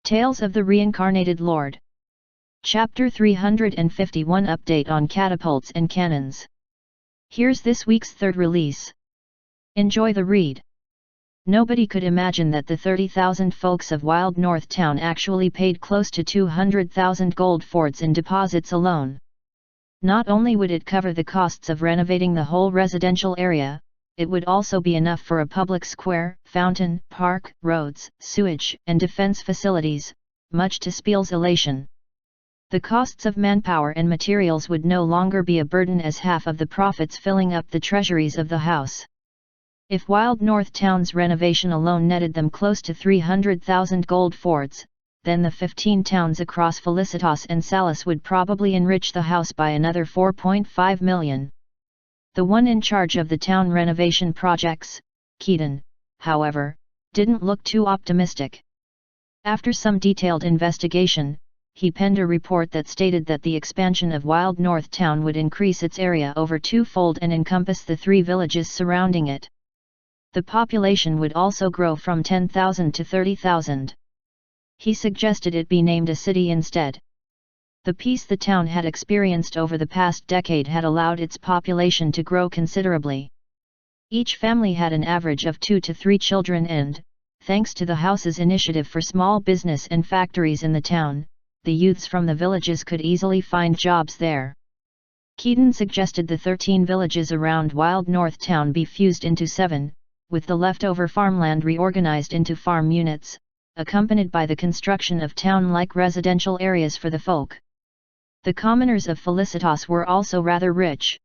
Tales of the Reincarnated Lord. Chapter 351 Update on Catapults and Cannons. Here's this week's third release. Enjoy the read. Nobody could imagine that the 30,000 folks of Wild North Town actually paid close to 200,000 gold forts in deposits alone. Not only would it cover the costs of renovating the whole residential area, it would also be enough for a public square, fountain, park, roads, sewage, and defense facilities, much to Spiel's elation. The costs of manpower and materials would no longer be a burden, as half of the profits filling up the treasuries of the house. If Wild North Town's renovation alone netted them close to 300,000 gold forts, then the 15 towns across Felicitas and Salis would probably enrich the house by another 4.5 million. The one in charge of the town renovation projects, Keaton, however, didn't look too optimistic. After some detailed investigation, he penned a report that stated that the expansion of Wild North Town would increase its area over twofold and encompass the 3 villages surrounding it. The population would also grow from 10,000 to 30,000. He suggested it be named a city instead. The peace the town had experienced over the past decade had allowed its population to grow considerably. Each family had an average of 2 to 3 children and, thanks to the house's initiative for small business and factories in the town, the youths from the villages could easily find jobs there. Keaton suggested the 13 villages around Wild North Town be fused into 7, with the leftover farmland reorganized into farm units, accompanied by the construction of town-like residential areas for the folk. The commoners of Felicitas were also rather rich.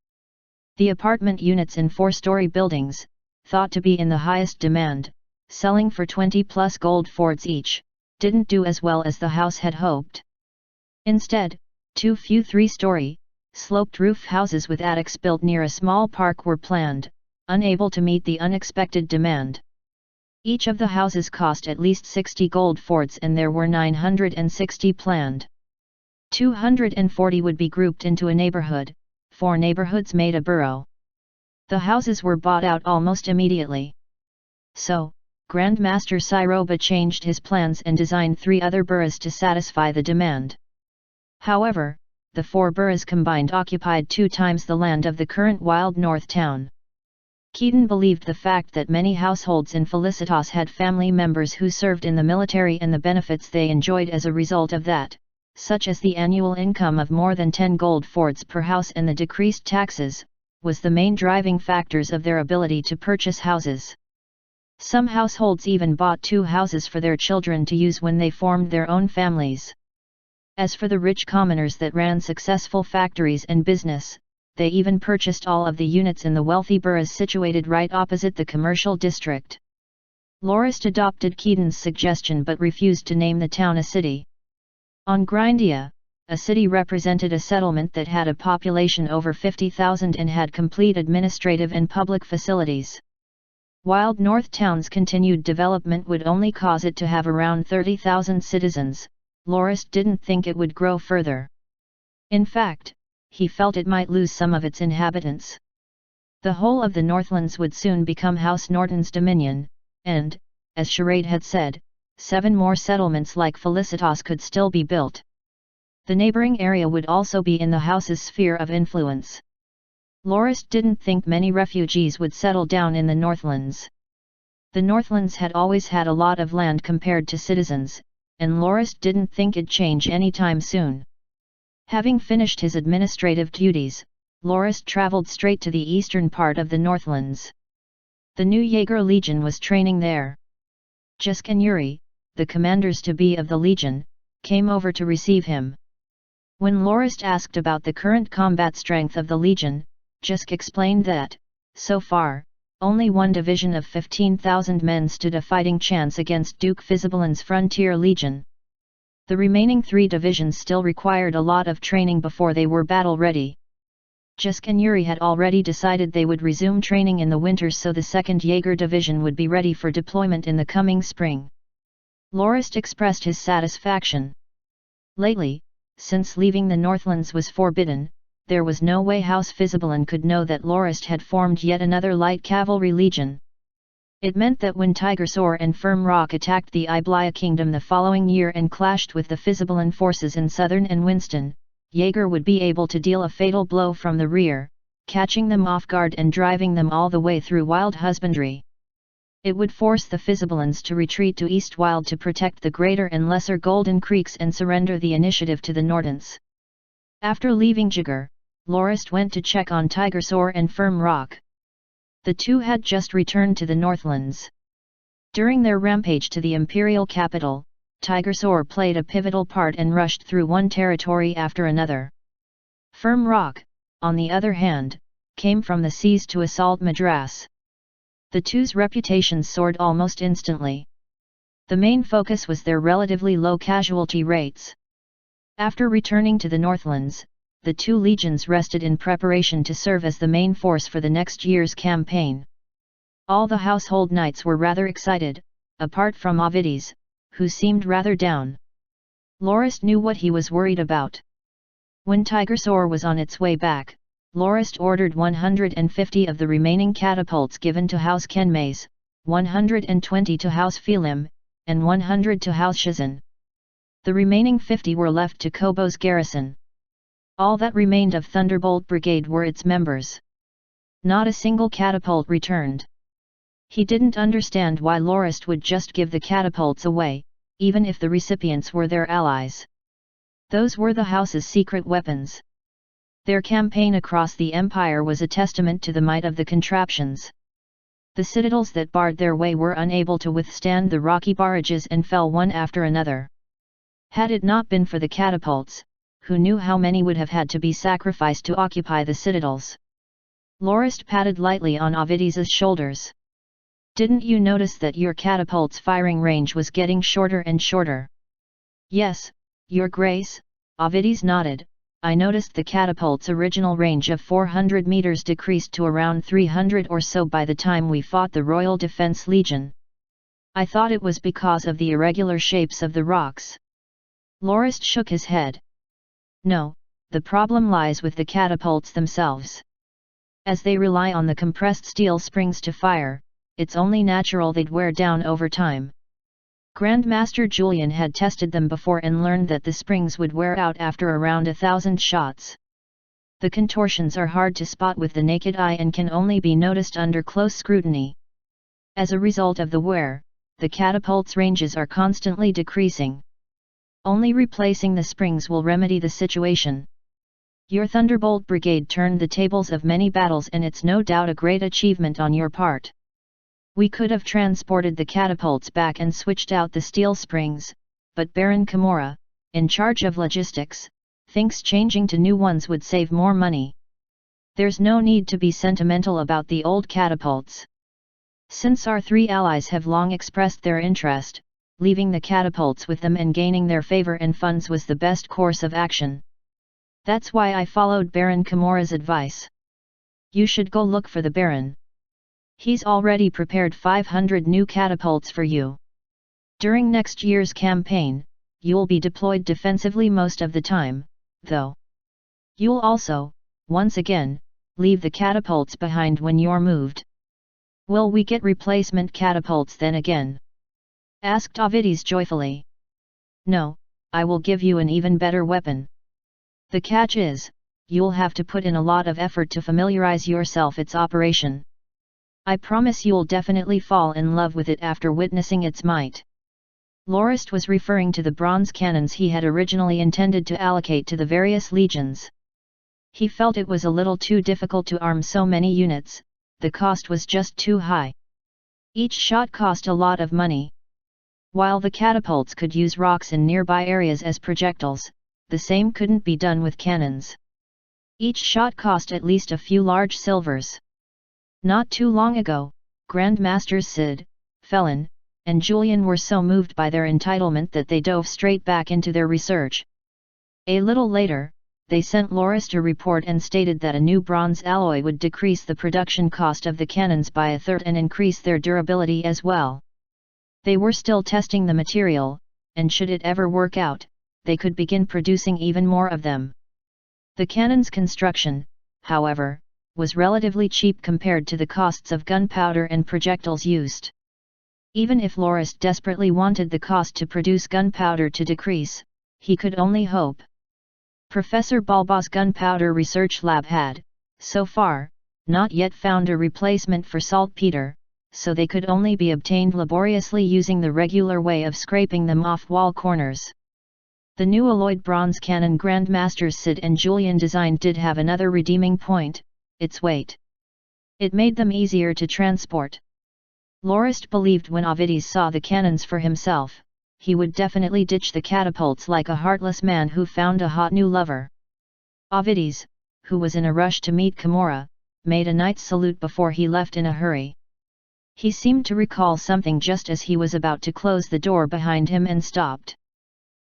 The apartment units in 4-story buildings, thought to be in the highest demand, selling for 20+ gold forts each, didn't do as well as the house had hoped. Instead, too few 3-story, sloped roof houses with attics built near a small park were planned, unable to meet the unexpected demand. Each of the houses cost at least 60 gold forts and there were 960 planned. 240 would be grouped into a neighborhood, 4 neighborhoods made a borough. The houses were bought out almost immediately. So, Grandmaster Siroba changed his plans and designed 3 other boroughs to satisfy the demand. However, the 4 boroughs combined occupied 2 times the land of the current Wild North Town. Keaton believed the fact that many households in Felicitas had family members who served in the military and the benefits they enjoyed as a result of that, such as the annual income of more than 10 gold forts per house and the decreased taxes, was the main driving factors of their ability to purchase houses. Some households even bought 2 houses for their children to use when they formed their own families. As for the rich commoners that ran successful factories and business, they even purchased all of the units in the wealthy boroughs situated right opposite the commercial district. Lorist adopted Keaton's suggestion but refused to name the town a city. On Grindia, a city represented a settlement that had a population over 50,000 and had complete administrative and public facilities. Wild North Town's continued development would only cause it to have around 30,000 citizens. Lorist didn't think it would grow further. In fact, he felt it might lose some of its inhabitants. The whole of the Northlands would soon become House Norton's dominion, and, as Charade had said, 7 more settlements like Felicitas could still be built. The neighboring area would also be in the house's sphere of influence. Lorist didn't think many refugees would settle down in the Northlands. The Northlands had always had a lot of land compared to citizens, and Lorist didn't think it'd change anytime soon. Having finished his administrative duties, Lorist traveled straight to the eastern part of the Northlands. The new Jaeger Legion was training there. Jusk and Yuri, the commanders-to-be of the Legion, came over to receive him. When Lorist asked about the current combat strength of the Legion, Jusk explained that, so far, only 1 division of 15,000 men stood a fighting chance against Duke Fisibalan's Frontier Legion. The remaining 3 divisions still required a lot of training before they were battle-ready. Jusk and Yuri had already decided they would resume training in the winter so the 2nd Jaeger Division would be ready for deployment in the coming spring. Lorist expressed his satisfaction. Lately, since leaving the Northlands was forbidden, there was no way House Fisibalan could know that Lorist had formed yet another light cavalry legion. It meant that when Tigersore and Firm Rock attacked the Iblia Kingdom the following year and clashed with the Fizibalan forces in Southern and Winston, Jaeger would be able to deal a fatal blow from the rear, catching them off guard and driving them all the way through Wild Husbandry. It would force the Fizibalans to retreat to East Wild to protect the Greater and Lesser Golden Creeks and surrender the initiative to the Nordens. After leaving Jaeger, Lorist went to check on Tigersore and Firm Rock. The two had just returned to the Northlands. During their rampage to the imperial capital, Tigersore played a pivotal part and rushed through one territory after another. Firm Rock, on the other hand, came from the seas to assault Madras. The two's reputations soared almost instantly. The main focus was their relatively low casualty rates. After returning to the Northlands, the two legions rested in preparation to serve as the main force for the next year's campaign. All the household knights were rather excited, apart from Ovides, who seemed rather down. Lorist knew what he was worried about. When Tigersore was on its way back, Lorist ordered 150 of the remaining catapults given to House Kenmays, 120 to House Phelim, and 100 to House Shazan. The remaining 50 were left to Kobo's garrison. All that remained of Thunderbolt Brigade were its members. Not a single catapult returned. He didn't understand why Lorist would just give the catapults away, even if the recipients were their allies. Those were the house's secret weapons. Their campaign across the empire was a testament to the might of the contraptions. The citadels that barred their way were unable to withstand the rocky barrages and fell one after another. Had it not been for the catapults, who knew how many would have had to be sacrificed to occupy the citadels? Lorist patted lightly on Ovides's shoulders. Didn't you notice that your catapult's firing range was getting shorter and shorter? Yes, Your Grace, Ovides nodded. I noticed the catapult's original range of 400 meters decreased to around 300 or so by the time we fought the Royal Defense Legion. I thought it was because of the irregular shapes of the rocks. Lorist shook his head. No, the problem lies with the catapults themselves. As they rely on the compressed steel springs to fire, it's only natural they'd wear down over time. Grandmaster Julian had tested them before and learned that the springs would wear out after around 1,000 shots. The contortions are hard to spot with the naked eye and can only be noticed under close scrutiny. As a result of the wear, the catapult's ranges are constantly decreasing. Only replacing the springs will remedy the situation. Your Thunderbolt Brigade turned the tables of many battles, and it's no doubt a great achievement on your part. We could have transported the catapults back and switched out the steel springs, but Baron Kimura, in charge of logistics, thinks changing to new ones would save more money. There's no need to be sentimental about the old catapults. Since our three allies have long expressed their interest, leaving the catapults with them and gaining their favor and funds was the best course of action. That's why I followed Baron Kimura's advice. You should go look for the Baron. He's already prepared 500 new catapults for you. During next year's campaign, you'll be deployed defensively most of the time, though. You'll also, once again, leave the catapults behind when you're moved. Will we get replacement catapults then again? Asked Ovides joyfully. No, I will give you an even better weapon. The catch is, you'll have to put in a lot of effort to familiarize yourself its operation. I promise you'll definitely fall in love with it after witnessing its might. Lorist was referring to the bronze cannons he had originally intended to allocate to the various legions. He felt it was a little too difficult to arm so many units, the cost was just too high. Each shot cost a lot of money. While the catapults could use rocks in nearby areas as projectiles, the same couldn't be done with cannons. Each shot cost at least a few large silvers. Not too long ago, Grandmasters Sid, Felon, and Julian were so moved by their entitlement that they dove straight back into their research. A little later, they sent Lorist a report and stated that a new bronze alloy would decrease the production cost of the cannons by a third and increase their durability as well. They were still testing the material, and should it ever work out, they could begin producing even more of them. The cannon's construction, however, was relatively cheap compared to the costs of gunpowder and projectiles used. Even if Lorist desperately wanted the cost to produce gunpowder to decrease, he could only hope. Professor Balba's gunpowder research lab had, so far, not yet found a replacement for saltpeter, so they could only be obtained laboriously using the regular way of scraping them off wall corners. The new alloyed bronze cannon Grandmasters Sid and Julian designed did have another redeeming point: its weight. It made them easier to transport. Lorist believed when Ovides saw the cannons for himself, he would definitely ditch the catapults like a heartless man who found a hot new lover. Ovides, who was in a rush to meet Camorra, made a knight's salute before he left in a hurry. He seemed to recall something just as he was about to close the door behind him and stopped.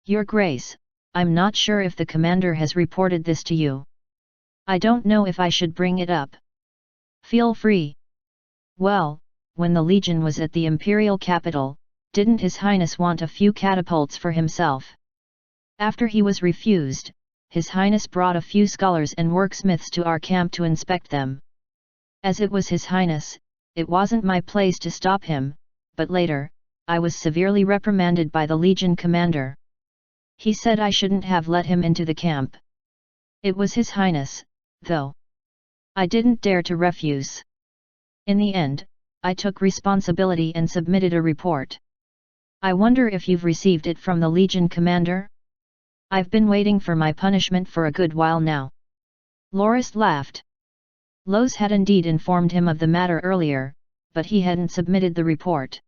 "Your Grace, I'm not sure if the commander has reported this to you. I don't know if I should bring it up." "Feel free." "Well, when the Legion was at the imperial capital, didn't His Highness want a few catapults for himself? After he was refused, His Highness brought a few scholars and worksmiths to our camp to inspect them. As it was His Highness, it wasn't my place to stop him, but later, I was severely reprimanded by the Legion commander. He said I shouldn't have let him into the camp. It was His Highness, though. I didn't dare to refuse. In the end, I took responsibility and submitted a report. I wonder if you've received it from the Legion commander? I've been waiting for my punishment for a good while now." Lorist laughed. Lowe's had indeed informed him of the matter earlier, but he hadn't submitted the report.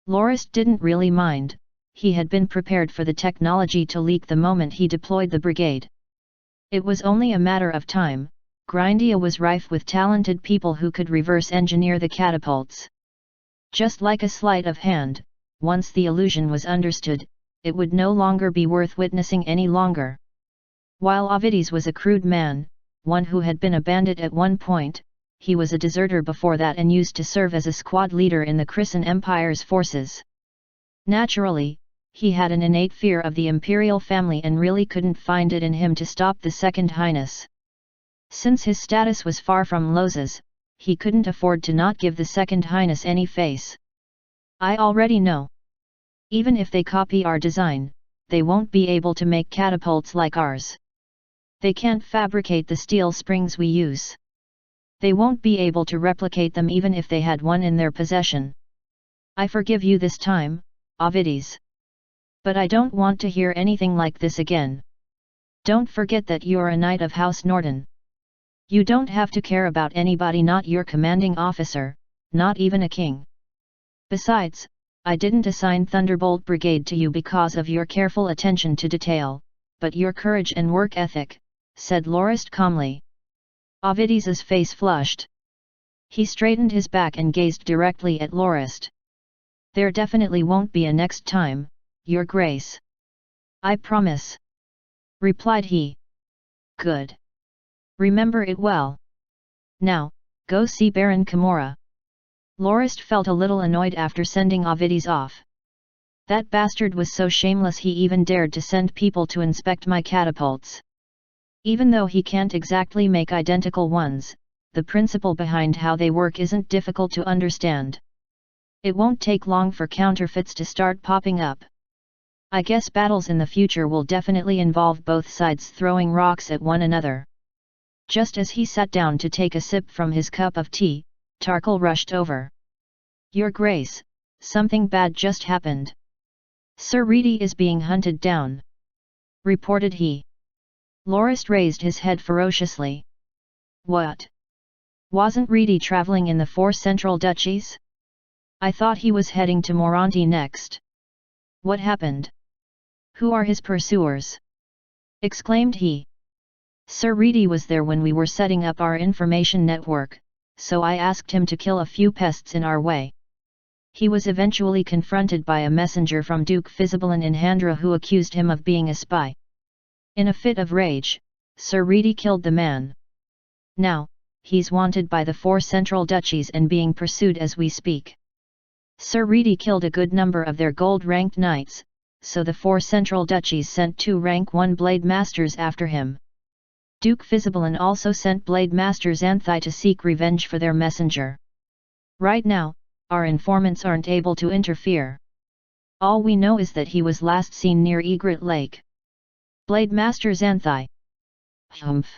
Lorist didn't really mind, he had been prepared for the technology to leak the moment he deployed the brigade. It was only a matter of time. Grindia was rife with talented people who could reverse engineer the catapults. Just like a sleight of hand, once the illusion was understood, it would no longer be worth witnessing any longer. While Ovides was a crude man, one who had been a bandit at one point, he was a deserter before that and used to serve as a squad leader in the Chrisan Empire's forces. Naturally, he had an innate fear of the imperial family and really couldn't find it in him to stop the Second Highness. Since his status was far from Loz's, he couldn't afford to not give the Second Highness any face. "I already know. Even if they copy our design, they won't be able to make catapults like ours. They can't fabricate the steel springs we use. They won't be able to replicate them even if they had one in their possession. I forgive you this time, Ovides. But I don't want to hear anything like this again. Don't forget that you're a knight of House Norton. You don't have to care about anybody not your commanding officer, not even a king. Besides, I didn't assign Thunderbolt Brigade to you because of your careful attention to detail, but your courage and work ethic," said Lorist calmly. Ovides's face flushed. He straightened his back and gazed directly at Lorist. "There definitely won't be a next time, Your Grace. I promise," replied he. "Good. Remember it well. Now, go see Baron Camorra." Lorist felt a little annoyed after sending Ovides off. "That bastard was so shameless he even dared to send people to inspect my catapults. Even though he can't exactly make identical ones, the principle behind how they work isn't difficult to understand. It won't take long for counterfeits to start popping up. I guess battles in the future will definitely involve both sides throwing rocks at one another." Just as he sat down to take a sip from his cup of tea, Tarkle rushed over. "Your Grace, something bad just happened. Sir Reedy is being hunted down," reported he. Lorist raised his head ferociously. "What? Wasn't Reedy travelling in the 4 central duchies? I thought he was heading to Moronti next. What happened? Who are his pursuers?" exclaimed he. "Sir Reedy was there when we were setting up our information network, so I asked him to kill a few pests in our way. He was eventually confronted by a messenger from Duke Fizibalin in Handra who accused him of being a spy. In a fit of rage, Sir Reedy killed the man. Now, he's wanted by the 4 central duchies and being pursued as we speak. Sir Reedy killed a good number of their gold-ranked knights, so the 4 central duchies sent 2 rank 1 blade masters after him. Duke Fisibalan also sent Blade Master Xanthai to seek revenge for their messenger. Right now, our informants aren't able to interfere. All we know is that he was last seen near Egret Lake. Blade Master Xanthai. Humph.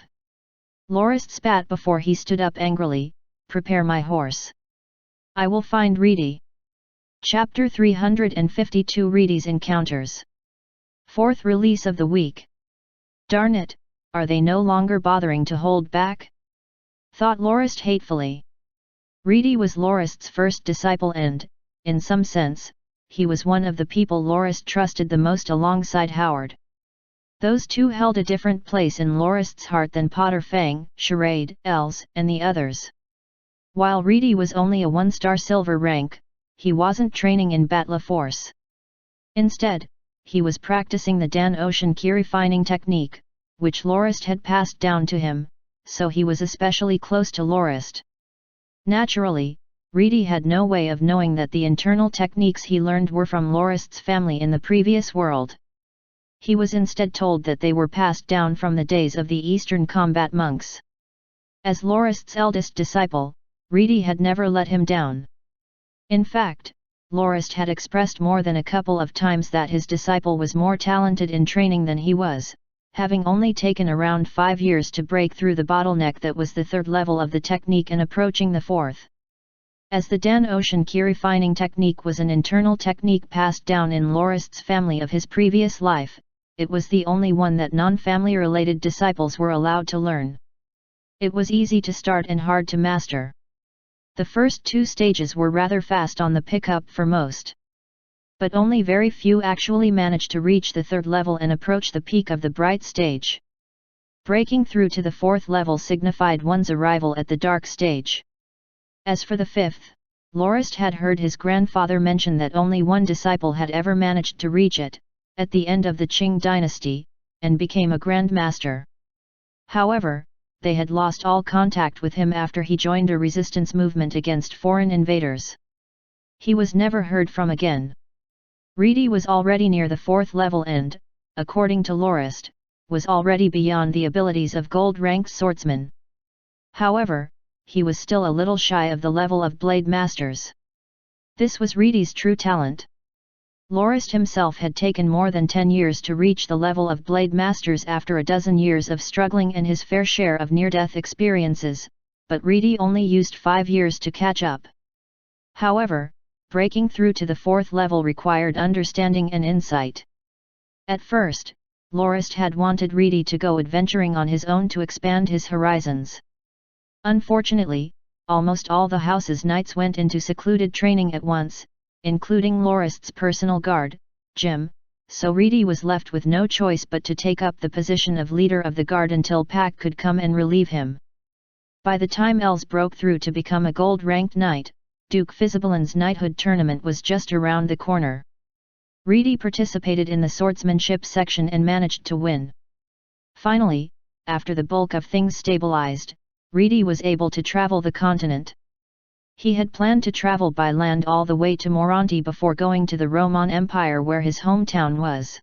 Lorist spat before he stood up angrily. Prepare my horse. I will find Reedy. Chapter 352 Reedy's Encounters. Fourth release of the week. Darn it, are they no longer bothering to hold back? Thought Lorist hatefully. Reedy was Lorist's first disciple and, in some sense, he was one of the people Lorist trusted the most alongside Howard. Those two held a different place in Lorist's heart than Potter Fang, Charade, Els, and the others. While Reedy was only a 1-star silver rank, he wasn't training in Batla Force. Instead, he was practicing the Dan Ocean Ki refining technique, which Lorist had passed down to him, so he was especially close to Lorist. Naturally, Reedy had no way of knowing that the internal techniques he learned were from Lorist's family in the previous world. He was instead told that they were passed down from the days of the Eastern combat monks. As Lorist's eldest disciple, Reedy had never let him down. In fact, Lorist had expressed more than a couple of times that his disciple was more talented in training than he was, having only taken around 5 years to break through the bottleneck that was the 3rd level of the technique and approaching the 4th. As the Dan Ocean Ki refining technique was an internal technique passed down in Lorist's family of his previous life, it was the only one that non-family related disciples were allowed to learn. It was easy to start and hard to master. The first 2 stages were rather fast on the pickup for most. But only very few actually managed to reach the 3rd level and approach the peak of the bright stage. Breaking through to the 4th level signified one's arrival at the dark stage. As for the 5th, Lorist had heard his grandfather mention that only one disciple had ever managed to reach it, at the end of the Qing dynasty, and became a Grand Master. However, they had lost all contact with him after he joined a resistance movement against foreign invaders. He was never heard from again. Reedy was already near the 4th level and, according to Lorist, was already beyond the abilities of gold-ranked swordsmen. However, he was still a little shy of the level of blade masters. This was Reedy's true talent. Lorist himself had taken more than 10 years to reach the level of blade masters after a dozen years of struggling and his fair share of near-death experiences, but Reedy only used 5 years to catch up. However, breaking through to the 4th level required understanding and insight. At first, Lorist had wanted Reedy to go adventuring on his own to expand his horizons. Unfortunately, almost all the house's knights went into secluded training at once, including Lorist's personal guard, Jim, so Reedy was left with no choice but to take up the position of leader of the guard until Pack could come and relieve him. By the time Els broke through to become a gold-ranked knight, Duke Fisibalan's knighthood tournament was just around the corner. Reedy participated in the swordsmanship section and managed to win. Finally, after the bulk of things stabilized, Reedy was able to travel the continent. He had planned to travel by land all the way to Moronti before going to the Roman Empire where his hometown was.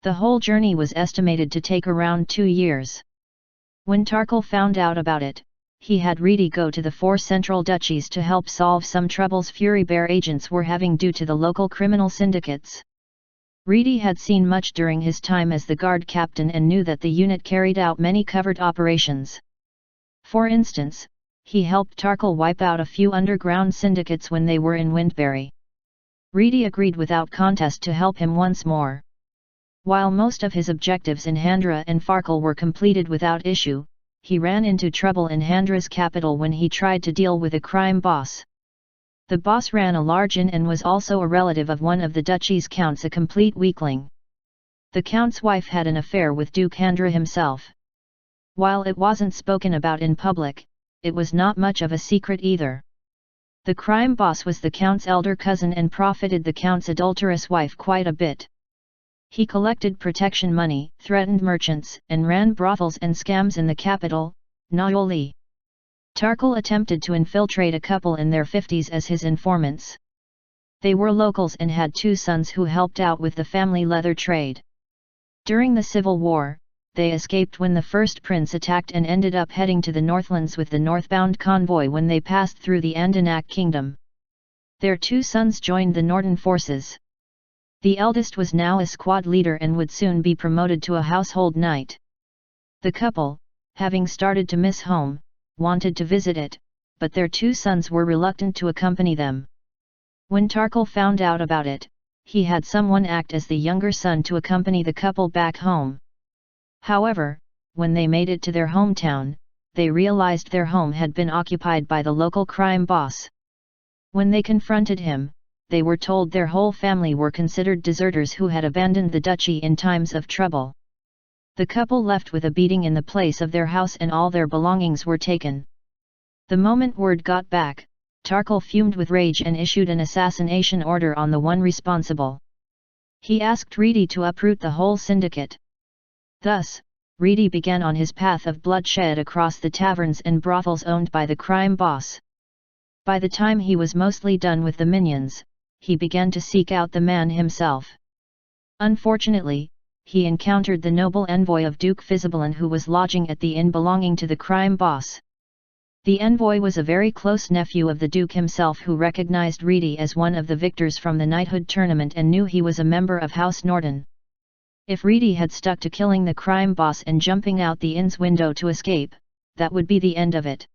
The whole journey was estimated to take around 2 years. When Tarkal found out about it, he had Reedy go to the 4 central duchies to help solve some troubles Fury Bear agents were having due to the local criminal syndicates. Reedy had seen much during his time as the guard captain and knew that the unit carried out many covert operations. For instance, he helped Tarkal wipe out a few underground syndicates when they were in Windberry. Reedy agreed without contest to help him once more. While most of his objectives in Handra and Farkal were completed without issue, he ran into trouble in Handra's capital when he tried to deal with a crime boss. The boss ran a large inn and was also a relative of one of the duchy's counts, a complete weakling. The count's wife had an affair with Duke Handra himself. While it wasn't spoken about in public, it was not much of a secret either. The crime boss was the count's elder cousin and profited the count's adulterous wife quite a bit. He collected protection money, threatened merchants, and ran brothels and scams in the capital, Naoli. Tarkal attempted to infiltrate a couple in their 50s as his informants. They were locals and had 2 sons who helped out with the family leather trade. During the Civil War, they escaped when the first prince attacked and ended up heading to the Northlands with the northbound convoy when they passed through the Andanak kingdom. Their 2 sons joined the Norton forces. The eldest was now a squad leader and would soon be promoted to a household knight. The couple, having started to miss home, wanted to visit it, but their 2 sons were reluctant to accompany them. When Tarkal found out about it, he had someone act as the younger son to accompany the couple back home. However, when they made it to their hometown, they realized their home had been occupied by the local crime boss. When they confronted him, they were told their whole family were considered deserters who had abandoned the duchy in times of trouble. The couple left with a beating in the place of their house and all their belongings were taken. The moment word got back, Tarkal fumed with rage and issued an assassination order on the one responsible. He asked Reedy to uproot the whole syndicate. Thus, Reedy began on his path of bloodshed across the taverns and brothels owned by the crime boss. By the time he was mostly done with the minions, he began to seek out the man himself. Unfortunately, he encountered the noble envoy of Duke Fizibalin who was lodging at the inn belonging to the crime boss. The envoy was a very close nephew of the Duke himself who recognized Reedy as one of the victors from the knighthood tournament and knew he was a member of House Norton. If Reedy had stuck to killing the crime boss and jumping out the inn's window to escape, that would be the end of it.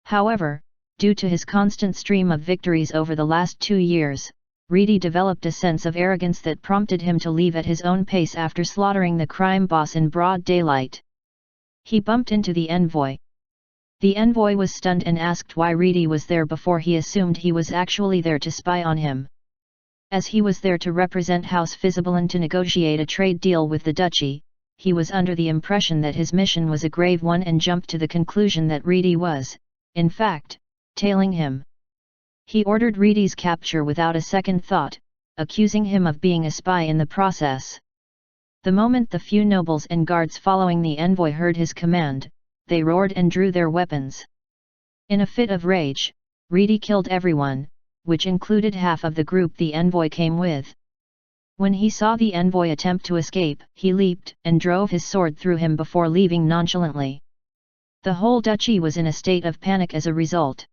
However, due to his constant stream of victories over the last 2 years, Reedy developed a sense of arrogance that prompted him to leave at his own pace after slaughtering the crime boss in broad daylight. He bumped into the envoy. The envoy was stunned and asked why Reedy was there before he assumed he was actually there to spy on him. As he was there to represent House Fizibalin to negotiate a trade deal with the duchy, he was under the impression that his mission was a grave one and jumped to the conclusion that Reedy was, in fact, tailing him. He ordered Reedy's capture without a second thought, accusing him of being a spy in the process. The moment the few nobles and guards following the envoy heard his command, they roared and drew their weapons. In a fit of rage, Reedy killed everyone, which included half of the group the envoy came with. When he saw the envoy attempt to escape, he leaped and drove his sword through him before leaving nonchalantly. The whole duchy was in a state of panic as a result.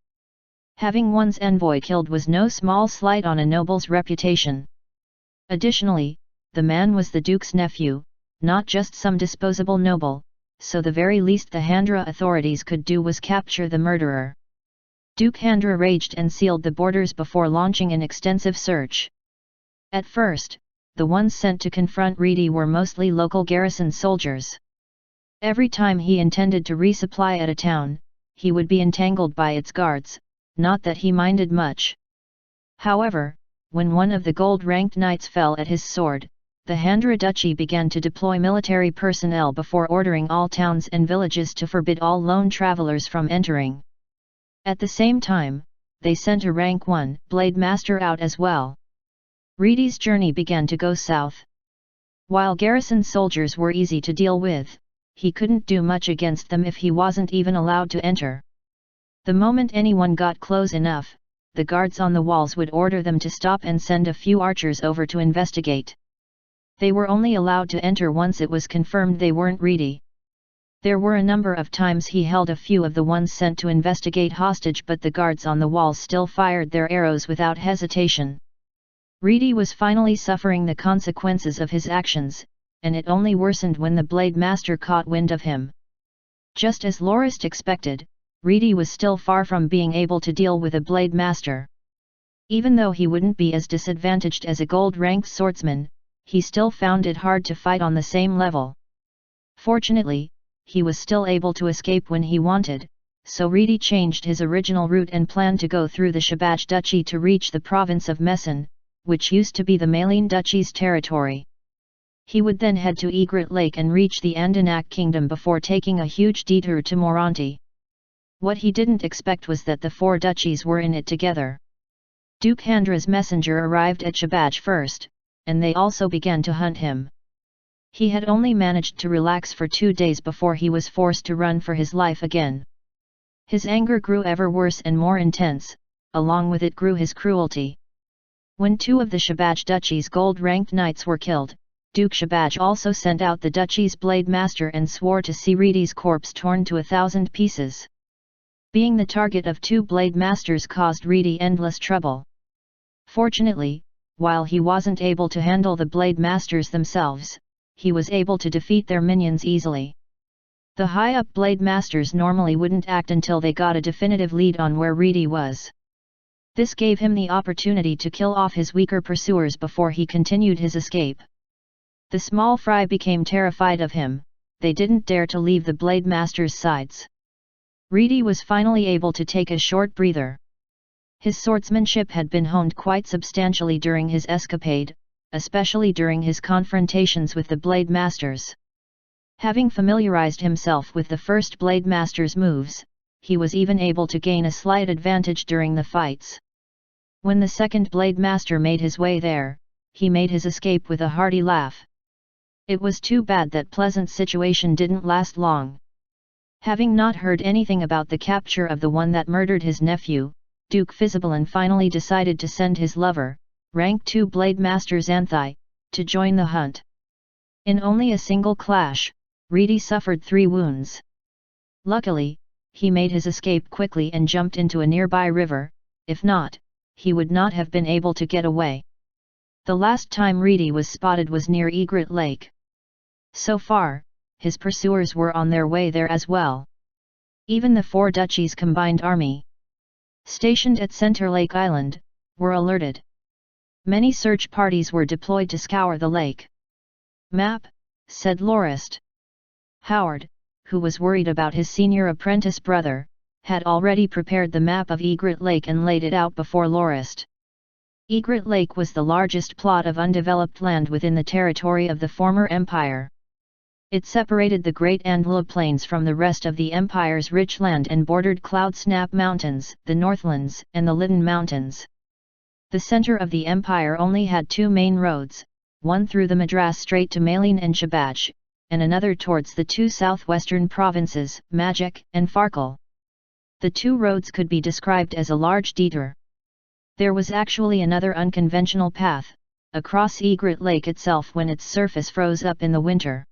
Having one's envoy killed was no small slight on a noble's reputation. Additionally, the man was the Duke's nephew, not just some disposable noble, so the very least the Handra authorities could do was capture the murderer. Duke Handra raged and sealed the borders before launching an extensive search. At first, the ones sent to confront Reedy were mostly local garrison soldiers. Every time he intended to resupply at a town, he would be entangled by its guards, not that he minded much. However, when one of the gold-ranked knights fell at his sword, the Handra Duchy began to deploy military personnel before ordering all towns and villages to forbid all lone travelers from entering. At the same time, they sent a rank 1 blade master out as well. Reedy's journey began to go south. While garrison soldiers were easy to deal with, he couldn't do much against them if he wasn't even allowed to enter. The moment anyone got close enough, the guards on the walls would order them to stop and send a few archers over to investigate. They were only allowed to enter once it was confirmed they weren't Reedy. There were a number of times he held a few of the ones sent to investigate hostage, but the guards on the walls still fired their arrows without hesitation. Reedy was finally suffering the consequences of his actions, and it only worsened when the Blade Master caught wind of him. Just as Lorist expected, Reedy was still far from being able to deal with a Blade Master. Even though he wouldn't be as disadvantaged as a gold-ranked swordsman, he still found it hard to fight on the same level. Fortunately, he was still able to escape when he wanted, so Reedy changed his original route and planned to go through the Shabaj Duchy to reach the province of Mesen, which used to be the Maline Duchy's territory. He would then head to Egret Lake and reach the Andanak kingdom before taking a huge detour to Moranti. What he didn't expect was that the 4 duchies were in it together. Duke Handra's messenger arrived at Shabaj first, and they also began to hunt him. He had only managed to relax for 2 days before he was forced to run for his life again. His anger grew ever worse and more intense, along with it grew his cruelty. When 2 of the Shabaj Duchy's gold-ranked knights were killed, Duke Shabaj also sent out the duchy's blade master and swore to see Ridi's corpse torn to 1,000 pieces. Being the target of 2 blade masters caused Ridi endless trouble. Fortunately, while he wasn't able to handle the blade masters themselves, he was able to defeat their minions easily. The high-up blade masters normally wouldn't act until they got a definitive lead on where Ridi was. This gave him the opportunity to kill off his weaker pursuers before he continued his escape. The small fry became terrified of him, they didn't dare to leave the blade master's sides. Ridi was finally able to take a short breather. His swordsmanship had been honed quite substantially during his escapade, especially during his confrontations with the blade masters. Having familiarized himself with the first blade master's moves, he was even able to gain a slight advantage during the fights. When the second blade master made his way there, he made his escape with a hearty laugh. It was too bad that pleasant situation didn't last long. Having not heard anything about the capture of the one that murdered his nephew, Duke Fizzabalin finally decided to send his lover, rank 2 blade master Xanthai, to join the hunt. In only a single clash, Ridi suffered 3 wounds. Luckily, he made his escape quickly and jumped into a nearby river, if not, he would not have been able to get away. The last time Ridi was spotted was near Egret Lake. So far, his pursuers were on their way there as well. Even the 4 duchies' combined army, stationed at Center Lake Island, were alerted. Many search parties were deployed to scour the lake. "Map," said Lorist. Howard, who was worried about his senior apprentice brother, had already prepared the map of Egret Lake and laid it out before Lorist. Egret Lake was the largest plot of undeveloped land within the territory of the former empire. It separated the Great Andla Plains from the rest of the empire's rich land and bordered Cloud Snap Mountains, the Northlands, and the Litten Mountains. The center of the empire only had 2 main roads, one through the Madras Strait to Malin and Shabaj, and another towards the 2 southwestern provinces, Majak and Farkal. The 2 roads could be described as a large detour. There was actually another unconventional path, across Egret Lake itself when its surface froze up in the winter.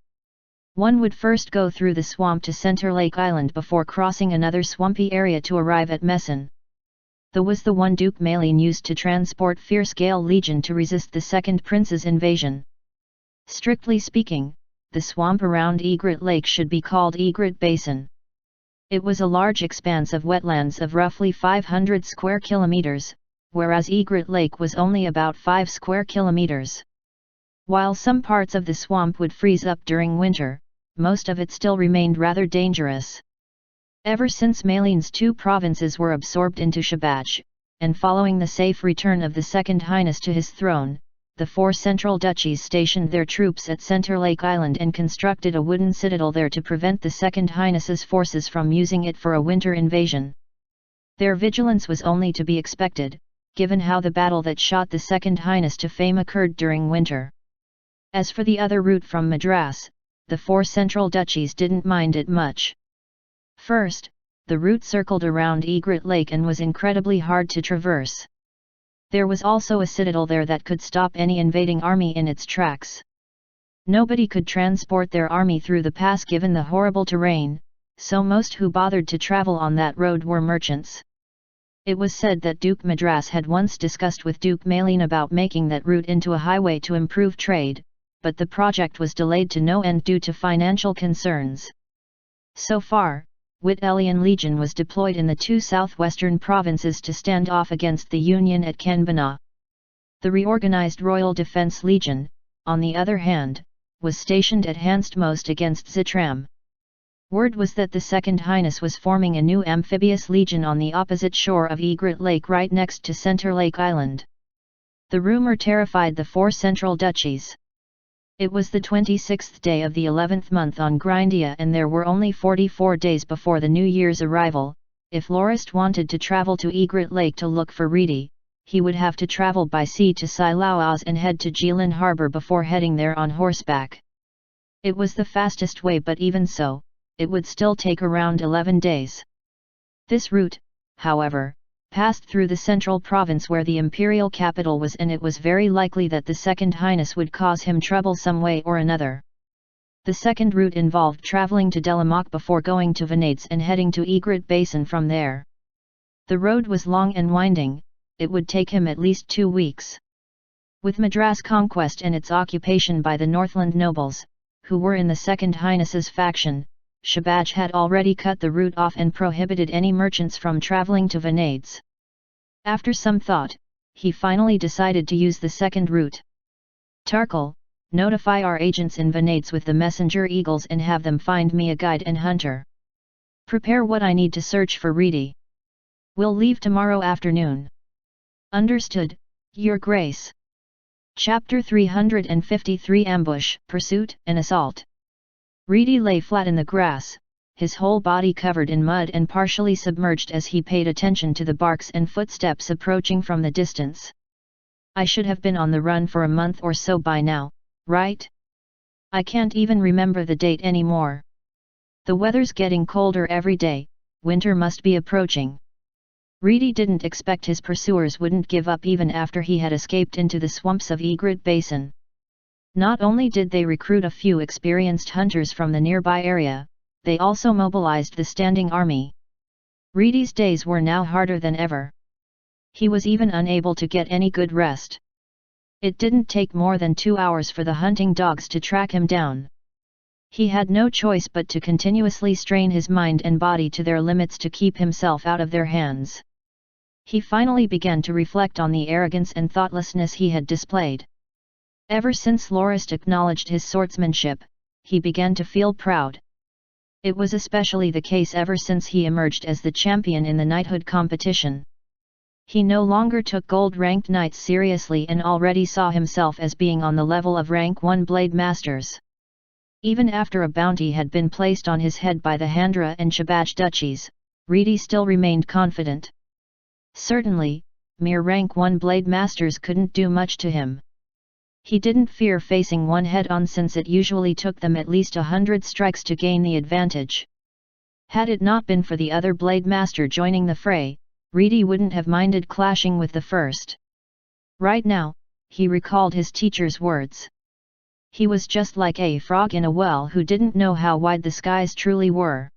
One would first go through the swamp to Center Lake Island before crossing another swampy area to arrive at Mesen. That was the one Duke Malin used to transport Fierce Gale Legion to resist the Second Prince's invasion. Strictly speaking, the swamp around Egret Lake should be called Egret Basin. It was a large expanse of wetlands of roughly 500 square kilometers, whereas Egret Lake was only about 5 square kilometers. While some parts of the swamp would freeze up during winter, most of it still remained rather dangerous. Ever since Malin's 2 provinces were absorbed into Shabaj, and following the safe return of the Second Highness to his throne, the 4 central duchies stationed their troops at Center Lake Island and constructed a wooden citadel there to prevent the Second Highness's forces from using it for a winter invasion. Their vigilance was only to be expected, given how the battle that shot the Second Highness to fame occurred during winter. As for the other route from Madras, the 4 central duchies didn't mind it much. First, the route circled around Egret Lake and was incredibly hard to traverse. There was also a citadel there that could stop any invading army in its tracks. Nobody could transport their army through the pass given the horrible terrain, so most who bothered to travel on that road were merchants. It was said that Duke Madras had once discussed with Duke Malin about making that route into a highway to improve trade, but the project was delayed to no end due to financial concerns. So far, Wittelian Legion was deployed in the 2 southwestern provinces to stand off against the Union at Kanbana. The reorganized Royal Defense Legion, on the other hand, was stationed at Hanstmost against Zitram. Word was that the Second Highness was forming a new amphibious legion on the opposite shore of Egret Lake right next to Center Lake Island. The rumor terrified the 4 central duchies. It was the 26th day of the 11th month on Grindia and there were only 44 days before the New Year's arrival. If Lorist wanted to travel to Egret Lake to look for Ridi, he would have to travel by sea to Silauaz and head to Jilin Harbour before heading there on horseback. It was the fastest way, but even so, it would still take around 11 days. This route, however, passed through the central province where the imperial capital was, and it was very likely that the Second Highness would cause him trouble some way or another. The second route involved traveling to Delamoc before going to Venades and heading to Egret Basin from there. The road was long and winding, it would take him at least 2 weeks. With Madras conquest and its occupation by the Northland nobles, who were in the Second Highness's faction, Shahbaz had already cut the route off and prohibited any merchants from travelling to Venades. After some thought, he finally decided to use the second route. Tarkal, notify our agents in Venades with the messenger eagles and have them find me a guide and hunter. Prepare what I need to search for Reedy. We'll leave tomorrow afternoon. Understood, Your Grace. Chapter 353 Ambush, Pursuit and Assault. Reedy lay flat in the grass, his whole body covered in mud and partially submerged as he paid attention to the barks and footsteps approaching from the distance. I should have been on the run for a month or so by now, right? I can't even remember the date anymore. The weather's getting colder every day, winter must be approaching. Reedy didn't expect his pursuers wouldn't give up even after he had escaped into the swamps of Egret Basin. Not only did they recruit a few experienced hunters from the nearby area, they also mobilized the standing army. Reedy's days were now harder than ever. He was even unable to get any good rest. It didn't take more than 2 hours for the hunting dogs to track him down. He had no choice but to continuously strain his mind and body to their limits to keep himself out of their hands. He finally began to reflect on the arrogance and thoughtlessness he had displayed. Ever since Lorist acknowledged his swordsmanship, he began to feel proud. It was especially the case ever since he emerged as the champion in the knighthood competition. He no longer took gold-ranked knights seriously and already saw himself as being on the level of rank 1 blade masters. Even after a bounty had been placed on his head by the Handra and Shahbaz duchies, Reedy still remained confident. Certainly, mere rank 1 blade masters couldn't do much to him. He didn't fear facing one head-on since it usually took them at least 100 strikes to gain the advantage. Had it not been for the other blade master joining the fray, Reedy wouldn't have minded clashing with the first. Right now, he recalled his teacher's words. He was just like a frog in a well who didn't know how wide the skies truly were.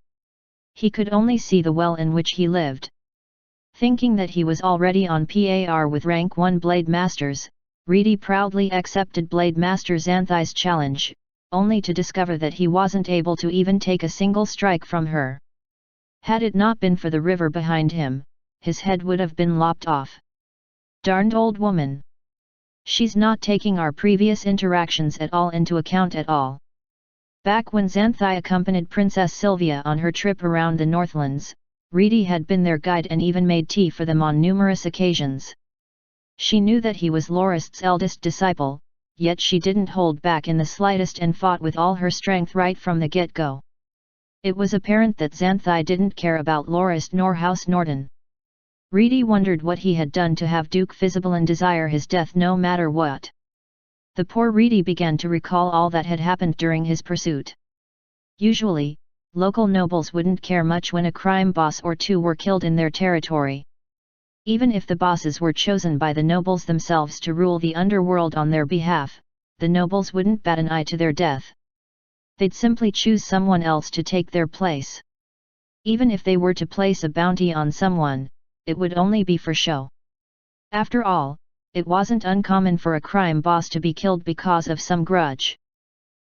He could only see the well in which he lived. Thinking that he was already on par with rank 1 blade masters, Reedy proudly accepted Blade Master Xanthai's challenge, only to discover that he wasn't able to even take a single strike from her. Had it not been for the river behind him, his head would have been lopped off. Darned old woman! She's not taking our previous interactions at all into account at all. Back when Xanthai accompanied Princess Sylvia on her trip around the Northlands, Reedy had been their guide and even made tea for them on numerous occasions. She knew that he was Lorist's eldest disciple, yet she didn't hold back in the slightest and fought with all her strength right from the get-go. It was apparent that Xanthai didn't care about Lorist nor House Norton. Reedy wondered what he had done to have Duke Fisibalan desire his death no matter what. The poor Reedy began to recall all that had happened during his pursuit. Usually, local nobles wouldn't care much when a crime boss or two were killed in their territory. Even if the bosses were chosen by the nobles themselves to rule the underworld on their behalf, the nobles wouldn't bat an eye to their death. They'd simply choose someone else to take their place. Even if they were to place a bounty on someone, it would only be for show. After all, it wasn't uncommon for a crime boss to be killed because of some grudge.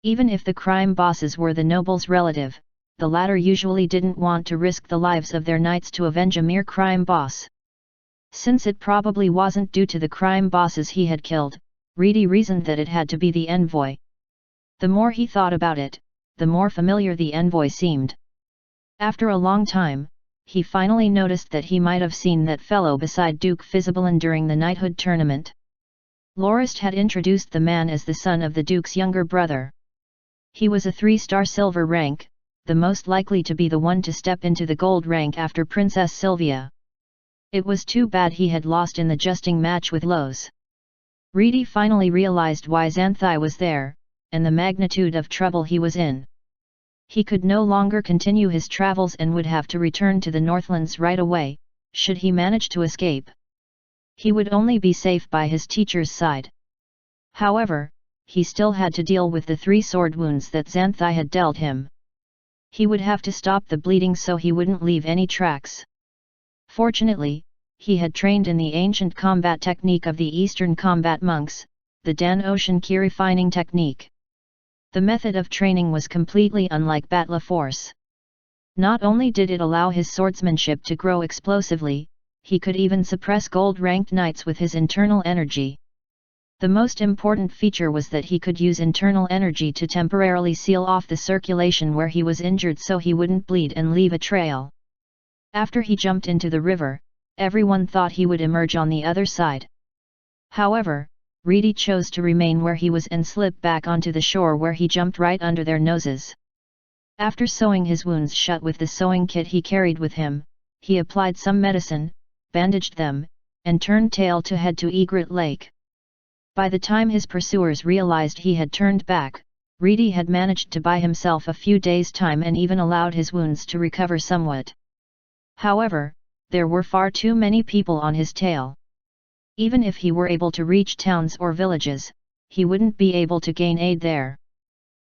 Even if the crime bosses were the noble's relative, the latter usually didn't want to risk the lives of their knights to avenge a mere crime boss. Since it probably wasn't due to the crime bosses he had killed, Reedy reasoned that it had to be the envoy. The more he thought about it, the more familiar the envoy seemed. After a long time, he finally noticed that he might have seen that fellow beside Duke Fisibalan during the knighthood tournament. Lorist had introduced the man as the son of the Duke's younger brother. He was a 3-star silver rank, the most likely to be the one to step into the gold rank after Princess Sylvia. It was too bad he had lost in the justing match with Lowe's. Reedy finally realized why Xanthai was there, and the magnitude of trouble he was in. He could no longer continue his travels and would have to return to the Northlands right away, should he manage to escape. He would only be safe by his teacher's side. However, he still had to deal with the 3 sword wounds that Xanthai had dealt him. He would have to stop the bleeding so he wouldn't leave any tracks. Fortunately, he had trained in the ancient combat technique of the Eastern combat monks, the Dan Ocean Ki refining technique. The method of training was completely unlike Batla Force. Not only did it allow his swordsmanship to grow explosively, he could even suppress gold-ranked knights with his internal energy. The most important feature was that he could use internal energy to temporarily seal off the circulation where he was injured so he wouldn't bleed and leave a trail. After he jumped into the river, everyone thought he would emerge on the other side. However, Reedy chose to remain where he was and slip back onto the shore where he jumped right under their noses. After sewing his wounds shut with the sewing kit he carried with him, he applied some medicine, bandaged them, and turned tail to head to Egret Lake. By the time his pursuers realized he had turned back, Reedy had managed to buy himself a few days' time and even allowed his wounds to recover somewhat. However, there were far too many people on his tail. Even if he were able to reach towns or villages, he wouldn't be able to gain aid there.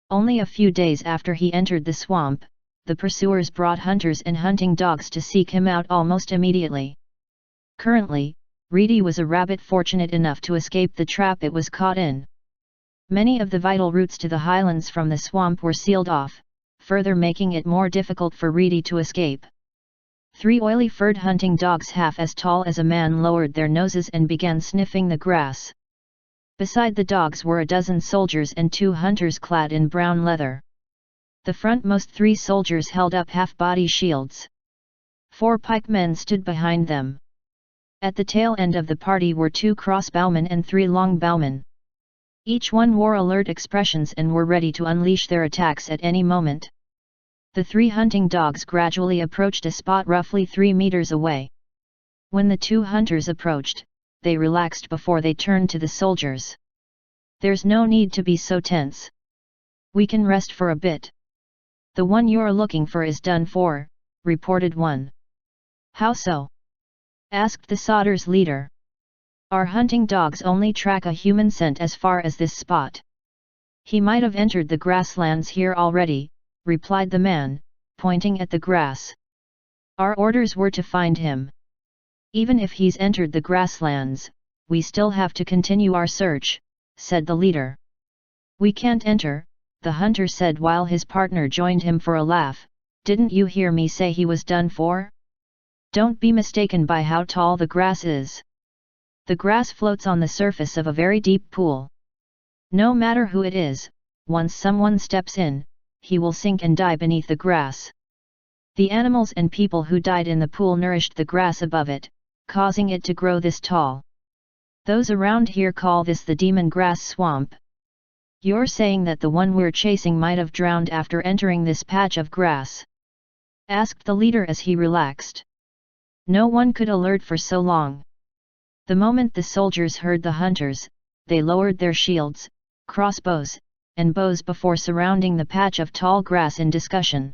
Only a few days after he entered the swamp, the pursuers brought hunters and hunting dogs to seek him out almost immediately. Currently, Reedy was a rabbit fortunate enough to escape the trap it was caught in. Many of the vital routes to the highlands from the swamp were sealed off, further making it more difficult for Reedy to escape. 3 oily-furred hunting dogs half as tall as a man lowered their noses and began sniffing the grass. Beside the dogs were a dozen soldiers and 2 hunters clad in brown leather. The frontmost 3 soldiers held up half-body shields. 4 pikemen stood behind them. At the tail end of the party were 2 crossbowmen and 3 longbowmen. Each one wore alert expressions and were ready to unleash their attacks at any moment. The 3 hunting dogs gradually approached a spot roughly 3 meters away. When the 2 hunters approached, they relaxed before they turned to the soldiers. "There's no need to be so tense. We can rest for a bit. The one you're looking for is done for," reported one. "How so?" asked the Sodder's leader. "Our hunting dogs only track a human scent as far as this spot. He might have entered the grasslands here already," replied the man, pointing at the grass. "Our orders were to find him. Even if he's entered the grasslands, we still have to continue our search," said the leader. "We can't enter," the hunter said while his partner joined him for a laugh. "Didn't you hear me say he was done for? Don't be mistaken by how tall the grass is. The grass floats on the surface of a very deep pool. No matter who it is, once someone steps in, he will sink and die beneath the grass. The animals and people who died in the pool nourished the grass above it, causing it to grow this tall. Those around here call this the demon grass swamp. You're saying that the one we're chasing might have drowned after entering this patch of grass?" asked the leader as he relaxed. No one could alert for so long. The moment the soldiers heard the hunters, they lowered their shields, crossbows, and bows before surrounding the patch of tall grass in discussion.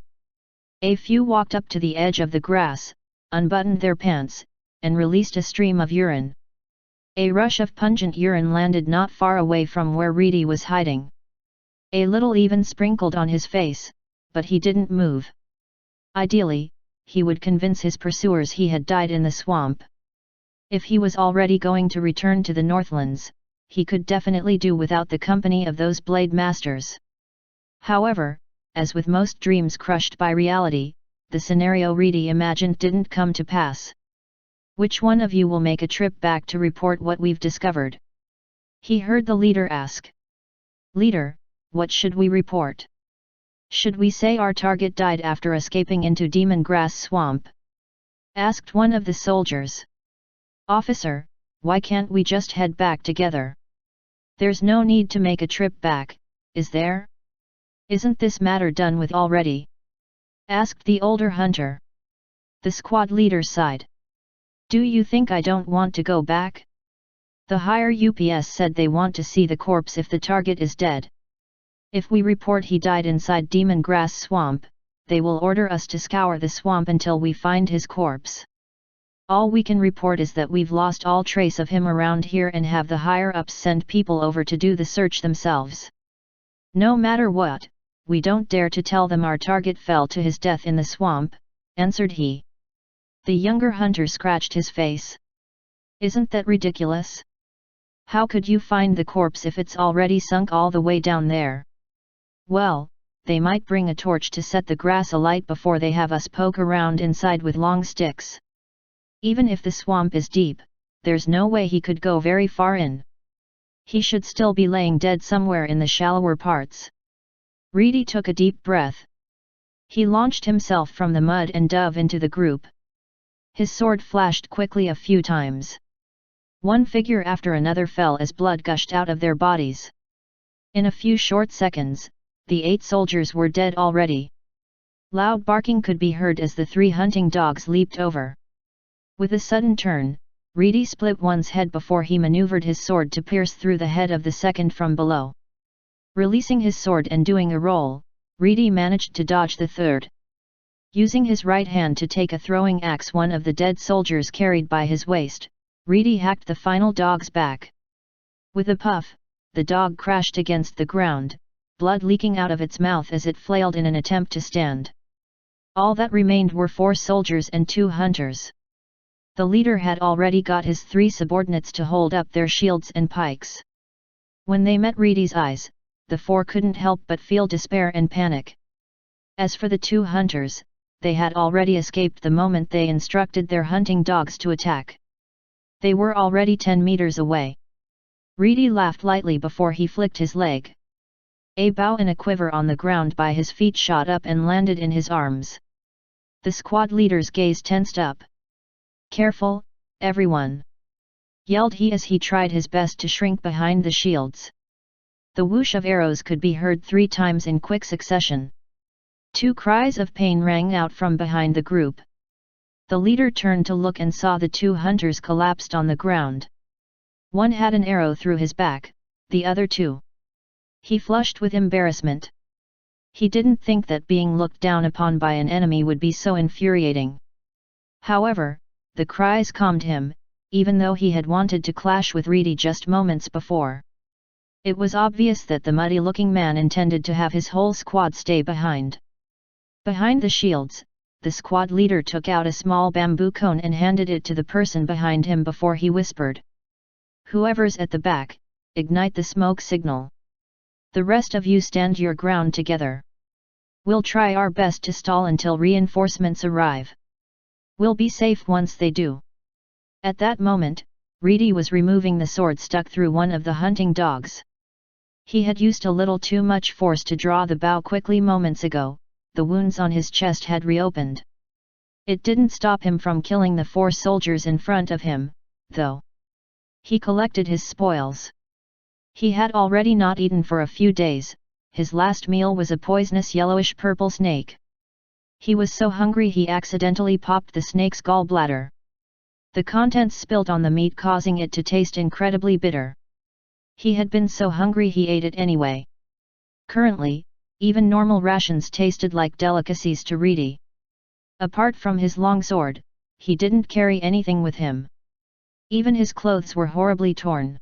A few walked up to the edge of the grass, unbuttoned their pants, and released a stream of urine. A rush of pungent urine landed not far away from where Reedy was hiding. A little even sprinkled on his face, but he didn't move. Ideally, he would convince his pursuers he had died in the swamp. If he was already going to return to the Northlands, he could definitely do without the company of those blade masters. However, as with most dreams crushed by reality, the scenario Reedy imagined didn't come to pass. "Which one of you will make a trip back to report what we've discovered?" he heard the leader ask. "Leader, what should we report? Should we say our target died after escaping into Demon Grass Swamp?" asked one of the soldiers. "Officer, why can't we just head back together? There's no need to make a trip back, is there? Isn't this matter done with already?" asked the older hunter. The squad leader sighed. "Do you think I don't want to go back? The higher UPS said they want to see the corpse if the target is dead. If we report he died inside Demon Grass Swamp, they will order us to scour the swamp until we find his corpse. All we can report is that we've lost all trace of him around here and have the higher-ups send people over to do the search themselves. No matter what, we don't dare to tell them our target fell to his death in the swamp," answered he. The younger hunter scratched his face. "Isn't that ridiculous? How could you find the corpse if it's already sunk all the way down there?" "Well, they might bring a torch to set the grass alight before they have us poke around inside with long sticks. Even if the swamp is deep, there's no way he could go very far in. He should still be laying dead somewhere in the shallower parts." Reedy took a deep breath. He launched himself from the mud and dove into the group. His sword flashed quickly a few times. One figure after another fell as blood gushed out of their bodies. In a few short seconds, the 8 soldiers were dead already. Loud barking could be heard as the 3 hunting dogs leaped over. With a sudden turn, Reedy split one's head before he maneuvered his sword to pierce through the head of the second from below. Releasing his sword and doing a roll, Reedy managed to dodge the third. Using his right hand to take a throwing axe one of the dead soldiers carried by his waist, Reedy hacked the final dog's back. With a puff, the dog crashed against the ground, blood leaking out of its mouth as it flailed in an attempt to stand. All that remained were 4 soldiers and 2 hunters. The leader had already got his 3 subordinates to hold up their shields and pikes. When they met Reedy's eyes, the 4 couldn't help but feel despair and panic. As for the 2 hunters, they had already escaped the moment they instructed their hunting dogs to attack. They were already 10 meters away. Reedy laughed lightly before he flicked his leg. A bow and a quiver on the ground by his feet shot up and landed in his arms. The squad leader's gaze tensed up. "Careful, everyone!" yelled he as he tried his best to shrink behind the shields. The whoosh of arrows could be heard 3 times in quick succession. 2 cries of pain rang out from behind the group. The leader turned to look and saw the 2 hunters collapsed on the ground. One had an arrow through his back, the other too. He flushed with embarrassment. He didn't think that being looked down upon by an enemy would be so infuriating. However, the cries calmed him, even though he had wanted to clash with Reedy just moments before. It was obvious that the muddy-looking man intended to have his whole squad stay behind. Behind the shields, the squad leader took out a small bamboo cone and handed it to the person behind him before he whispered, "Whoever's at the back, ignite the smoke signal. The rest of you stand your ground together. We'll try our best to stall until reinforcements arrive. We'll be safe once they do." At that moment, Reedy was removing the sword stuck through one of the hunting dogs. He had used a little too much force to draw the bow quickly moments ago. The wounds on his chest had reopened. It didn't stop him from killing the 4 soldiers in front of him, though. He collected his spoils. He had already not eaten for a few days. His last meal was a poisonous yellowish-purple snake. He was so hungry he accidentally popped the snake's gallbladder. The contents spilt on the meat, causing it to taste incredibly bitter. He had been so hungry he ate it anyway. Currently, even normal rations tasted like delicacies to Reedy. Apart from his long sword, he didn't carry anything with him. Even his clothes were horribly torn.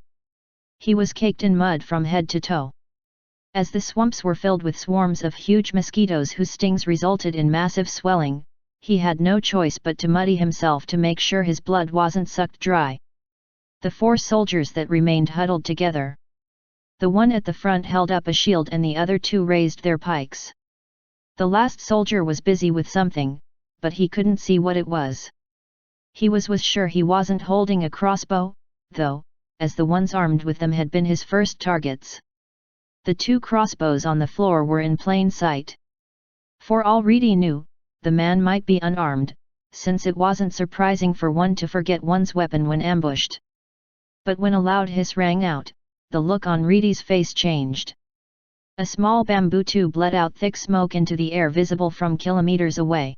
He was caked in mud from head to toe. As the swamps were filled with swarms of huge mosquitoes whose stings resulted in massive swelling, he had no choice but to muddy himself to make sure his blood wasn't sucked dry. The 4 soldiers that remained huddled together. The one at the front held up a shield and the other 2 raised their pikes. The last soldier was busy with something, but he couldn't see what it was. He was sure he wasn't holding a crossbow, though, as the ones armed with them had been his first targets. The 2 crossbows on the floor were in plain sight. For all Reedy knew, the man might be unarmed, since it wasn't surprising for one to forget one's weapon when ambushed. But when a loud hiss rang out, the look on Reedy's face changed. A small bamboo tube let out thick smoke into the air visible from kilometers away.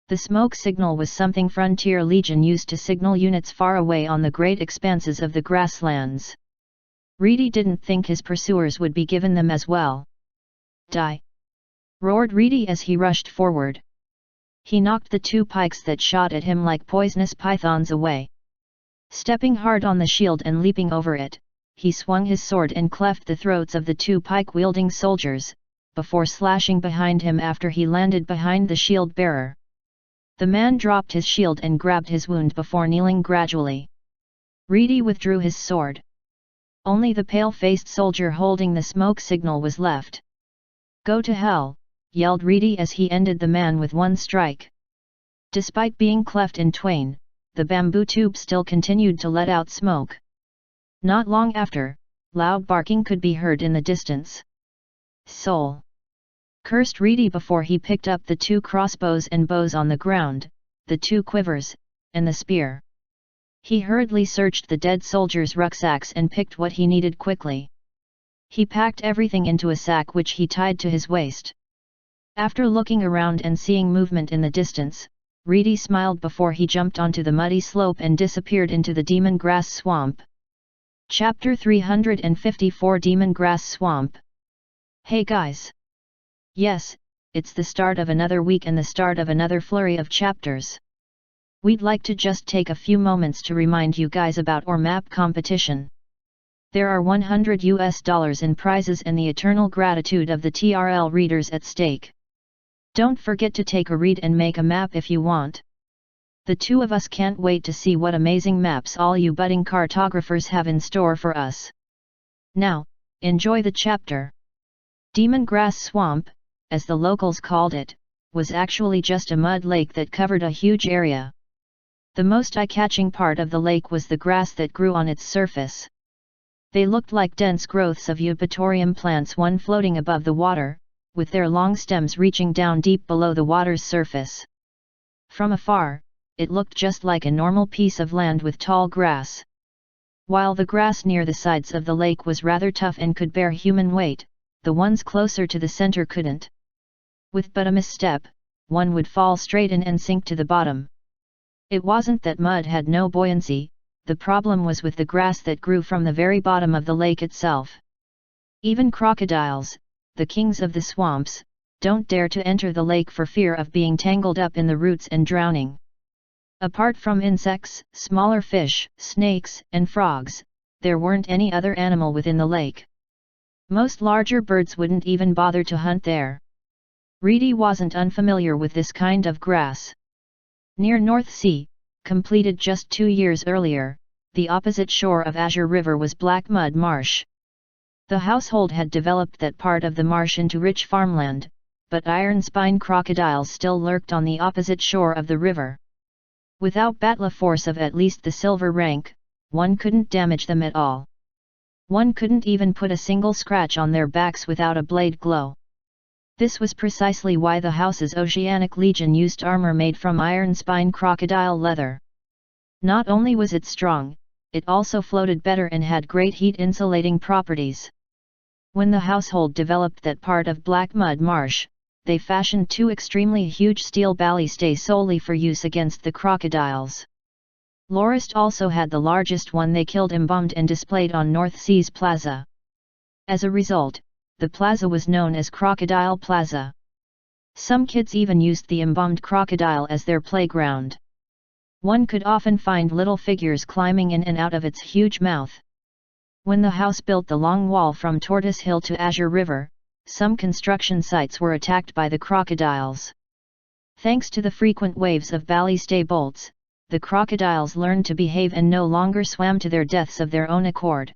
The smoke signal was something Frontier Legion used to signal units far away on the great expanses of the grasslands. Reedy didn't think his pursuers would be given them as well. "Die!" roared Reedy as he rushed forward. He knocked the 2 pikes that shot at him like poisonous pythons away. Stepping hard on the shield and leaping over it, he swung his sword and cleft the throats of the 2 pike-wielding soldiers, before slashing behind him after he landed behind the shield-bearer. The man dropped his shield and grabbed his wound before kneeling gradually. Reedy withdrew his sword. Only the pale-faced soldier holding the smoke signal was left. "Go to hell," yelled Reedy as he ended the man with 1 strike. Despite being cleft in twain, the bamboo tube still continued to let out smoke. Not long after, loud barking could be heard in the distance. "Soul!" cursed Reedy before he picked up the 2 crossbows and bows on the ground, the 2 quivers, and the spear. He hurriedly searched the dead soldiers' rucksacks and picked what he needed quickly. He packed everything into a sack which he tied to his waist. After looking around and seeing movement in the distance, Reedy smiled before he jumped onto the muddy slope and disappeared into the demon grass swamp. Chapter 354 Demon Grass Swamp. Hey guys! Yes, it's the start of another week and the start of another flurry of chapters. We'd like to just take a few moments to remind you guys about our map competition. There are $100 in prizes and the eternal gratitude of the TRL readers at stake. Don't forget to take a read and make a map if you want. The 2 of us can't wait to see what amazing maps all you budding cartographers have in store for us. Now, enjoy the chapter. Demon Grass Swamp, as the locals called it, was actually just a mud lake that covered a huge area. The most eye-catching part of the lake was the grass that grew on its surface. They looked like dense growths of eupatorium plants, one floating above the water, with their long stems reaching down deep below the water's surface. From afar, it looked just like a normal piece of land with tall grass. While the grass near the sides of the lake was rather tough and could bear human weight, the ones closer to the center couldn't. With but a misstep, one would fall straight in and sink to the bottom. It wasn't that mud had no buoyancy, the problem was with the grass that grew from the very bottom of the lake itself. Even crocodiles, the kings of the swamps, don't dare to enter the lake for fear of being tangled up in the roots and drowning. Apart from insects, smaller fish, snakes, and frogs, there weren't any other animal within the lake. Most larger birds wouldn't even bother to hunt there. Reedy wasn't unfamiliar with this kind of grass. Near North Sea, completed just 2 years earlier, the opposite shore of Azure River was black mud marsh. The household had developed that part of the marsh into rich farmland, but iron spine crocodiles still lurked on the opposite shore of the river. Without battle force of at least the silver rank, one couldn't damage them at all. One couldn't even put a single scratch on their backs without a blade glow. This was precisely why the house's Oceanic Legion used armor made from iron spine crocodile leather. Not only was it strong, it also floated better and had great heat insulating properties. When the household developed that part of black mud marsh, they fashioned 2 extremely huge steel ballistae solely for use against the crocodiles. Lorist also had the largest one they killed embalmed and displayed on North Sea's Plaza. As a result, the plaza was known as Crocodile Plaza. Some kids even used the embalmed crocodile as their playground. One could often find little figures climbing in and out of its huge mouth. When the house built the long wall from Tortoise Hill to Azure River, some construction sites were attacked by the crocodiles. Thanks to the frequent waves of ballistay bolts, the crocodiles learned to behave and no longer swam to their deaths of their own accord.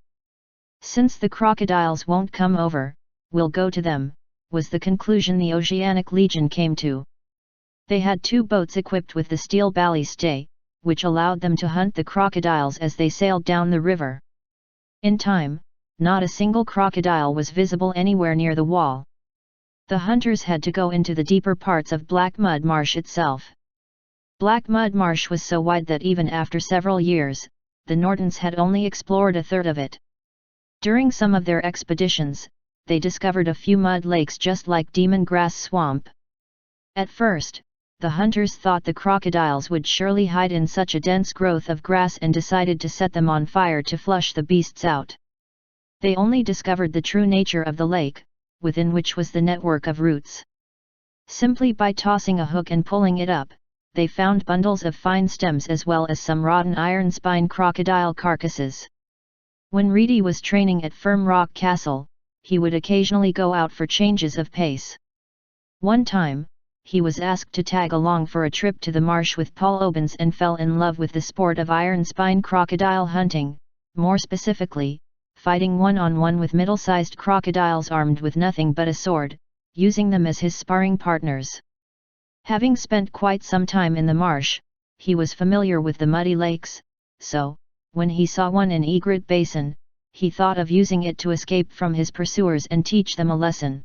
Since the crocodiles won't come over, we'll go to them, was the conclusion the Oceanic Legion came to. They had 2 boats equipped with the steel ballistae, which allowed them to hunt the crocodiles as they sailed down the river. In time, not a single crocodile was visible anywhere near the wall. The hunters had to go into the deeper parts of Black Mud Marsh itself. Black Mud Marsh was so wide that even after several years, the Nortons had only explored a third of it. During some of their expeditions, they discovered a few mud lakes just like Demon Grass Swamp. At first, the hunters thought the crocodiles would surely hide in such a dense growth of grass and decided to set them on fire to flush the beasts out. They only discovered the true nature of the lake, within which was the network of roots. Simply by tossing a hook and pulling it up, they found bundles of fine stems as well as some rotten iron spine crocodile carcasses. When Reedy was training at Firm Rock Castle, he would occasionally go out for changes of pace. One time, he was asked to tag along for a trip to the marsh with Paul Obens and fell in love with the sport of iron spine crocodile hunting, more specifically, fighting one-on-one with middle-sized crocodiles armed with nothing but a sword, using them as his sparring partners. Having spent quite some time in the marsh, he was familiar with the muddy lakes, so, when he saw one in Egret Basin, he thought of using it to escape from his pursuers and teach them a lesson.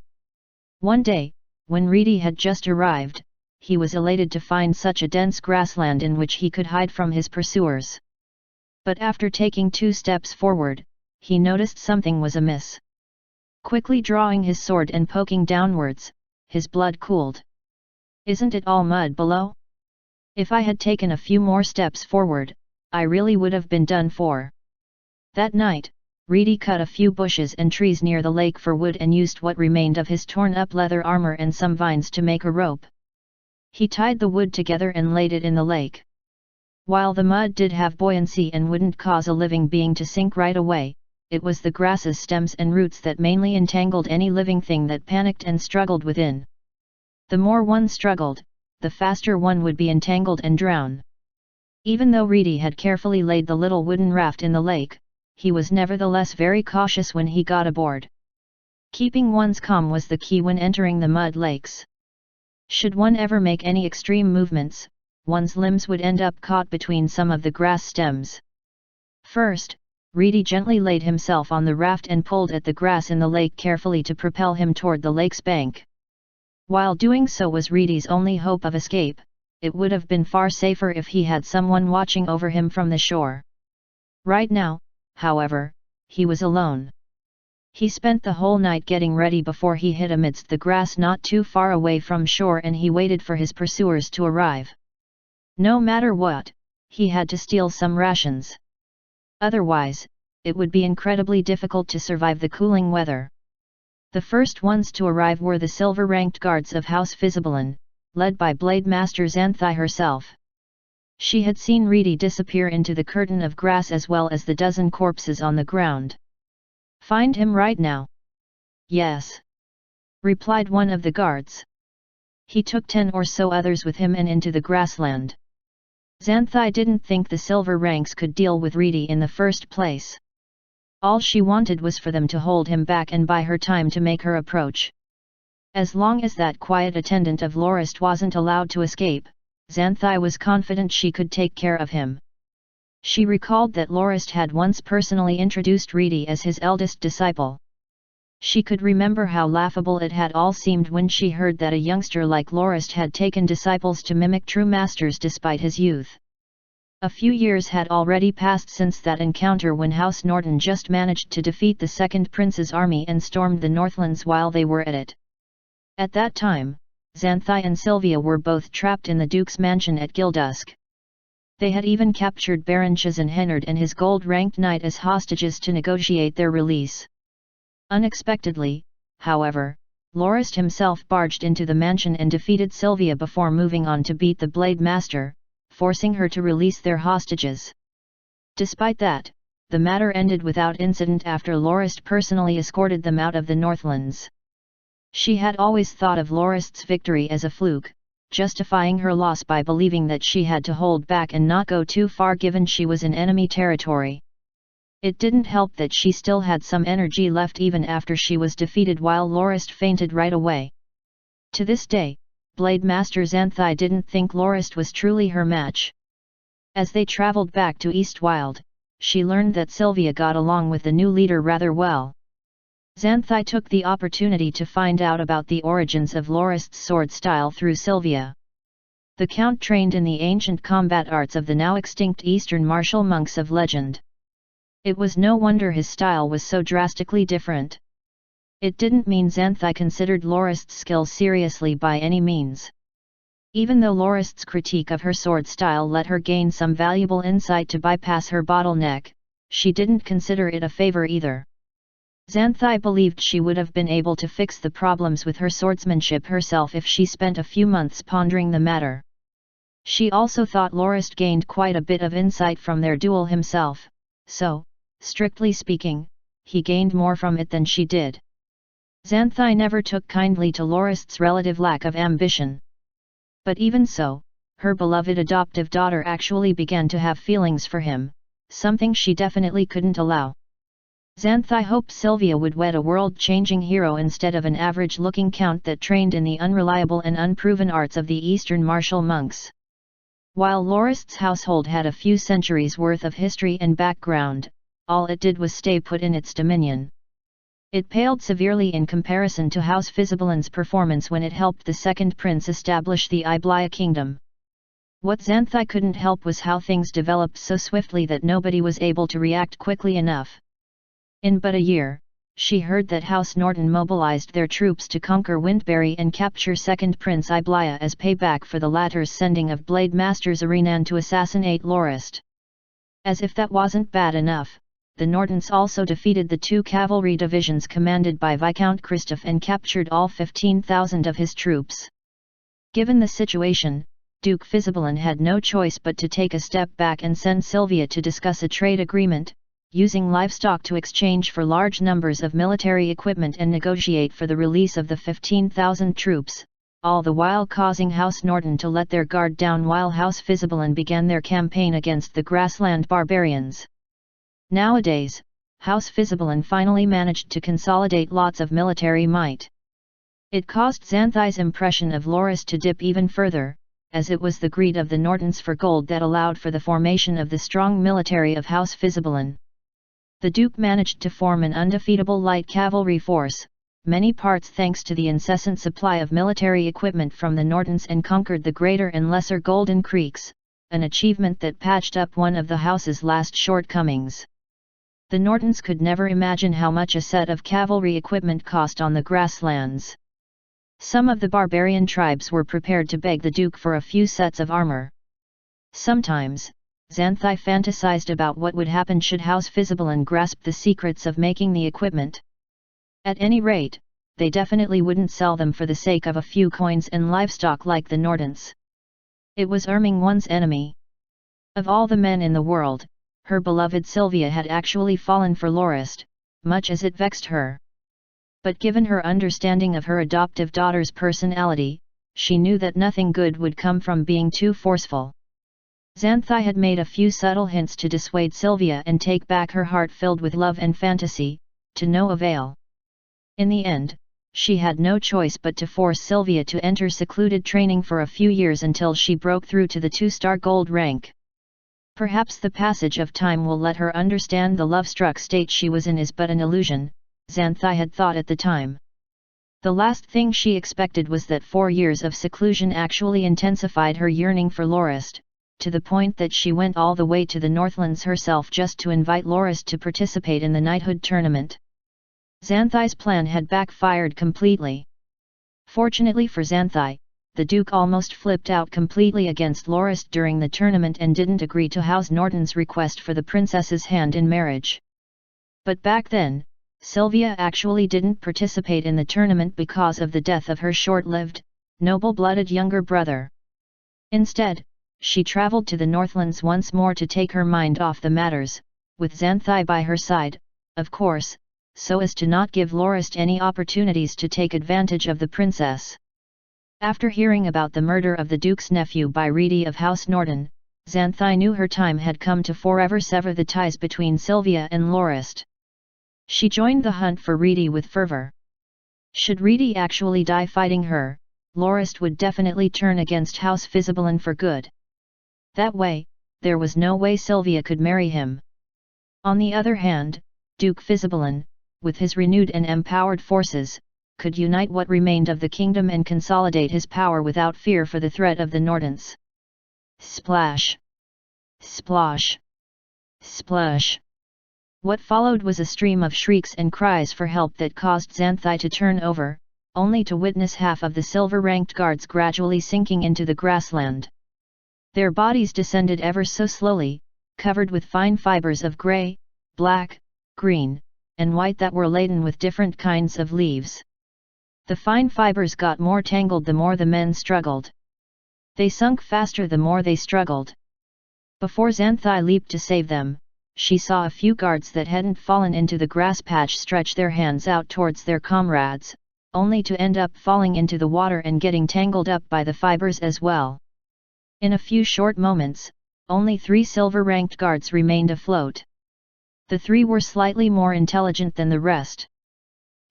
One day, when Reedy had just arrived, he was elated to find such a dense grassland in which he could hide from his pursuers. But after taking 2 steps forward, he noticed something was amiss. Quickly drawing his sword and poking downwards, his blood cooled. "Isn't it all mud below? If I had taken a few more steps forward, I really would have been done for." That night, Reedy cut a few bushes and trees near the lake for wood and used what remained of his torn-up leather armor and some vines to make a rope. He tied the wood together and laid it in the lake. While the mud did have buoyancy and wouldn't cause a living being to sink right away, it was the grass's stems and roots that mainly entangled any living thing that panicked and struggled within. The more one struggled, the faster one would be entangled and drown. Even though Reedy had carefully laid the little wooden raft in the lake, he was nevertheless very cautious when he got aboard. Keeping one's calm was the key when entering the mud lakes. Should one ever make any extreme movements, one's limbs would end up caught between some of the grass stems. First, Reedy gently laid himself on the raft and pulled at the grass in the lake carefully to propel him toward the lake's bank. While doing so was Reedy's only hope of escape, it would have been far safer if he had someone watching over him from the shore. Right now, however, he was alone. He spent the whole night getting ready before he hid amidst the grass not too far away from shore, and he waited for his pursuers to arrive. No matter what, he had to steal some rations. Otherwise, it would be incredibly difficult to survive the cooling weather. The first ones to arrive were the silver-ranked guards of House Visibalin, led by Blade Master Xanthi herself. She had seen Reedy disappear into the curtain of grass as well as the dozen corpses on the ground. "Find him right now." "Yes," replied one of the guards. He took 10 or so others with him and into the grassland. Xanthi didn't think the silver ranks could deal with Reedy in the first place. All she wanted was for them to hold him back and buy her time to make her approach. As long as that quiet attendant of Lorist wasn't allowed to escape, Xanthi was confident she could take care of him. She recalled that Lorist had once personally introduced Reedy as his eldest disciple. She could remember how laughable it had all seemed when she heard that a youngster like Lorist had taken disciples to mimic true masters despite his youth. A few years had already passed since that encounter when House Norton just managed to defeat the Second Prince's army and stormed the Northlands while they were at it. At that time, Xanthi and Sylvia were both trapped in the Duke's mansion at Gildusk. They had even captured Baron Chisenhenard and his gold-ranked knight as hostages to negotiate their release. Unexpectedly, however, Lorist himself barged into the mansion and defeated Sylvia before moving on to beat the Blade Master, forcing her to release their hostages. Despite that, the matter ended without incident after Lorist personally escorted them out of the Northlands. She had always thought of Lorist's victory as a fluke, justifying her loss by believing that she had to hold back and not go too far given she was in enemy territory. It didn't help that she still had some energy left even after she was defeated, while Lorist fainted right away. To this day, Blade Master Xanthi didn't think Lorist was truly her match. As they traveled back to Eastwild, she learned that Sylvia got along with the new leader rather well. Xanthi took the opportunity to find out about the origins of Lorist's sword style through Sylvia. The Count trained in the ancient combat arts of the now extinct Eastern martial monks of legend. It was no wonder his style was so drastically different. It didn't mean Xanthi considered Lorist's skill seriously by any means. Even though Lorist's critique of her sword style let her gain some valuable insight to bypass her bottleneck, she didn't consider it a favor either. Xanthai believed she would have been able to fix the problems with her swordsmanship herself if she spent a few months pondering the matter. She also thought Lorist gained quite a bit of insight from their duel himself, so, strictly speaking, he gained more from it than she did. Xanthai never took kindly to Lorist's relative lack of ambition. But even so, her beloved adoptive daughter actually began to have feelings for him, something she definitely couldn't allow. Xanthai hoped Sylvia would wed a world-changing hero instead of an average-looking count that trained in the unreliable and unproven arts of the Eastern martial monks. While Lorist's household had a few centuries' worth of history and background, all it did was stay put in its dominion. It paled severely in comparison to House Fisibelin's performance when it helped the second prince establish the Iblia kingdom. What Xanthai couldn't help was how things developed so swiftly that nobody was able to react quickly enough. In but a year, she heard that House Norton mobilized their troops to conquer Wintbury and capture second Prince Iblia as payback for the latter's sending of Blade Masters Arenan to assassinate Lorist. As if that wasn't bad enough, the Nortons also defeated the 2 cavalry divisions commanded by Viscount Christophe and captured all 15,000 of his troops. Given the situation, Duke Fisibelin had no choice but to take a step back and send Sylvia to discuss a trade agreement, using livestock to exchange for large numbers of military equipment and negotiate for the release of the 15,000 troops, all the while causing House Norton to let their guard down while House Fisibelin began their campaign against the grassland barbarians. Nowadays, House Fisibelin finally managed to consolidate lots of military might. It caused Xanthai's impression of Lorist to dip even further, as it was the greed of the Nortons for gold that allowed for the formation of the strong military of House Fisibelin. The Duke managed to form an undefeatable light cavalry force, many parts thanks to the incessant supply of military equipment from the Nortons, and conquered the Greater and Lesser Golden Creeks, an achievement that patched up one of the house's last shortcomings. The Nortons could never imagine how much a set of cavalry equipment cost on the grasslands. Some of the barbarian tribes were prepared to beg the Duke for a few sets of armor. Sometimes, Xanthai fantasized about what would happen should House Fisibelin grasp the secrets of making the equipment. At any rate, they definitely wouldn't sell them for the sake of a few coins and livestock like the Nortons. It was arming one's enemy. Of all the men in the world, her beloved Sylvia had actually fallen for Lorist, much as it vexed her. But given her understanding of her adoptive daughter's personality, she knew that nothing good would come from being too forceful. Xanthai had made a few subtle hints to dissuade Sylvia and take back her heart filled with love and fantasy, to no avail. In the end, she had no choice but to force Sylvia to enter secluded training for a few years until she broke through to the 2-star gold rank. Perhaps the passage of time will let her understand the love-struck state she was in is but an illusion, Xanthai had thought at the time. The last thing she expected was that 4 years of seclusion actually intensified her yearning for Lorist, to the point that she went all the way to the Northlands herself just to invite Lorist to participate in the knighthood tournament. Xanthai's plan had backfired completely. Fortunately for Xanthai, the Duke almost flipped out completely against Lorist during the tournament and didn't agree to House Norton's request for the princess's hand in marriage. But back then, Sylvia actually didn't participate in the tournament because of the death of her short-lived, noble-blooded younger brother. Instead, she travelled to the Northlands once more to take her mind off the matters, with Xanthai by her side, of course, so as to not give Lorist any opportunities to take advantage of the princess. After hearing about the murder of the Duke's nephew by Reedy of House Norton, Xanthai knew her time had come to forever sever the ties between Sylvia and Lorist. She joined the hunt for Reedy with fervour. Should Reedy actually die fighting her, Lorist would definitely turn against House Fisibelin for good. That way, there was no way Sylvia could marry him. On the other hand, Duke Fisibelin, with his renewed and empowered forces, could unite what remained of the kingdom and consolidate his power without fear for the threat of the Nortons. Splash! Splosh! Splash! What followed was a stream of shrieks and cries for help that caused Xanthai to turn over, only to witness half of the silver-ranked guards gradually sinking into the grassland. Their bodies descended ever so slowly, covered with fine fibers of grey, black, green, and white that were laden with different kinds of leaves. The fine fibers got more tangled the more the men struggled. They sunk faster the more they struggled. Before Xanthai leaped to save them, she saw a few guards that hadn't fallen into the grass patch stretch their hands out towards their comrades, only to end up falling into the water and getting tangled up by the fibers as well. In a few short moments, only 3 silver-ranked guards remained afloat. The 3 were slightly more intelligent than the rest.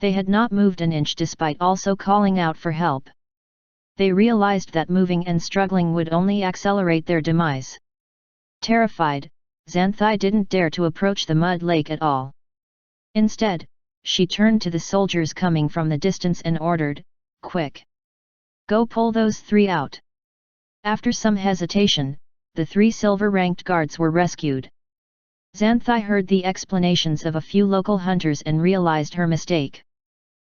They had not moved an inch despite also calling out for help. They realized that moving and struggling would only accelerate their demise. Terrified, Xanthai didn't dare to approach the mud lake at all. Instead, she turned to the soldiers coming from the distance and ordered, "Quick! Go pull those 3 out." After some hesitation, the 3 silver-ranked guards were rescued. Xanthai heard the explanations of a few local hunters and realized her mistake.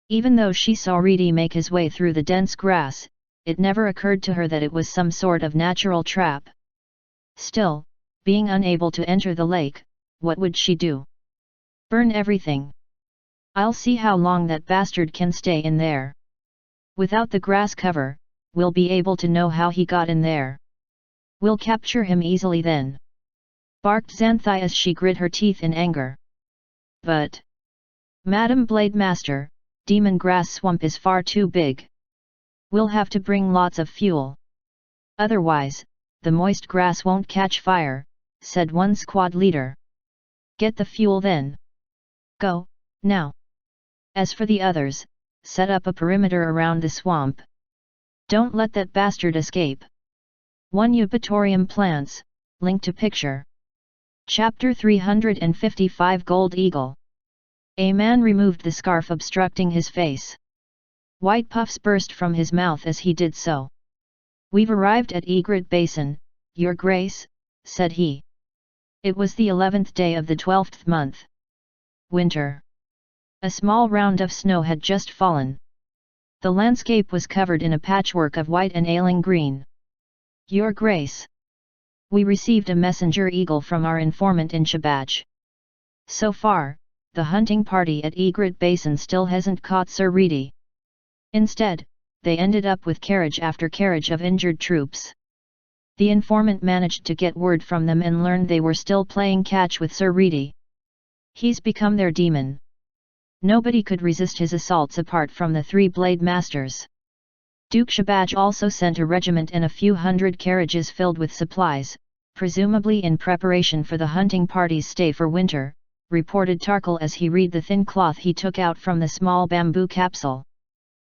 Even though she saw Reedy make his way through the dense grass, it never occurred to her that it was some sort of natural trap. Still, being unable to enter the lake, what would she do? Burn everything. I'll see how long that bastard can stay in there. Without the grass cover, we'll be able to know how he got in there. We'll capture him easily then. Barked Xanthai as she grit her teeth in anger. But, Madam Blade Master, Demon Grass Swamp is far too big. We'll have to bring lots of fuel. Otherwise, the moist grass won't catch fire, said one squad leader. Get the fuel then. Go, now. As for the others, set up a perimeter around the swamp. Don't let that bastard escape. 1 Eupatorium plants, link to picture. Chapter 355 Gold Eagle. A man removed the scarf obstructing his face. White puffs burst from his mouth as he did so. We've arrived at Egret Basin, Your Grace, said he. It was the 11th day of the 12th month. Winter. A small round of snow had just fallen. The landscape was covered in a patchwork of white and ailing green. Your Grace. We received a messenger eagle from our informant in Shabaj. So far, the hunting party at Egret Basin still hasn't caught Sir Reedy. Instead, they ended up with carriage after carriage of injured troops. The informant managed to get word from them and learned they were still playing catch with Sir Reedy. He's become their demon. Nobody could resist his assaults apart from the 3 blade masters. Duke Shabaj also sent a regiment and a few hundred carriages filled with supplies, presumably in preparation for the hunting party's stay for winter, reported Tarkal as he read the thin cloth he took out from the small bamboo capsule.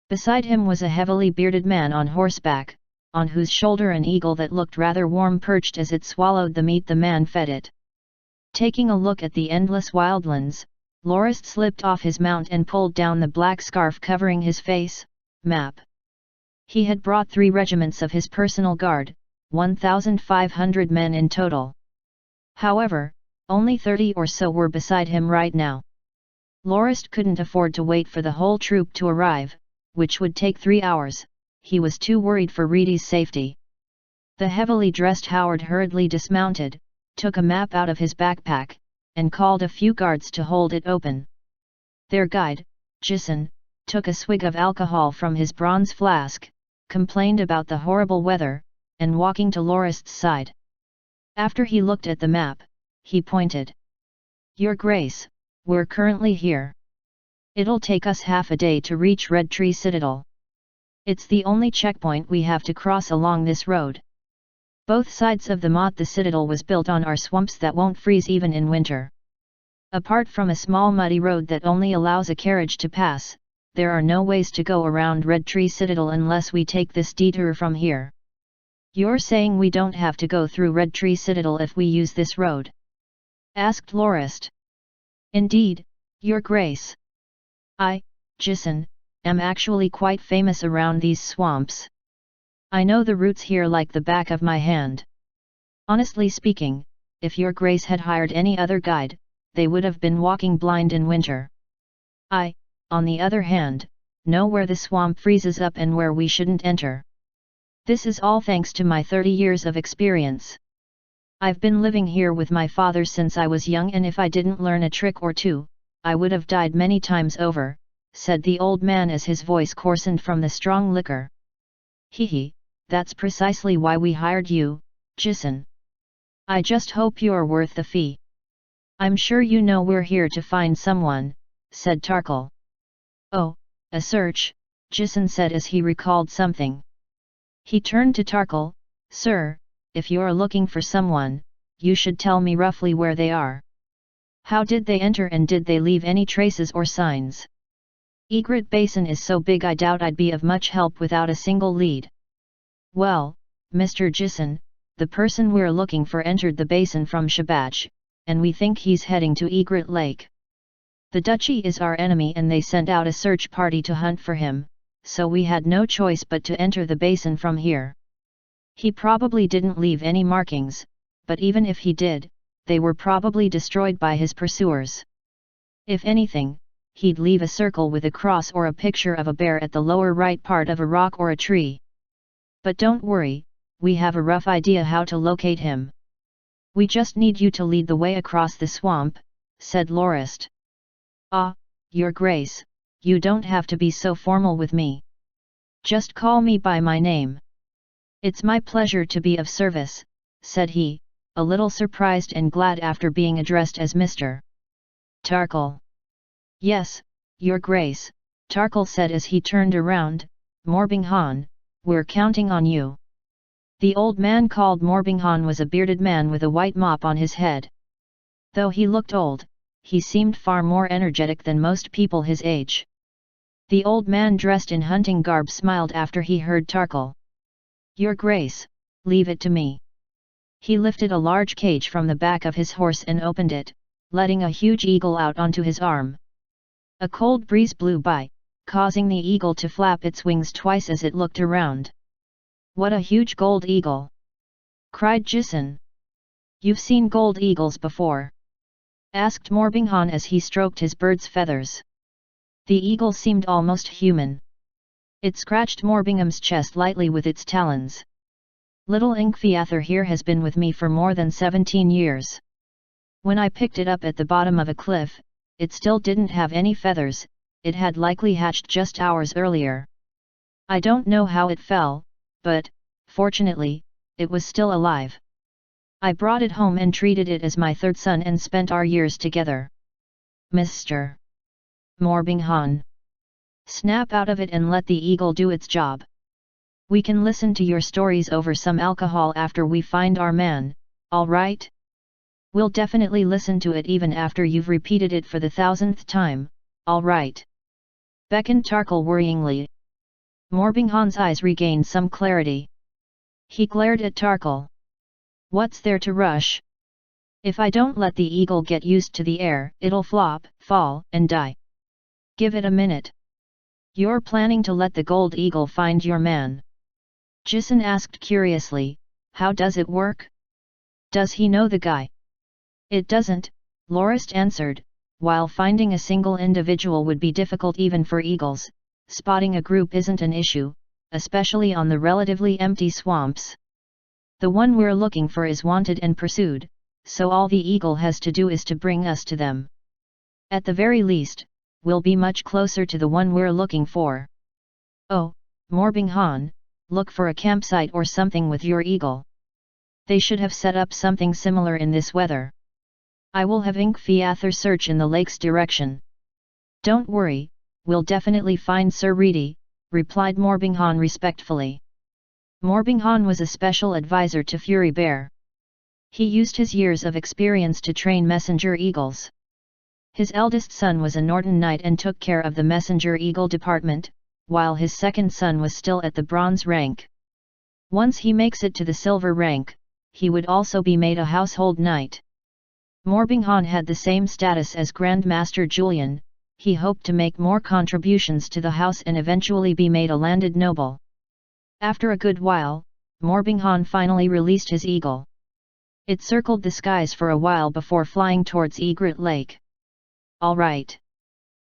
Beside him was a heavily bearded man on horseback, on whose shoulder an eagle that looked rather warm perched as it swallowed the meat the man fed it. Taking a look at the endless wildlands, Lorist slipped off his mount and pulled down the black scarf covering his face, map. He had brought 3 regiments of his personal guard, 1,500 men in total. However, only 30 or so were beside him right now. Lorist couldn't afford to wait for the whole troop to arrive, which would take 3 hours, he was too worried for Reedy's safety. The heavily dressed Howard hurriedly dismounted, took a map out of his backpack, and called a few guards to hold it open. Their guide, Jisun, took a swig of alcohol from his bronze flask, complained about the horrible weather, and walking to Lorist's side. After he looked at the map, he pointed. Your Grace, we're currently here. It'll take us half a day to reach Red Tree Citadel. It's the only checkpoint we have to cross along this road. Both sides of the moat the citadel was built on are swamps that won't freeze even in winter. Apart from a small muddy road that only allows a carriage to pass, there are no ways to go around Red Tree Citadel unless we take this detour from here. You're saying we don't have to go through Red Tree Citadel if we use this road? Asked Lorist. Indeed, Your Grace. I, Jisun, am actually quite famous around these swamps. I know the routes here like the back of my hand. Honestly speaking, if Your Grace had hired any other guide, they would have been walking blind in winter. I, on the other hand, know where the swamp freezes up and where we shouldn't enter. This is all thanks to my 30 years of experience. I've been living here with my father since I was young, and if I didn't learn a trick or two, I would have died many times over, said the old man as his voice coarsened from the strong liquor. Hee, that's precisely why we hired you, Jisun. I just hope you're worth the fee. I'm sure you know we're here to find someone, said Tarkal. Oh, a search, Jisun said as he recalled something. He turned to Tarkal, Sir, if you're looking for someone, you should tell me roughly where they are. How did they enter and did they leave any traces or signs? Egret Basin is so big I doubt I'd be of much help without a single lead. Well, Mr. Jisun, the person we're looking for entered the basin from Shabach, and we think he's heading to Egret Lake. The duchy is our enemy and they sent out a search party to hunt for him, so we had no choice but to enter the basin from here. He probably didn't leave any markings, but even if he did, they were probably destroyed by his pursuers. If anything, he'd leave a circle with a cross or a picture of a bear at the lower right part of a rock or a tree. But don't worry, we have a rough idea how to locate him. We just need you to lead the way across the swamp, said Lorist. Ah, Your Grace, you don't have to be so formal with me. Just call me by my name. It's my pleasure to be of service, said he, a little surprised and glad after being addressed as Mr. Tarkal. Yes, Your Grace, Tarkal said as he turned around, Morbinghan, we're counting on you. The old man called Morbinghan was a bearded man with a white mop on his head. Though he looked old, he seemed far more energetic than most people his age. The old man dressed in hunting garb smiled after he heard Tarkal. Your Grace, leave it to me. He lifted a large cage from the back of his horse and opened it, letting a huge eagle out onto his arm. A cold breeze blew by, causing the eagle to flap its wings twice as it looked around. What a huge gold eagle! Cried Jisun. You've seen gold eagles before? Asked Morbinghan as he stroked his bird's feathers. The eagle seemed almost human. It scratched Morbingham's chest lightly with its talons. Little Inkfiather here has been with me for more than 17 years. When I picked it up at the bottom of a cliff, it still didn't have any feathers, it had likely hatched just hours earlier. I don't know how it fell, but, fortunately, it was still alive. I brought it home and treated it as my third son and spent our years together. Mr. Morbinghan. Snap out of it and let the eagle do its job. We can listen to your stories over some alcohol after we find our man, all right? We'll definitely listen to it even after you've repeated it for the 1000th time, all right? Beckoned Tarkal worryingly. Morbinghan's eyes regained some clarity. He glared at Tarkal. What's there to rush? If I don't let the eagle get used to the air, it'll flop, fall, and die. Give it a minute. You're planning to let the gold eagle find your man? Jisun asked curiously, how does it work? Does he know the guy? It doesn't, Lorist answered, while finding a single individual would be difficult even for eagles, spotting a group isn't an issue, especially on the relatively empty swamps. The one we're looking for is wanted and pursued, so all the eagle has to do is to bring us to them. At the very least, we'll be much closer to the one we're looking for. Oh, Morbinghan, look for a campsite or something with your eagle. They should have set up something similar in this weather. I will have Inkfiather search in the lake's direction. Don't worry, we'll definitely find Sir Reedy, replied Morbinghan respectfully. Morbinghan was a special advisor to Fury Bear. He used his years of experience to train messenger eagles. His eldest son was a Norton Knight and took care of the messenger eagle department, while his second son was still at the bronze rank. Once he makes it to the silver rank, he would also be made a household knight. Morbinghan had the same status as Grandmaster Julian. He hoped to make more contributions to the house and eventually be made a landed noble. After a good while, Morbinghan finally released his eagle. It circled the skies for a while before flying towards Egret Lake. All right.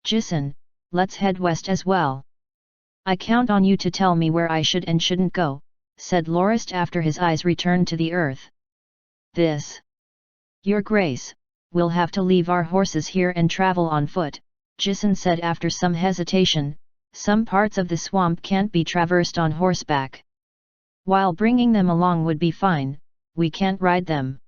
Jisun, let's head west as well. I count on you to tell me where I should and shouldn't go, said Lorist after his eyes returned to the earth. This. Your Grace, we'll have to leave our horses here and travel on foot, Jisun said after some hesitation. Some parts of the swamp can't be traversed on horseback. While bringing them along would be fine, we can't ride them.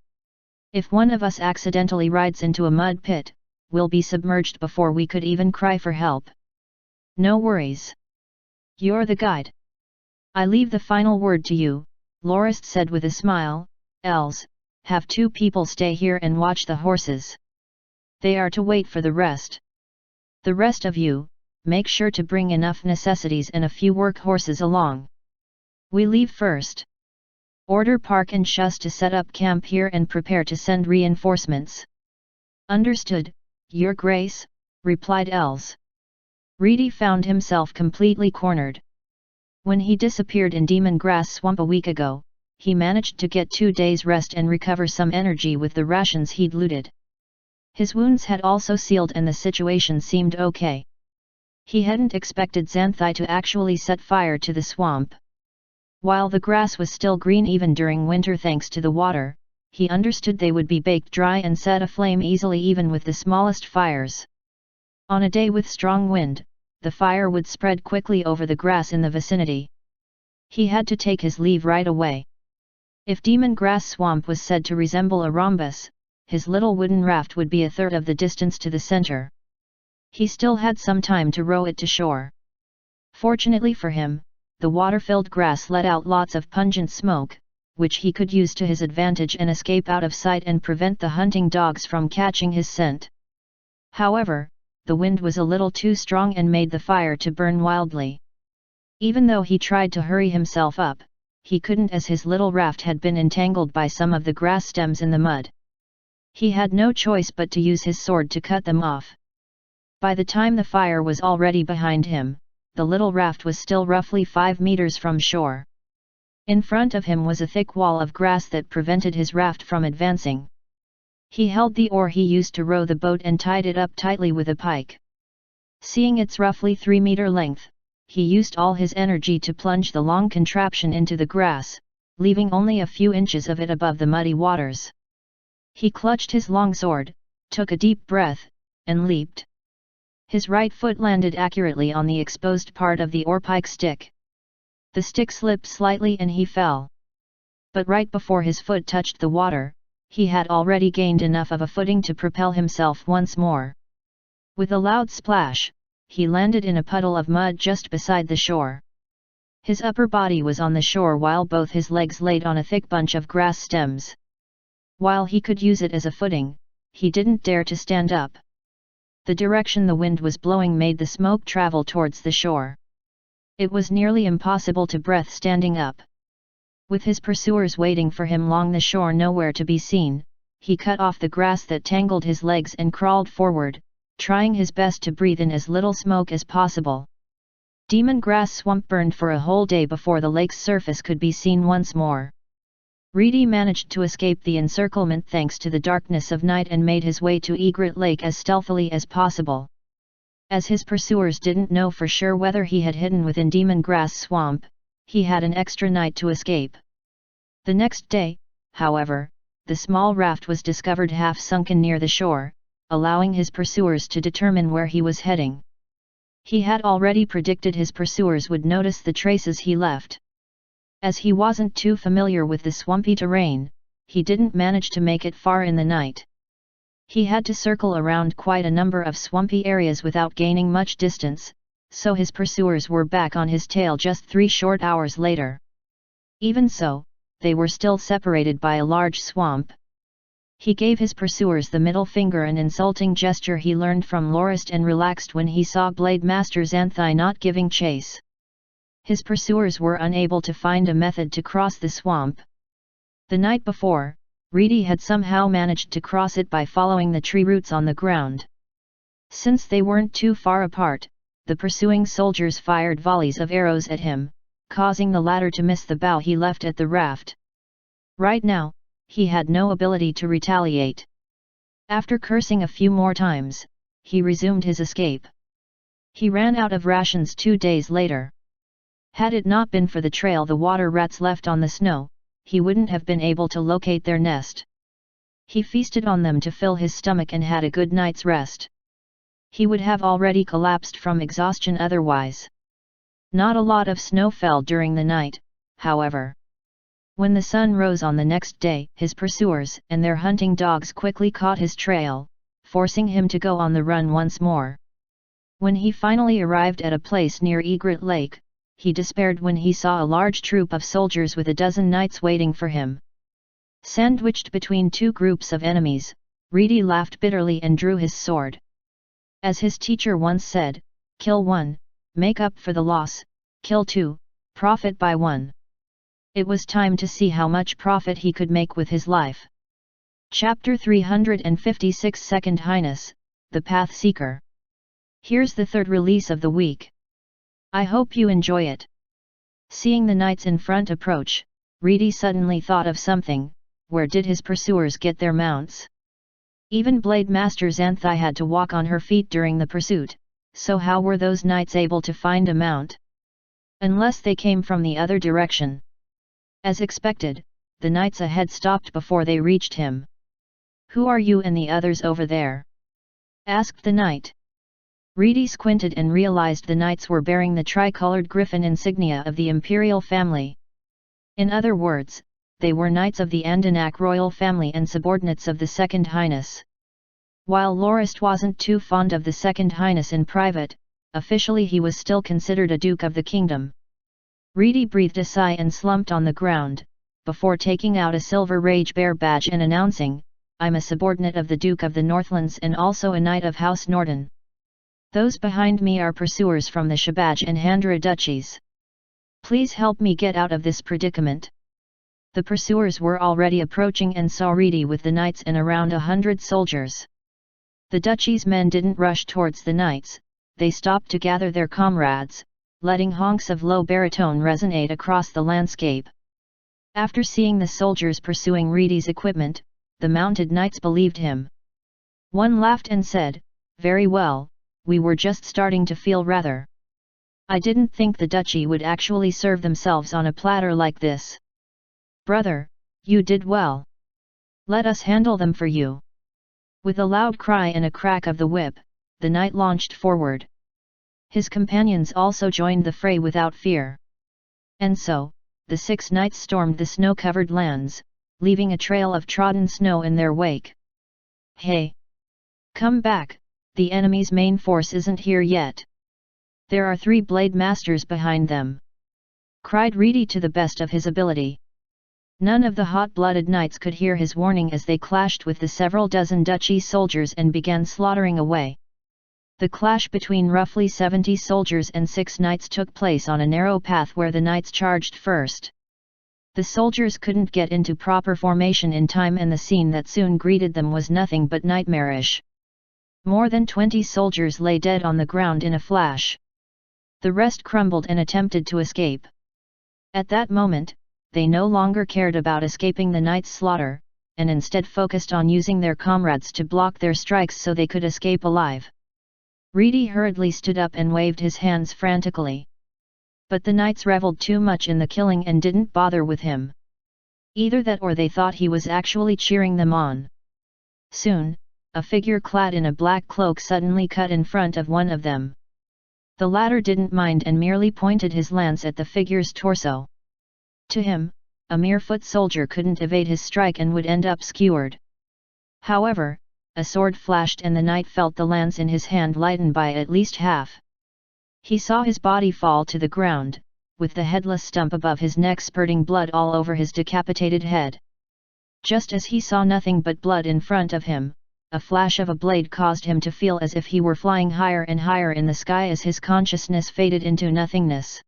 If one of us accidentally rides into a mud pit, we'll be submerged before we could even cry for help. No worries. You're the guide. I leave the final word to you, Lorist said with a smile. Els, have 2 people stay here and watch the horses. They are to wait for the rest. The rest of you, make sure to bring enough necessities and a few work horses along. We leave first. Order Park and Shus to set up camp here and prepare to send reinforcements. Understood, Your Grace, replied Els. Reedy found himself completely cornered. When he disappeared in Demon Grass Swamp a week ago, he managed to get 2 days rest and recover some energy with the rations he'd looted. His wounds had also sealed and the situation seemed okay. He hadn't expected Xanthai to actually set fire to the swamp. While the grass was still green even during winter thanks to the water, he understood they would be baked dry and set aflame easily even with the smallest fires. On a day with strong wind, the fire would spread quickly over the grass in the vicinity. He had to take his leave right away. If Demon Grass Swamp was said to resemble a rhombus, his little wooden raft would be a third of the distance to the center. He still had some time to row it to shore. Fortunately for him, the water-filled grass let out lots of pungent smoke, which he could use to his advantage and escape out of sight and prevent the hunting dogs from catching his scent. However, the wind was a little too strong and made the fire to burn wildly. Even though he tried to hurry himself up, he couldn't as his little raft had been entangled by some of the grass stems in the mud. He had no choice but to use his sword to cut them off. By the time the fire was already behind him, the little raft was still roughly 5 meters from shore. In front of him was a thick wall of grass that prevented his raft from advancing. He held the oar he used to row the boat and tied it up tightly with a pike. Seeing its roughly 3-meter length, he used all his energy to plunge the long contraption into the grass, leaving only a few inches of it above the muddy waters. He clutched his long sword, took a deep breath, and leaped. His right foot landed accurately on the exposed part of the oar-pike stick. The stick slipped slightly and he fell. But right before his foot touched the water, he had already gained enough of a footing to propel himself once more. With a loud splash, he landed in a puddle of mud just beside the shore. His upper body was on the shore while both his legs laid on a thick bunch of grass stems. While he could use it as a footing, he didn't dare to stand up. The direction the wind was blowing made the smoke travel towards the shore. It was nearly impossible to breathe standing up. With his pursuers waiting for him along the shore nowhere to be seen, he cut off the grass that tangled his legs and crawled forward, trying his best to breathe in as little smoke as possible. Demon Grass Swamp burned for a whole day before the lake's surface could be seen once more. Reedy managed to escape the encirclement thanks to the darkness of night and made his way to Egret Lake as stealthily as possible. As his pursuers didn't know for sure whether he had hidden within Demon Grass Swamp, he had an extra night to escape. The next day, however, the small raft was discovered half sunken near the shore, allowing his pursuers to determine where he was heading. He had already predicted his pursuers would notice the traces he left. As he wasn't too familiar with the swampy terrain, he didn't manage to make it far in the night. He had to circle around quite a number of swampy areas without gaining much distance, so his pursuers were back on his tail just 3 short hours later. Even so, they were still separated by a large swamp. He gave his pursuers the middle finger, an insulting gesture he learned from Lorist, and relaxed when he saw Blade Master Xanthai not giving chase. His pursuers were unable to find a method to cross the swamp. The night before, Reedy had somehow managed to cross it by following the tree roots on the ground. Since they weren't too far apart, the pursuing soldiers fired volleys of arrows at him, causing the latter to miss the bough he left at the raft. Right now, he had no ability to retaliate. After cursing a few more times, he resumed his escape. He ran out of rations 2 days later. Had it not been for the trail the water rats left on the snow, he wouldn't have been able to locate their nest. He feasted on them to fill his stomach and had a good night's rest. He would have already collapsed from exhaustion otherwise. Not a lot of snow fell during the night, however. When the sun rose on the next day, his pursuers and their hunting dogs quickly caught his trail, forcing him to go on the run once more. When he finally arrived at a place near Egret Lake, he despaired when he saw a large troop of soldiers with a dozen knights waiting for him. Sandwiched between two groups of enemies, Reedy laughed bitterly and drew his sword. As his teacher once said, "Kill one, make up for the loss, kill two, profit by one." It was time to see how much profit he could make with his life. Chapter 356 Second Highness, The Path Seeker. Here's the third release of the week. I hope you enjoy it. Seeing the knights in front approach, Reedy suddenly thought of something. Where did his pursuers get their mounts? Even Blade Master Xanthi had to walk on her feet during the pursuit, so how were those knights able to find a mount? Unless they came from the other direction. As expected, the knights ahead stopped before they reached him. "Who are you and the others over there?" asked the knight. Reedy squinted and realized the knights were bearing the tricolored griffin insignia of the imperial family. In other words, they were knights of the Andanak royal family and subordinates of the Second Highness. While Lorist wasn't too fond of the Second Highness in private, officially he was still considered a duke of the kingdom. Reedy breathed a sigh and slumped on the ground, before taking out a silver rage bear badge and announcing, "I'm a subordinate of the Duke of the Northlands and also a knight of House Norden. Those behind me are pursuers from the Shabaj and Handra duchies. Please help me get out of this predicament." The pursuers were already approaching and saw Reedy with the knights and around 100 soldiers. The duchy's men didn't rush towards the knights, they stopped to gather their comrades, letting honks of low baritone resonate across the landscape. After seeing the soldiers pursuing Reedy's equipment, the mounted knights believed him. One laughed and said, "Very well, we were just starting to feel rather. I didn't think the duchy would actually serve themselves on a platter like this. Brother, you did well. Let us handle them for you." With a loud cry and a crack of the whip, the knight launched forward. His companions also joined the fray without fear. And so, the 6 knights stormed the snow-covered lands, leaving a trail of trodden snow in their wake. "Hey! Come back, the enemy's main force isn't here yet. There are 3 blade masters behind them!" cried Reedy to the best of his ability. None of the hot-blooded knights could hear his warning as they clashed with the several dozen duchy soldiers and began slaughtering away. The clash between roughly 70 soldiers and 6 knights took place on a narrow path where the knights charged first. The soldiers couldn't get into proper formation in time and the scene that soon greeted them was nothing but nightmarish. More than 20 soldiers lay dead on the ground in a flash. The rest crumbled and attempted to escape. At that moment, they no longer cared about escaping the knights' slaughter, and instead focused on using their comrades to block their strikes so they could escape alive. Reedy hurriedly stood up and waved his hands frantically. But the knights reveled too much in the killing and didn't bother with him. Either that or they thought he was actually cheering them on. Soon, a figure clad in a black cloak suddenly cut in front of one of them. The latter didn't mind and merely pointed his lance at the figure's torso. To him, a mere foot soldier couldn't evade his strike and would end up skewered. However, a sword flashed and the knight felt the lance in his hand lighten by at least half. He saw his body fall to the ground, with the headless stump above his neck spurting blood all over his decapitated head. Just as he saw nothing but blood in front of him, a flash of a blade caused him to feel as if he were flying higher and higher in the sky as his consciousness faded into nothingness.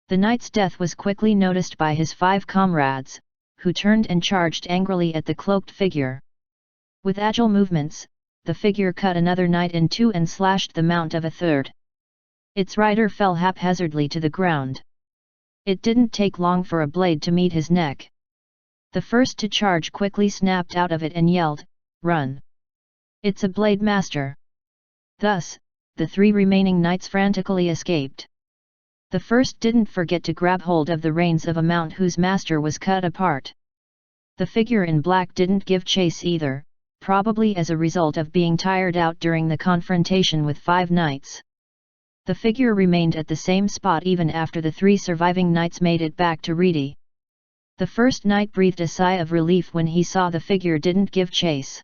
The knight's death was quickly noticed by his 5 comrades, who turned and charged angrily at the cloaked figure. With agile movements, the figure cut another knight in 2 and slashed the mount of a third. Its rider fell haphazardly to the ground. It didn't take long for a blade to meet his neck. The first to charge quickly snapped out of it and yelled, "Run! It's a blade master!" Thus, the 3 remaining knights frantically escaped. The first didn't forget to grab hold of the reins of a mount whose master was cut apart. The figure in black didn't give chase either, probably as a result of being tired out during the confrontation with 5 knights. The figure remained at the same spot even after the 3 surviving knights made it back to Reedy. The first knight breathed a sigh of relief when he saw the figure didn't give chase.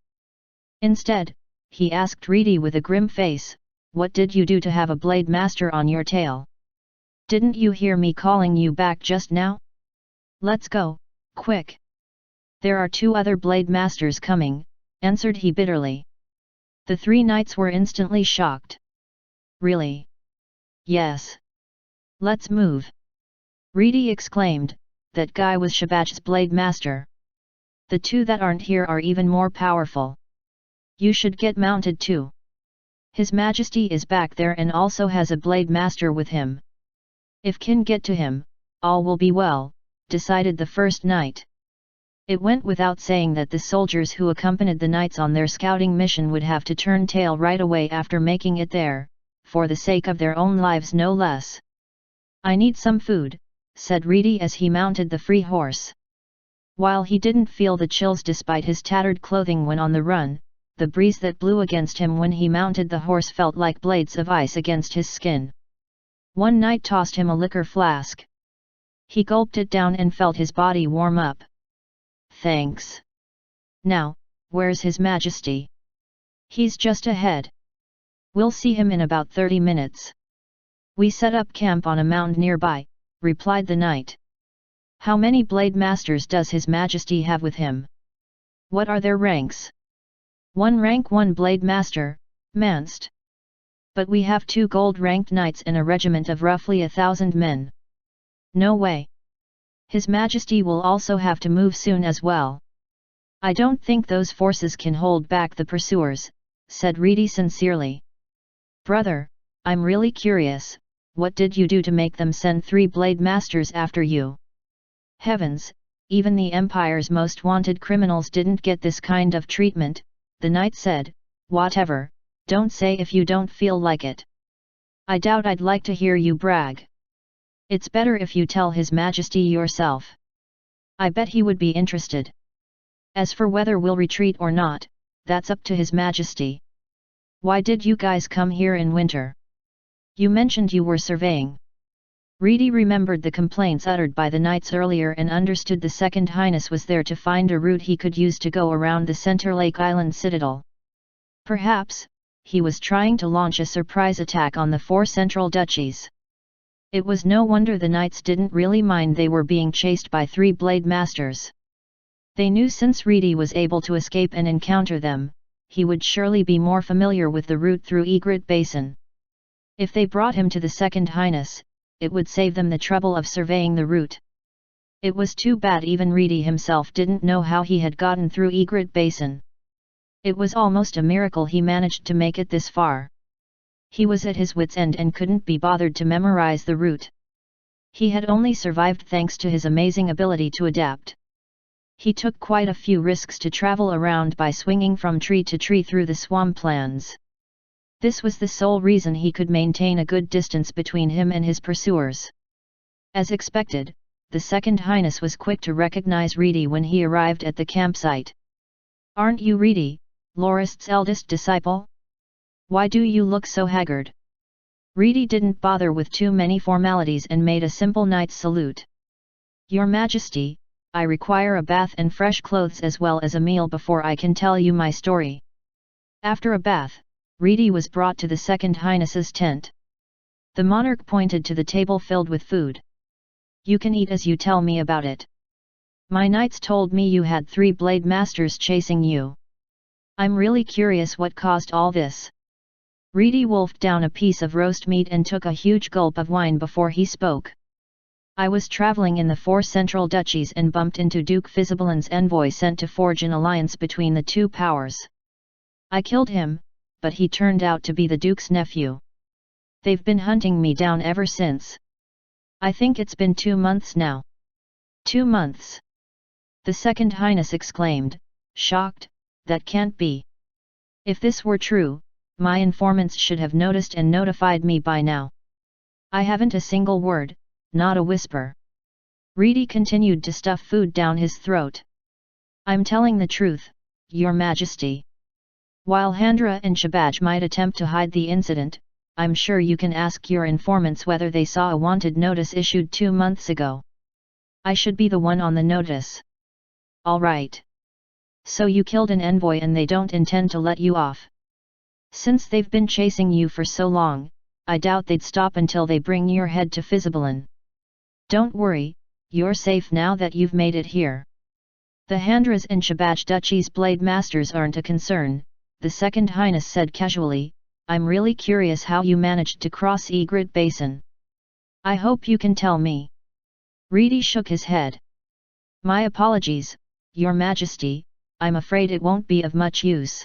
Instead, he asked Reedy with a grim face, "What did you do to have a blade master on your tail? Didn't you hear me calling you back just now? Let's go, quick." "There are 2 other blade masters coming," answered he bitterly. The 3 knights were instantly shocked. "Really?" "Yes." "Let's move." Reedy exclaimed, "That guy was Shabach's blade master. The 2 that aren't here are even more powerful. You should get mounted too. His Majesty is back there and also has a blade master with him. If can get to him, all will be well," decided the first knight. It went without saying that the soldiers who accompanied the knights on their scouting mission would have to turn tail right away after making it there, for the sake of their own lives no less. "I need some food," said Reedy as he mounted the free horse. While he didn't feel the chills despite his tattered clothing when on the run, the breeze that blew against him when he mounted the horse felt like blades of ice against his skin. One knight tossed him a liquor flask. He gulped it down and felt his body warm up. "Thanks. Now, where's His Majesty?" "He's just ahead. We'll see him in about 30 minutes. We set up camp on a mound nearby," replied the knight. "How many blade masters does His Majesty have with him? What are their ranks?" "1 rank 1 blade master, Manst. But we have 2 gold-ranked knights and a regiment of roughly 1,000 men." "No way. His Majesty will also have to move soon as well. I don't think those forces can hold back the pursuers," said Reedy sincerely. "Brother, I'm really curious, what did you do to make them send 3 blade masters after you?" "Heavens, even the Empire's most wanted criminals didn't get this kind of treatment," the knight said. "Whatever, don't say if you don't feel like it. I doubt I'd like to hear you brag. It's better if you tell His Majesty yourself. I bet he would be interested. As for whether we'll retreat or not, that's up to His Majesty. Why did you guys come here in winter? You mentioned you were surveying." Reedy remembered the complaints uttered by the knights earlier and understood the Second Highness was there to find a route he could use to go around the Center Lake Island citadel. Perhaps, he was trying to launch a surprise attack on the 4 central duchies. It was no wonder the knights didn't really mind they were being chased by 3 blade masters. They knew since Reedy was able to escape and encounter them, he would surely be more familiar with the route through Egret Basin. If they brought him to the Second Highness, it would save them the trouble of surveying the route. It was too bad even Reedy himself didn't know how he had gotten through Egret Basin. It was almost a miracle he managed to make it this far. He was at his wits' end and couldn't be bothered to memorize the route. He had only survived thanks to his amazing ability to adapt. He took quite a few risks to travel around by swinging from tree to tree through the swamplands. This was the sole reason he could maintain a good distance between him and his pursuers. As expected, the Second Highness was quick to recognize Reedy when he arrived at the campsite. "Aren't you Reedy, Lorist's eldest disciple? Why do you look so haggard?" Reedy didn't bother with too many formalities and made a simple knight's salute. "Your Majesty, I require a bath and fresh clothes as well as a meal before I can tell you my story." After a bath, Reedy was brought to the Second Highness's tent. The monarch pointed to the table filled with food. "You can eat as you tell me about it. My knights told me you had 3 blade masters chasing you. I'm really curious what caused all this." Reedy wolfed down a piece of roast meat and took a huge gulp of wine before he spoke. "I was traveling in the 4 central duchies and bumped into Duke Fisibelin's envoy sent to forge an alliance between the 2 powers. I killed him, but he turned out to be the Duke's nephew. They've been hunting me down ever since. I think it's been 2 months now." 2 months? The Second Highness exclaimed, shocked. "That can't be. If this were true, my informants should have noticed and notified me by now. I haven't a single word, not a whisper." Reedy continued to stuff food down his throat. I'm telling the truth, Your Majesty. While Handra and Shabaj might attempt to hide the incident, I'm sure you can ask your informants whether they saw a wanted notice issued 2 months ago. I should be the one on the notice. All right. So you killed an envoy and they don't intend to let you off. Since they've been chasing you for so long, I doubt they'd stop until they bring your head to Fizibalan. Don't worry, you're safe now that you've made it here. The Handras and Shabaj Duchy's blade masters aren't a concern, the Second Highness said casually. I'm really curious how you managed to cross Egret Basin. I hope you can tell me. Reedy shook his head. My apologies, Your Majesty, I'm afraid it won't be of much use.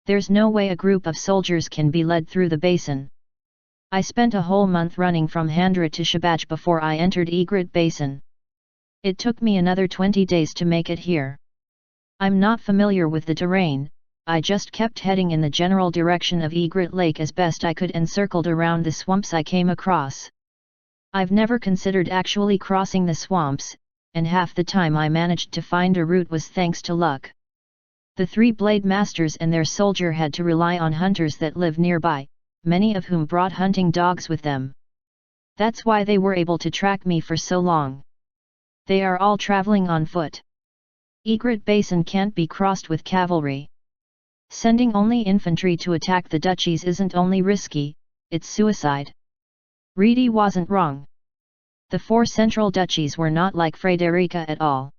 There's no way a group of soldiers can be led through the basin. I spent a whole month running from Handra to Shabaj before I entered Egret Basin. It took me another 20 days to make it here. I'm not familiar with the terrain, I just kept heading in the general direction of Egret Lake as best I could and circled around the swamps I came across. I've never considered actually crossing the swamps, and half the time I managed to find a route was thanks to luck. The 3 blade masters and their soldier had to rely on hunters that live nearby, many of whom brought hunting dogs with them. That's why they were able to track me for so long. They are all traveling on foot. Egret Basin can't be crossed with cavalry. Sending only infantry to attack the duchies isn't only risky, it's suicide. Reedy wasn't wrong. The 4 central duchies were not like Frederica at all.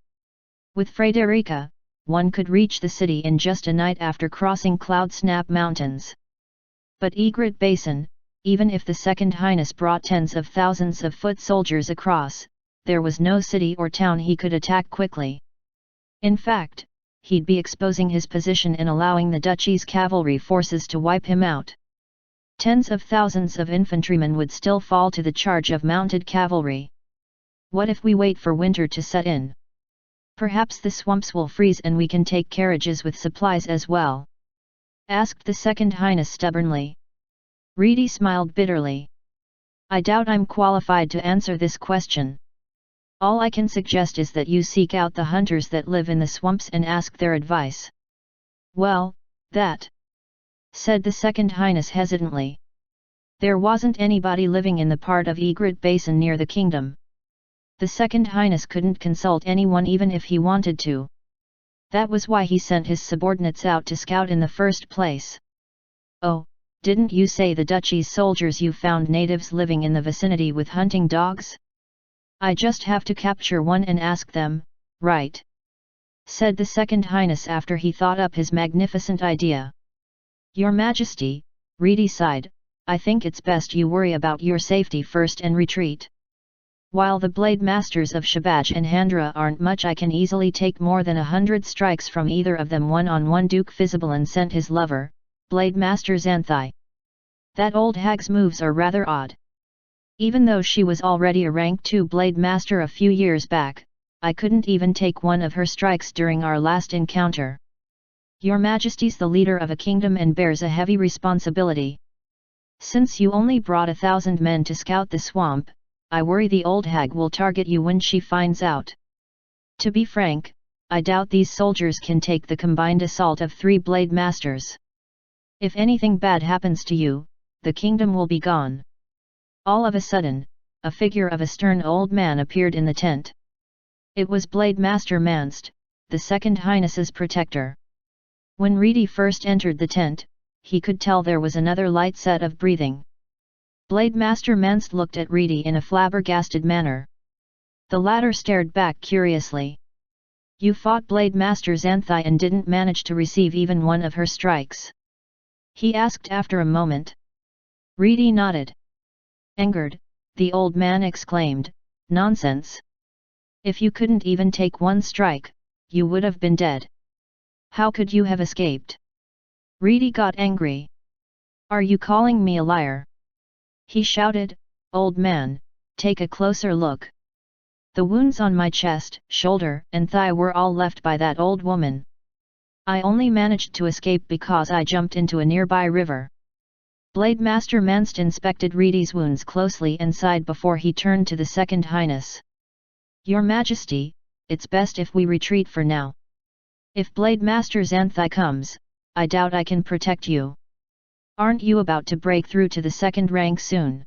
With Frederica, one could reach the city in just a night after crossing Cloud Snap Mountains. But Egret Basin, even if the Second Highness brought tens of thousands of foot soldiers across, there was no city or town he could attack quickly. In fact, he'd be exposing his position and allowing the duchy's cavalry forces to wipe him out. Tens of thousands of infantrymen would still fall to the charge of mounted cavalry. What if we wait for winter to set in? Perhaps the swamps will freeze and we can take carriages with supplies as well? Asked the Second Highness stubbornly. Reedy smiled bitterly. I doubt I'm qualified to answer this question. All I can suggest is that you seek out the hunters that live in the swamps and ask their advice. Well, that, said the Second Highness hesitantly. There wasn't anybody living in the part of Egret Basin near the kingdom. The Second Highness couldn't consult anyone even if he wanted to. That was why he sent his subordinates out to scout in the first place. Oh, didn't you say the duchy's soldiers you found natives living in the vicinity with hunting dogs? I just have to capture one and ask them, right? Said the Second Highness after he thought up his magnificent idea. Your Majesty, Reedy sighed, I think it's best you worry about your safety first and retreat. While the blade masters of Shabaj and Handra aren't much, I can easily take more than 100 strikes from either of them one-on-one. Duke Fizibalan sent his lover, Blade Master Xanthai. That old hag's moves are rather odd. Even though she was already a rank 2 blade master a few years back, I couldn't even take one of her strikes during our last encounter. Your Majesty's the leader of a kingdom and bears a heavy responsibility. Since you only brought 1,000 men to scout the swamp, I worry the old hag will target you when she finds out. To be frank, I doubt these soldiers can take the combined assault of 3 blade masters. If anything bad happens to you, the kingdom will be gone. All of a sudden, a figure of a stern old man appeared in the tent. It was Blade Master Manst, the Second Highness's protector. When Reedy first entered the tent, he could tell there was another light set of breathing. Blade Master Manst looked at Reedy in a flabbergasted manner. The latter stared back curiously. You fought Blade Master Xanthai and didn't manage to receive even one of her strikes? He asked after a moment. Reedy nodded. Angered, the old man exclaimed, Nonsense! If you couldn't even take one strike, you would have been dead. How could you have escaped? Reedy got angry. Are you calling me a liar? He shouted, Old man, take a closer look. The wounds on my chest, shoulder, and thigh were all left by that old woman. I only managed to escape because I jumped into a nearby river. Blade Master Manst inspected Reedy's wounds closely and sighed before he turned to the Second Highness. Your Majesty, it's best if we retreat for now. If Blade Master Xanthai comes, I doubt I can protect you. Aren't you about to break through to the second rank soon?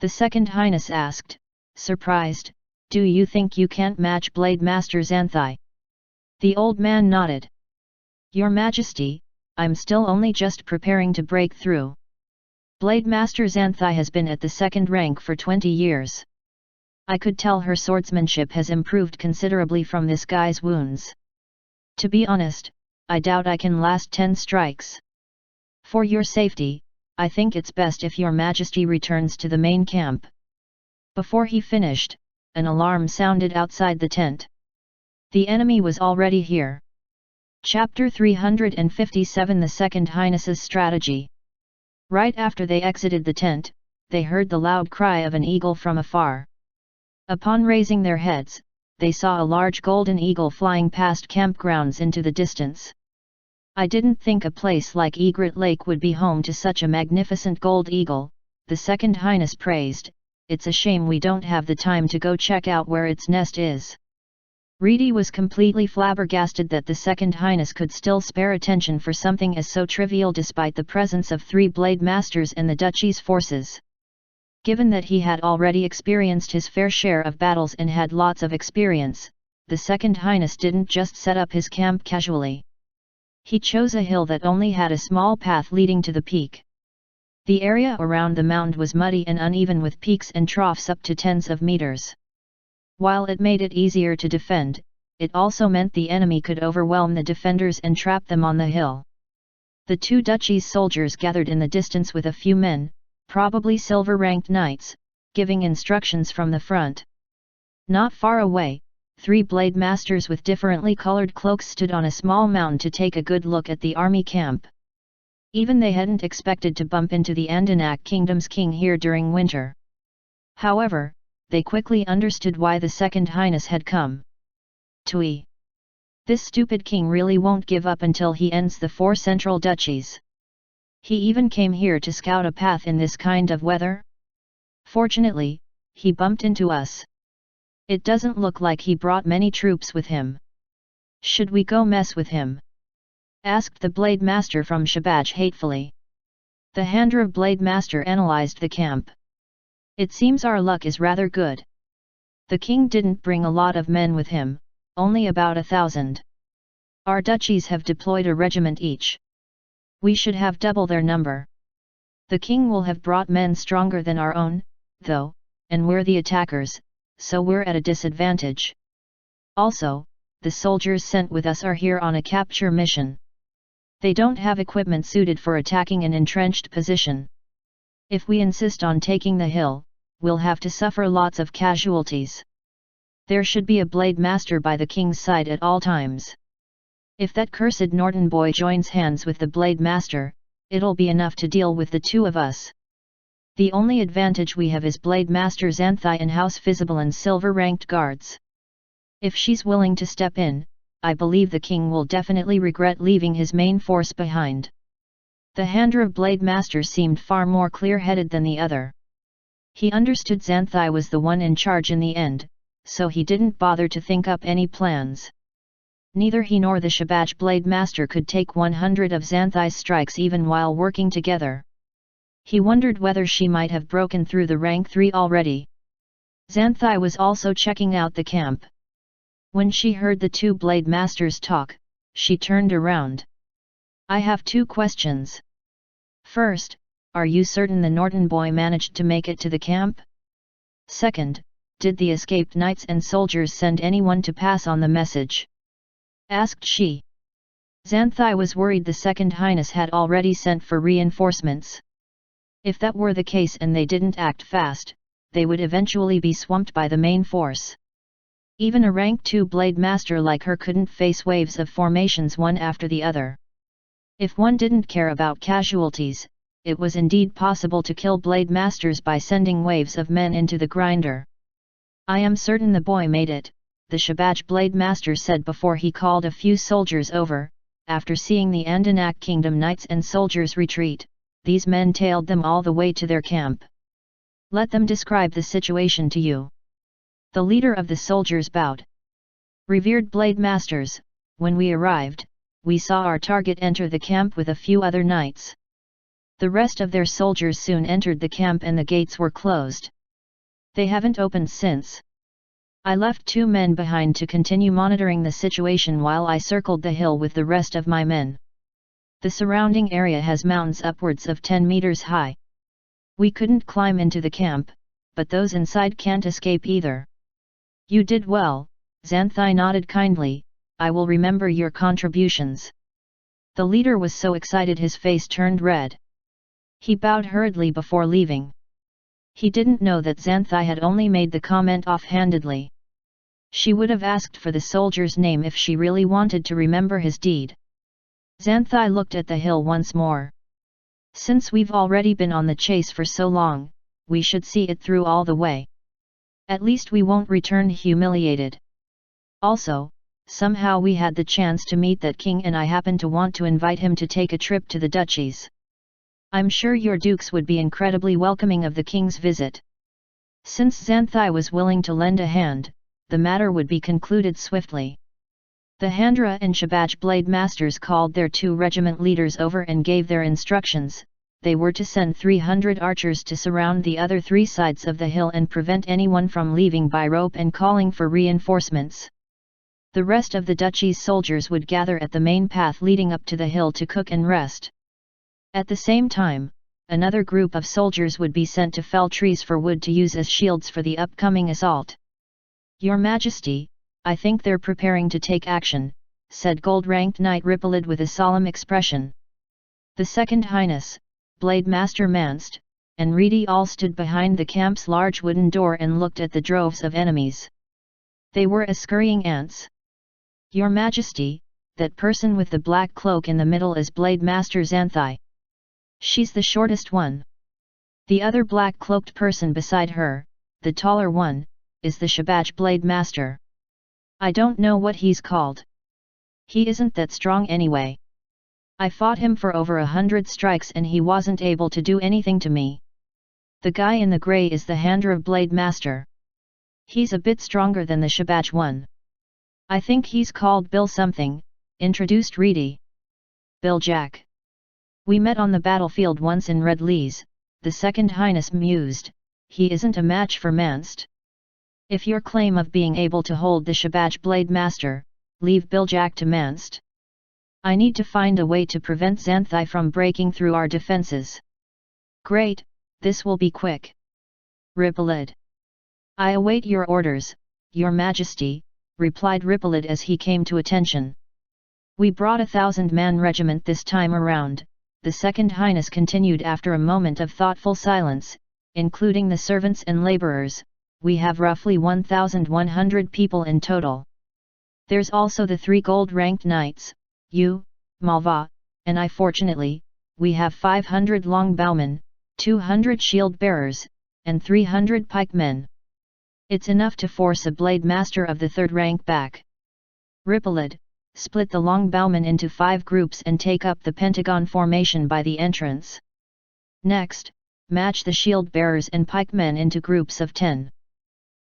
The Second Highness asked, surprised. Do you think you can't match Blade Master Xanthai? The old man nodded. Your Majesty, I'm still only just preparing to break through. Blade Master Xanthai has been at the second rank for 20 years. I could tell her swordsmanship has improved considerably from this guy's wounds. To be honest, I doubt I can last 10 strikes. For your safety, I think it's best if your Majesty returns to the main camp. Before he finished, an alarm sounded outside the tent. The enemy was already here. Chapter 357 The Second Highness's Strategy. Right after they exited the tent, they heard the loud cry of an eagle from afar. Upon raising their heads, they saw a large golden eagle flying past campgrounds into the distance. I didn't think a place like Egret Lake would be home to such a magnificent gold eagle, the Second Highness praised. It's a shame we don't have the time to go check out where its nest is. Reedy was completely flabbergasted that the Second Highness could still spare attention for something as so trivial despite the presence of 3 Blade Masters and the Duchy's forces. Given that he had already experienced his fair share of battles and had lots of experience, the Second Highness didn't just set up his camp casually. He chose a hill that only had a small path leading to the peak. The area around the mound was muddy and uneven with peaks and troughs up to tens of meters. While it made it easier to defend, it also meant the enemy could overwhelm the defenders and trap them on the hill. The 2 Duchy's soldiers gathered in the distance with a few men, probably silver-ranked knights, giving instructions from the front. Not far away, 3 Blade Masters with differently colored cloaks stood on a small mound to take a good look at the army camp. Even they hadn't expected to bump into the Andanak Kingdom's king here during winter. However, they quickly understood why the Second Highness had come. Tui! This stupid king really won't give up until he ends the 4 central duchies. He even came here to scout a path in this kind of weather? Fortunately, he bumped into us. It doesn't look like he brought many troops with him. Should we go mess with him? Asked the Blade Master from Shabaj hatefully. The Handra Blade Master analyzed the camp. It seems our luck is rather good. The king didn't bring a lot of men with him, only about 1,000. Our duchies have deployed a regiment each. We should have double their number. The king will have brought men stronger than our own, though, and we're the attackers, so we're at a disadvantage. Also, the soldiers sent with us are here on a capture mission. They don't have equipment suited for attacking an entrenched position. If we insist on taking the hill, we'll have to suffer lots of casualties. There should be a Blade Master by the king's side at all times. If that cursed Norton boy joins hands with the Blade Master, it'll be enough to deal with the 2 of us. The only advantage we have is Blade Master Xanthai and House Visible silver-ranked guards. If she's willing to step in, I believe the king will definitely regret leaving his main force behind. The Handra Blade Master seemed far more clear-headed than the other. He understood Xanthai was the one in charge in the end, so he didn't bother to think up any plans. Neither he nor the Shabaj Blade Master could take 100 of Xanthai's strikes even while working together. He wondered whether she might have broken through the rank 3 already. Xanthai was also checking out the camp. When she heard the 2 Blade Masters talk, she turned around. I have 2 questions. First, are you certain the Norton boy managed to make it to the camp? Second, did the escaped knights and soldiers send anyone to pass on the message? Asked she. Xanthai was worried the Second Highness had already sent for reinforcements. If that were the case and they didn't act fast, they would eventually be swamped by the main force. Even a rank 2 Blade Master like her couldn't face waves of formations one after the other. If one didn't care about casualties, it was indeed possible to kill Blade Masters by sending waves of men into the grinder. I am certain the boy made it, the Shabaj Blade Master said before he called a few soldiers over. After seeing the Andanak Kingdom knights and soldiers retreat, these men tailed them all the way to their camp. Let them describe the situation to you. The leader of the soldiers bowed. Revered Blade Masters, when we arrived, we saw our target enter the camp with a few other knights. The rest of their soldiers soon entered the camp and the gates were closed. They haven't opened since. I left 2 men behind to continue monitoring the situation while I circled the hill with the rest of my men. The surrounding area has mountains upwards of 10 meters high. We couldn't climb into the camp, but those inside can't escape either. You did well, Xanthai nodded kindly, I will remember your contributions. The leader was so excited his face turned red. He bowed hurriedly before leaving. He didn't know that Xanthai had only made the comment offhandedly. She would have asked for the soldier's name if she really wanted to remember his deed. Xanthai looked at the hill once more. Since we've already been on the chase for so long, we should see it through all the way. At least we won't return humiliated. Also, somehow we had the chance to meet that king and I happen to want to invite him to take a trip to the duchies. I'm sure your dukes would be incredibly welcoming of the king's visit. Since Xanthai was willing to lend a hand, the matter would be concluded swiftly. The Handra and Shabaj blade masters called their 2 regiment leaders over and gave their instructions. They were to send 300 archers to surround the other 3 sides of the hill and prevent anyone from leaving by rope and calling for reinforcements. The rest of the duchy's soldiers would gather at the main path leading up to the hill to cook and rest. At the same time, another group of soldiers would be sent to fell trees for wood to use as shields for the upcoming assault. Your Majesty, I think they're preparing to take action, said gold-ranked Knight Rippled with a solemn expression. The Second Highness, Blade Master Manst, and Reedy all stood behind the camp's large wooden door and looked at the droves of enemies. They were as scurrying ants. Your Majesty, that person with the black cloak in the middle is Blade Master Xanthai. She's the shortest one. The other black-cloaked person beside her, the taller one, is the Shabaj Blade Master. I don't know what he's called. He isn't that strong anyway. I fought him for over 100 strikes and he wasn't able to do anything to me. The guy in the grey is the Handra Blade Master. He's a bit stronger than the Shabaj one. I think he's called Bill something, introduced Reedy. Bill Jack. We met on the battlefield once in Red Lees, the Second Highness mused, he isn't a match for Manst. If your claim of being able to hold the Shabaj Blade Master, leave Bill Jack to Manst. I need to find a way to prevent Xanthai from breaking through our defenses. Great, this will be quick. Rippled. I await your orders, Your Majesty, replied Rippled as he came to attention. We brought 1,000-man regiment this time around, the Second Highness continued after a moment of thoughtful silence, including the servants and labourers. We have roughly 1,100 people in total. There's also the 3 gold-ranked knights, you, Malva, and I. Fortunately, we have 500 longbowmen, 200 shield-bearers, and 300 pikemen. It's enough to force a blade master of the 3rd rank back. Rippled, split the longbowmen into 5 groups and take up the pentagon formation by the entrance. Next, match the shield-bearers and pikemen into groups of 10.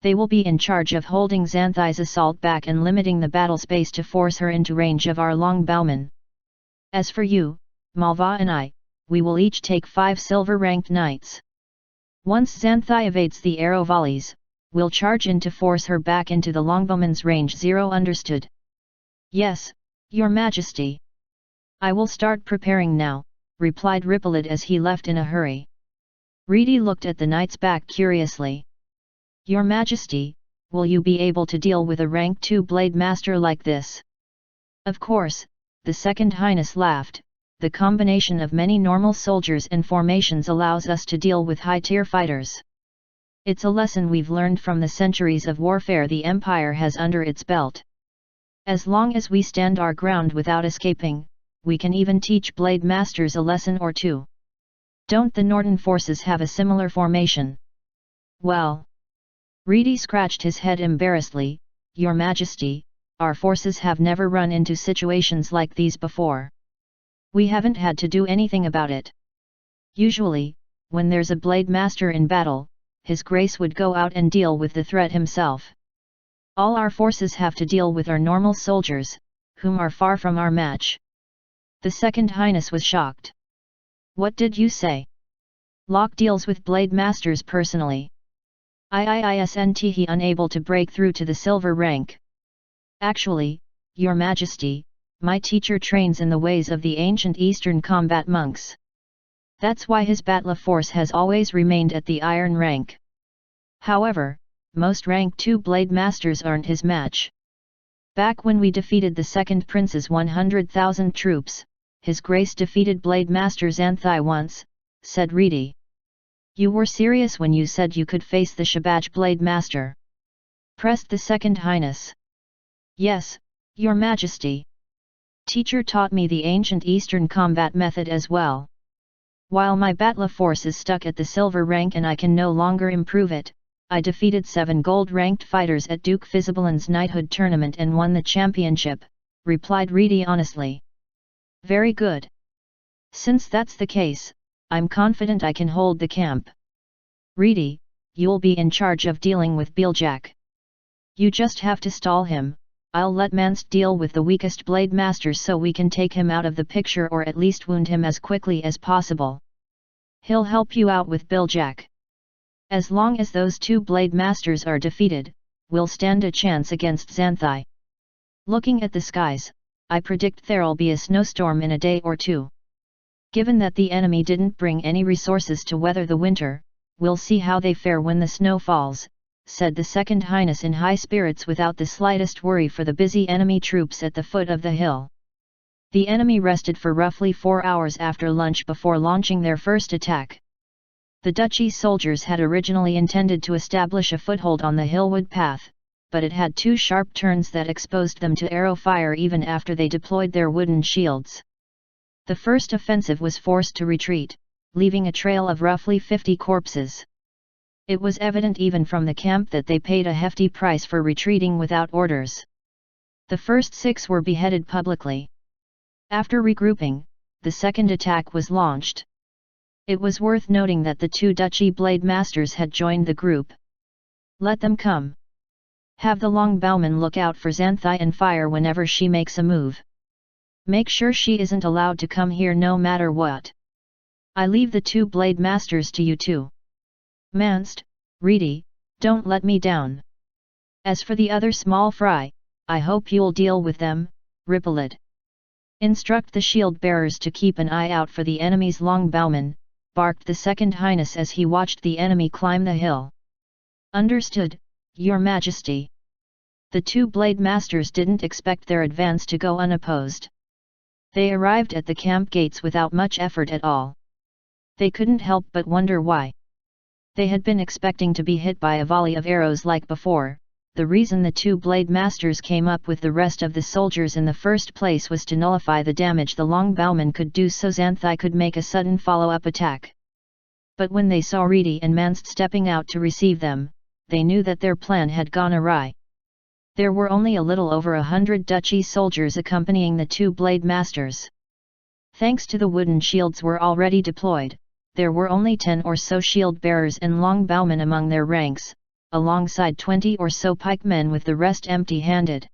They will be in charge of holding Xanthai's assault back and limiting the battle space to force her into range of our longbowmen. As for you, Malva and I, we will each take 5 silver-ranked knights. Once Xanthai evades the arrow volleys, we'll charge in to force her back into the longbowmen's range. 0 Understood. Yes, Your Majesty. I will start preparing now, replied Rippled as he left in a hurry. Reedy looked at the knight's back curiously. Your Majesty, will you be able to deal with a rank 2 blade master like this? Of course, the Second Highness laughed. The combination of many normal soldiers and formations allows us to deal with high-tier fighters. It's a lesson we've learned from the centuries of warfare the Empire has under its belt. As long as we stand our ground without escaping, we can even teach blade masters a lesson or two. Don't the Norton forces have a similar formation? Well. Reedy scratched his head embarrassedly. Your Majesty, our forces have never run into situations like these before. We haven't had to do anything about it. Usually, when there's a blade master in battle, His Grace would go out and deal with the threat himself. All our forces have to deal with are normal soldiers, whom are far from our match." The second highness was shocked. "What did you say? Locke deals with blade masters personally. Isn't he unable to break through to the silver rank?" "Actually, your majesty, my teacher trains in the ways of the ancient Eastern combat monks. That's why his battle force has always remained at the iron rank. However, most rank 2 blade masters aren't his match. Back when we defeated the second prince's 100,000 troops, His Grace defeated Blade Master Xanthai once," said Reedy. "You were serious when you said you could face the Shabaj Blade Master?" pressed the second highness. "Yes, your majesty. Teacher taught me the ancient Eastern combat method as well. While my battle force is stuck at the silver rank and I can no longer improve it, I defeated 7 gold-ranked fighters at Duke Fizzabalan's knighthood tournament and won the championship," replied Reedy honestly. "Very good. Since that's the case, I'm confident I can hold the camp. Reedy, you'll be in charge of dealing with Beeljak. You just have to stall him. I'll let Manst deal with the weakest blade masters so we can take him out of the picture or at least wound him as quickly as possible. He'll help you out with Beeljak. As long as those 2 blade masters are defeated, we'll stand a chance against Xanthai. Looking at the skies, I predict there'll be a snowstorm in a day or 2. Given that the enemy didn't bring any resources to weather the winter, we'll see how they fare when the snow falls," said the second highness in high spirits without the slightest worry for the busy enemy troops at the foot of the hill. The enemy rested for roughly 4 hours after lunch before launching their first attack. The duchy soldiers had originally intended to establish a foothold on the hillwood path, but it had 2 sharp turns that exposed them to arrow fire even after they deployed their wooden shields. The first offensive was forced to retreat, leaving a trail of roughly 50 corpses. It was evident even from the camp that they paid a hefty price for retreating without orders. The first 6 were beheaded publicly. After regrouping, the second attack was launched. It was worth noting that the 2 duchy blade masters had joined the group. "Let them come. Have the longbowman look out for Xanthai and fire whenever she makes a move. Make sure she isn't allowed to come here no matter what. I leave the 2 blade masters to you too. Manst, Reedy, don't let me down. As for the other small fry, I hope you'll deal with them, Rippled. Instruct the shield bearers to keep an eye out for the enemy's longbowmen," barked the second highness as he watched the enemy climb the hill. "Understood, your majesty." The 2 blade masters didn't expect their advance to go unopposed. They arrived at the camp gates without much effort at all. They couldn't help but wonder why. They had been expecting to be hit by a volley of arrows like before. The reason the 2 blade masters came up with the rest of the soldiers in the first place was to nullify the damage the longbowmen could do so Xanthai could make a sudden follow-up attack. But when they saw Reedy and Manst stepping out to receive them, they knew that their plan had gone awry. There were only a little over 100 duchy soldiers accompanying the 2 blade masters. Thanks to the wooden shields were already deployed, there were only 10 or so shield bearers and longbowmen among their ranks, alongside 20 or so pikemen with the rest empty-handed.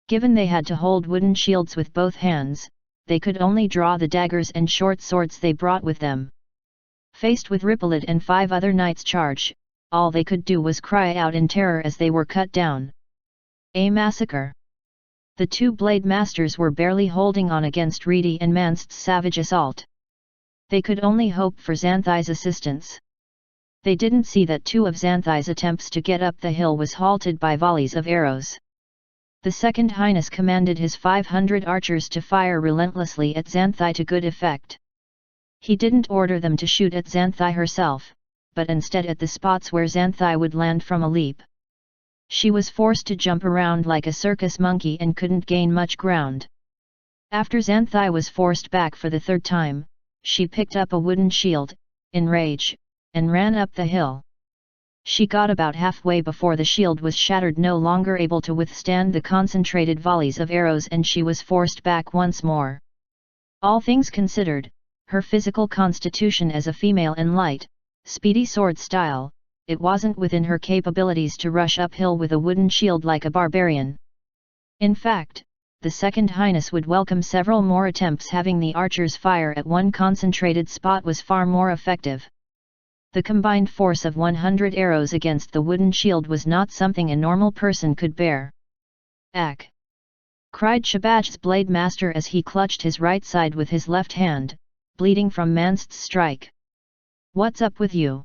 Given they had to hold wooden shields with both hands, they could only draw the daggers and short swords they brought with them. Faced with Rippled and 5 other knights charge, all they could do was cry out in terror as they were cut down. A massacre! The 2 blade masters were barely holding on against Reedy and Manst's savage assault. They could only hope for Xanthai's assistance. They didn't see that 2 of Xanthai's attempts to get up the hill was halted by volleys of arrows. The second highness commanded his 500 archers to fire relentlessly at Xanthai to good effect. He didn't order them to shoot at Xanthai herself, but instead at the spots where Xanthai would land from a leap. She was forced to jump around like a circus monkey and couldn't gain much ground. After Xanthai was forced back for the 3rd time, she picked up a wooden shield, in rage, and ran up the hill. She got about halfway before the shield was shattered, no longer able to withstand the concentrated volleys of arrows, and she was forced back once more. All things considered, her physical constitution as a female and light, speedy sword style, it wasn't within her capabilities to rush uphill with a wooden shield like a barbarian. In fact, the Second Highness would welcome several more attempts. Having the archers fire at one concentrated spot was far more effective. The combined force of 100 arrows against the wooden shield was not something a normal person could bear. "Ack!" cried Shabaj's blade master as he clutched his right side with his left hand, bleeding from Manst's strike. "What's up with you?"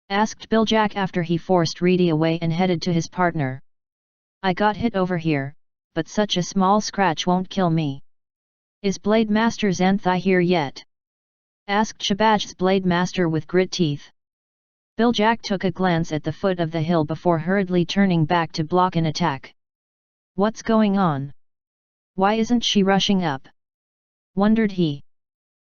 asked Biljak after he forced Reedy away and headed to his partner. "I got hit over here, but such a small scratch won't kill me." "Is Blade Master Xanthai here yet?" asked Shabaj's blade master with grit teeth. Biljak took a glance at the foot of the hill before hurriedly turning back to block an attack. "What's going on? Why isn't she rushing up?" wondered he.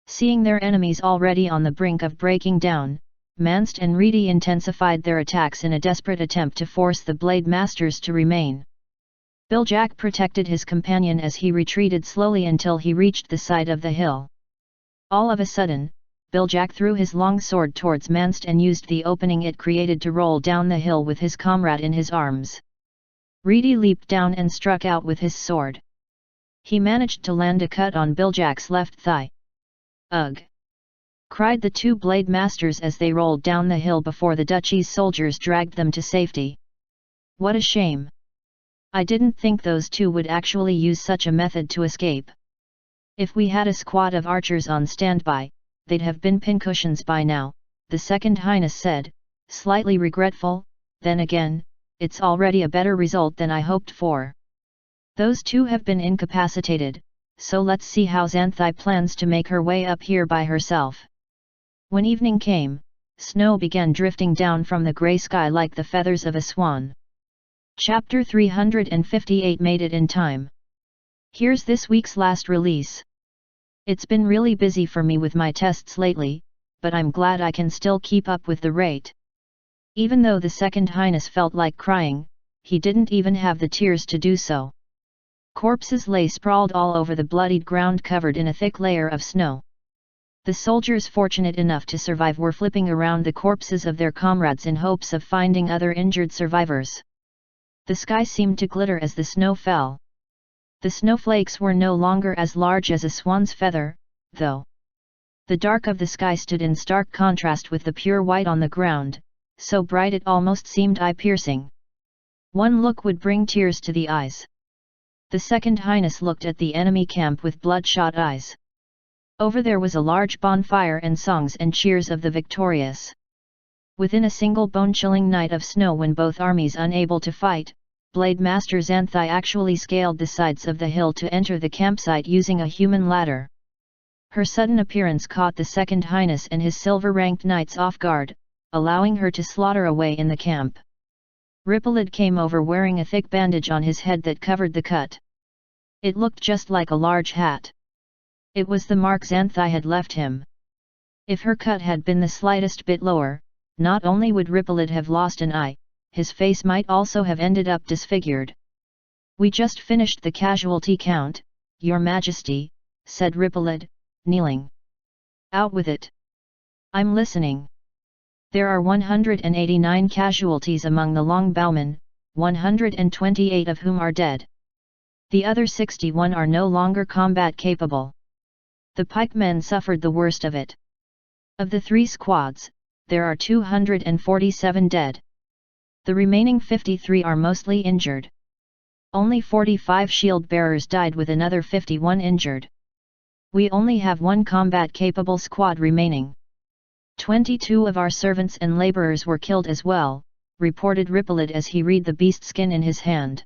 Seeing their enemies already on the brink of breaking down, Manst and Reedy intensified their attacks in a desperate attempt to force the blade masters to remain. Biljak protected his companion as he retreated slowly until he reached the side of the hill. All of a sudden, Biljak threw his long sword towards Manst and used the opening it created to roll down the hill with his comrade in his arms. Reedy leaped down and struck out with his sword. He managed to land a cut on Biljak's left thigh. "Ugh!" cried the two blade masters as they rolled down the hill before the duchy's soldiers dragged them to safety. "What a shame! I didn't think those two would actually use such a method to escape. If we had a squad of archers on standby, they'd have been pincushions by now," the Second Highness said, slightly regretful. "Then again, it's already a better result than I hoped for. Those two have been incapacitated, so let's see how Xanthai plans to make her way up here by herself." When evening came, snow began drifting down from the grey sky like the feathers of a swan. Chapter 358 made it in time. Here's this week's last release. It's been really busy for me with my tests lately, but I'm glad I can still keep up with the rate. Even though the Second Highness felt like crying, he didn't even have the tears to do so. Corpses lay sprawled all over the bloodied ground covered in a thick layer of snow. The soldiers fortunate enough to survive were flipping around the corpses of their comrades in hopes of finding other injured survivors. The sky seemed to glitter as the snow fell. The snowflakes were no longer as large as a swan's feather, though. The dark of the sky stood in stark contrast with the pure white on the ground, so bright it almost seemed eye-piercing. One look would bring tears to the eyes. The Second Highness looked at the enemy camp with bloodshot eyes. Over there was a large bonfire and songs and cheers of the victorious. Within a single bone-chilling night of snow when both armies unable to fight, Blade Master Xanthai actually scaled the sides of the hill to enter the campsite using a human ladder. Her sudden appearance caught the Second Highness and his silver-ranked knights off guard, allowing her to slaughter away in the camp. Rippled came over wearing a thick bandage on his head that covered the cut. It looked just like a large hat. It was the mark Xanthai had left him. If her cut had been the slightest bit lower, not only would Rippled have lost an eye, his face might also have ended up disfigured. "We just finished the casualty count, Your Majesty," said Rippled, kneeling. "Out with it. I'm listening." "There are 189 casualties among the longbowmen, 128 of whom are dead. The other 61 are no longer combat capable. The pikemen suffered the worst of it. Of the 3 squads, there are 247 dead. The remaining 53 are mostly injured. Only 45 shield bearers died with another 51 injured. We only have 1 combat-capable squad remaining. 22 of our servants and laborers were killed as well," reported Rippled as he read the beast skin in his hand.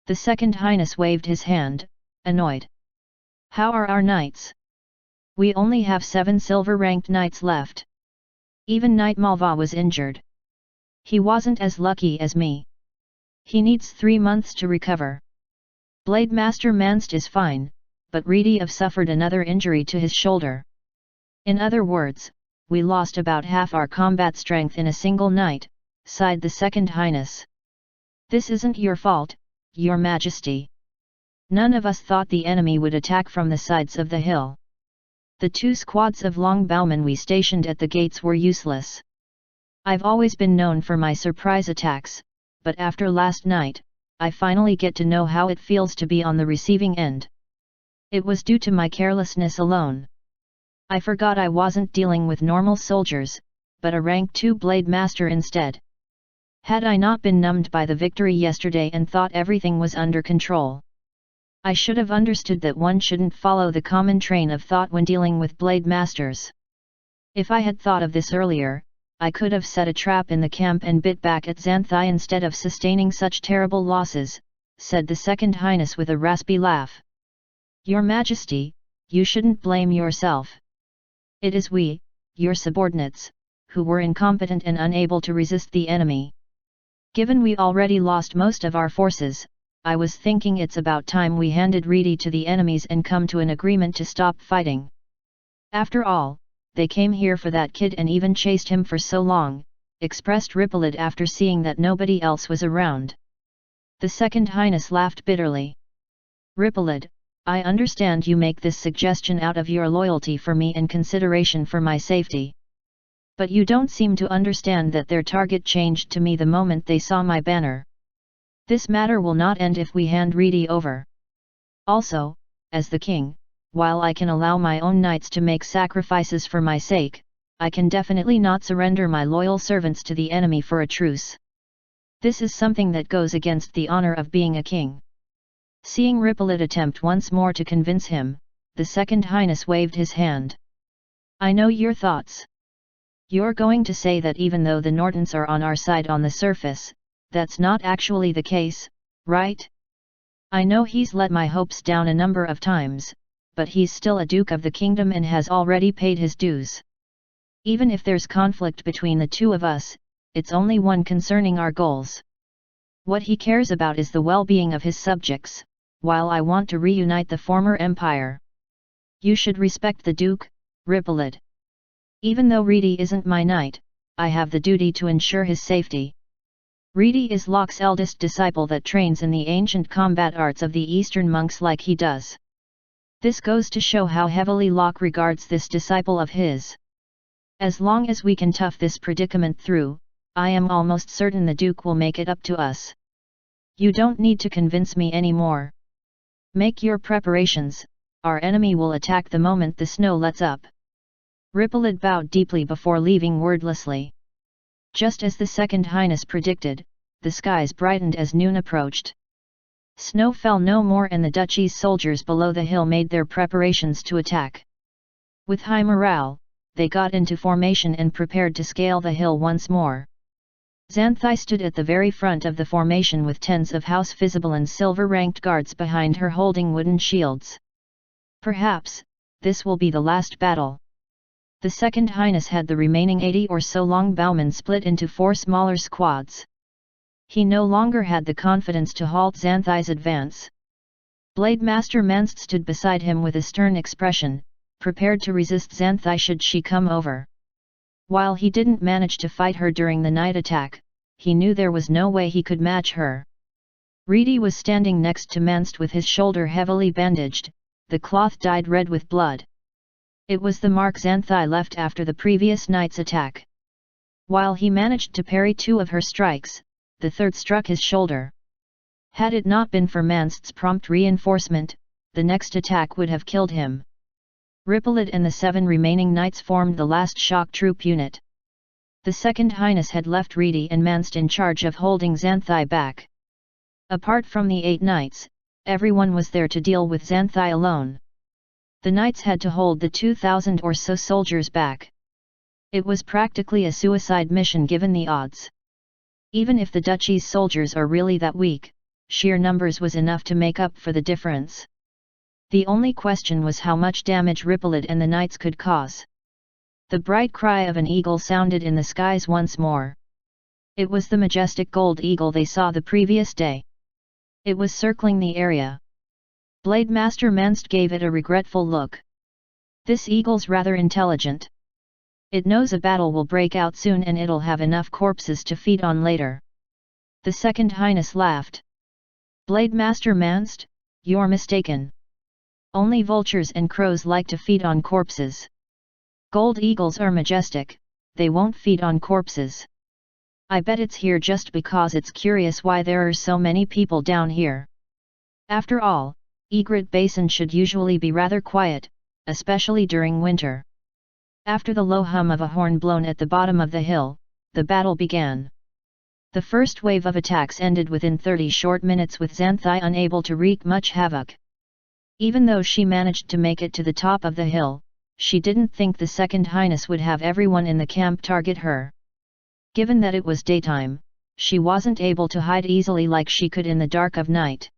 The Second Highness waved his hand, annoyed. "How are our knights? We only have 7 silver-ranked knights left. Even Knight Malva was injured. He wasn't as lucky as me. He needs 3 months to recover. Blade Master Manst is fine, but Reedy have suffered another injury to his shoulder. In other words, we lost about half our combat strength in a single night," sighed the Second Highness. "This isn't your fault, Your Majesty. None of us thought the enemy would attack from the sides of the hill. The 2 squads of longbowmen we stationed at the gates were useless. I've always been known for my surprise attacks, but after last night, I finally get to know how it feels to be on the receiving end. It was due to my carelessness alone. I forgot I wasn't dealing with normal soldiers, but a rank 2 blade master instead. Had I not been numbed by the victory yesterday and thought everything was under control, I should have understood that one shouldn't follow the common train of thought when dealing with blade masters. If I had thought of this earlier, I could have set a trap in the camp and bit back at Xanthai instead of sustaining such terrible losses, said the Second Highness with a raspy laugh. Your Majesty, you shouldn't blame yourself. It is we, your subordinates, who were incompetent and unable to resist the enemy. Given we already lost most of our forces, I was thinking it's about time we handed Reedy to the enemies and come to an agreement to stop fighting. After all, they came here for that kid and even chased him for so long, expressed Rippled after seeing that nobody else was around. The Second Highness laughed bitterly. Rippled, I understand you make this suggestion out of your loyalty for me and consideration for my safety. But you don't seem to understand that their target changed to me the moment they saw my banner. This matter will not end if we hand Reedy over. Also, as the king, while I can allow my own knights to make sacrifices for my sake, I can definitely not surrender my loyal servants to the enemy for a truce. This is something that goes against the honor of being a king. Seeing Rippled attempt once more to convince him, the Second Highness waved his hand. I know your thoughts. You're going to say that even though the Nortons are on our side on the surface, that's not actually the case, right? I know he's let my hopes down a number of times, but he's still a Duke of the Kingdom and has already paid his dues. Even if there's conflict between the two of us, it's only one concerning our goals. What he cares about is the well-being of his subjects, while I want to reunite the former empire. You should respect the Duke, Rippled. Even though Reedy isn't my knight, I have the duty to ensure his safety. Reedy is Locke's eldest disciple that trains in the ancient combat arts of the Eastern monks like he does. This goes to show how heavily Locke regards this disciple of his. As long as we can tough this predicament through, I am almost certain the Duke will make it up to us. You don't need to convince me anymore. Make your preparations, our enemy will attack the moment the snow lets up. Rippled bowed deeply before leaving wordlessly. Just as the Second Highness predicted, the skies brightened as noon approached. Snow fell no more and the duchy's soldiers below the hill made their preparations to attack. With high morale, they got into formation and prepared to scale the hill once more. Xanthai stood at the very front of the formation with tens of House Visible and silver-ranked guards behind her holding wooden shields. Perhaps, this will be the last battle. The Second Highness had the remaining 80 or so longbowmen split into 4 smaller squads. He no longer had the confidence to halt Xanthai's advance. Blade Master Manst stood beside him with a stern expression, prepared to resist Xanthai should she come over. While he didn't manage to fight her during the night attack, he knew there was no way he could match her. Reedy was standing next to Manst with his shoulder heavily bandaged, the cloth dyed red with blood. It was the mark Xanthai left after the previous night's attack. While he managed to parry 2 of her strikes, the third struck his shoulder. Had it not been for Manst's prompt reinforcement, the next attack would have killed him. Rippled and the 7 remaining knights formed the last shock troop unit. The Second Highness had left Reedy and Manst in charge of holding Xanthai back. Apart from the 8 knights, everyone was there to deal with Xanthai alone. The knights had to hold the 2,000 or so soldiers back. It was practically a suicide mission given the odds. Even if the duchy's soldiers are really that weak, sheer numbers was enough to make up for the difference. The only question was how much damage Rippled and the knights could cause. The bright cry of an eagle sounded in the skies once more. It was the majestic gold eagle they saw the previous day. It was circling the area. Blade Master Manst gave it a regretful look. This eagle's rather intelligent. It knows a battle will break out soon and it'll have enough corpses to feed on later. The Second Highness laughed. Blade Master Manst, you're mistaken. Only vultures and crows like to feed on corpses. Gold eagles are majestic, they won't feed on corpses. I bet it's here just because it's curious why there are so many people down here. After all, Egret Basin should usually be rather quiet, especially during winter. After the low hum of a horn blown at the bottom of the hill, the battle began. The first wave of attacks ended within 30 short minutes with Xanthai unable to wreak much havoc. Even though she managed to make it to the top of the hill, she didn't think the Second Highness would have everyone in the camp target her. Given that it was daytime, she wasn't able to hide easily like she could in the dark of night.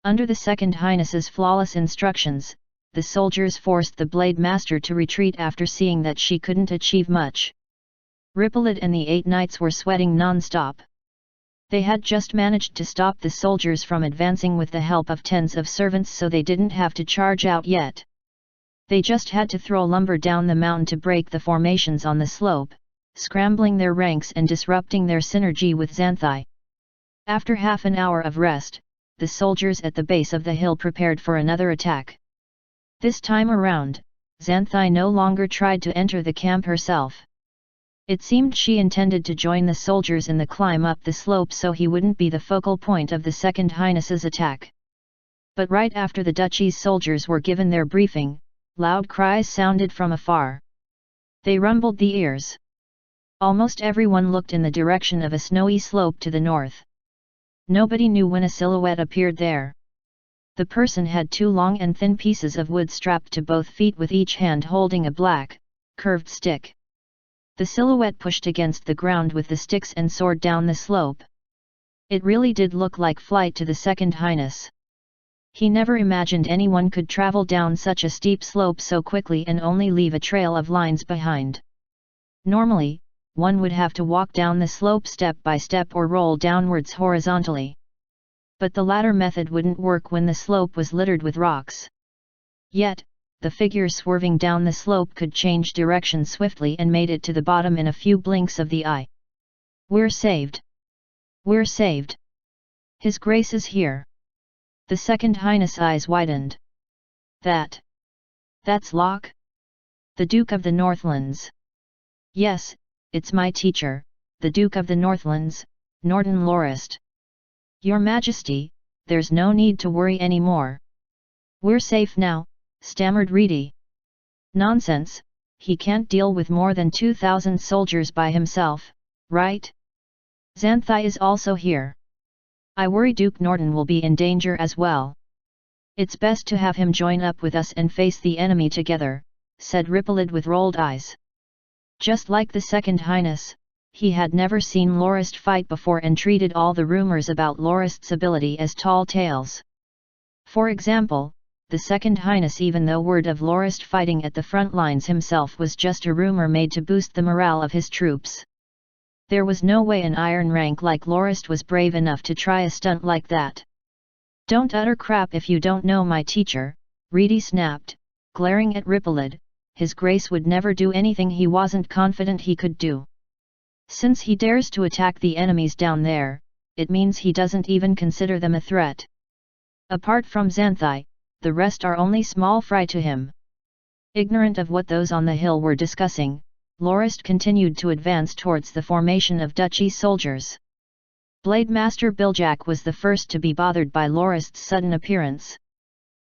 Under the Second Highness's flawless instructions, the soldiers forced the Blade Master to retreat after seeing that she couldn't achieve much. Ripollet and the 8 knights were sweating non-stop. They had just managed to stop the soldiers from advancing with the help of tens of servants, so they didn't have to charge out yet. They just had to throw lumber down the mountain to break the formations on the slope, scrambling their ranks and disrupting their synergy with Xanthai. After half an hour of rest, the soldiers at the base of the hill prepared for another attack. This time around, Xanthai no longer tried to enter the camp herself. It seemed she intended to join the soldiers in the climb up the slope so he wouldn't be the focal point of the Second Highness's attack. But right after the duchy's soldiers were given their briefing, loud cries sounded from afar. They rumbled the ears. Almost everyone looked in the direction of a snowy slope to the north. Nobody knew when a silhouette appeared there. The person had 2 long and thin pieces of wood strapped to both feet with each hand holding a black, curved stick. The silhouette pushed against the ground with the sticks and soared down the slope. It really did look like flight to the Second Highness. He never imagined anyone could travel down such a steep slope so quickly and only leave a trail of lines behind. Normally, one would have to walk down the slope step by step or roll downwards horizontally. But the latter method wouldn't work when the slope was littered with rocks. Yet, the figure swerving down the slope could change direction swiftly and made it to the bottom in a few blinks of the eye. "We're saved! We're saved! His Grace is here!" The Second Highness' eyes widened. That's Locke? The Duke of the Northlands. Yes, it's my teacher, the Duke of the Northlands, Norton Lorist. Your Majesty, there's no need to worry anymore. We're safe now, stammered Reedy. Nonsense, he can't deal with more than 2,000 soldiers by himself, right? Xanthai is also here. I worry Duke Norton will be in danger as well. It's best to have him join up with us and face the enemy together, said Ripollet with rolled eyes. Just like the Second Highness, he had never seen Lorist fight before and treated all the rumors about Lorist's ability as tall tales. For example, the Second Highness, even though word of Lorist fighting at the front lines himself was just a rumor made to boost the morale of his troops. There was no way an iron rank like Lorist was brave enough to try a stunt like that. Don't utter crap if you don't know my teacher, Reedy snapped, glaring at Ripollet. His Grace would never do anything he wasn't confident he could do. Since he dares to attack the enemies down there, it means he doesn't even consider them a threat. Apart from Xanthai, the rest are only small fry to him. Ignorant of what those on the hill were discussing, Lorist continued to advance towards the formation of duchy soldiers. Blade Master Biljack was the first to be bothered by Lorist's sudden appearance.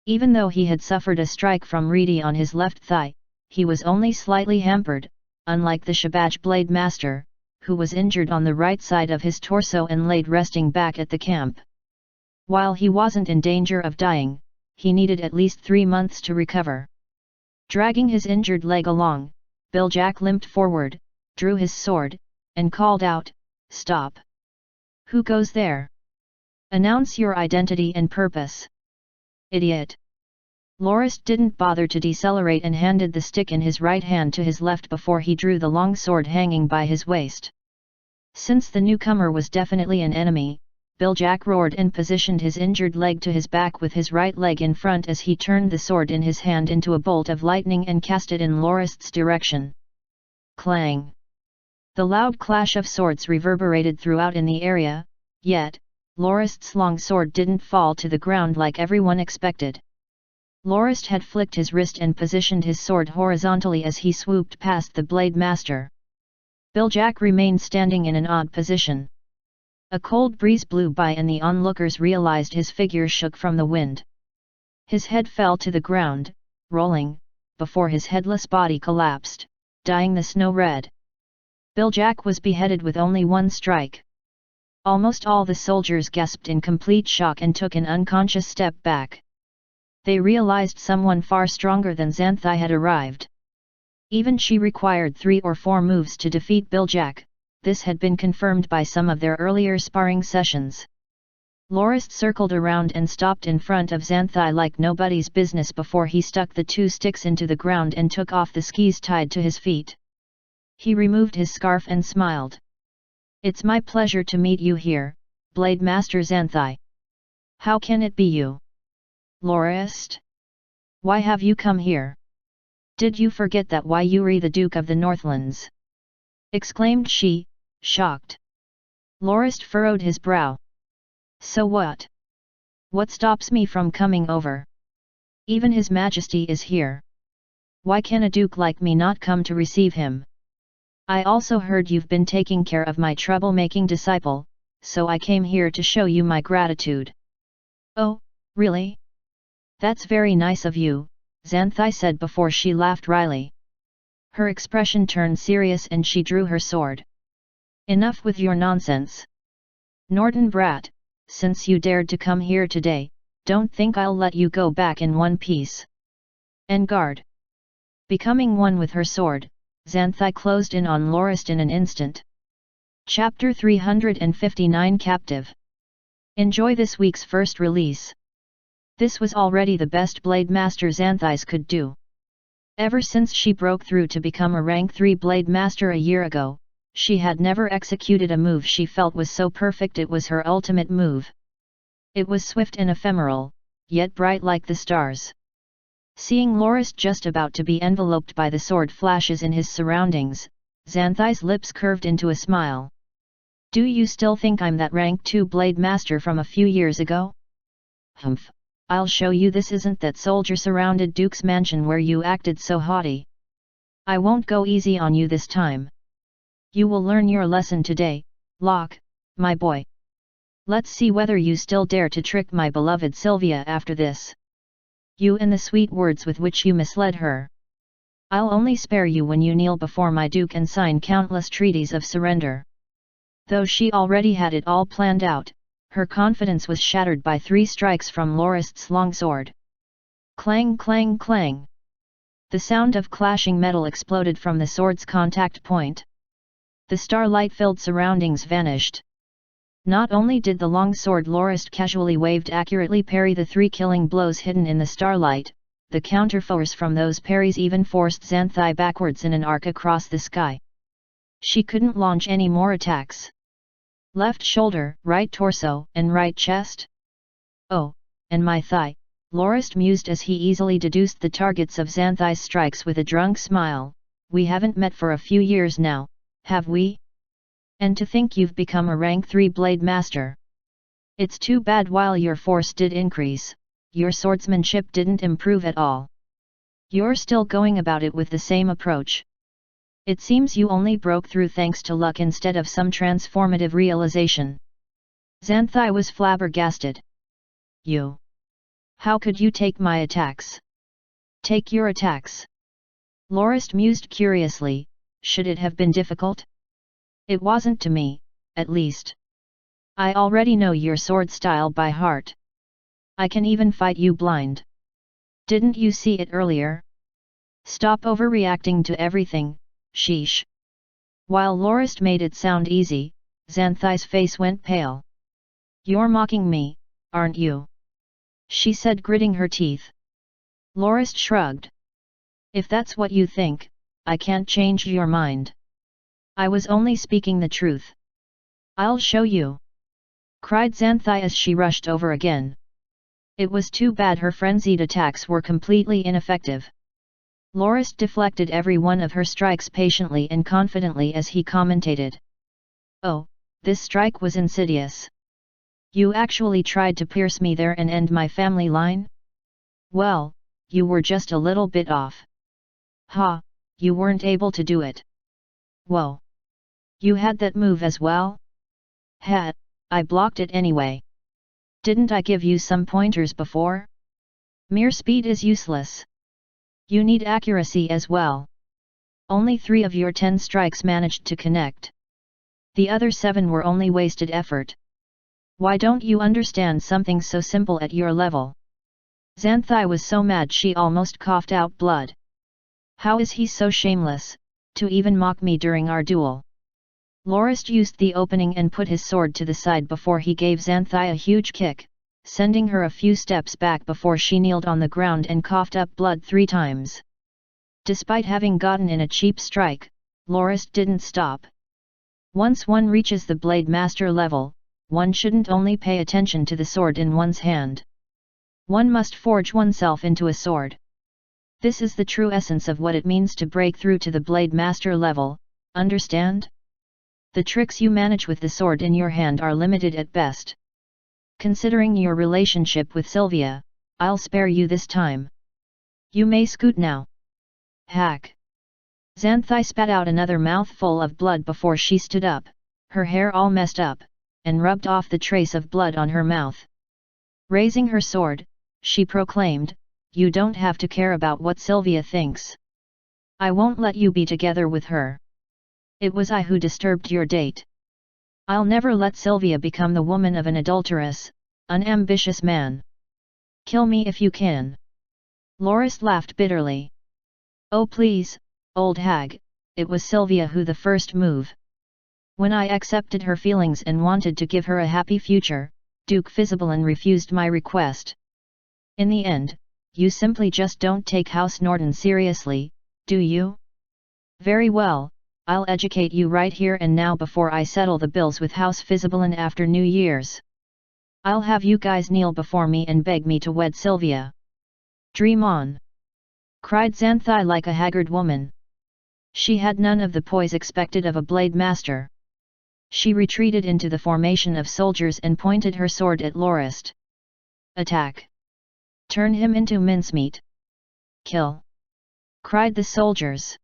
Even though he had suffered a strike from Reedy on his left thigh, he was only slightly hampered, unlike the Shabaj Blade Master, who was injured on the right side of his torso and laid resting back at the camp. While he wasn't in danger of dying, he needed at least 3 months to recover. Dragging his injured leg along, Biljack limped forward, drew his sword, and called out, "Stop! Who goes there? Announce your identity and purpose." "Idiot!" Lorist didn't bother to decelerate and handed the stick in his right hand to his left before he drew the long sword hanging by his waist. Since the newcomer was definitely an enemy, Biljack roared and positioned his injured leg to his back with his right leg in front as he turned the sword in his hand into a bolt of lightning and cast it in Lorist's direction. Clang! The loud clash of swords reverberated throughout in the area, yet, Lorist's long sword didn't fall to the ground like everyone expected. Lorist had flicked his wrist and positioned his sword horizontally as he swooped past the Blade Master. Biljak remained standing in an odd position. A cold breeze blew by and the onlookers realized his figure shook from the wind. His head fell to the ground, rolling, before his headless body collapsed, dyeing the snow red. Biljak was beheaded with only one strike. Almost all the soldiers gasped in complete shock and took an unconscious step back. They realized someone far stronger than Xanthai had arrived. Even she required 3 or 4 moves to defeat Biljak. This had been confirmed by some of their earlier sparring sessions. Lorist circled around and stopped in front of Xanthai like nobody's business before he stuck the 2 sticks into the ground and took off the skis tied to his feet. He removed his scarf and smiled. "It's my pleasure to meet you here, Blade Master Xanthai. How can it be you? Lorist? Why have you come here? Did you forget that Yuri the Duke of the Northlands?" exclaimed she, shocked. Lorist furrowed his brow. "So what? What stops me from coming over? Even His Majesty is here. Why can a duke like me not come to receive him? I also heard you've been taking care of my troublemaking disciple, so I came here to show you my gratitude." "Oh, really? That's very nice of you," Xanthai said before she laughed wryly. Her expression turned serious and she drew her sword. "Enough with your nonsense. Norton brat, since you dared to come here today, don't think I'll let you go back in one piece. En garde." Becoming one with her sword, Xanthai closed in on Lorist in an instant. Chapter 359 Captive. Enjoy this week's first release. This was already the best Blade Master Xanthais could do. Ever since she broke through to become a rank 3 Blade Master a year ago, she had never executed a move she felt was so perfect it was her ultimate move. It was swift and ephemeral, yet bright like the stars. Seeing Lorist just about to be enveloped by the sword flashes in his surroundings, Xanthai's lips curved into a smile. "Do you still think I'm that rank 2 Blade Master from a few years ago? Humph, I'll show you this isn't that soldier-surrounded Duke's mansion where you acted so haughty. I won't go easy on you this time. You will learn your lesson today, Locke, my boy. Let's see whether you still dare to trick my beloved Sylvia after this. You and the sweet words with which you misled her. I'll only spare you when you kneel before my Duke and sign countless treaties of surrender." Though she already had it all planned out, her confidence was shattered by 3 strikes from Lorist's longsword. Clang clang clang. The sound of clashing metal exploded from the sword's contact point. The starlight-filled surroundings vanished. Not only did the longsword Lorist casually waved accurately parry the 3 killing blows hidden in the starlight, the counterforce from those parries even forced Xanthai backwards in an arc across the sky. She couldn't launch any more attacks. Left shoulder, right torso, and right chest? Oh, and my thigh, Lorist mused as he easily deduced the targets of Xanthai's strikes with a drunk smile. "We haven't met for a few years now, have we? And to think you've become a rank 3 Blade Master. It's too bad while your force did increase, your swordsmanship didn't improve at all. You're still going about it with the same approach. It seems you only broke through thanks to luck instead of some transformative realization." Xanthai was flabbergasted. "You? How could you take my attacks?" "Take your attacks?" Lorist mused curiously. Should it have been difficult? It wasn't to me, at least. I already know your sword style by heart. I can even fight you blind. Didn't you see it earlier? Stop overreacting to everything, sheesh." While Lorist made it sound easy, Xanthai's face went pale. "You're mocking me, aren't you?" she said, gritting her teeth. Lorist shrugged. "If that's what you think, I can't change your mind. I was only speaking the truth. I'll show you!" cried Xanthai as she rushed over again. It was too bad her frenzied attacks were completely ineffective. Lorist deflected every one of her strikes patiently and confidently as he commentated. "Oh, this strike was insidious. You actually tried to pierce me there and end my family line? Well, you were just a little bit off. Ha, you weren't able to do it. Whoa! You had that move as well? Had, I blocked it anyway. Didn't I give you some pointers before? Mere speed is useless. You need accuracy as well. Only 3 of your 10 strikes managed to connect. The other 7 were only wasted effort. Why don't you understand something so simple at your level? Xanthai was so mad she almost coughed out blood. How is he so shameless, to even mock me during our duel? Lorist used the opening and put his sword to the side before he gave Xanthai a huge kick, sending her a few steps back before she kneeled on the ground and coughed up blood 3 times. Despite having gotten in a cheap strike, Lorist didn't stop. Once one reaches the Blade Master level, one shouldn't only pay attention to the sword in one's hand. One must forge oneself into a sword. This is the true essence of what it means to break through to the Blade Master level, understand? The tricks you manage with the sword in your hand are limited at best. Considering your relationship with Sylvia, I'll spare you this time. You may scoot now. Hack. Xanthai spat out another mouthful of blood before she stood up, her hair all messed up, and rubbed off the trace of blood on her mouth. Raising her sword, she proclaimed, "You don't have to care about what Sylvia thinks. I won't let you be together with her. It was I who disturbed your date. I'll never let Sylvia become the woman of an adulterous, unambitious man. Kill me if you can." Loris laughed bitterly. "Oh please, old hag, it was Sylvia who the first move. When I accepted her feelings and wanted to give her a happy future, Duke Fizabelin refused my request. In the end, you simply just don't take House Norton seriously, do you? Very well, I'll educate you right here and now before I settle the bills with House Fizabelin after New Year's. I'll have you guys kneel before me and beg me to wed Sylvia. Dream on!" cried Xanthai like a haggard woman. She had none of the poise expected of a blade master. She retreated into the formation of soldiers and pointed her sword at Lorist. "Attack! Turn him into mincemeat! Kill!" cried the soldiers.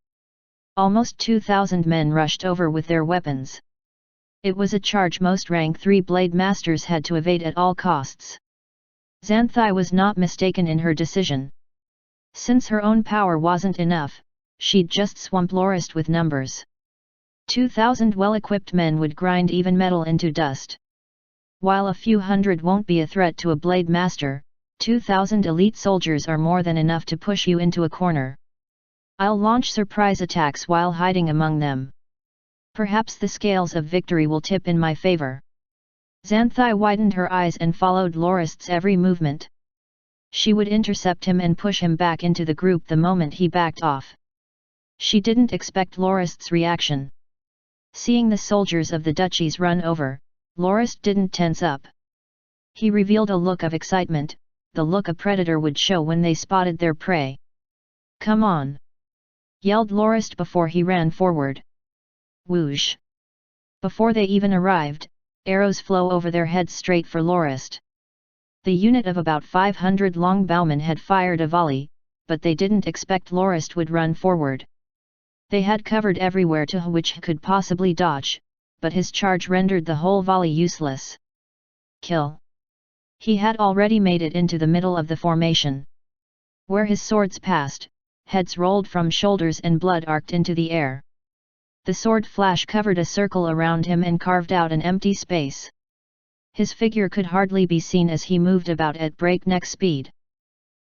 Almost 2,000 men rushed over with their weapons. It was a charge most rank 3 blade masters had to evade at all costs. Xanthai was not mistaken in her decision. Since her own power wasn't enough, she'd just swamp Lorist with numbers. 2,000 well-equipped men would grind even metal into dust. While a few hundred won't be a threat to a blade master, 2,000 elite soldiers are more than enough to push you into a corner. I'll launch surprise attacks while hiding among them. Perhaps the scales of victory will tip in my favor." Xanthai widened her eyes and followed Lorist's every movement. She would intercept him and push him back into the group the moment he backed off. She didn't expect Lorist's reaction. Seeing the soldiers of the duchies run over, Lorist didn't tense up. He revealed a look of excitement, the look a predator would show when they spotted their prey. "Come on!" yelled Lorist before he ran forward. Whoosh! Before they even arrived, arrows flew over their heads straight for Lorist. The unit of about 500 longbowmen had fired a volley, but they didn't expect Lorist would run forward. They had covered everywhere to which he could possibly dodge, but his charge rendered the whole volley useless. Kill! He had already made it into the middle of the formation. Where his swords passed, heads rolled from shoulders and blood arced into the air. The sword flash covered a circle around him and carved out an empty space. His figure could hardly be seen as he moved about at breakneck speed.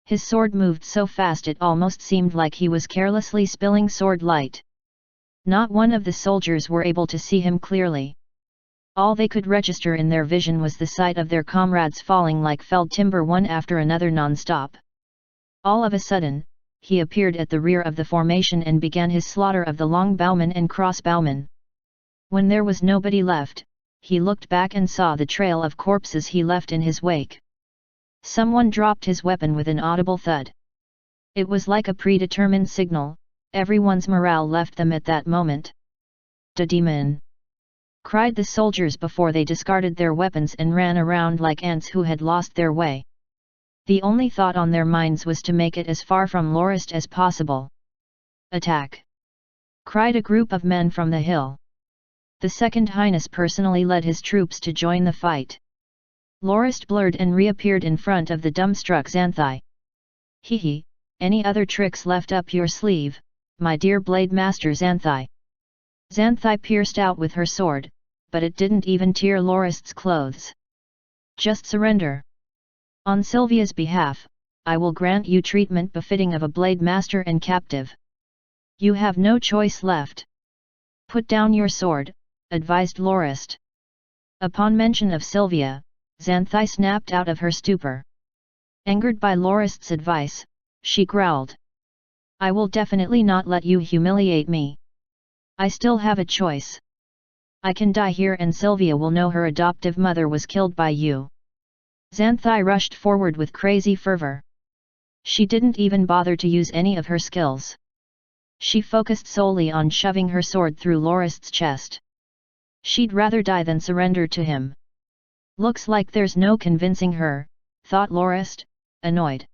His sword moved so fast it almost seemed like he was carelessly spilling sword light. Not one of the soldiers were able to see him clearly. All they could register in their vision was the sight of their comrades falling like felled timber one after another non-stop. All of a sudden, he appeared at the rear of the formation and began his slaughter of the longbowmen and crossbowmen. When there was nobody left, he looked back and saw the trail of corpses he left in his wake. Someone dropped his weapon with an audible thud. It was like a predetermined signal, everyone's morale left them at that moment. "Da demon!" cried the soldiers before they discarded their weapons and ran around like ants who had lost their way. The only thought on their minds was to make it as far from Lorist as possible. "Attack!" cried a group of men from the hill. The Second Highness personally led his troops to join the fight. Lorist blurred and reappeared in front of the dumbstruck Xanthai. Hee, any other tricks left up your sleeve, my dear Blade Master Xanthai? Xanthai pierced out with her sword, but it didn't even tear Lorist's clothes. Just surrender. On Sylvia's behalf, I will grant you treatment befitting of a Blade Master and captive. You have no choice left. Put down your sword, advised Lorist. Upon mention of Sylvia, Xanthai snapped out of her stupor. Angered by Lorist's advice, she growled. I will definitely not let you humiliate me. I still have a choice. I can die here and Sylvia will know her adoptive mother was killed by you. Xanthai rushed forward with crazy fervor. She didn't even bother to use any of her skills. She focused solely on shoving her sword through Lorist's chest. She'd rather die than surrender to him. Looks like there's no convincing her, thought Lorist, annoyed.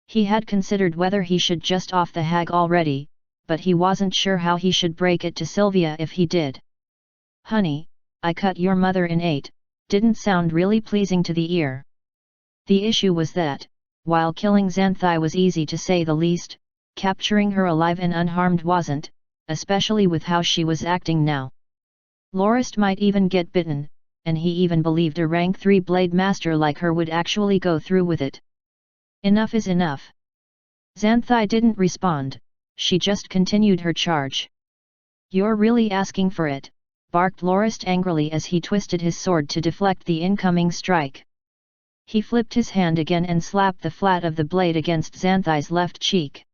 He had considered whether he should just off the hag already, but he wasn't sure how he should break it to Sylvia if he did. Honey, I cut your mother in 8, didn't sound really pleasing to the ear. The issue was that, while killing Xanthai was easy to say the least, capturing her alive and unharmed wasn't, especially with how she was acting now. Lorist might even get bitten, and he even believed a rank 3 blade master like her would actually go through with it. Enough is enough. Xanthai didn't respond, she just continued her charge. You're really asking for it, barked Lorist angrily as he twisted his sword to deflect the incoming strike. He flipped his hand again and slapped the flat of the blade against Xanthai's left cheek.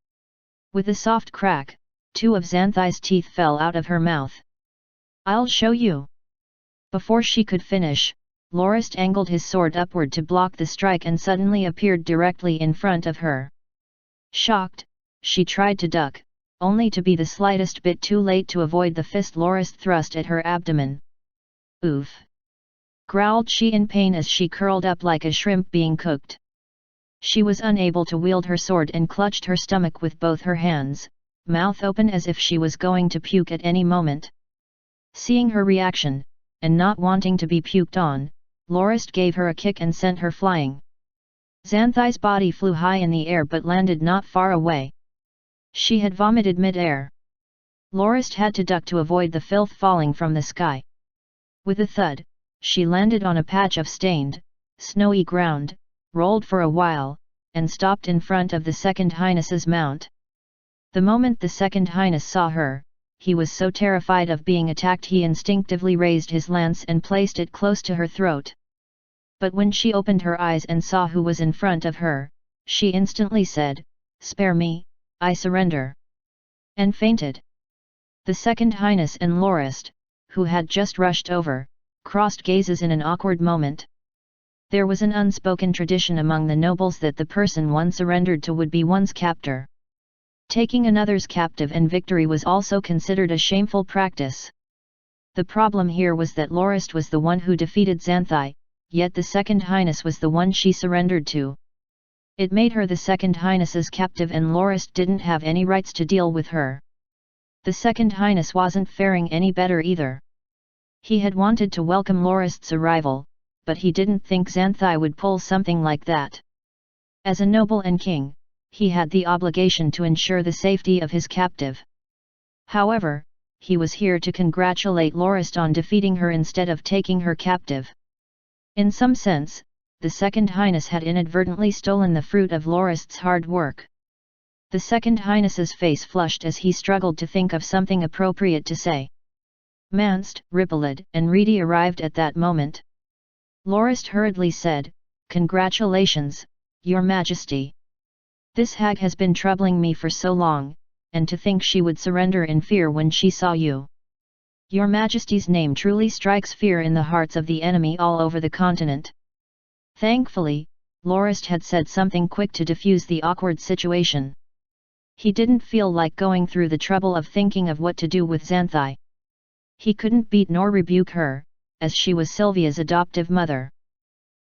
With a soft crack, 2 of Xanthai's teeth fell out of her mouth. I'll show you. Before she could finish, Lorist angled his sword upward to block the strike and suddenly appeared directly in front of her. Shocked, she tried to duck, only to be the slightest bit too late to avoid the fist Lorist thrust at her abdomen. Oof! Growled she in pain as she curled up like a shrimp being cooked. She was unable to wield her sword and clutched her stomach with both her hands, mouth open as if she was going to puke at any moment. Seeing her reaction, and not wanting to be puked on, Lorist gave her a kick and sent her flying. Xanthai's body flew high in the air but landed not far away. She had vomited mid-air. Lorist had to duck to avoid the filth falling from the sky. With a thud, she landed on a patch of stained, snowy ground, rolled for a while, and stopped in front of the Second Highness's mount. The moment the Second Highness saw her, he was so terrified of being attacked he instinctively raised his lance and placed it close to her throat. But when she opened her eyes and saw who was in front of her, she instantly said, "Spare me, I surrender," and fainted. The Second Highness and Lorist, who had just rushed over, crossed gazes in an awkward moment. There was an unspoken tradition among the nobles that the person one surrendered to would be one's captor. Taking another's captive and victory was also considered a shameful practice. The problem here was that Lorist was the one who defeated Xanthai, yet the Second Highness was the one she surrendered to. It made her the Second Highness's captive and Lorist didn't have any rights to deal with her. The Second Highness wasn't faring any better either. He had wanted to welcome Lorist's arrival, but he didn't think Xanthai would pull something like that. As a noble and king, he had the obligation to ensure the safety of his captive. However, he was here to congratulate Lorist on defeating her instead of taking her captive. In some sense, the Second Highness had inadvertently stolen the fruit of Lorist's hard work. The Second Highness's face flushed as he struggled to think of something appropriate to say. Manst, Rippled, and Reedy arrived at that moment. Lorist hurriedly said, "Congratulations, Your Majesty. This hag has been troubling me for so long, and to think she would surrender in fear when she saw you. Your Majesty's name truly strikes fear in the hearts of the enemy all over the continent." Thankfully, Lorist had said something quick to diffuse the awkward situation. He didn't feel like going through the trouble of thinking of what to do with Xanthai. He couldn't beat nor rebuke her, as she was Sylvia's adoptive mother.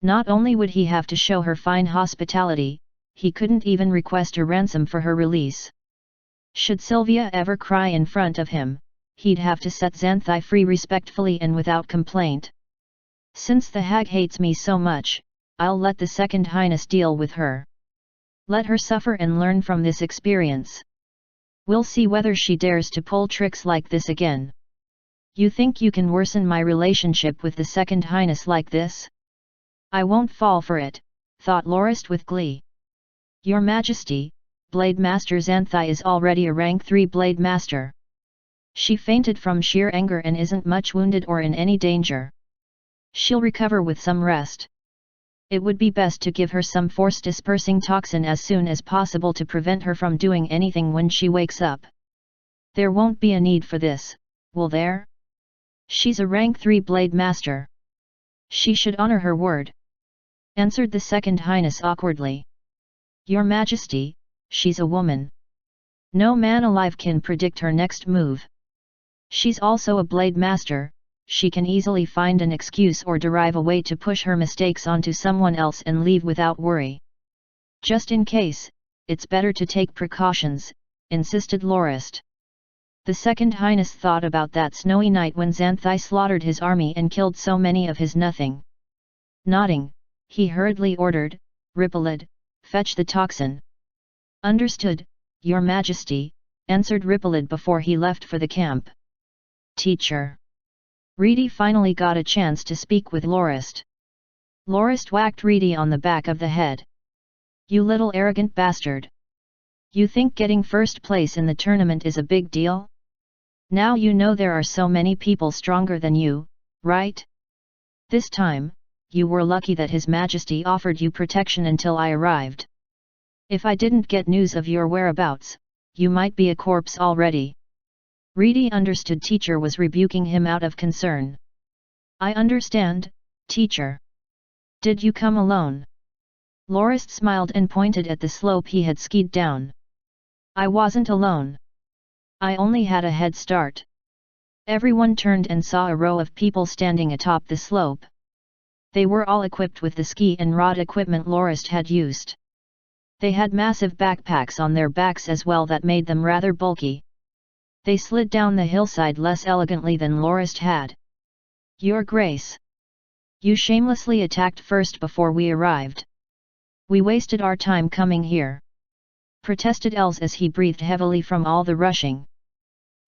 Not only would he have to show her fine hospitality, he couldn't even request a ransom for her release. Should Sylvia ever cry in front of him, he'd have to set Xanthai free respectfully and without complaint. Since the hag hates me so much, I'll let the Second Highness deal with her. Let her suffer and learn from this experience. We'll see whether she dares to pull tricks like this again. You think you can worsen my relationship with the Second Highness like this? I won't fall for it, thought Lorist with glee. Your Majesty, Blade Master Xanthai is already a rank 3 Blade Master. She fainted from sheer anger and isn't much wounded or in any danger. She'll recover with some rest. It would be best to give her some force-dispersing toxin as soon as possible to prevent her from doing anything when she wakes up. There won't be a need for this, will there? She's a rank 3 Blade Master. She should honor her word, answered the Second Highness awkwardly. Your Majesty, she's a woman. No man alive can predict her next move. She's also a Blade Master. She can easily find an excuse or derive a way to push her mistakes onto someone else and leave without worry. Just in case, it's better to take precautions, insisted Lorist. The Second Highness thought about that snowy night when Xanthai slaughtered his army and killed so many of his nothing. Nodding, he hurriedly ordered, Rippled, fetch the toxin. Understood, Your Majesty, answered Rippled before he left for the camp. Teacher. Reedy finally got a chance to speak with Lorist. Lorist whacked Reedy on the back of the head. You little arrogant bastard. You think getting first place in the tournament is a big deal? Now you know there are so many people stronger than you, right? This time, you were lucky that His Majesty offered you protection until I arrived. If I didn't get news of your whereabouts, you might be a corpse already. Reedy understood teacher was rebuking him out of concern. I understand, teacher. Did you come alone? Lorist smiled and pointed at the slope he had skied down. I wasn't alone. I only had a head start. Everyone turned and saw a row of people standing atop the slope. They were all equipped with the ski and rod equipment Lorist had used. They had massive backpacks on their backs as well that made them rather bulky. They slid down the hillside less elegantly than Lorist had. Your Grace. You shamelessly attacked first before we arrived. We wasted our time coming here. Protested Els as he breathed heavily from all the rushing.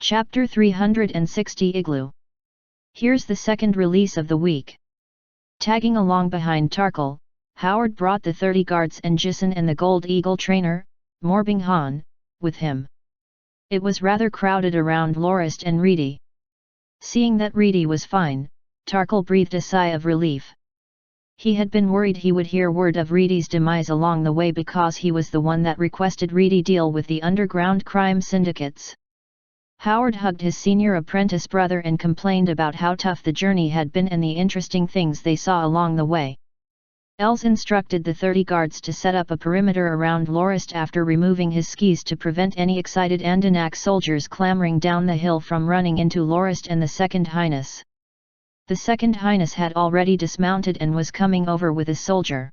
Chapter 360 Igloo. Here's the second release of the week. Tagging along behind Tarkle, Howard brought the 30 guards and Jisun and the Gold Eagle trainer, Morbing Han, with him. It was rather crowded around Lorist and Reedy. Seeing that Reedy was fine, Tarkle breathed a sigh of relief. He had been worried he would hear word of Reedy's demise along the way because he was the one that requested Reedy deal with the underground crime syndicates. Howard hugged his senior apprentice brother and complained about how tough the journey had been and the interesting things they saw along the way. Els instructed the 30 guards to set up a perimeter around Lorist after removing his skis to prevent any excited Andanak soldiers clambering down the hill from running into Lorist and the Second Highness. The Second Highness had already dismounted and was coming over with a soldier.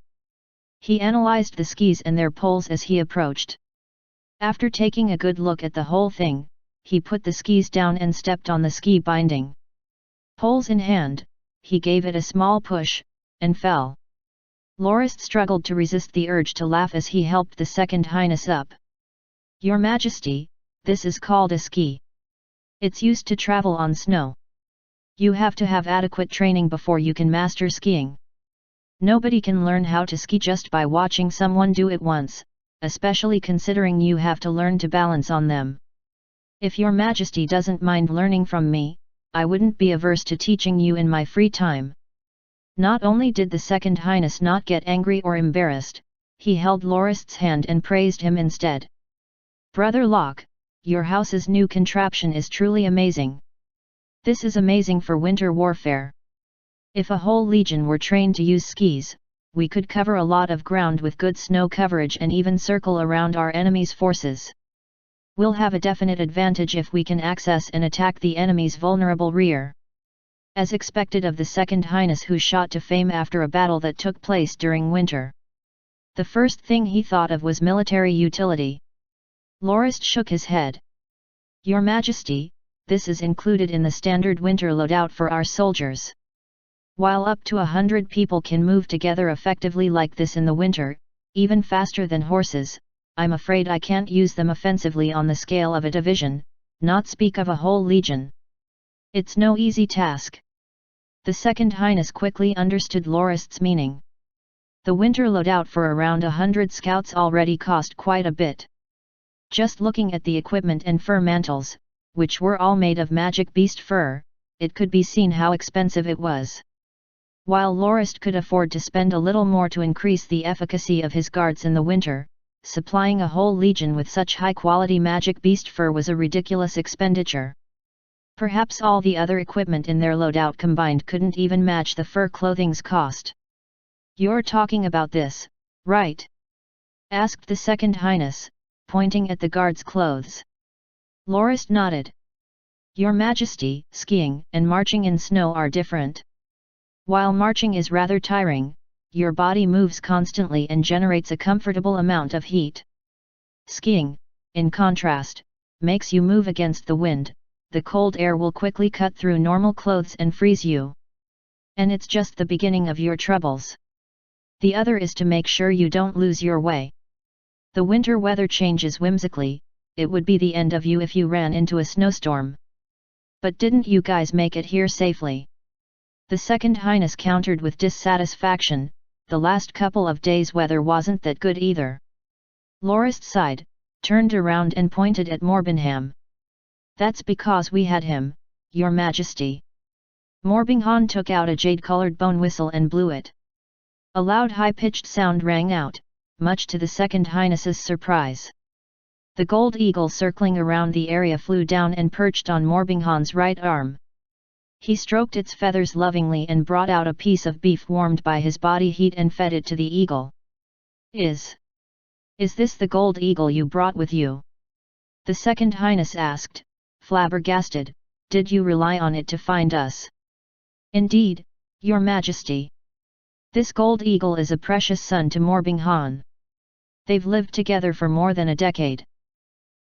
He analyzed the skis and their poles as he approached. After taking a good look at the whole thing, he put the skis down and stepped on the ski binding. Poles in hand, he gave it a small push, and fell. Lorist struggled to resist the urge to laugh as he helped the Second Highness up. Your Majesty, this is called a ski. It's used to travel on snow. You have to have adequate training before you can master skiing. Nobody can learn how to ski just by watching someone do it once, especially considering you have to learn to balance on them. If your Majesty doesn't mind learning from me, I wouldn't be averse to teaching you in my free time. Not only did the Second Highness not get angry or embarrassed, he held Lorist's hand and praised him instead. Brother Locke, your house's new contraption is truly amazing. This is amazing for winter warfare. If a whole legion were trained to use skis, we could cover a lot of ground with good snow coverage and even circle around our enemy's forces. We'll have a definite advantage if we can access and attack the enemy's vulnerable rear. As expected of the Second Highness who shot to fame after a battle that took place during winter. The first thing he thought of was military utility. Lorist shook his head. Your Majesty, this is included in the standard winter loadout for our soldiers. While up to 100 people can move together effectively like this in the winter, even faster than horses, I'm afraid I can't use them offensively on the scale of a division, not speak of a whole legion. It's no easy task. The Second Highness quickly understood Lorist's meaning. The winter loadout for around 100 scouts already cost quite a bit. Just looking at the equipment and fur mantles, which were all made of magic beast fur, it could be seen how expensive it was. While Lorist could afford to spend a little more to increase the efficacy of his guards in the winter, supplying a whole legion with such high-quality magic beast fur was a ridiculous expenditure. Perhaps all the other equipment in their loadout combined couldn't even match the fur clothing's cost. "You're talking about this, right?" asked the Second Highness, pointing at the guards' clothes. Lorist nodded. "Your Majesty, skiing and marching in snow are different. While marching is rather tiring, your body moves constantly and generates a comfortable amount of heat. Skiing, in contrast, makes you move against the wind. The cold air will quickly cut through normal clothes and freeze you. And it's just the beginning of your troubles. The other is to make sure you don't lose your way. The winter weather changes whimsically, it would be the end of you if you ran into a snowstorm. But didn't you guys make it here safely?" The Second Highness countered with dissatisfaction, "The last couple of days' weather wasn't that good either." Lorist sighed, turned around and pointed at Morbingham. "That's because we had him, Your Majesty." Morbingham took out a jade-colored bone whistle and blew it. A loud high-pitched sound rang out, much to the Second Highness's surprise. The gold eagle circling around the area flew down and perched on Morbingham's right arm. He stroked its feathers lovingly and brought out a piece of beef warmed by his body heat and fed it to the eagle. Is this the gold eagle you brought with you?" the Second Highness asked, flabbergasted. "Did you rely on it to find us?" "Indeed, Your Majesty. This gold eagle is a precious son to Morbingham. They've lived together for more than a decade.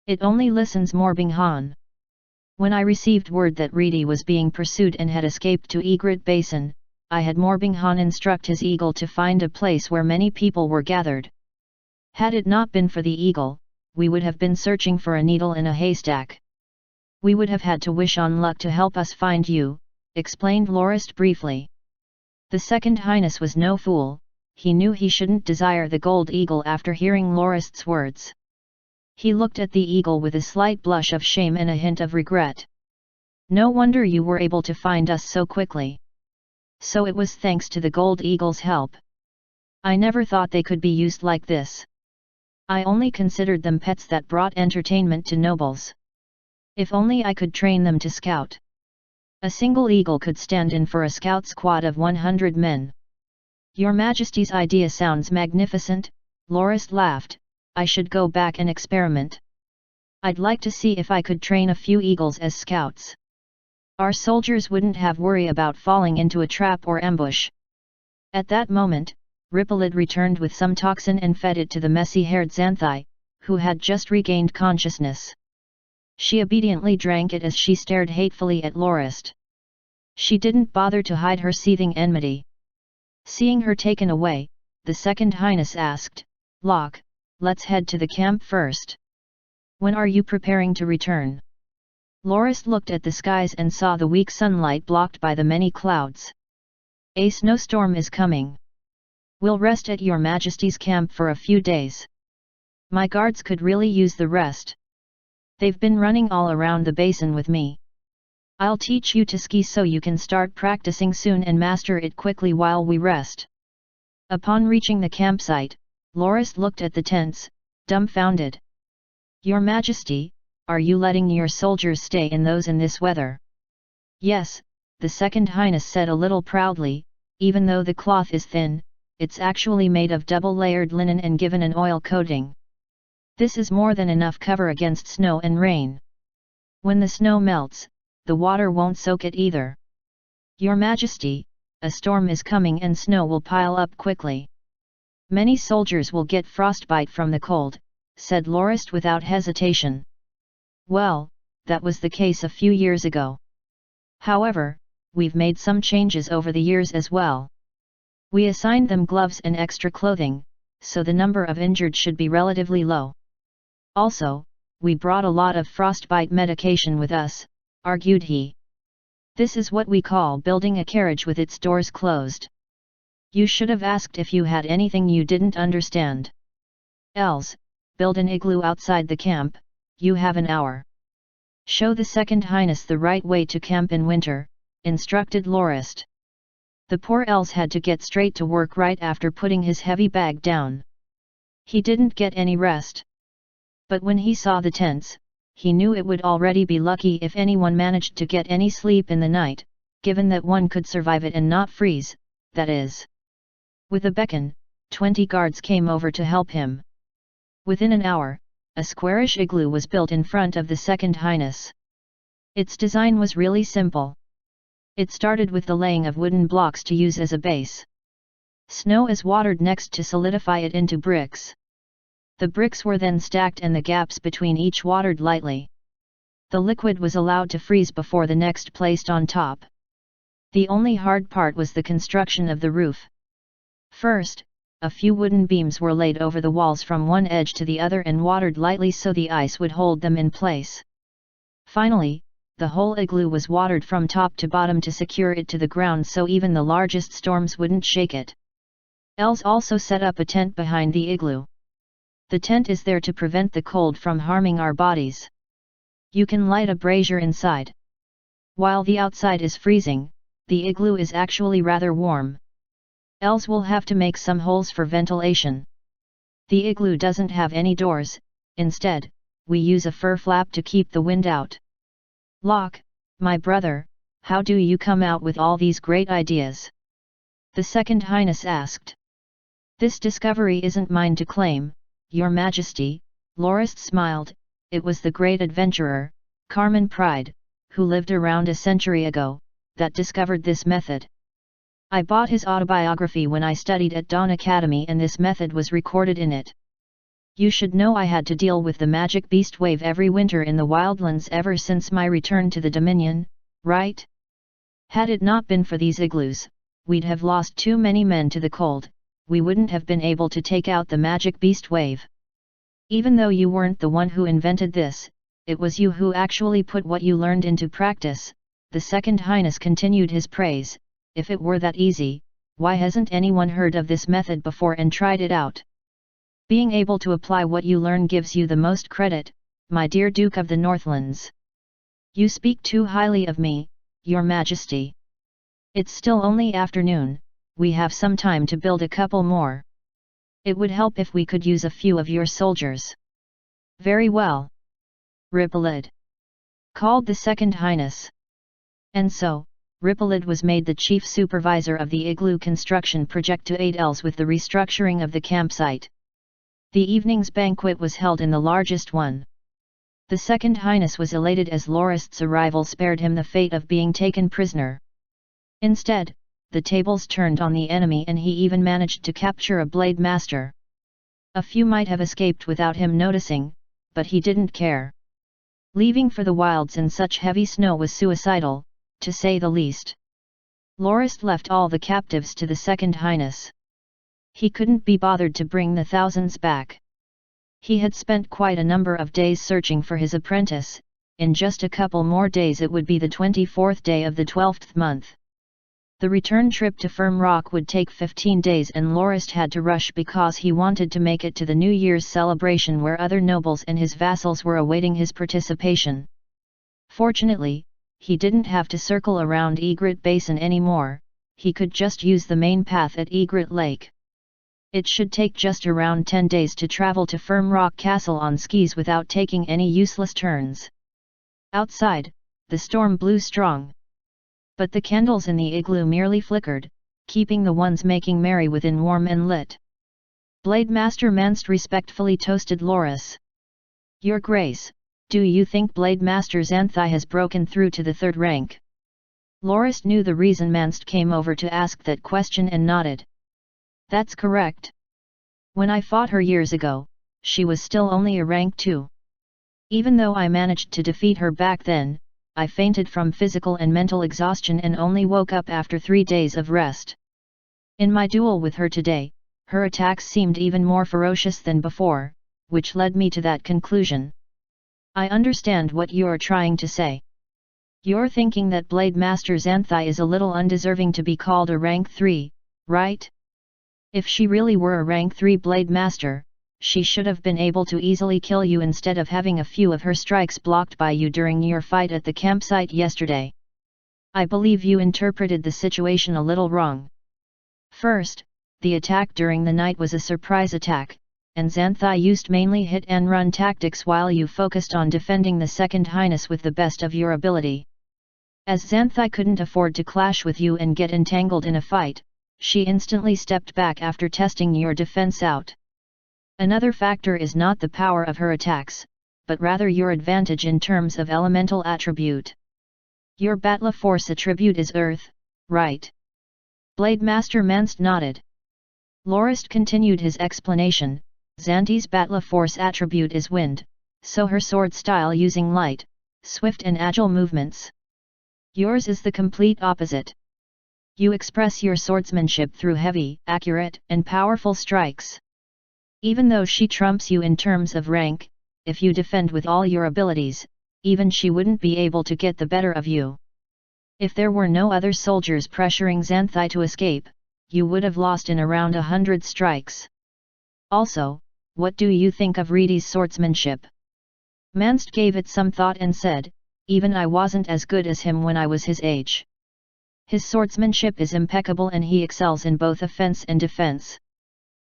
It only listens Morbingham. When I received word that Reedy was being pursued and had escaped to Egret Basin, I had Morbingham instruct his eagle to find a place where many people were gathered. Had it not been for the eagle, we would have been searching for a needle in a haystack. We would have had to wish on luck to help us find you," explained Lorist briefly. The Second Highness was no fool, he knew he shouldn't desire the gold eagle after hearing Lorist's words. He looked at the eagle with a slight blush of shame and a hint of regret. "No wonder you were able to find us so quickly. So it was thanks to the gold eagle's help. I never thought they could be used like this. I only considered them pets that brought entertainment to nobles. If only I could train them to scout. A single eagle could stand in for a scout squad of 100 men." "Your Majesty's idea sounds magnificent," Lorist laughed. "I should go back and experiment. I'd like to see if I could train a few eagles as scouts. Our soldiers wouldn't have worry about falling into a trap or ambush." At that moment, Rippled returned with some toxin and fed it to the messy-haired Xanthi, who had just regained consciousness. She obediently drank it as she stared hatefully at Lorist. She didn't bother to hide her seething enmity. Seeing her taken away, the Second Highness asked, "Locke, let's head to the camp first. When are you preparing to return?" Lorist looked at the skies and saw the weak sunlight blocked by the many clouds. "A snowstorm is coming. We'll rest at Your Majesty's camp for a few days. My guards could really use the rest. They've been running all around the basin with me. I'll teach you to ski so you can start practicing soon and master it quickly while we rest." Upon reaching the campsite, Lorist looked at the tents, dumbfounded. "Your Majesty, are you letting your soldiers stay in those in this weather?" "Yes," the Second Highness said a little proudly, "even though the cloth is thin, it's actually made of double-layered linen and given an oil coating. This is more than enough cover against snow and rain. When the snow melts, the water won't soak it either. Your Majesty, a storm is coming and snow will pile up quickly. Many soldiers will get frostbite from the cold," said Lorist without hesitation. "Well, that was the case a few years ago. However, we've made some changes over the years as well. We assigned them gloves and extra clothing, so the number of injured should be relatively low. Also, we brought a lot of frostbite medication with us, argued he. This is what we call building a carriage with its doors closed. You should have asked if you had anything you didn't understand. Els, build an igloo outside the camp, you have an hour. Show the Second Highness the right way to camp in winter, instructed Lorist. The poor Els had to get straight to work right after putting his heavy bag down. He didn't get any rest. But when he saw the tents, he knew it would already be lucky if anyone managed to get any sleep in the night, given that one could survive it and not freeze, that is. With a beckon, 20 guards came over to help him. Within an hour, a squarish igloo was built in front of the Second Highness. Its design was really simple. It started with the laying of wooden blocks to use as a base. Snow is watered next to solidify it into bricks. The bricks were then stacked and the gaps between each watered lightly. The liquid was allowed to freeze before the next placed on top. The only hard part was the construction of the roof. First, a few wooden beams were laid over the walls from one edge to the other and watered lightly so the ice would hold them in place. Finally, the whole igloo was watered from top to bottom to secure it to the ground so even the largest storms wouldn't shake it. Els also set up a tent behind the igloo. The tent is there to prevent the cold from harming our bodies. You can light a brazier inside. While the outside is freezing, the igloo is actually rather warm. Els will have to make some holes for ventilation. The igloo doesn't have any doors, instead, we use a fur flap to keep the wind out. Locke, my brother, how do you come out with all these great ideas? The Second Highness asked. This discovery isn't mine to claim, Your Majesty, Lorist smiled. It was the great adventurer, Carmen Pride, who lived around a century ago, that discovered this method. I bought his autobiography when I studied at Dawn Academy and this method was recorded in it. You should know I had to deal with the magic beast wave every winter in the wildlands ever since my return to the Dominion, right? Had it not been for these igloos, we'd have lost too many men to the cold, we wouldn't have been able to take out the magic beast wave. Even though you weren't the one who invented this, it was you who actually put what you learned into practice, the Second Highness continued his praise. If it were that easy, why hasn't anyone heard of this method before and tried it out? Being able to apply what you learn gives you the most credit, my dear Duke of the Northlands. You speak too highly of me, Your Majesty. It's still only afternoon, we have some time to build a couple more. It would help if we could use a few of your soldiers. Very well. Rippled. Called the Second Highness. And so, Rippled was made the chief supervisor of the igloo construction project to aid Els with the restructuring of the campsite. The evening's banquet was held in the largest one. The Second Highness was elated as Lorist's arrival spared him the fate of being taken prisoner. Instead, the tables turned on the enemy and he even managed to capture a blade master. A few might have escaped without him noticing, but he didn't care. Leaving for the wilds in such heavy snow was suicidal, to say the least. Lorist left all the captives to the Second Highness. He couldn't be bothered to bring the thousands back. He had spent quite a number of days searching for his apprentice, in just a couple more days it would be the 24th day of the 12th month. The return trip to Firm Rock would take 15 days and Lorist had to rush because he wanted to make it to the New Year's celebration where other nobles and his vassals were awaiting his participation. Fortunately, he didn't have to circle around Egret Basin anymore, he could just use the main path at Egret Lake. It should take just around 10 days to travel to Firm Rock Castle on skis without taking any useless turns. Outside, the storm blew strong. But the candles in the igloo merely flickered, keeping the ones making merry within warm and lit. Blade Master Manst respectfully toasted Loris. Your Grace, do you think Blade Master Xanthi has broken through to the 3rd rank? Loris knew the reason Manst came over to ask that question and nodded. That's correct. When I fought her years ago, she was still only a rank 2. Even though I managed to defeat her back then, I fainted from physical and mental exhaustion and only woke up after 3 days of rest. In my duel with her today, her attacks seemed even more ferocious than before, which led me to that conclusion. I understand what you're trying to say. You're thinking that Blade Master Xanthai is a little undeserving to be called a rank 3, right? If she really were a rank 3 Blade Master, she should have been able to easily kill you instead of having a few of her strikes blocked by you during your fight at the campsite yesterday. I believe you interpreted the situation a little wrong. First, the attack during the night was a surprise attack, and Xanthai used mainly hit and run tactics while you focused on defending the Second Highness with the best of your ability. As Xanthai couldn't afford to clash with you and get entangled in a fight, she instantly stepped back after testing your defense out. Another factor is not the power of her attacks, but rather your advantage in terms of elemental attribute. Your Battle Force attribute is Earth, right? Blade Master Manst nodded. Lorist continued his explanation. Xanti's Battle Force attribute is Wind, so her sword style using light, swift and agile movements. Yours is the complete opposite. You express your swordsmanship through heavy, accurate, and powerful strikes. Even though she trumps you in terms of rank, if you defend with all your abilities, even she wouldn't be able to get the better of you. If there were no other soldiers pressuring Xanthai to escape, you would have lost in around 100 strikes. Also, what do you think of Reedy's swordsmanship? Manst gave it some thought and said, even I wasn't as good as him when I was his age. His swordsmanship is impeccable and he excels in both offense and defense.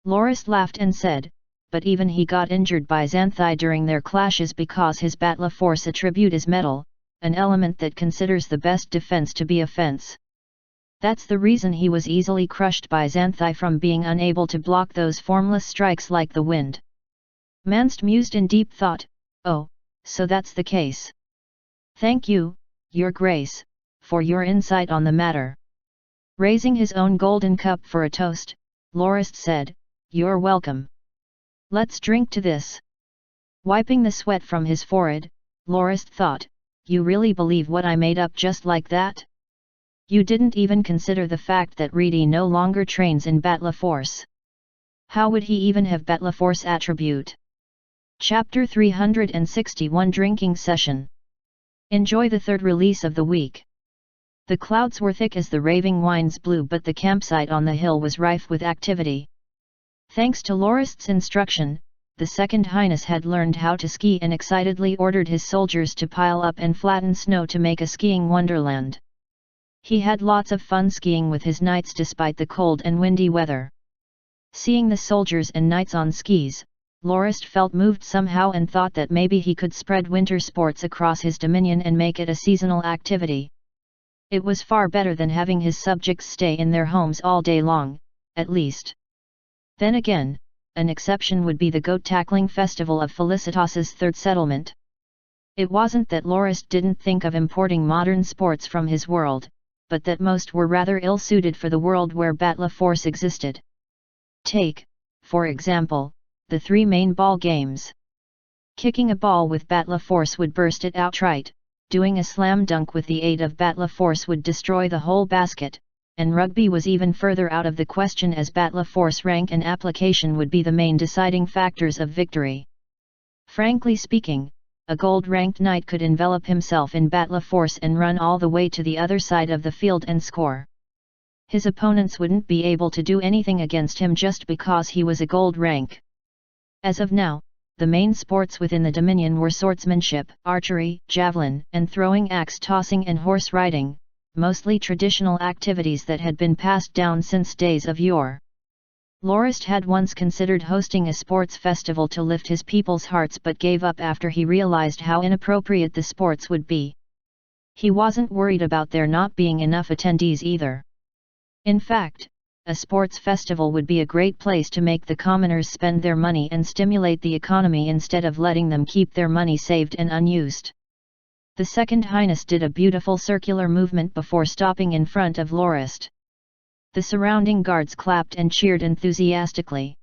Lorist laughed and said, but even he got injured by Xanthai during their clashes because his Battle Force attribute is metal, an element that considers the best defense to be offense. That's the reason he was easily crushed by Xanthai from being unable to block those formless strikes like the wind. Manst mused in deep thought, oh, so that's the case. Thank you, Your Grace, for your insight on the matter. Raising his own golden cup for a toast, Lorist said, you're welcome. Let's drink to this. Wiping the sweat from his forehead, Lorist thought, you really believe what I made up just like that? You didn't even consider the fact that Reedy no longer trains in Battle Force. How would he even have Battle Force attribute? Chapter 361 Drinking Session. Enjoy the third release of the week. The clouds were thick as the raving winds blew, but the campsite on the hill was rife with activity. Thanks to Lorist's instruction, the Second Highness had learned how to ski and excitedly ordered his soldiers to pile up and flatten snow to make a skiing wonderland. He had lots of fun skiing with his knights despite the cold and windy weather. Seeing the soldiers and knights on skis, Lorist felt moved somehow and thought that maybe he could spread winter sports across his dominion and make it a seasonal activity. It was far better than having his subjects stay in their homes all day long, at least. Then again, an exception would be the goat-tackling festival of Felicitas's third settlement. It wasn't that Lorist didn't think of importing modern sports from his world, but that most were rather ill-suited for the world where Battle Force existed. Take, for example, the 3 main ball games. Kicking a ball with Battle Force would burst it outright, doing a slam dunk with the aid of Battle Force would destroy the whole basket, and rugby was even further out of the question as Battle Force rank and application would be the main deciding factors of victory. Frankly speaking, a gold-ranked knight could envelop himself in Battle Force and run all the way to the other side of the field and score. His opponents wouldn't be able to do anything against him just because he was a gold rank. As of now, the main sports within the Dominion were swordsmanship, archery, javelin, and throwing, axe tossing and horse riding, mostly traditional activities that had been passed down since days of yore. Lorist had once considered hosting a sports festival to lift his people's hearts but gave up after he realized how inappropriate the sports would be. He wasn't worried about there not being enough attendees either. In fact, a sports festival would be a great place to make the commoners spend their money and stimulate the economy instead of letting them keep their money saved and unused. The Second Highness did a beautiful circular movement before stopping in front of Lorist. The surrounding guards clapped and cheered enthusiastically.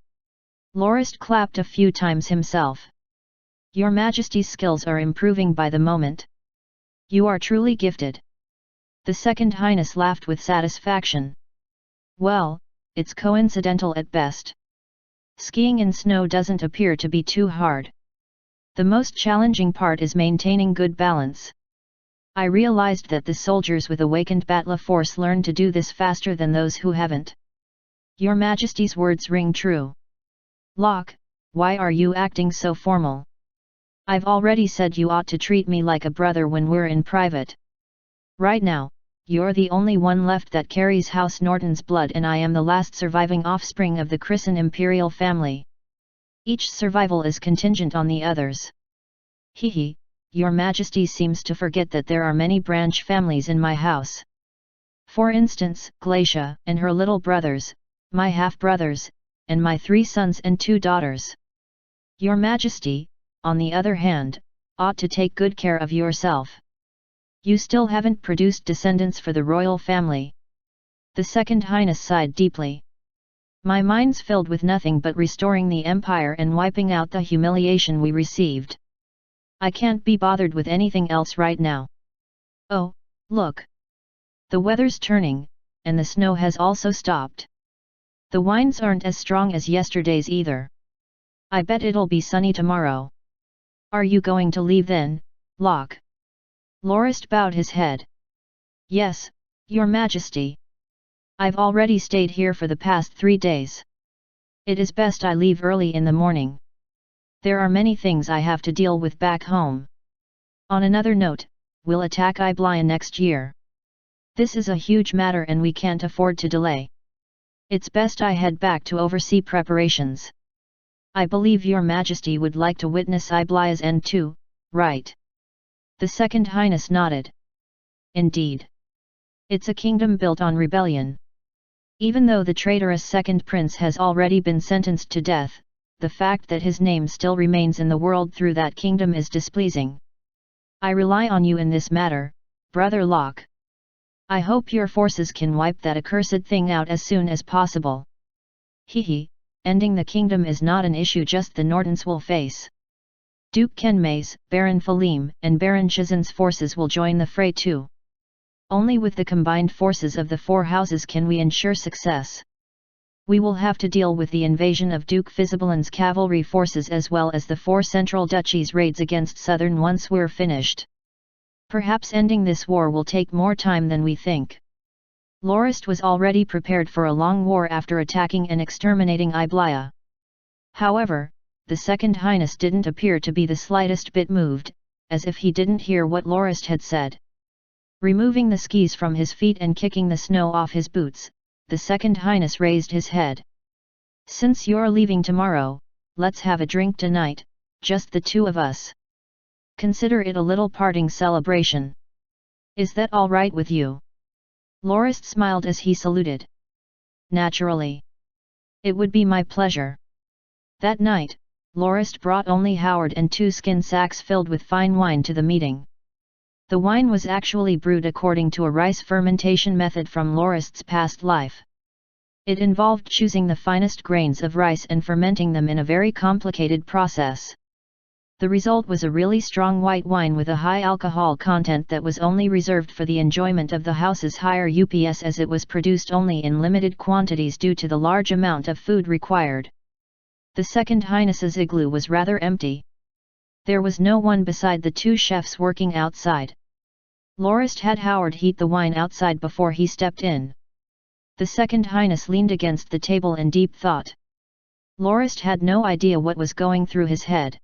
Lorist clapped a few times himself. Your Majesty's skills are improving by the moment. You are truly gifted. The Second Highness laughed with satisfaction. Well, it's coincidental at best. Skiing in snow doesn't appear to be too hard. The most challenging part is maintaining good balance. I realized that the soldiers with awakened Batla force learn to do this faster than those who haven't. Your Majesty's words ring true. Locke, why are you acting so formal? I've already said you ought to treat me like a brother when we're in private. Right now, you're the only one left that carries House Norton's blood, and I am the last surviving offspring of the Chrisen imperial family. Each survival is contingent on the others. Hehe, Your Majesty seems to forget that there are many branch families in my house. For instance, Glacia and her little brothers, my half-brothers, and my 3 sons and 2 daughters. Your Majesty, on the other hand, ought to take good care of yourself. You still haven't produced descendants for the royal family. The Second Highness sighed deeply. My mind's filled with nothing but restoring the empire and wiping out the humiliation we received. I can't be bothered with anything else right now. Oh, look! The weather's turning, and the snow has also stopped. The winds aren't as strong as yesterday's either. I bet it'll be sunny tomorrow. Are you going to leave then, Locke? Lorist bowed his head. Yes, Your Majesty. I've already stayed here for the past 3 days. It is best I leave early in the morning. There are many things I have to deal with back home. On another note, we'll attack Iblia next year. This is a huge matter and we can't afford to delay. It's best I head back to oversee preparations. I believe Your Majesty would like to witness Iblia's end too, right? The Second Highness nodded. Indeed. It's a kingdom built on rebellion. Even though the traitorous second prince has already been sentenced to death, the fact that his name still remains in the world through that kingdom is displeasing. I rely on you in this matter, Brother Locke. I hope your forces can wipe that accursed thing out as soon as possible. Hehe, ending the kingdom is not an issue just the Nortons will face. Duke Kenmay's, Baron Falim, and Baron Chizin's forces will join the fray too. Only with the combined forces of the 4 houses can we ensure success. We will have to deal with the invasion of Duke Fisibelin's cavalry forces as well as the 4 central duchies' raids against southern once we're finished. Perhaps ending this war will take more time than we think. Lorist was already prepared for a long war after attacking and exterminating Iblia. However, the Second Highness didn't appear to be the slightest bit moved, as if he didn't hear what Lorist had said. Removing the skis from his feet and kicking the snow off his boots, the Second Highness raised his head. Since you're leaving tomorrow, let's have a drink tonight, just the 2 of us. Consider it a little parting celebration. Is that all right with you? Lorist smiled as he saluted. Naturally. It would be my pleasure. That night, Lorist brought only Howard and 2 skin sacks filled with fine wine to the meeting. The wine was actually brewed according to a rice fermentation method from Lorist's past life. It involved choosing the finest grains of rice and fermenting them in a very complicated process. The result was a really strong white wine with a high alcohol content that was only reserved for the enjoyment of the house's higher UPS, as it was produced only in limited quantities due to the large amount of food required. The Second Highness's igloo was rather empty. There was no one beside the 2 chefs working outside. Lorist had Howard heat the wine outside before he stepped in. The Second Highness leaned against the table in deep thought. Lorist had no idea what was going through his head.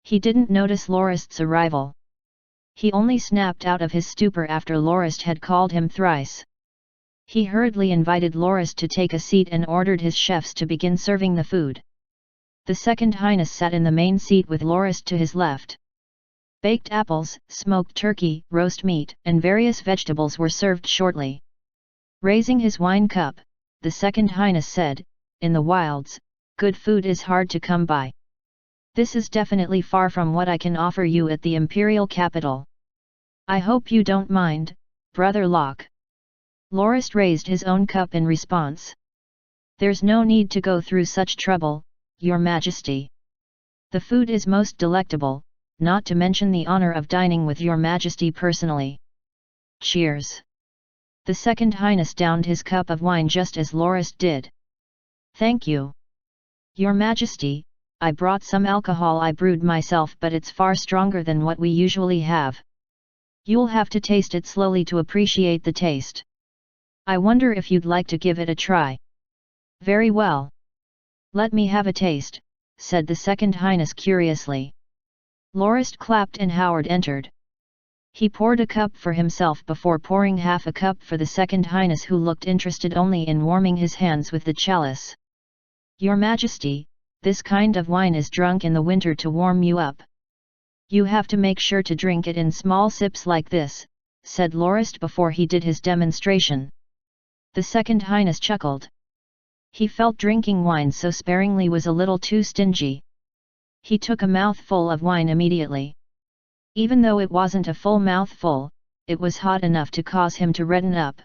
He didn't notice Lorist's arrival. He only snapped out of his stupor after Lorist had called him thrice. He hurriedly invited Lorist to take a seat and ordered his chefs to begin serving the food. The Second Highness sat in the main seat with Lorist to his left. Baked apples, smoked turkey, roast meat, and various vegetables were served shortly. Raising his wine cup, the Second Highness said, "In the wilds, good food is hard to come by. This is definitely far from what I can offer you at the imperial capital. I hope you don't mind, Brother Locke." Lorist raised his own cup in response. "There's no need to go through such trouble, Your Majesty. The food is most delectable, not to mention the honor of dining with your majesty personally. Cheers! The Second Highness downed his cup of wine just as Lorist did. Thank you. Your Majesty, I brought some alcohol I brewed myself, but it's far stronger than what we usually have. You'll have to taste it slowly to appreciate the taste. I wonder if you'd like to give it a try. Very well. Let me have a taste, said the Second Highness curiously. Lorist clapped and Howard entered. He poured a cup for himself before pouring half a cup for the Second Highness, who looked interested only in warming his hands with the chalice. Your Majesty, this kind of wine is drunk in the winter to warm you up. You have to make sure to drink it in small sips like this, said Lorist before he did his demonstration. The Second Highness chuckled. He felt drinking wine so sparingly was a little too stingy. He took a mouthful of wine immediately. Even though it wasn't a full mouthful, it was hot enough to cause him to redden up.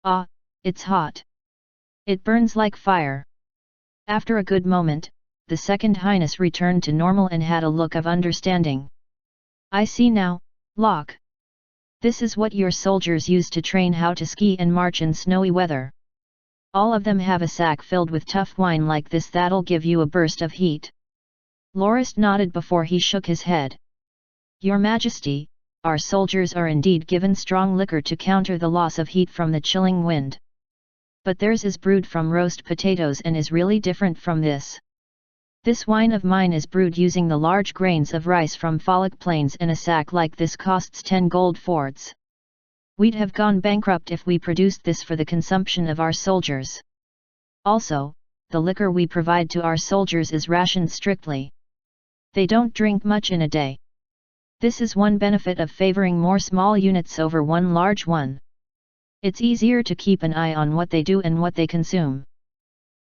Ah, it's hot. It burns like fire. After a good moment, the Second Highness returned to normal and had a look of understanding. I see now, Locke. This is what your soldiers use to train how to ski and march in snowy weather. All of them have a sack filled with tough wine like this that'll give you a burst of heat. Lorist nodded before he shook his head. Your Majesty, our soldiers are indeed given strong liquor to counter the loss of heat from the chilling wind. But theirs is brewed from roast potatoes and is really different from this. This wine of mine is brewed using the large grains of rice from Folic Plains, and a sack like this costs 10 gold fords. We'd have gone bankrupt if we produced this for the consumption of our soldiers. Also, the liquor we provide to our soldiers is rationed strictly. They don't drink much in a day. This is one benefit of favoring more small units over one large one. It's easier to keep an eye on what they do and what they consume.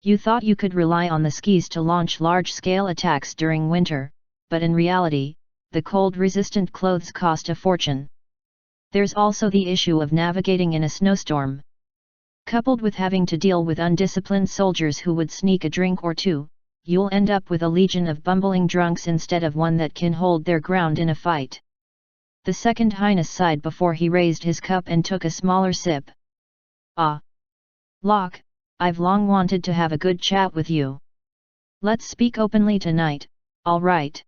You thought you could rely on the skis to launch large-scale attacks during winter, but in reality, the cold-resistant clothes cost a fortune. There's also the issue of navigating in a snowstorm. Coupled with having to deal with undisciplined soldiers who would sneak a drink or two, you'll end up with a legion of bumbling drunks instead of one that can hold their ground in a fight. The Second Highness sighed before he raised his cup and took a smaller sip. Ah! Locke, I've long wanted to have a good chat with you. Let's speak openly tonight, all right?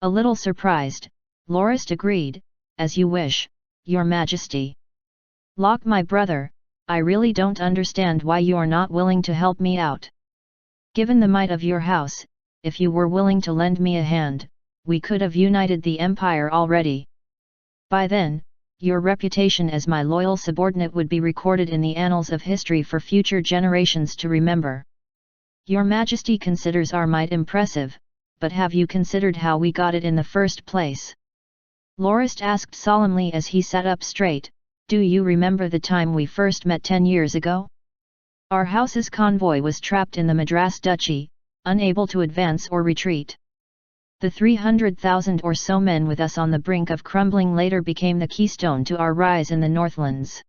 A little surprised, Lorist agreed, as you wish, Your Majesty. Locke, my brother, I really don't understand why you're not willing to help me out. Given the might of your house, if you were willing to lend me a hand, we could have united the empire already. By then, your reputation as my loyal subordinate would be recorded in the annals of history for future generations to remember. Your Majesty considers our might impressive, but have you considered how we got it in the first place? Lorist asked solemnly as he sat up straight. Do you remember the time we first met 10 years ago? Our house's convoy was trapped in the Madras Duchy, unable to advance or retreat. The 300,000 or so men with us on the brink of crumbling later became the keystone to our rise in the Northlands.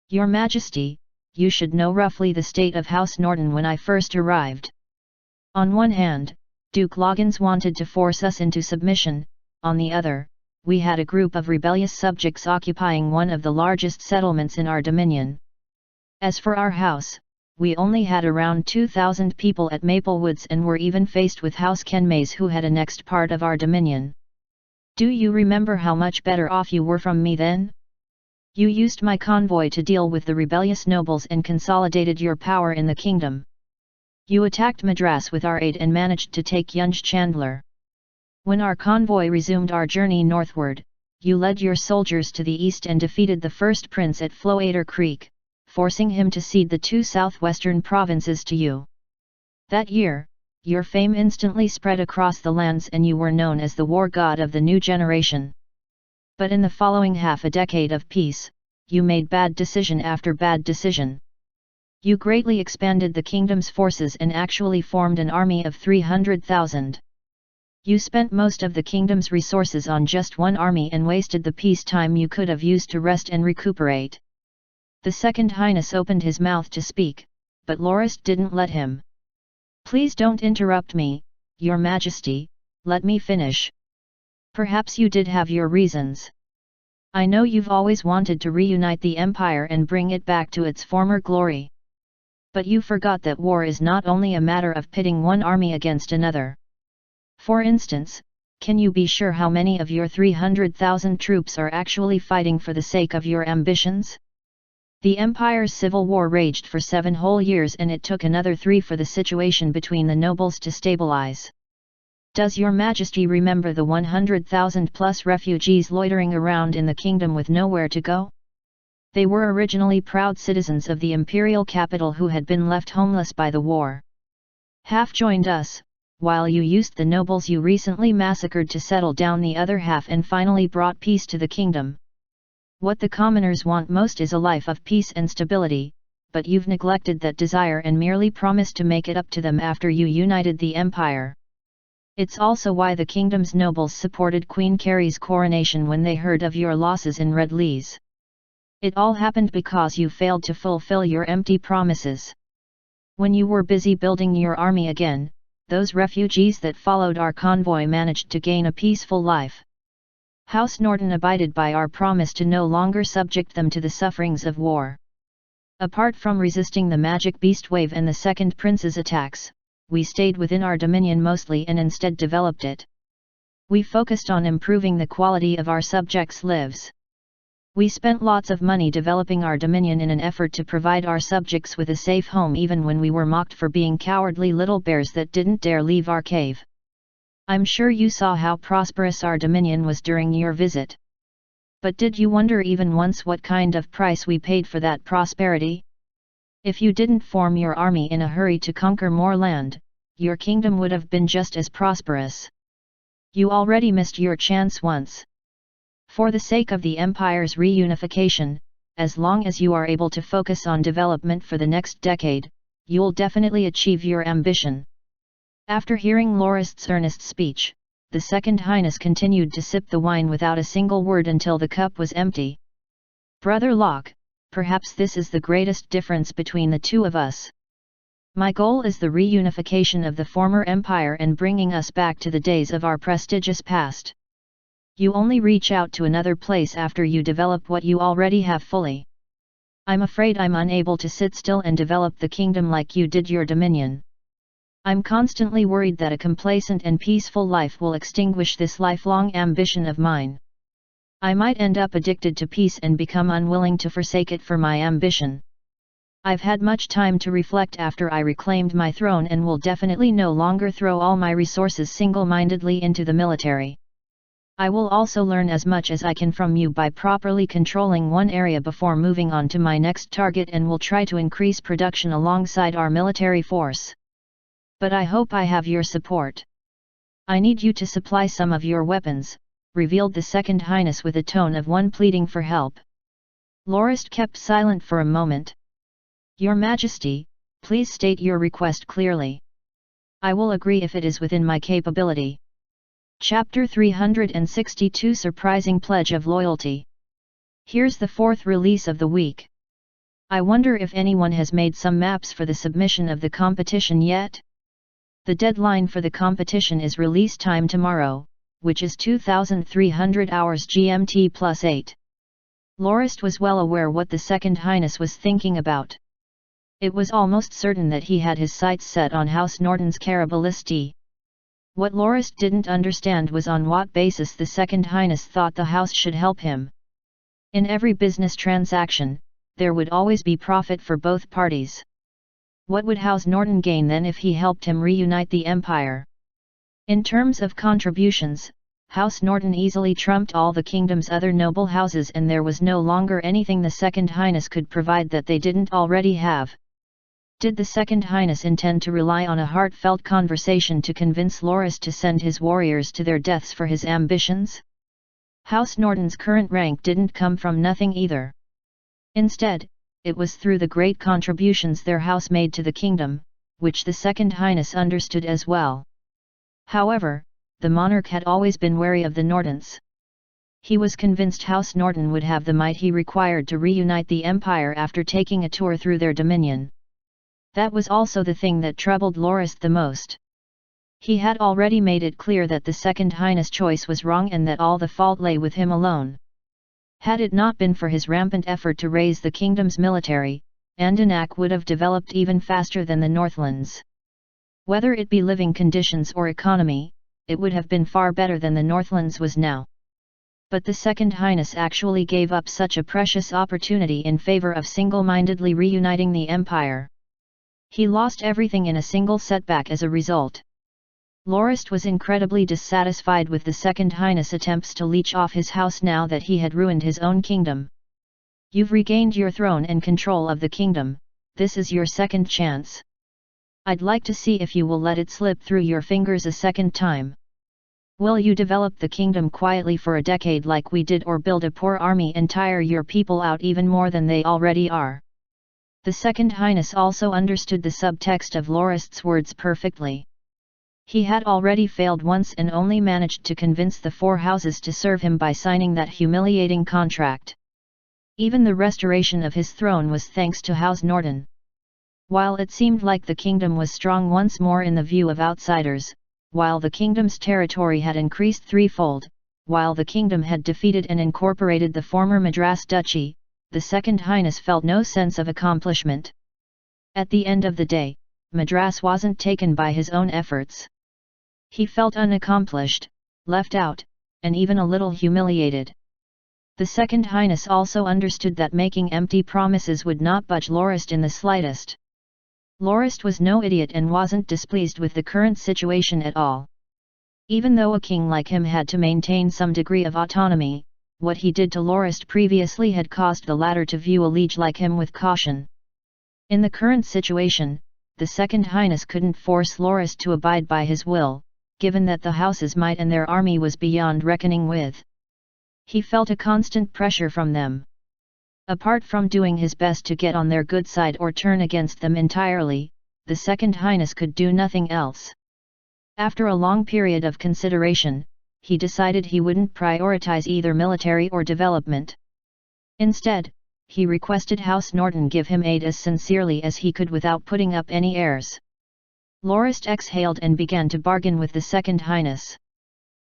Your Majesty, you should know roughly the state of House Norton when I first arrived. On one hand, Duke Loggins wanted to force us into submission, on the other, we had a group of rebellious subjects occupying one of the largest settlements in our dominion. As for our house, we only had around 2,000 people at Maplewoods and were even faced with House Kenmays, who had annexed part of our dominion. Do you remember how much better off you were from me then? You used my convoy to deal with the rebellious nobles and consolidated your power in the kingdom. You attacked Madras with our aid and managed to take Yunj Chandler. When our convoy resumed our journey northward, you led your soldiers to the east and defeated the first prince at Floater Creek, forcing him to cede the 2 southwestern provinces to you. That year, your fame instantly spread across the lands and you were known as the war god of the new generation. But in the following half a decade of peace, you made bad decision after bad decision. You greatly expanded the kingdom's forces and actually formed an army of 300,000. You spent most of the kingdom's resources on just one army and wasted the peace time you could have used to rest and recuperate. The Second Highness opened his mouth to speak, but Lorist didn't let him. Please don't interrupt me, Your Majesty, let me finish. Perhaps you did have your reasons. I know you've always wanted to reunite the empire and bring it back to its former glory. But you forgot that war is not only a matter of pitting one army against another. For instance, can you be sure how many of your 300,000 troops are actually fighting for the sake of your ambitions? The empire's civil war raged for 7 whole years, and it took another 3 for the situation between the nobles to stabilize. Does your Majesty remember the 100,000 plus refugees loitering around in the kingdom with nowhere to go? They were originally proud citizens of the imperial capital who had been left homeless by the war. Half joined us, while you used the nobles you recently massacred to settle down the other half and finally brought peace to the kingdom. What the commoners want most is a life of peace and stability, but you've neglected that desire and merely promised to make it up to them after you united the empire. It's also why the kingdom's nobles supported Queen Carrie's coronation when they heard of your losses in Red Lees. It all happened because you failed to fulfill your empty promises. When you were busy building your army again, those refugees that followed our convoy managed to gain a peaceful life. House Norton abided by our promise to no longer subject them to the sufferings of war. Apart from resisting the magic beast wave and the second prince's attacks, we stayed within our dominion mostly and instead developed it. We focused on improving the quality of our subjects' lives. We spent lots of money developing our dominion in an effort to provide our subjects with a safe home even when we were mocked for being cowardly little bears that didn't dare leave our cave. I'm sure you saw how prosperous our dominion was during your visit. But did you wonder even once what kind of price we paid for that prosperity? If you didn't form your army in a hurry to conquer more land, your kingdom would have been just as prosperous. You already missed your chance once. For the sake of the empire's reunification, as long as you are able to focus on development for the next decade, you'll definitely achieve your ambition. After hearing Lorist's earnest speech, the Second Highness continued to sip the wine without a single word until the cup was empty. Brother Locke, perhaps this is the greatest difference between the two of us. My goal is the reunification of the former empire and bringing us back to the days of our prestigious past. You only reach out to another place after you develop what you already have fully. I'm afraid I'm unable to sit still and develop the kingdom like you did your dominion. I'm constantly worried that a complacent and peaceful life will extinguish this lifelong ambition of mine. I might end up addicted to peace and become unwilling to forsake it for my ambition. I've had much time to reflect after I reclaimed my throne and will definitely no longer throw all my resources single-mindedly into the military. I will also learn as much as I can from you by properly controlling one area before moving on to my next target, and will try to increase production alongside our military force. But I hope I have your support. I need you to supply some of your weapons, revealed the Second Highness with a tone of one pleading for help. Lorist kept silent for a moment. Your Majesty, please state your request clearly. I will agree if it is within my capability. Chapter 362 Surprising Pledge of Loyalty. Here's the 4th release of the week. I wonder if anyone has made some maps for the submission of the competition yet? The deadline for the competition is release time tomorrow, which is 2300 hours GMT plus 8. Lorist was well aware what the Second Highness was thinking about. It was almost certain that he had his sights set on House Norton's Caraballisti. What Lorist didn't understand was on what basis the Second Highness thought the house should help him. In every business transaction, there would always be profit for both parties. What would House Norton gain then if he helped him reunite the empire? In terms of contributions, House Norton easily trumped all the kingdom's other noble houses, and there was no longer anything the Second Highness could provide that they didn't already have. Did the Second Highness intend to rely on a heartfelt conversation to convince Lorist to send his warriors to their deaths for his ambitions? House Norton's current rank didn't come from nothing either. Instead, it was through the great contributions their house made to the kingdom, which the Second Highness understood as well. However, the monarch had always been wary of the Nortons. He was convinced House Norton would have the might he required to reunite the empire after taking a tour through their dominion. That was also the thing that troubled Lorist the most. He had already made it clear that the Second Highness' choice was wrong and that all the fault lay with him alone. Had it not been for his rampant effort to raise the kingdom's military, Andanak would have developed even faster than the Northlands. Whether it be living conditions or economy, it would have been far better than the Northlands was now. But the Second Highness actually gave up such a precious opportunity in favor of single-mindedly reuniting the empire. He lost everything in a single setback as a result. Lorist was incredibly dissatisfied with the Second Highness' attempts to leech off his house now that he had ruined his own kingdom. You've regained your throne and control of the kingdom, this is your second chance. I'd like to see if you will let it slip through your fingers a second time. Will you develop the kingdom quietly for a decade like we did, or build a poor army and tire your people out even more than they already are? The Second Highness also understood the subtext of Lorist's words perfectly. He had already failed once and only managed to convince the four houses to serve him by signing that humiliating contract. Even the restoration of his throne was thanks to House Norton. While it seemed like the kingdom was strong once more in the view of outsiders, while the kingdom's territory had increased threefold, while the kingdom had defeated and incorporated the former Madras Duchy, the Second Highness felt no sense of accomplishment. At the end of the day, Madras wasn't taken by his own efforts. He felt unaccomplished, left out, and even a little humiliated. The Second Highness also understood that making empty promises would not budge Lorist in the slightest. Lorist was no idiot and wasn't displeased with the current situation at all. Even though a king like him had to maintain some degree of autonomy, what he did to Lorist previously had caused the latter to view a liege like him with caution. In the current situation, the Second Highness couldn't force Lorist to abide by his will, given that the house's might and their army was beyond reckoning with. He felt a constant pressure from them. Apart from doing his best to get on their good side or turn against them entirely, the Second Highness could do nothing else. After a long period of consideration, he decided he wouldn't prioritize either military or development. Instead, he requested House Norton give him aid as sincerely as he could without putting up any airs. Lorist exhaled and began to bargain with the Second Highness.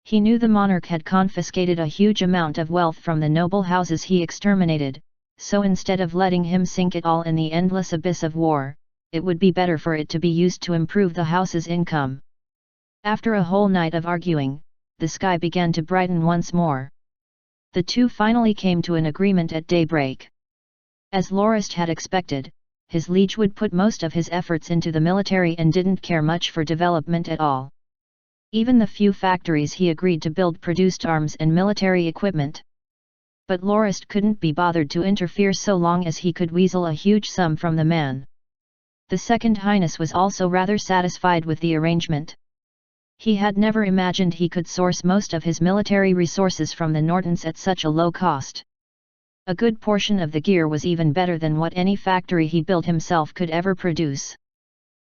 He knew the monarch had confiscated a huge amount of wealth from the noble houses he exterminated, so instead of letting him sink it all in the endless abyss of war, it would be better for it to be used to improve the house's income. After a whole night of arguing, the sky began to brighten once more. The two finally came to an agreement at daybreak. As Lorist had expected, his liege would put most of his efforts into the military and didn't care much for development at all. Even the few factories he agreed to build produced arms and military equipment. But Lorist couldn't be bothered to interfere so long as he could weasel a huge sum from the man. The Second Highness was also rather satisfied with the arrangement. He had never imagined he could source most of his military resources from the Nortons at such a low cost. A good portion of the gear was even better than what any factory he built himself could ever produce.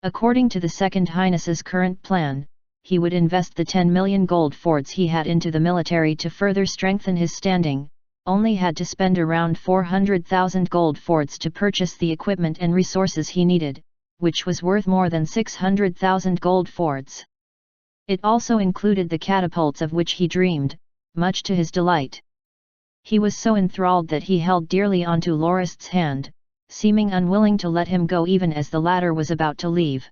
According to the Second Highness's current plan, he would invest the 10 million gold fords he had into the military to further strengthen his standing, only had to spend around 400,000 gold fords to purchase the equipment and resources he needed, which was worth more than 600,000 gold fords. It also included the catapults of which he dreamed, much to his delight. He was so enthralled that he held dearly onto Lorist's hand, seeming unwilling to let him go even as the latter was about to leave.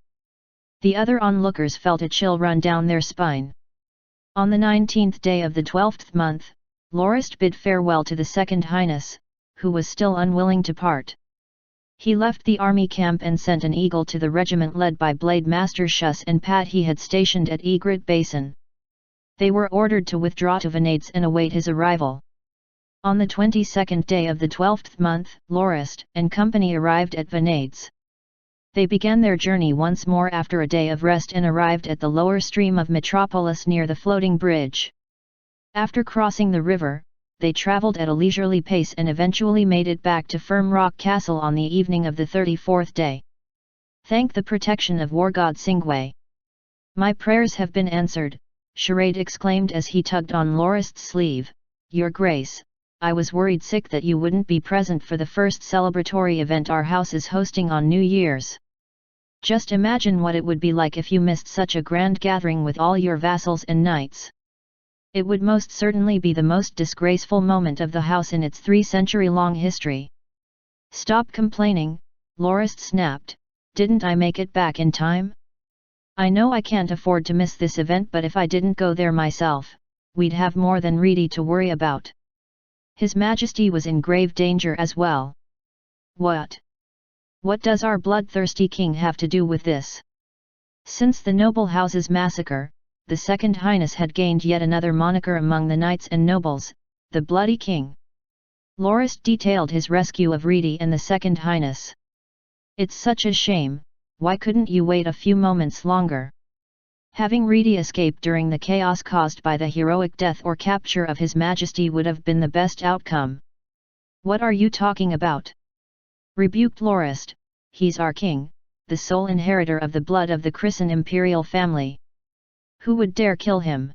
The other onlookers felt a chill run down their spine. On the 19th day of the 12th month, Lorist bid farewell to the Second Highness, who was still unwilling to part. He left the army camp and sent an eagle to the regiment led by Blade Master Shuss and Pat he had stationed at Egret Basin. They were ordered to withdraw to Venades and await his arrival. On the 22nd day of the 12th month, Lorist and company arrived at Venades. They began their journey once more after a day of rest and arrived at the lower stream of Metropolis near the floating bridge. After crossing the river, they travelled at a leisurely pace and eventually made it back to Firm Rock Castle on the evening of the 34th day. Thank the protection of war god Singwei. My prayers have been answered, Charade exclaimed as he tugged on Lorist's sleeve. Your Grace, I was worried sick that you wouldn't be present for the first celebratory event our house is hosting on New Year's. Just imagine what it would be like if you missed such a grand gathering with all your vassals and knights. It would most certainly be the most disgraceful moment of the house in its 3-century-long history. Stop complaining, Lorist snapped, didn't I make it back in time? I know I can't afford to miss this event, but if I didn't go there myself, we'd have more than Reedy to worry about. His Majesty was in grave danger as well. What? What does our bloodthirsty king have to do with this? Since the noble house's massacre, the Second Highness had gained yet another moniker among the knights and nobles, the Bloody King. Lorist detailed his rescue of Reedy and the Second Highness. It's such a shame, why couldn't you wait a few moments longer? Having Reedy escape during the chaos caused by the heroic death or capture of His Majesty would have been the best outcome. What are you talking about? Rebuked Lorist, he's our king, the sole inheritor of the blood of the Chrisen imperial family. Who would dare kill him?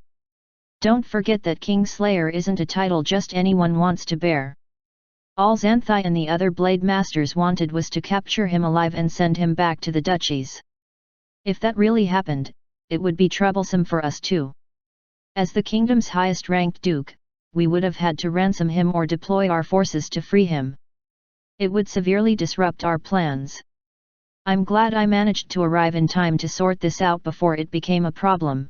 Don't forget that King Slayer isn't a title just anyone wants to bear. All Xanthai and the other blade masters wanted was to capture him alive and send him back to the duchies. If that really happened, it would be troublesome for us too. As the kingdom's highest-ranked duke, we would have had to ransom him or deploy our forces to free him. It would severely disrupt our plans. I'm glad I managed to arrive in time to sort this out before it became a problem.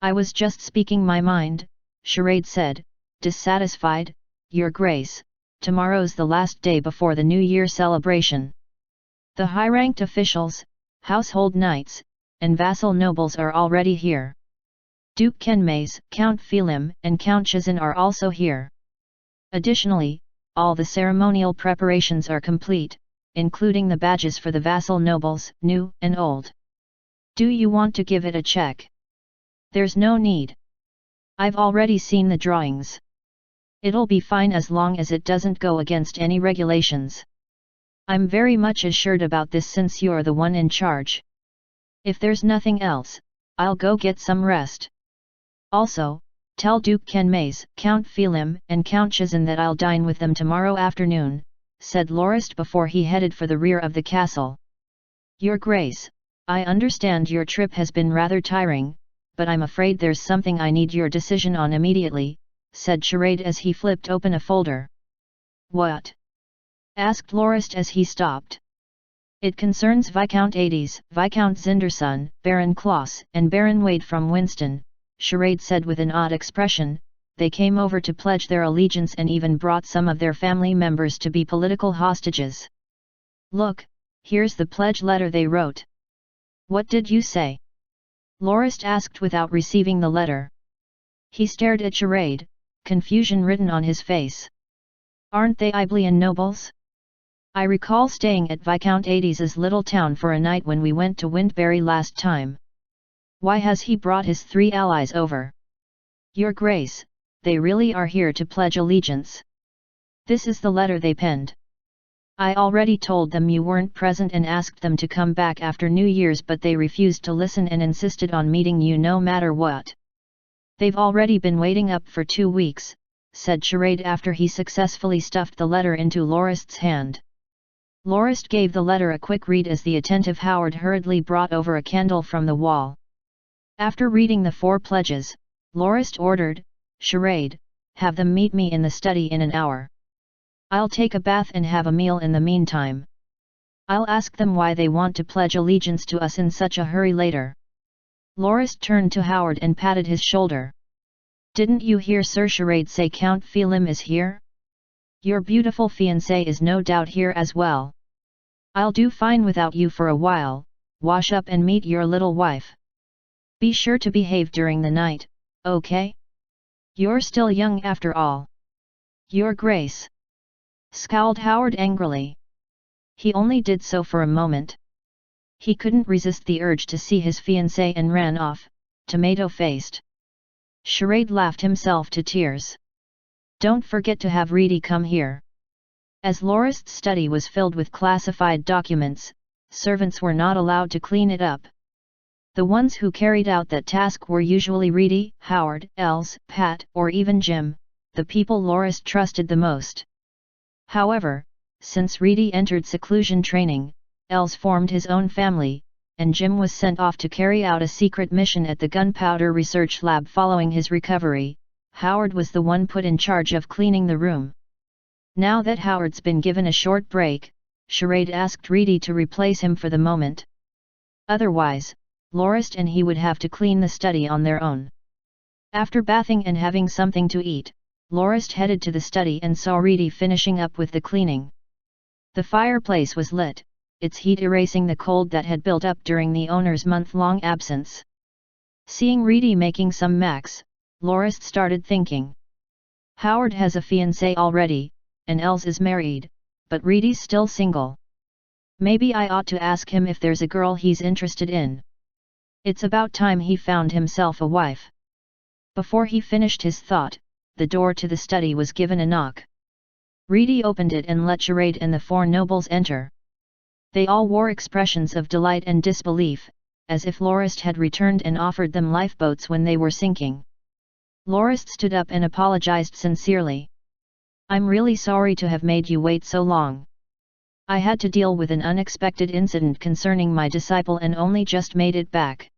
I was just speaking my mind, Charade said, dissatisfied. Your Grace, tomorrow's the last day before the New Year celebration. The high-ranked officials, household knights, and vassal nobles are already here. Duke Kenmays, Count Phelim, and Count Chazin are also here. Additionally, all the ceremonial preparations are complete, including the badges for the vassal nobles, new and old. Do you want to give it a check? There's no need. I've already seen the drawings. It'll be fine as long as it doesn't go against any regulations. I'm very much assured about this since you're the one in charge. If there's nothing else, I'll go get some rest. Also, tell Duke Kenmays, Count Phelim, and Count Chazin that I'll dine with them tomorrow afternoon, said Lorist before he headed for the rear of the castle. Your Grace, I understand your trip has been rather tiring, but I'm afraid there's something I need your decision on immediately, said Charade as he flipped open a folder. What? Asked Lorist as he stopped. It concerns Viscount Ades, Viscount Zinderson, Baron Kloss, and Baron Wade from Winston, Charade said with an odd expression. They came over to pledge their allegiance and even brought some of their family members to be political hostages. Look, here's the pledge letter they wrote. What did you say? Lorist asked without receiving the letter. He stared at Charade, confusion written on his face. Aren't they Iblean nobles? I recall staying at Viscount Ades's little town for a night when we went to Windbury last time. Why has he brought his 3 allies over? Your Grace, they really are here to pledge allegiance. This is the letter they penned. I already told them you weren't present and asked them to come back after New Year's, but they refused to listen and insisted on meeting you no matter what. They've already been waiting up for 2 weeks, said Charade after he successfully stuffed the letter into Lorist's hand. Lorist gave the letter a quick read as the attentive Howard hurriedly brought over a candle from the wall. After reading the 4 pledges, Lorist ordered, Charade, have them meet me in the study in an hour. I'll take a bath and have a meal in the meantime. I'll ask them why they want to pledge allegiance to us in such a hurry later. Lorist turned to Howard and patted his shoulder. Didn't you hear Sir Charade say Count Phelim is here? Your beautiful fiancé is no doubt here as well. I'll do fine without you for a while, wash up and meet your little wife. Be sure to behave during the night, okay? You're still young after all. Your Grace. Scowled Howard angrily. He only did so for a moment. He couldn't resist the urge to see his fiancée and ran off, tomato-faced. Charade laughed himself to tears. Don't forget to have Reedy come here. As Lorist's study was filled with classified documents, servants were not allowed to clean it up. The ones who carried out that task were usually Reedy, Howard, Els, Pat, or even Jim, the people Lorist trusted the most. However, since Reedy entered seclusion training, Els formed his own family, and Jim was sent off to carry out a secret mission at the gunpowder research lab. Following his recovery, Howard was the one put in charge of cleaning the room. Now that Howard's been given a short break, Charade asked Reedy to replace him for the moment. Otherwise, Lorist and he would have to clean the study on their own. After bathing and having something to eat, Lorist headed to the study and saw Reedy finishing up with the cleaning. The fireplace was lit, its heat erasing the cold that had built up during the owner's month-long absence. Seeing Reedy making some max, Lorist started thinking. Howard has a fiancée already, and Els is married, but Reedy's still single. Maybe I ought to ask him if there's a girl he's interested in. It's about time he found himself a wife. Before he finished his thought, the door to the study was given a knock. Reedy opened it and let Charade and the four nobles enter. They all wore expressions of delight and disbelief, as if Lorist had returned and offered them lifeboats when they were sinking. Lorist stood up and apologized sincerely. I'm really sorry to have made you wait so long. I had to deal with an unexpected incident concerning my disciple and only just made it back.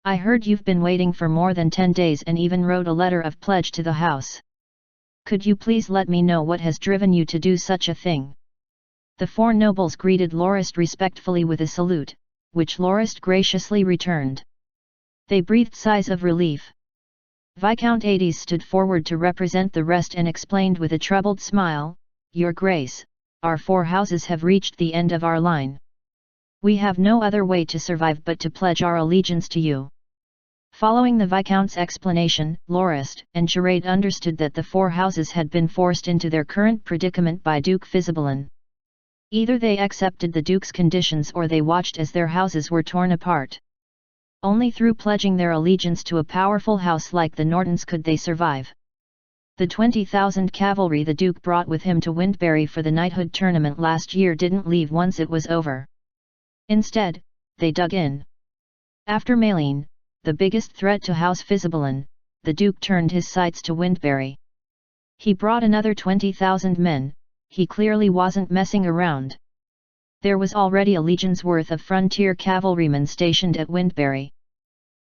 I heard you've been waiting for more than 10 days and even wrote a letter of pledge to the house. Could you please let me know what has driven you to do such a thing? The four nobles greeted Lorist respectfully with a salute, which Lorist graciously returned. They breathed sighs of relief. Viscount Hades stood forward to represent the rest and explained with a troubled smile, Your Grace, our four houses have reached the end of our line. We have no other way to survive but to pledge our allegiance to you. Following the Viscount's explanation, Lorist and Charade understood that the four houses had been forced into their current predicament by Duke Fisibalin. Either they accepted the Duke's conditions or they watched as their houses were torn apart. Only through pledging their allegiance to a powerful house like the Nortons could they survive. The 20,000 cavalry the Duke brought with him to Windbury for the knighthood tournament last year didn't leave once it was over. Instead, they dug in. After Malene, the biggest threat to House Fisibalin, the Duke turned his sights to Windbury. He brought another 20,000 men, he clearly wasn't messing around. There was already a legion's worth of frontier cavalrymen stationed at Windbury.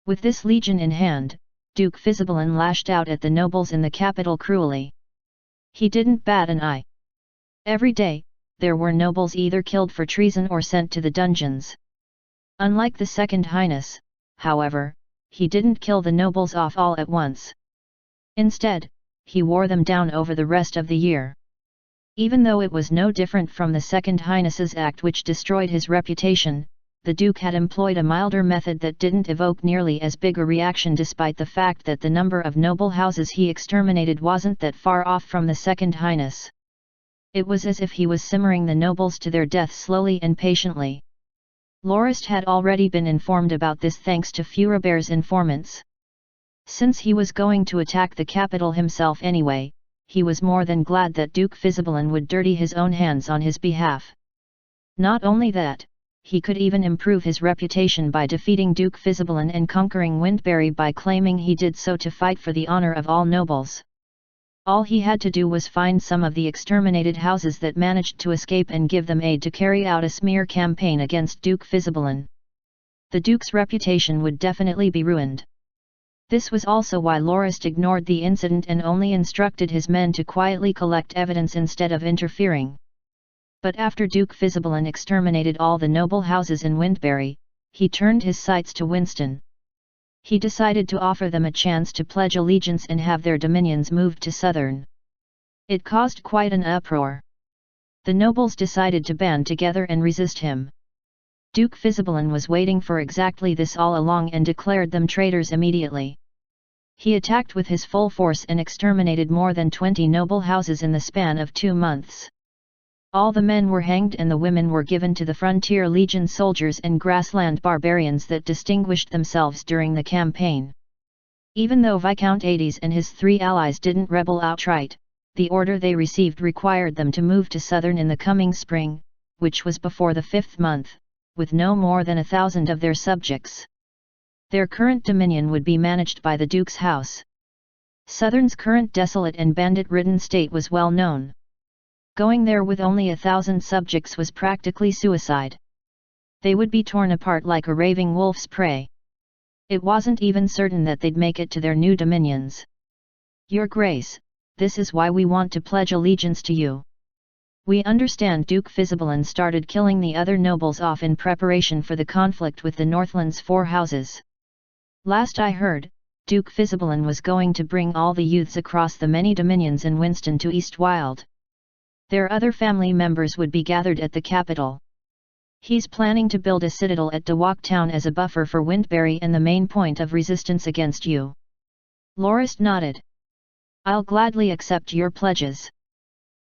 With this legion in hand, Duke Fisibalin lashed out at the nobles in the capital cruelly. He didn't bat an eye. Every day, there were nobles either killed for treason or sent to the dungeons. Unlike the Second Highness, however, he didn't kill the nobles off all at once. Instead, he wore them down over the rest of the year. Even though it was no different from the Second Highness's act which destroyed his reputation, the Duke had employed a milder method that didn't evoke nearly as big a reaction despite the fact that the number of noble houses he exterminated wasn't that far off from the Second Highness. It was as if he was simmering the nobles to their death slowly and patiently. Lorist had already been informed about this thanks to Furibert's informants. Since he was going to attack the capital himself anyway, he was more than glad that Duke Fisibalin would dirty his own hands on his behalf. Not only that, he could even improve his reputation by defeating Duke Fisibalin and conquering Windbury by claiming he did so to fight for the honor of all nobles. All he had to do was find some of the exterminated houses that managed to escape and give them aid to carry out a smear campaign against Duke Fisibalin. The Duke's reputation would definitely be ruined. This was also why Lorist ignored the incident and only instructed his men to quietly collect evidence instead of interfering. But after Duke Fisibalin exterminated all the noble houses in Windbury, he turned his sights to Winston. He decided to offer them a chance to pledge allegiance and have their dominions moved to Southern. It caused quite an uproar. The nobles decided to band together and resist him. Duke Fisibalin was waiting for exactly this all along and declared them traitors immediately. He attacked with his full force and exterminated more than 20 noble houses in the span of 2 months. All the men were hanged and the women were given to the Frontier Legion soldiers and grassland barbarians that distinguished themselves during the campaign. Even though Viscount Hades and his 3 allies didn't rebel outright, the order they received required them to move to Southern in the coming spring, which was before the 5th month, with no more than 1,000 of their subjects. Their current dominion would be managed by the Duke's house. Southern's current desolate and bandit-ridden state was well known. Going there with only 1,000 subjects was practically suicide. They would be torn apart like a raving wolf's prey. It wasn't even certain that they'd make it to their new dominions. Your Grace, this is why we want to pledge allegiance to you. We understand Duke Fisibelan started killing the other nobles off in preparation for the conflict with the Northland's 4 houses. Last I heard, Duke Fisibelan was going to bring all the youths across the many dominions in Winston to Eastwild. Their other family members would be gathered at the capital. He's planning to build a citadel at Dewalk Town as a buffer for Wintberry and the main point of resistance against you. Lorist nodded. I'll gladly accept your pledges.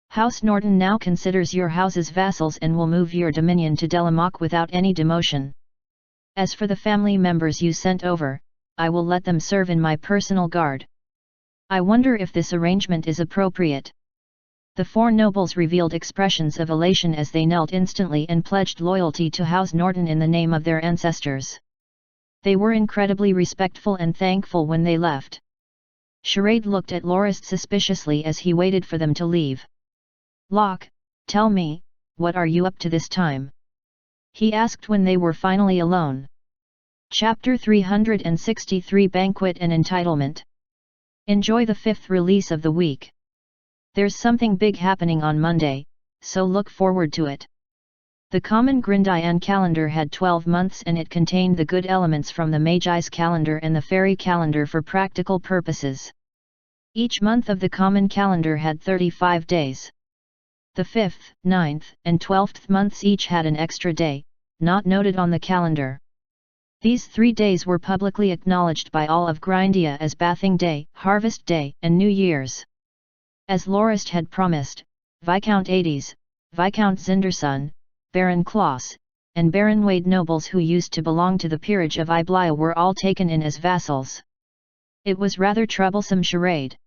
House Norton now considers your house's vassals and will move your dominion to Delamock without any demotion. As for the family members you sent over, I will let them serve in my personal guard. I wonder if this arrangement is appropriate. The 4 nobles revealed expressions of elation as they knelt instantly and pledged loyalty to House Norton in the name of their ancestors. They were incredibly respectful and thankful when they left. Charade looked at Lorist suspiciously as he waited for them to leave. Locke, tell me, what are you up to this time? He asked when they were finally alone. Chapter 363 Banquet and Entitlement. Enjoy the 5th release of the week. There's something big happening on Monday, so look forward to it. The common Grindian calendar had 12 months and it contained the good elements from the Magi's calendar and the fairy calendar for practical purposes. Each month of the common calendar had 35 days. The 5th, 9th, and 12th months each had an extra day, not noted on the calendar. These 3 days were publicly acknowledged by all of Grindia as Bathing Day, Harvest Day, and New Year's. As Lorist had promised, Viscount Ades, Viscount Zinderson, Baron Klaus, and Baron Wade nobles who used to belong to the peerage of Iblia were all taken in as vassals. It was rather troublesome charade.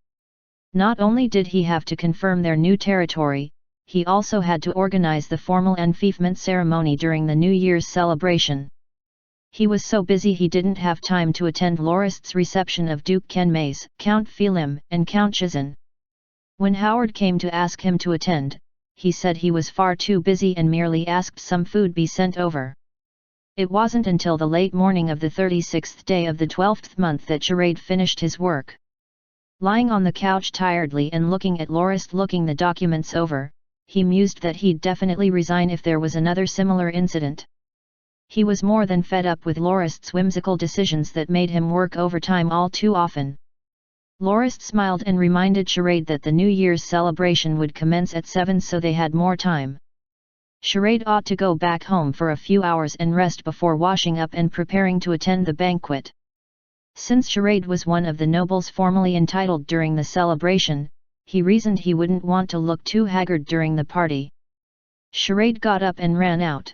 Not only did he have to confirm their new territory, he also had to organize the formal enfeoffment ceremony during the New Year's celebration. He was so busy he didn't have time to attend Lorist's reception of Duke Kenmays, Count Phelim, and Count Chizin. When Howard came to ask him to attend, he said he was far too busy and merely asked some food be sent over. It wasn't until the late morning of the 36th day of the 12th month that Charade finished his work. Lying on the couch tiredly and looking at Lorist looking the documents over, he mused that he'd definitely resign if there was another similar incident. He was more than fed up with Lorist's whimsical decisions that made him work overtime all too often. Lorist smiled and reminded Charade that the New Year's celebration would commence at 7 so they had more time. Charade ought to go back home for a few hours and rest before washing up and preparing to attend the banquet. Since Charade was one of the nobles formally entitled during the celebration, he reasoned he wouldn't want to look too haggard during the party. Charade got up and ran out.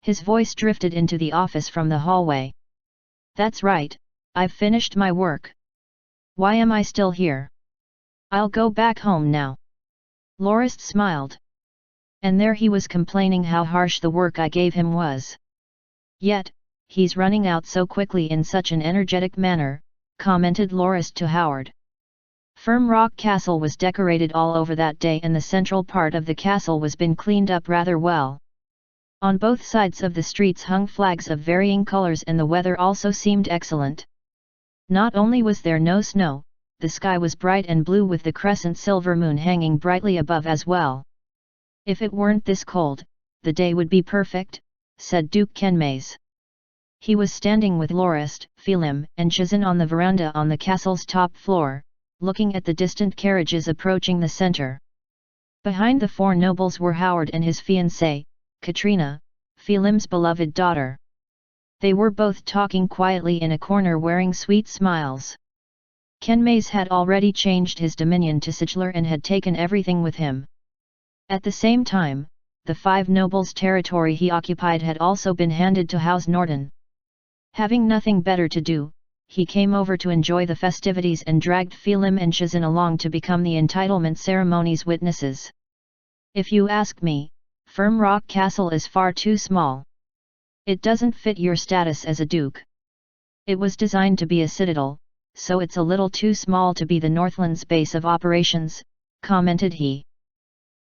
His voice drifted into the office from the hallway. That's right, I've finished my work. Why am I still here? I'll go back home now. Lorist smiled. And there he was complaining how harsh the work I gave him was. Yet, he's running out so quickly in such an energetic manner, commented Lorist to Howard. Firm Rock Castle was decorated all over that day and the central part of the castle was been cleaned up rather well. On both sides of the streets hung flags of varying colors and the weather also seemed excellent. Not only was there no snow, the sky was bright and blue with the crescent silver moon hanging brightly above as well. If it weren't this cold, the day would be perfect, said Duke Kenmays. He was standing with Lorist, Phelim, and Chizin on the veranda on the castle's top floor, looking at the distant carriages approaching the center. Behind the 4 nobles were Howard and his fiancée, Katrina, Phelim's beloved daughter. They were both talking quietly in a corner wearing sweet smiles. Kenmays had already changed his dominion to Siglar and had taken everything with him. At the same time, the 5 nobles' territory he occupied had also been handed to House Norton. Having nothing better to do, he came over to enjoy the festivities and dragged Phelim and Chizin along to become the entitlement ceremony's witnesses. If you ask me, Firm Rock Castle is far too small. It doesn't fit your status as a duke. It was designed to be a citadel, so it's a little too small to be the Northland's base of operations, commented he.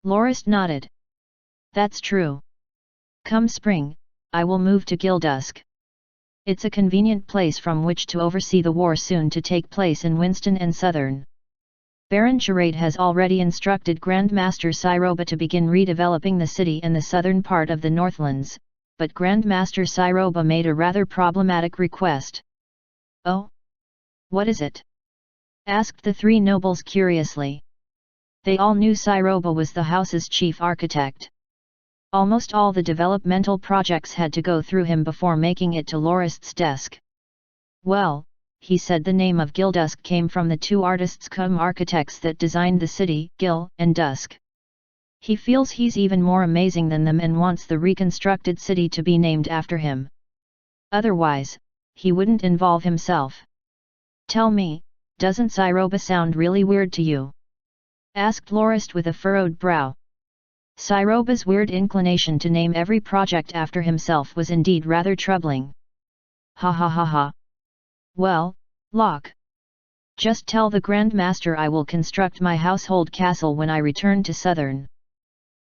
Lorist nodded. That's true. Come spring, I will move to Gildusk. It's a convenient place from which to oversee the war soon to take place in Winston and Southern. Baron Charade has already instructed Grandmaster Siroba to begin redeveloping the city and the southern part of the Northlands, but Grandmaster Siroba made a rather problematic request. Oh? What is it? Asked the three nobles curiously. They all knew Siroba was the house's chief architect. Almost all the developmental projects had to go through him before making it to Lorist's desk. Well, he said the name of Gildusk came from the two artists cum architects that designed the city, Gil and Dusk. He feels he's even more amazing than them and wants the reconstructed city to be named after him. Otherwise, he wouldn't involve himself. Tell me, doesn't Siroba sound really weird to you? Asked Lorist with a furrowed brow. Siroba's weird inclination to name every project after himself was indeed rather troubling. Ha ha ha ha. Well, Locke. Just tell the Grandmaster I will construct my household castle when I return to Southern.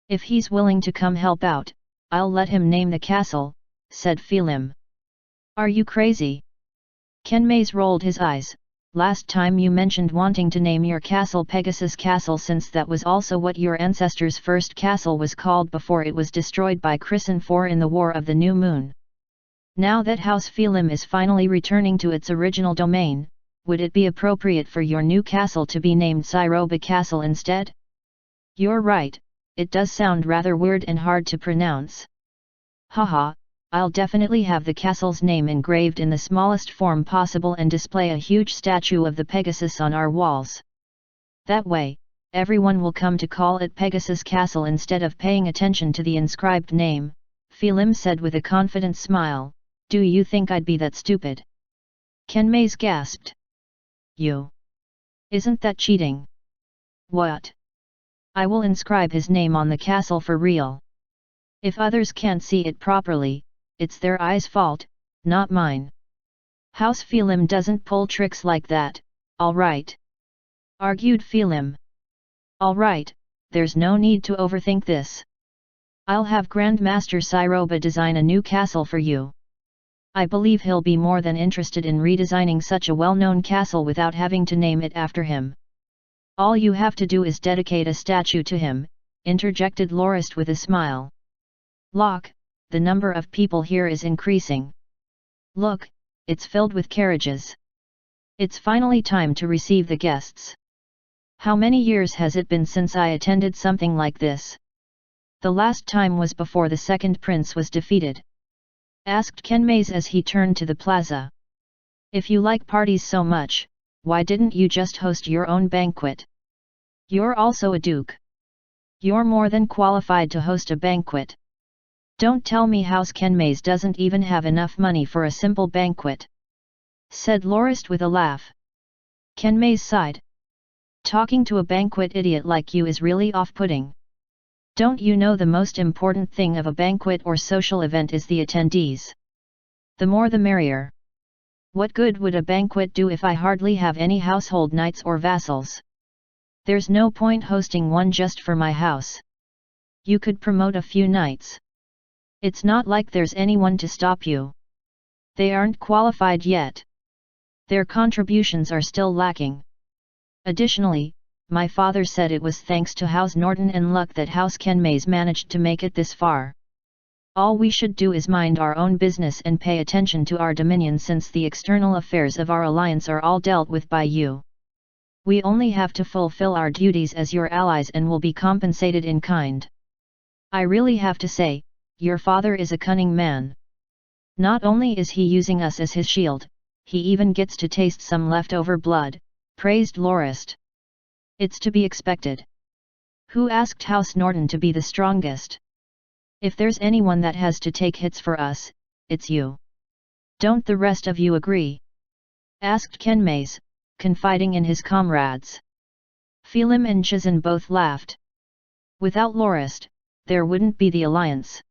If he's willing to come help out, I'll let him name the castle, said Phelim. Are you crazy? Ken Mays rolled his eyes. Last time you mentioned wanting to name your castle Pegasus Castle since that was also what your ancestors' first castle was called before it was destroyed by Chrisen IV in the War of the New Moon. Now that House Phelim is finally returning to its original domain, would it be appropriate for your new castle to be named Siroba Castle instead? You're right, it does sound rather weird and hard to pronounce. Haha. I'll definitely have the castle's name engraved in the smallest form possible and display a huge statue of the Pegasus on our walls. That way, everyone will come to call it Pegasus Castle instead of paying attention to the inscribed name, Phelim said with a confident smile. Do you think I'd be that stupid? Ken Mays gasped. You? Isn't that cheating? What? I will inscribe his name on the castle for real. If others can't see it properly, it's their eyes' fault, not mine. House Phelim doesn't pull tricks like that, alright? Argued Phelim. Alright, there's no need to overthink this. I'll have Grandmaster Siroba design a new castle for you. I believe he'll be more than interested in redesigning such a well-known castle without having to name it after him. All you have to do is dedicate a statue to him, interjected Lorist with a smile. Locke, the number of people here is increasing. Look, it's filled with carriages. It's finally time to receive the guests. How many years has it been since I attended something like this? The last time was before the second prince was defeated. Asked Ken Mays as he turned to the plaza. If you like parties so much, why didn't you just host your own banquet? You're also a duke. You're more than qualified to host a banquet. Don't tell me House Ken Mays doesn't even have enough money for a simple banquet. Said Lorist with a laugh. Ken Mays sighed. Talking to a banquet idiot like you is really off-putting. Don't you know the most important thing of a banquet or social event is the attendees? The more the merrier. What good would a banquet do if I hardly have any household knights or vassals? There's no point hosting one just for my house. You could promote a few knights. It's not like there's anyone to stop you. They aren't qualified yet. Their contributions are still lacking. Additionally, my father said it was thanks to House Norton and luck that House Ken Mays managed to make it this far. All we should do is mind our own business and pay attention to our dominion since the external affairs of our alliance are all dealt with by you. We only have to fulfill our duties as your allies and will be compensated in kind. I really have to say, your father is a cunning man. Not only is he using us as his shield, he even gets to taste some leftover blood, praised Lorist. It's to be expected. Who asked House Norton to be the strongest? If there's anyone that has to take hits for us, it's you. Don't the rest of you agree? Asked Ken Mays, confiding in his comrades. Phelim and Chizan both laughed. Without Lorist, there wouldn't be the alliance.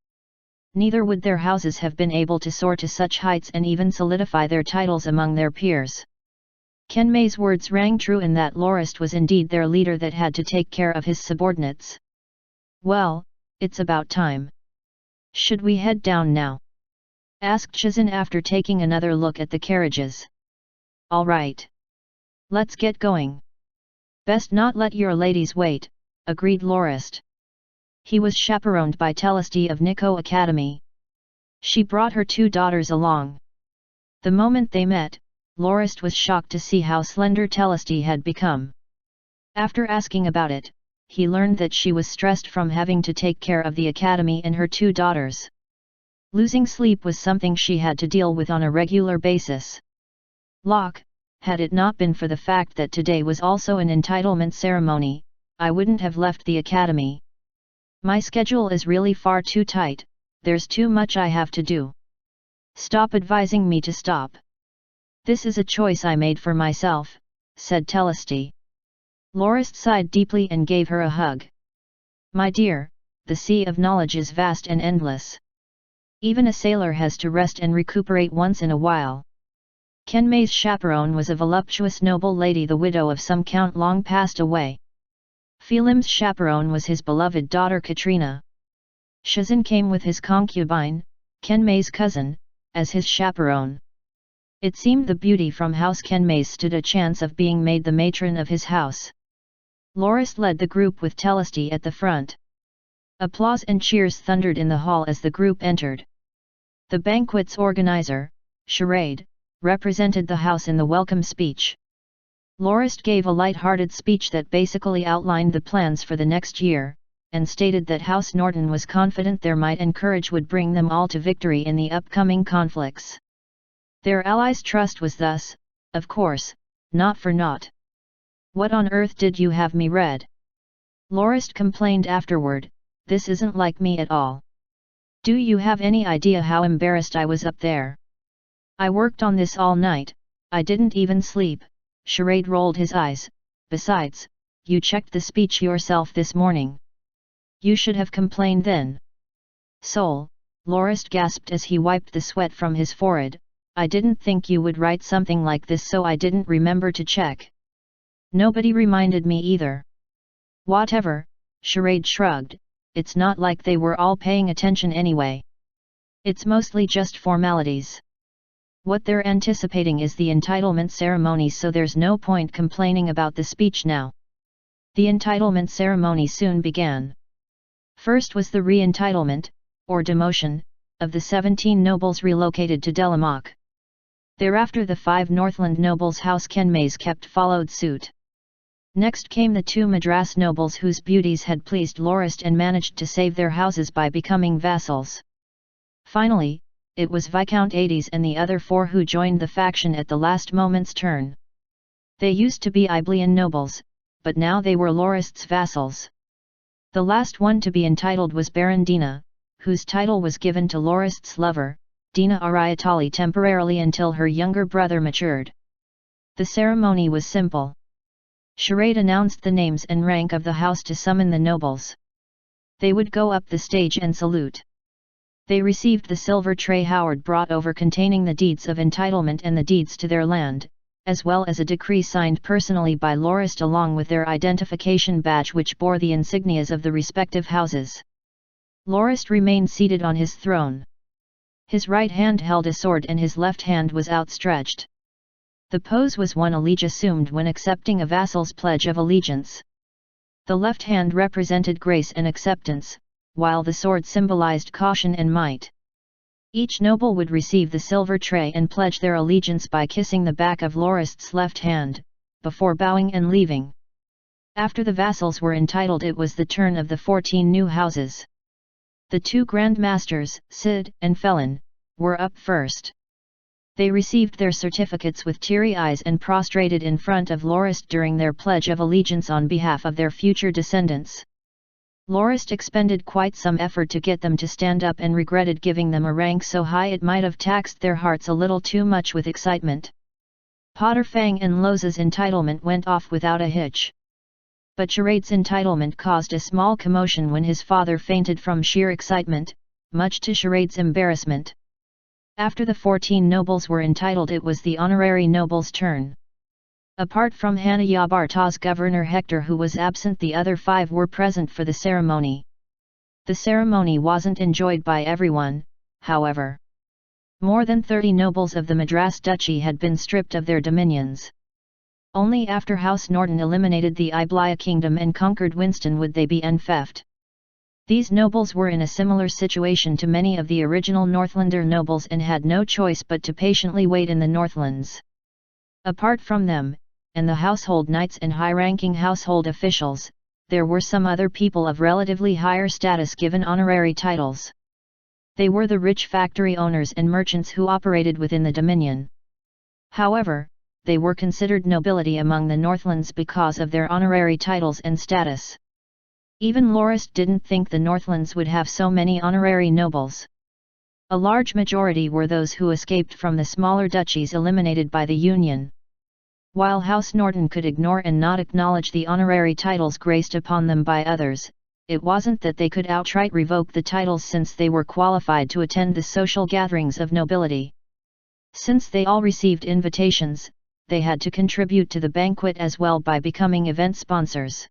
Neither would their houses have been able to soar to such heights and even solidify their titles among their peers. Ken Mays' words rang true in that Lorist was indeed their leader that had to take care of his subordinates. Well, it's about time. Should we head down now? asked Shizan after taking another look at the carriages. All right. Let's get going. Best not let your ladies wait, agreed Lorist. He was chaperoned by Telesty of Nico Academy. She brought her 2 daughters along. The moment they met, Lorist was shocked to see how slender Telesty had become. After asking about it, he learned that she was stressed from having to take care of the academy and her 2 daughters. Losing sleep was something she had to deal with on a regular basis. Locke, had it not been for the fact that today was also an entitlement ceremony, I wouldn't have left the academy. My schedule is really far too tight, there's too much I have to do. Stop advising me to stop. This is a choice I made for myself, said Telesty. Lorist sighed deeply and gave her a hug. My dear, the sea of knowledge is vast and endless. Even a sailor has to rest and recuperate once in a while. Kenmei's chaperone was a voluptuous noble lady, the widow of some count long passed away. Philem's chaperone was his beloved daughter Katrina. Shizan came with his concubine, Kenmei's cousin, as his chaperone. It seemed the beauty from House Kenmei stood a chance of being made the matron of his house. Lorist led the group with Telesty at the front. Applause and cheers thundered in the hall as the group entered. The banquet's organizer, Charade, represented the house in the welcome speech. Lorist gave a light-hearted speech that basically outlined the plans for the next year, and stated that House Norton was confident their might and courage would bring them all to victory in the upcoming conflicts. Their allies' trust was thus, of course, not for naught. What on earth did you have me read? Lorist complained afterward, this isn't like me at all. Do you have any idea how embarrassed I was up there? I worked on this all night, I didn't even sleep. Charade rolled his eyes. Besides, you checked the speech yourself this morning. You should have complained then. Soul, Lorist gasped as he wiped the sweat from his forehead, I didn't think you would write something like this, so I didn't remember to check. Nobody reminded me either. Whatever, Charade shrugged, it's not like they were all paying attention anyway. It's mostly just formalities. What they're anticipating is the entitlement ceremony, so there's no point complaining about the speech now. The entitlement ceremony soon began. First was the re-entitlement, or demotion, of the 17 nobles relocated to Delamoc. Thereafter the 5 Northland nobles House Kenmei's kept followed suit. Next came the 2 Madras nobles whose beauties had pleased Lorist and managed to save their houses by becoming vassals. Finally, it was Viscount Hades and the other 4 who joined the faction at the last moment's turn. They used to be Iblean nobles, but now they were Lorist's vassals. The last one to be entitled was Baron Dina, whose title was given to Lorist's lover, Dina Ariatali, temporarily until her younger brother matured. The ceremony was simple. Charade announced the names and rank of the house to summon the nobles. They would go up the stage and salute. They received the silver tray Howard brought over containing the deeds of entitlement and the deeds to their land, as well as a decree signed personally by Lorist along with their identification badge which bore the insignias of the respective houses. Lorist remained seated on his throne. His right hand held a sword and his left hand was outstretched. The pose was one a liege assumed when accepting a vassal's pledge of allegiance. The left hand represented grace and acceptance, while the sword symbolized caution and might. Each noble would receive the silver tray and pledge their allegiance by kissing the back of Lorist's left hand, before bowing and leaving. After the vassals were entitled, it was the turn of the 14 new houses. The 2 Grand Masters, Cid and Felon, were up first. They received their certificates with teary eyes and prostrated in front of Lorist during their pledge of allegiance on behalf of their future descendants. Lorist expended quite some effort to get them to stand up and regretted giving them a rank so high it might have taxed their hearts a little too much with excitement. Potter Fang and Loza's entitlement went off without a hitch. But Charade's entitlement caused a small commotion when his father fainted from sheer excitement, much to Charade's embarrassment. After the 14 nobles were entitled, it was the honorary nobles' turn. Apart from Hanayabarta's governor Hector, who was absent, the other 5 were present for the ceremony. The ceremony wasn't enjoyed by everyone, however. More than 30 nobles of the Madras Duchy had been stripped of their dominions. Only after House Norton eliminated the Iblaya kingdom and conquered Winston would they be unfeft. These nobles were in a similar situation to many of the original Northlander nobles and had no choice but to patiently wait in the Northlands. Apart from them, and the household knights and high-ranking household officials, there were some other people of relatively higher status given honorary titles. They were the rich factory owners and merchants who operated within the Dominion. However, they were considered nobility among the Northlands because of their honorary titles and status. Even Lorist didn't think the Northlands would have so many honorary nobles. A large majority were those who escaped from the smaller duchies eliminated by the Union. While House Norton could ignore and not acknowledge the honorary titles graced upon them by others, it wasn't that they could outright revoke the titles since they were qualified to attend the social gatherings of nobility. Since they all received invitations, they had to contribute to the banquet as well by becoming event sponsors.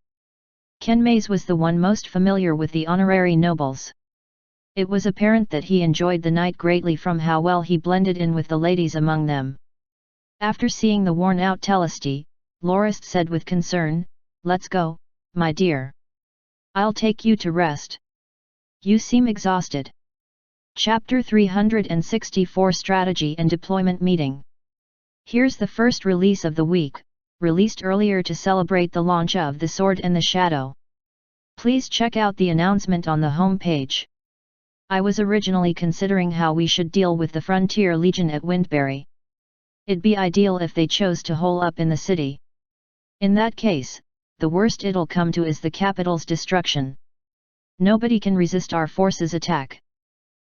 Ken Mays was the one most familiar with the honorary nobles. It was apparent that he enjoyed the night greatly from how well he blended in with the ladies among them. After seeing the worn-out Telesty, Lorist said with concern, "Let's go, my dear. I'll take you to rest. You seem exhausted." Chapter 364 Strategy and Deployment Meeting. Here's the first release of the week, released earlier to celebrate the launch of The Sword and the Shadow. Please check out the announcement on the home page. I was originally considering how we should deal with the Frontier Legion at Windbury. It'd be ideal if they chose to hole up in the city. In that case, the worst it'll come to is the capital's destruction. Nobody can resist our forces' attack.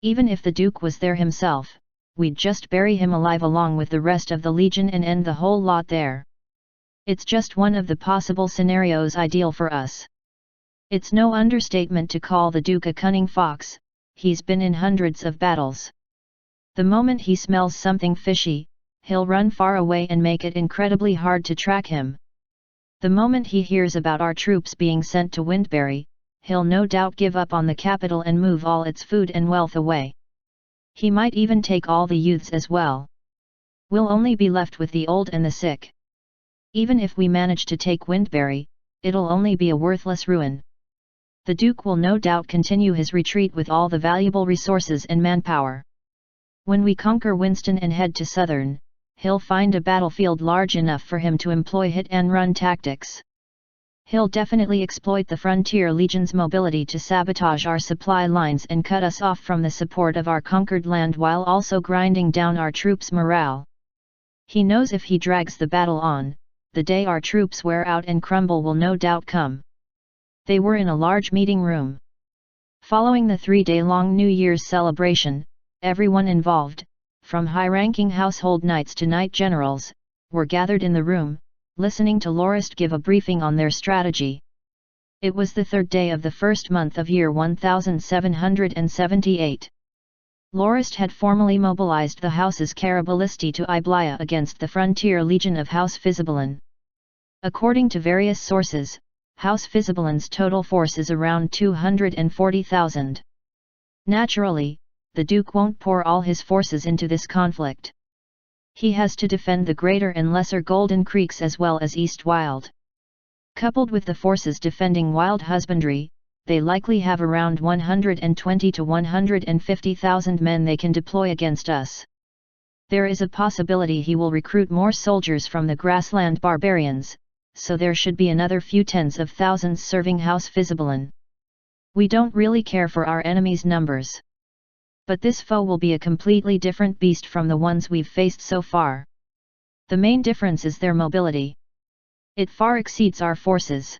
Even if the Duke was there himself, we'd just bury him alive along with the rest of the Legion and end the whole lot there. It's just one of the possible scenarios ideal for us. It's no understatement to call the Duke a cunning fox. He's been in hundreds of battles. The moment he smells something fishy, he'll run far away and make it incredibly hard to track him. The moment he hears about our troops being sent to Windbury, he'll no doubt give up on the capital and move all its food and wealth away. He might even take all the youths as well. We'll only be left with the old and the sick. Even if we manage to take Windbury, it'll only be a worthless ruin. The Duke will no doubt continue his retreat with all the valuable resources and manpower. When we conquer Winston and head to Southern, he'll find a battlefield large enough for him to employ hit-and-run tactics. He'll definitely exploit the Frontier Legion's mobility to sabotage our supply lines and cut us off from the support of our conquered land while also grinding down our troops' morale. He knows if he drags the battle on, the day our troops wear out and crumble will no doubt come. They were in a large meeting room. Following the 3-day-long New Year's celebration, everyone involved, from high-ranking household knights to knight generals, were gathered in the room, listening to Lorist give a briefing on their strategy. It was the third day of the first month of year 1778. Lorist had formally mobilized the House's Carabalisti to Iblaya against the Frontier Legion of House Fisibulan. According to various sources, House Fisibulan's total force is around 240,000. Naturally, the Duke won't pour all his forces into this conflict. He has to defend the Greater and Lesser Golden Creeks as well as East Wild. Coupled with the forces defending Wild Husbandry, they likely have around 120 to 150,000 men they can deploy against us. There is a possibility he will recruit more soldiers from the grassland barbarians, so there should be another few tens of thousands serving House Fisibulan. We don't really care for our enemies' numbers. But this foe will be a completely different beast from the ones we've faced so far. The main difference is their mobility. It far exceeds our forces.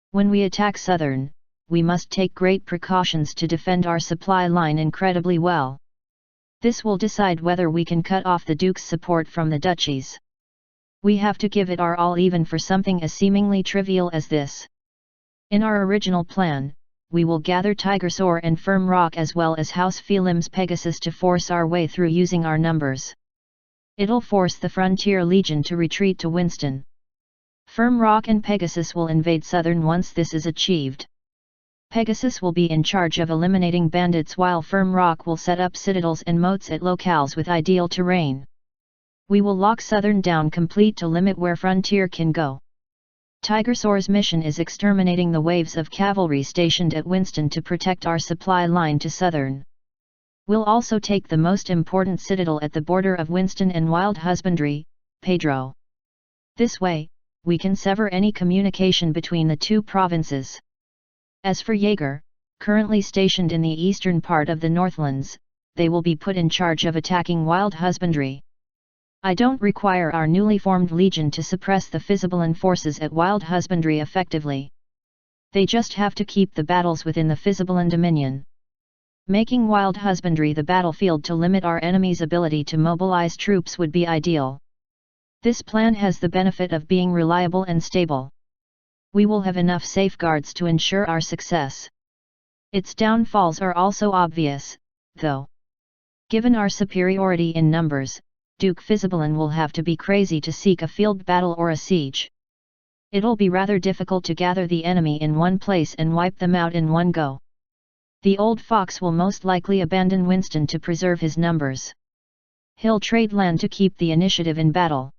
When we attack Southern, we must take great precautions to defend our supply line incredibly well. This will decide whether we can cut off the Duke's support from the duchies. We have to give it our all even for something as seemingly trivial as this. In our original plan, we will gather Tigersaur and Firm Rock as well as House Felim's Pegasus to force our way through using our numbers. It'll force the Frontier Legion to retreat to Winston. Firm Rock and Pegasus will invade Southern once this is achieved. Pegasus will be in charge of eliminating bandits while Firm Rock will set up citadels and moats at locales with ideal terrain. We will lock Southern down complete to limit where Frontier can go. Tigersaur's mission is exterminating the waves of cavalry stationed at Winston to protect our supply line to Southern. We'll also take the most important citadel at the border of Winston and Wild Husbandry, Pedro. This way, we can sever any communication between the two provinces. As for Jaeger, currently stationed in the eastern part of the Northlands, they will be put in charge of attacking Wild Husbandry. I don't require our newly formed legion to suppress the Fisibolan forces at Wild Husbandry effectively. They just have to keep the battles within the Fisibolan dominion. Making Wild Husbandry the battlefield to limit our enemy's ability to mobilize troops would be ideal. This plan has the benefit of being reliable and stable. We will have enough safeguards to ensure our success. Its downfalls are also obvious, though. Given our superiority in numbers, Duke Fisibolan will have to be crazy to seek a field battle or a siege. It'll be rather difficult to gather the enemy in one place and wipe them out in one go. The old fox will most likely abandon Winston to preserve his numbers. He'll trade land to keep the initiative in battle.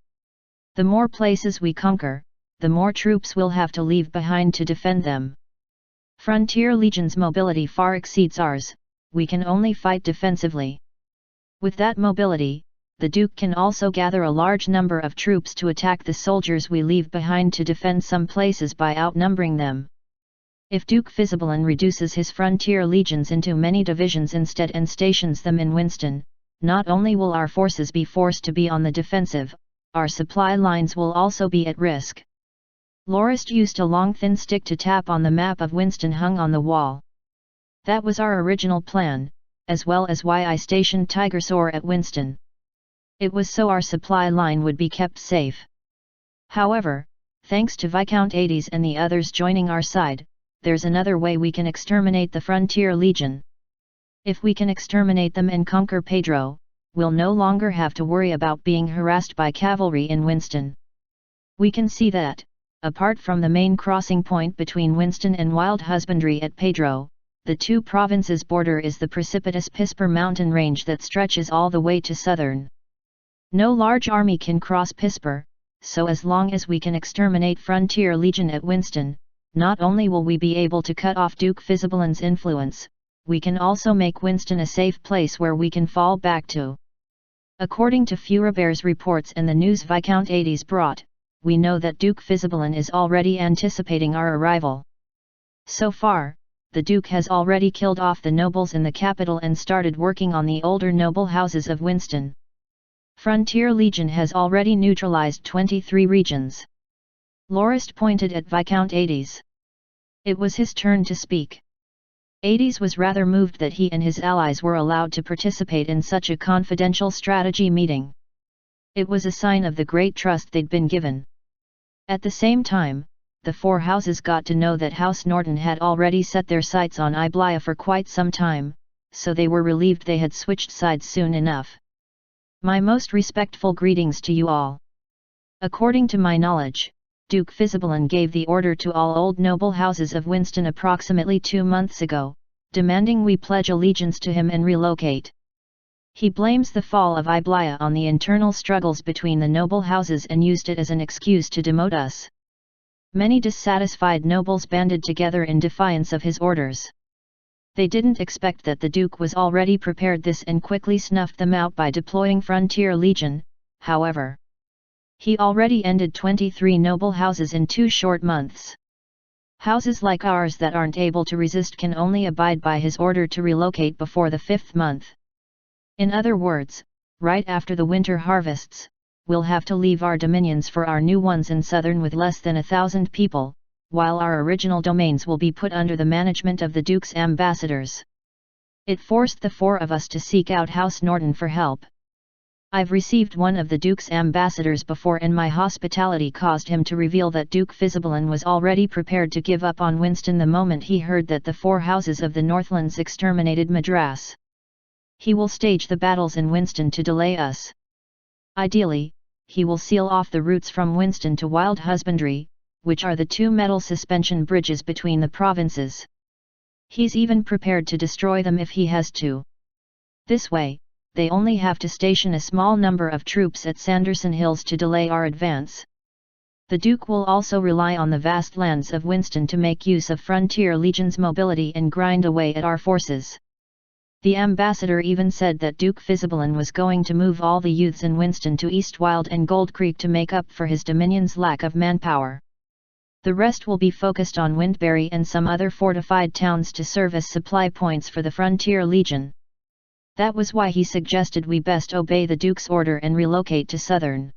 The more places we conquer, the more troops we'll have to leave behind to defend them. Frontier Legion's mobility far exceeds ours, we can only fight defensively. With that mobility, the Duke can also gather a large number of troops to attack the soldiers we leave behind to defend some places by outnumbering them. If Duke Fisibolan reduces his frontier legions into many divisions instead and stations them in Winston, not only will our forces be forced to be on the defensive, our supply lines will also be at risk. Lorist used a long thin stick to tap on the map of Winston hung on the wall. That was our original plan, as well as why I stationed Tigersaur at Winston. It was so our supply line would be kept safe. However, thanks to Viscount 80s and the others joining our side, there's another way we can exterminate the Frontier Legion. If we can exterminate them and conquer Pedro, we'll no longer have to worry about being harassed by cavalry in Winston. We can see that, apart from the main crossing point between Winston and Wild Husbandry at Pedro, the two provinces' border is the precipitous Pisper mountain range that stretches all the way to Southern. No large army can cross Pisper, so as long as we can exterminate Frontier Legion at Winston, not only will we be able to cut off Duke Fisibolan's influence, we can also make Winston a safe place where we can fall back to. According to Furibert's reports and the news Viscount 80s brought, we know that Duke Fisibolan is already anticipating our arrival. So far, the Duke has already killed off the nobles in the capital and started working on the older noble houses of Winston. Frontier Legion has already neutralized 23 regions. Lorist pointed at Viscount 80s. It was his turn to speak. 80s was rather moved that he and his allies were allowed to participate in such a confidential strategy meeting. It was a sign of the great trust they'd been given. At the same time, the four houses got to know that House Norton had already set their sights on Iblia for quite some time, so they were relieved they had switched sides soon enough. My most respectful greetings to you all. According to my knowledge, Duke Fisibolan gave the order to all old noble houses of Winston approximately 2 months ago, demanding we pledge allegiance to him and relocate. He blames the fall of Iblia on the internal struggles between the noble houses and used it as an excuse to demote us. Many dissatisfied nobles banded together in defiance of his orders. They didn't expect that the Duke was already prepared this and quickly snuffed them out by deploying Frontier Legion, however. He already ended 23 noble houses in 2 short months. Houses like ours that aren't able to resist can only abide by his order to relocate before the 5th month. In other words, right after the winter harvests, we'll have to leave our dominions for our new ones in Southern with less than 1,000 people, while our original domains will be put under the management of the Duke's ambassadors. It forced the 4 of us to seek out House Norton for help. I've received one of the Duke's ambassadors before and my hospitality caused him to reveal that Duke Fisibolan was already prepared to give up on Winston the moment he heard that the 4 houses of the Northlands exterminated Madras. He will stage the battles in Winston to delay us. Ideally, he will seal off the routes from Winston to Wild Husbandry, which are the 2 metal suspension bridges between the provinces. He's even prepared to destroy them if he has to. This way, they only have to station a small number of troops at Sanderson Hills to delay our advance. The Duke will also rely on the vast lands of Winston to make use of Frontier Legion's mobility and grind away at our forces. The ambassador even said that Duke Fisibalin was going to move all the youths in Winston to Eastwild and Gold Creek to make up for his dominion's lack of manpower. The rest will be focused on Windbury and some other fortified towns to serve as supply points for the Frontier Legion. That was why he suggested we best obey the Duke's order and relocate to Southern.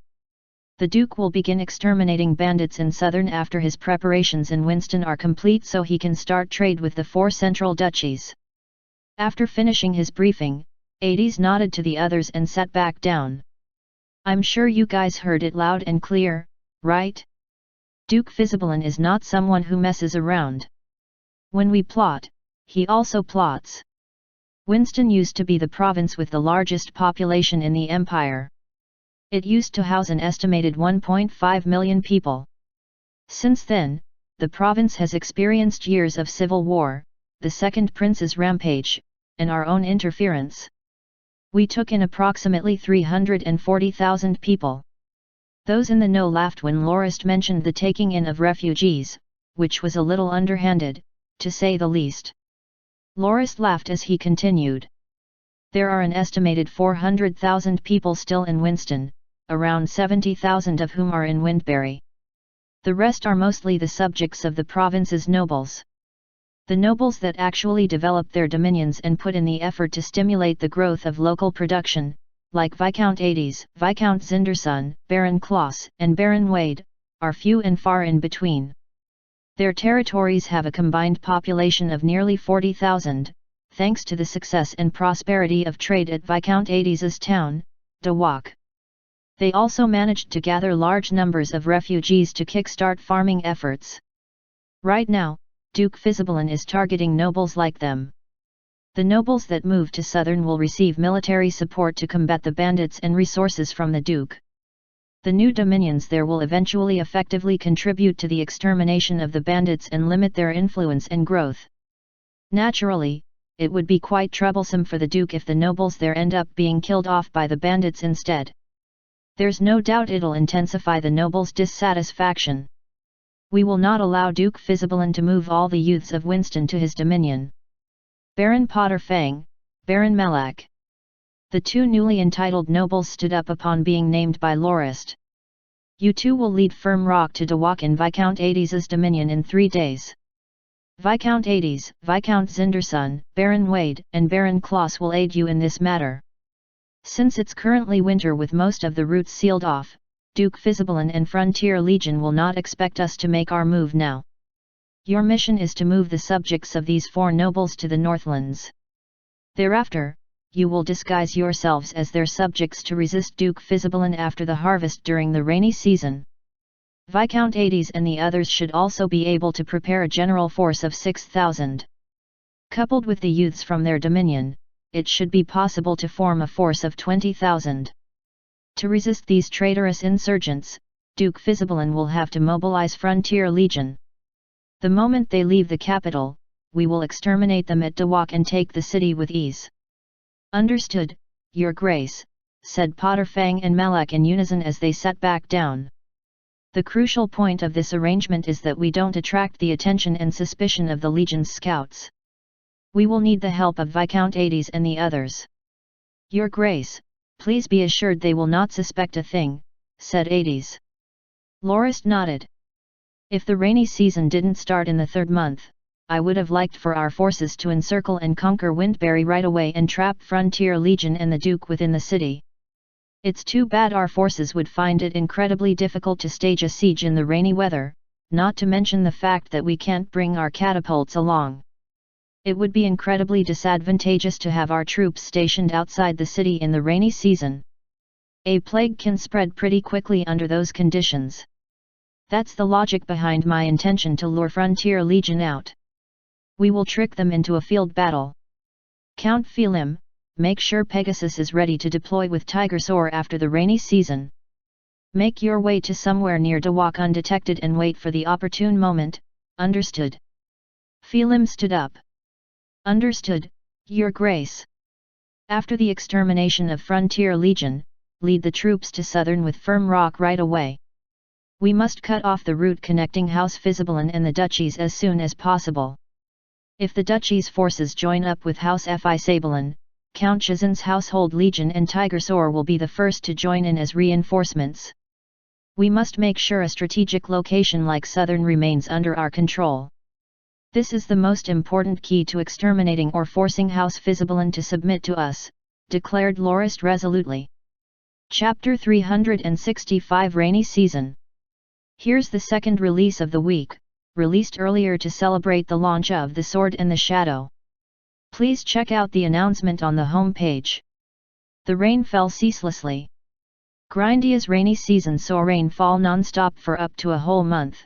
The Duke will begin exterminating bandits in Southern after his preparations in Winston are complete so he can start trade with the 4 central duchies. After finishing his briefing, Ades nodded to the others and sat back down. I'm sure you guys heard it loud and clear, right? Duke Fisibalin is not someone who messes around. When we plot, he also plots. Winston used to be the province with the largest population in the empire. It used to house an estimated 1.5 million people. Since then, the province has experienced years of civil war, the Second Prince's rampage, and our own interference. We took in approximately 340,000 people. Those in the know laughed when Lorist mentioned the taking in of refugees, which was a little underhanded, to say the least. Lorist laughed as he continued. There are an estimated 400,000 people still in Winston, around 70,000 of whom are in Windbury. The rest are mostly the subjects of the province's nobles. The nobles that actually developed their dominions and put in the effort to stimulate the growth of local production, like Viscount Ades, Viscount Zinderson, Baron Kloss, and Baron Wade, are few and far in between. Their territories have a combined population of nearly 40,000, thanks to the success and prosperity of trade at Viscount Ades's town, Dawak. They also managed to gather large numbers of refugees to kickstart farming efforts. Right now, Duke Fisibalin is targeting nobles like them. The nobles that move to Southern will receive military support to combat the bandits and resources from the Duke. The new dominions there will eventually effectively contribute to the extermination of the bandits and limit their influence and growth. Naturally, it would be quite troublesome for the Duke if the nobles there end up being killed off by the bandits instead. There's no doubt it'll intensify the nobles' dissatisfaction. We will not allow Duke Fisibalin to move all the youths of Winston to his dominion. Baron Potter Fang, Baron Malak. The 2 newly entitled nobles stood up upon being named by Lorist. You 2 will lead Firm Rock to Dawak in Viscount Ades's dominion in 3 days. Viscount Ades, Viscount Zinderson, Baron Wade, and Baron Kloss will aid you in this matter. Since it's currently winter with most of the routes sealed off, Duke Fisibalin and Frontier Legion will not expect us to make our move now. Your mission is to move the subjects of these 4 nobles to the Northlands. Thereafter, you will disguise yourselves as their subjects to resist Duke Fisibalin after the harvest during the rainy season. Viscount Ades and the others should also be able to prepare a general force of 6,000. Coupled with the youths from their dominion, it should be possible to form a force of 20,000. To resist these traitorous insurgents, Duke Fisibalin will have to mobilize Frontier Legion. The moment they leave the capital, we will exterminate them at Dawak and take the city with ease. Understood, Your Grace, said Potter Fang and Malak in unison as they sat back down. The crucial point of this arrangement is that we don't attract the attention and suspicion of the Legion's scouts. We will need the help of Viscount Ades and the others. Your Grace, please be assured they will not suspect a thing, said Ades. Lorist nodded. If the rainy season didn't start in the 3rd month, I would have liked for our forces to encircle and conquer Windbury right away and trap Frontier Legion and the Duke within the city. It's too bad our forces would find it incredibly difficult to stage a siege in the rainy weather, not to mention the fact that we can't bring our catapults along. It would be incredibly disadvantageous to have our troops stationed outside the city in the rainy season. A plague can spread pretty quickly under those conditions. That's the logic behind my intention to lure Frontier Legion out. We will trick them into a field battle. Count Philim, make sure Pegasus is ready to deploy with Tigersaur after the rainy season. Make your way to somewhere near Dawak undetected and wait for the opportune moment, understood? Philim stood up. Understood, Your Grace. After the extermination of Frontier Legion, lead the troops to Southern with firm rock right away. We must cut off the route connecting House Fisibelan and the duchies as soon as possible. If the duchy's forces join up with House Fisabelan, Count Chazin's household legion and Tigersor will be the first to join in as reinforcements. We must make sure a strategic location like Southern remains under our control. This is the most important key to exterminating or forcing House Fisibelan to submit to us, declared Lorist resolutely. Chapter 365 Rainy Season. Here's the second release of the week, released earlier to celebrate the launch of The Sword and the Shadow. Please check out the announcement on the home page. The rain fell ceaselessly. Grindia's rainy season saw rain fall non-stop for up to a whole month.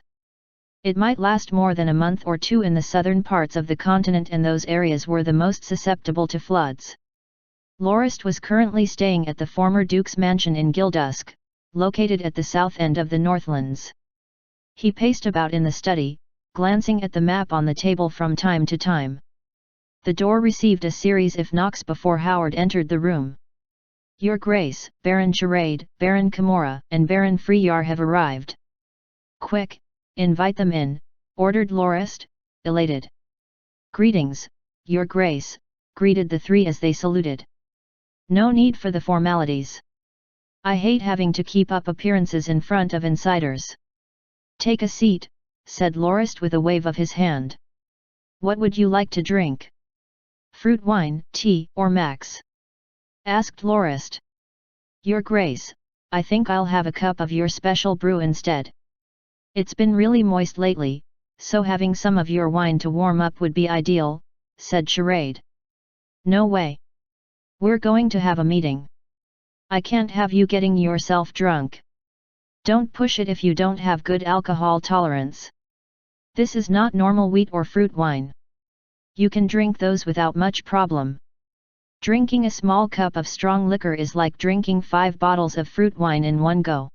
It might last more than a month or two in the southern parts of the continent, and those areas were the most susceptible to floods. Lorist was currently staying at the former Duke's mansion in Gildusk, located at the south end of the Northlands. He paced about in the study, glancing at the map on the table from time to time. The door received a series of knocks before Howard entered the room. Your Grace, Baron Charade, Baron Kimura, and Baron Freyar have arrived. Quick, invite them in, ordered Lorist, elated. Greetings, Your Grace, greeted the three as they saluted. No need for the formalities. I hate having to keep up appearances in front of insiders. Take a seat, said Lorist with a wave of his hand. What would you like to drink? Fruit wine, tea, or Max? Asked Lorist. Your Grace, I think I'll have a cup of your special brew instead. It's been really moist lately, so having some of your wine to warm up would be ideal, said Charade. No way. We're going to have a meeting. I can't have you getting yourself drunk. Don't push it if you don't have good alcohol tolerance. This is not normal wheat or fruit wine. You can drink those without much problem. Drinking a small cup of strong liquor is like drinking 5 bottles of fruit wine in one go.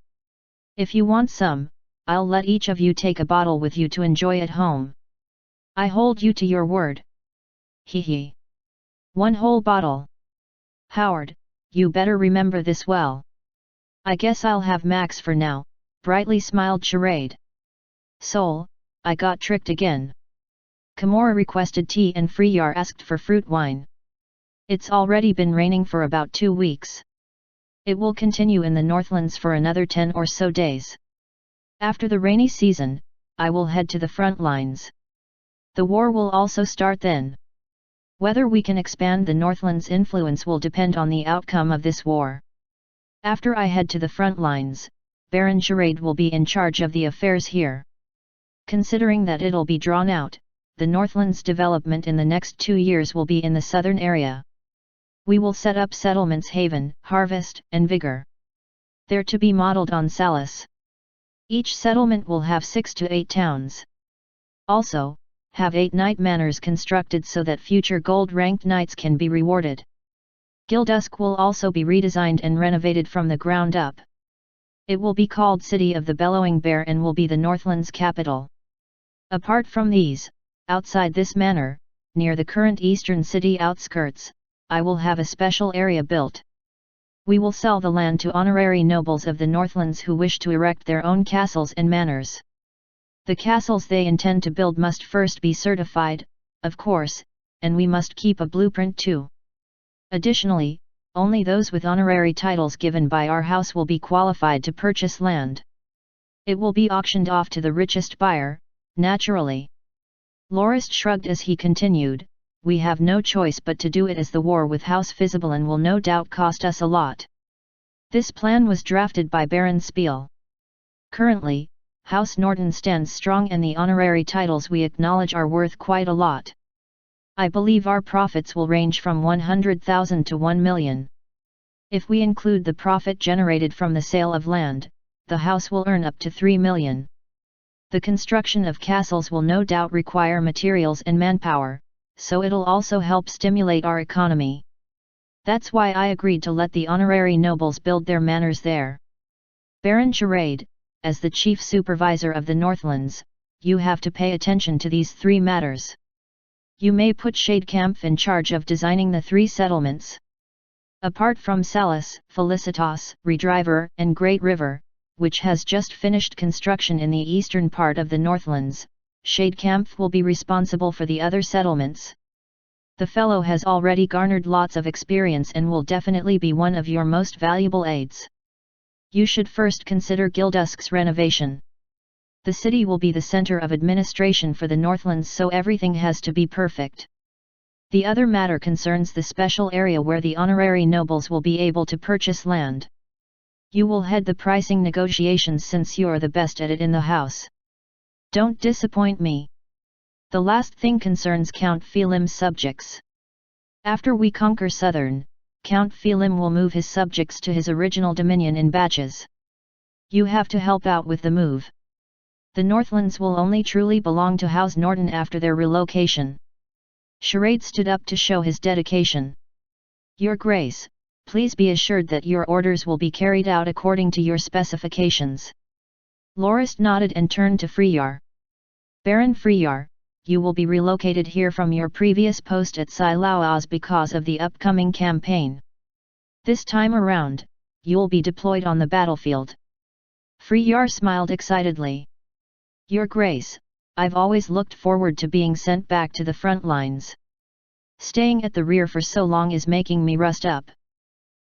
If you want some, I'll let each of you take a bottle with you to enjoy at home. I hold you to your word. Hee hee. 1 whole bottle. Howard, you better remember this well. I guess I'll have Max for now, brightly smiled Charade. Soul, I got tricked again. Kimura requested tea and Freyar asked for fruit wine. It's already been raining for about 2 weeks. It will continue in the Northlands for another 10 or so days. After the rainy season, I will head to the front lines. The war will also start then. Whether we can expand the Northlands' influence will depend on the outcome of this war. After I head to the front lines, Baron Charade will be in charge of the affairs here. Considering that it'll be drawn out, the Northlands' development in the next 2 years will be in the southern area. We will set up settlements Haven, Harvest, and Vigor. They're to be modeled on Salus. Each settlement will have 6 to 8 towns. Also, have 8 knight manors constructed so that future gold-ranked knights can be rewarded. Gildusk will also be redesigned and renovated from the ground up. It will be called City of the Bellowing Bear and will be the Northlands' capital. Apart from these, outside this manor, near the current eastern city outskirts, I will have a special area built. We will sell the land to honorary nobles of the Northlands who wish to erect their own castles and manors. The castles they intend to build must first be certified, of course, and we must keep a blueprint too. Additionally, only those with honorary titles given by our house will be qualified to purchase land. It will be auctioned off to the richest buyer, naturally. Lorist shrugged as he continued, we have no choice but to do it as the war with House Fisibelan will no doubt cost us a lot. This plan was drafted by Baron Spiel. Currently, House Norton stands strong and the honorary titles we acknowledge are worth quite a lot. I believe our profits will range from 100,000 to 1 million. If we include the profit generated from the sale of land, the house will earn up to 3 million. The construction of castles will no doubt require materials and manpower, so it'll also help stimulate our economy. That's why I agreed to let the honorary nobles build their manors there. Baron Charade, as the chief supervisor of the Northlands, you have to pay attention to these 3 matters. You may put Shadekampf in charge of designing the 3 settlements. Apart from Salus, Felicitas, Redriver, and Great River, which has just finished construction in the eastern part of the Northlands, Shadekampf will be responsible for the other settlements. The fellow has already garnered lots of experience and will definitely be one of your most valuable aides. You should first consider Gildusk's renovation. The city will be the center of administration for the Northlands, so everything has to be perfect. The other matter concerns the special area where the honorary nobles will be able to purchase land. You will head the pricing negotiations since you're the best at it in the house. Don't disappoint me. The last thing concerns Count Phelim's subjects. After we conquer Southern, Count Phelim will move his subjects to his original dominion in batches. You have to help out with the move. The Northlands will only truly belong to House Norton after their relocation. Charade stood up to show his dedication. Your Grace, please be assured that your orders will be carried out according to your specifications. Lorist nodded and turned to Freyar. Baron Freyar, you will be relocated here from your previous post at Silauaz because of the upcoming campaign. This time around, you'll be deployed on the battlefield. Freyar smiled excitedly. Your Grace, I've always looked forward to being sent back to the front lines. Staying at the rear for so long is making me rust up.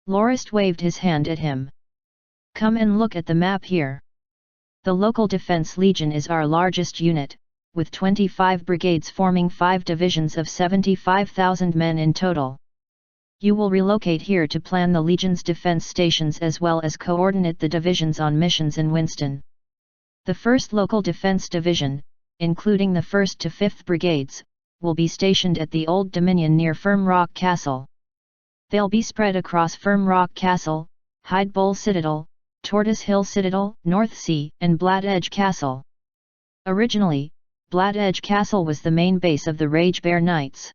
Lorist waved his hand at him. Come and look at the map here. The local defense legion is our largest unit, with 25 brigades forming 5 divisions of 75,000 men in total. You will relocate here to plan the legion's defense stations as well as coordinate the divisions on missions in Winston. The 1st Local Defense Division, including the 1st to 5th Brigades, will be stationed at the Old Dominion near Firm Rock Castle. They'll be spread across Firm Rock Castle, Hyde Bowl Citadel, Tortoise Hill Citadel, North Sea, and Black Edge Castle. Originally, Black Edge Castle was the main base of the Rage Bear Knights.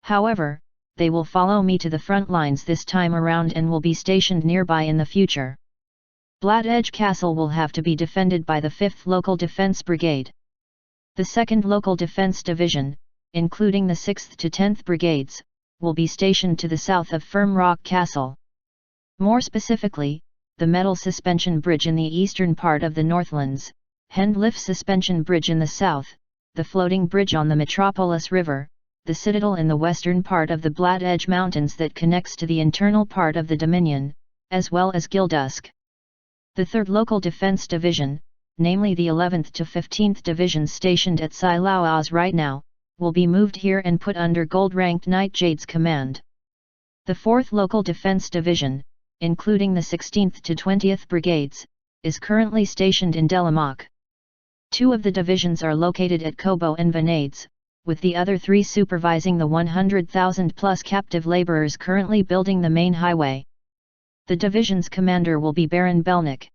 However, they will follow me to the front lines this time around and will be stationed nearby in the future. Black Edge Castle will have to be defended by the 5th Local Defense Brigade. The 2nd Local Defense Division, including the 6th to 10th Brigades, will be stationed to the south of Firm Rock Castle. More specifically, the Metal Suspension Bridge in the eastern part of the Northlands, Hendliff Suspension Bridge in the south, the Floating Bridge on the Metropolis River, the Citadel in the western part of the Black Edge Mountains that connects to the internal part of the Dominion, as well as Gildusk. The 3rd Local Defense Division, namely the 11th to 15th Divisions stationed at Silauaz right now, will be moved here and put under gold-ranked Knight Jade's command. The 4th Local Defense Division, including the 16th to 20th Brigades, is currently stationed in Delamock. 2 of the divisions are located at Kobo and Venades, with the other 3 supervising the 100,000-plus captive laborers currently building the main highway. The division's commander will be Baron Belnick.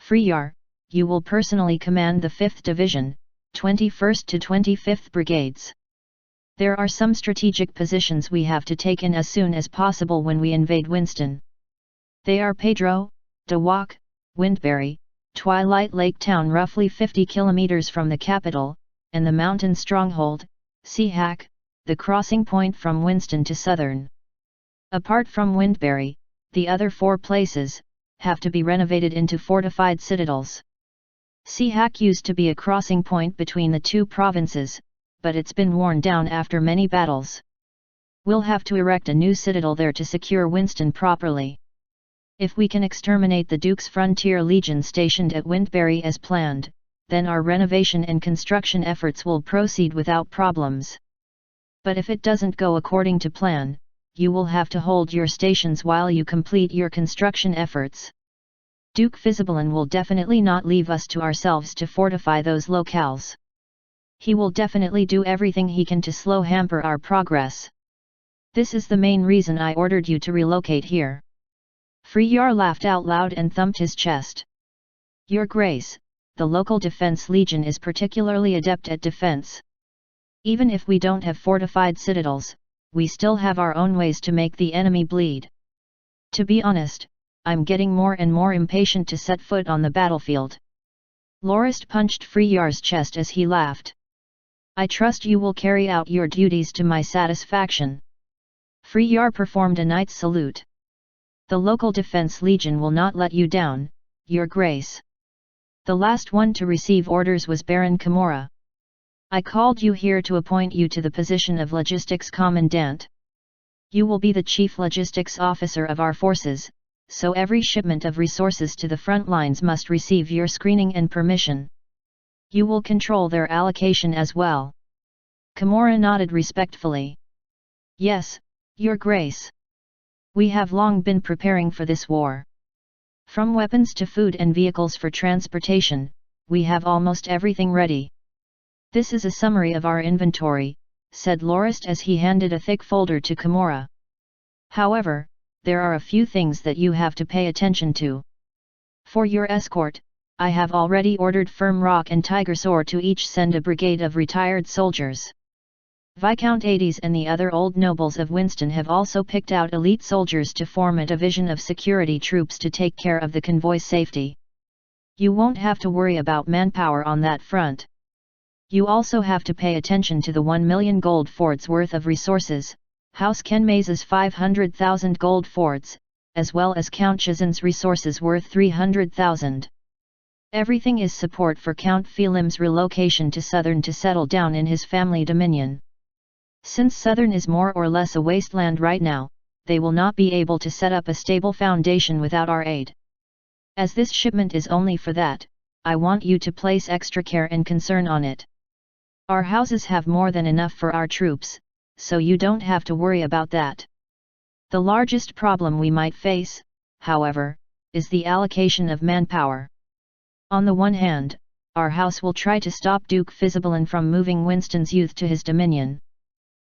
Freyar, you will personally command the 5th Division, 21st to 25th Brigades. There are some strategic positions we have to take in as soon as possible when we invade Winston. They are Pedro, Dewak, Windberry, Twilight Lake Town roughly 50 kilometers from the capital, and the mountain stronghold, Seahack, the crossing point from Winston to Southern. Apart from Windberry, the other 4 places have to be renovated into fortified citadels. Seahack used to be a crossing point between the 2 provinces, but it's been worn down after many battles. We'll have to erect a new citadel there to secure Winston properly. If we can exterminate the Duke's Frontier Legion stationed at Windberry as planned, then our renovation and construction efforts will proceed without problems. But if it doesn't go according to plan, you will have to hold your stations while you complete your construction efforts. Duke Fisibalin will definitely not leave us to ourselves to fortify those locales. He will definitely do everything he can to hamper our progress. This is the main reason I ordered you to relocate here. Freyar laughed out loud and thumped his chest. Your Grace, the local defense legion is particularly adept at defense. Even if we don't have fortified citadels, we still have our own ways to make the enemy bleed. To be honest, I'm getting more and more impatient to set foot on the battlefield. Lorist punched Freyar's chest as he laughed. I trust you will carry out your duties to my satisfaction. Freyar performed a knight's salute. The local defense legion will not let you down, Your Grace. The last one to receive orders was Baron Kimura. I called you here to appoint you to the position of Logistics Commandant. You will be the Chief Logistics Officer of our forces, so every shipment of resources to the front lines must receive your screening and permission. You will control their allocation as well. Kimura nodded respectfully. Yes, Your Grace. We have long been preparing for this war. From weapons to food and vehicles for transportation, we have almost everything ready. This is a summary of our inventory, said Lorist as he handed a thick folder to Kimura. However, there are a few things that you have to pay attention to. For your escort, I have already ordered Firm Rock and Tiger Soar to each send a brigade of retired soldiers. Viscount Hades and the other old nobles of Winston have also picked out elite soldiers to form a division of security troops to take care of the convoy's safety. You won't have to worry about manpower on that front. You also have to pay attention to the 1 million gold fords worth of resources, House Kenmaze's 500,000 gold fords, as well as Count Chazin's resources worth 300,000. Everything is support for Count Phelim's relocation to Southern to settle down in his family dominion. Since Southern is more or less a wasteland right now, they will not be able to set up a stable foundation without our aid. As this shipment is only for that, I want you to place extra care and concern on it. Our houses have more than enough for our troops, so you don't have to worry about that. The largest problem we might face, however, is the allocation of manpower. On the one hand, our house will try to stop Duke Fizibalin from moving Winston's youth to his dominion.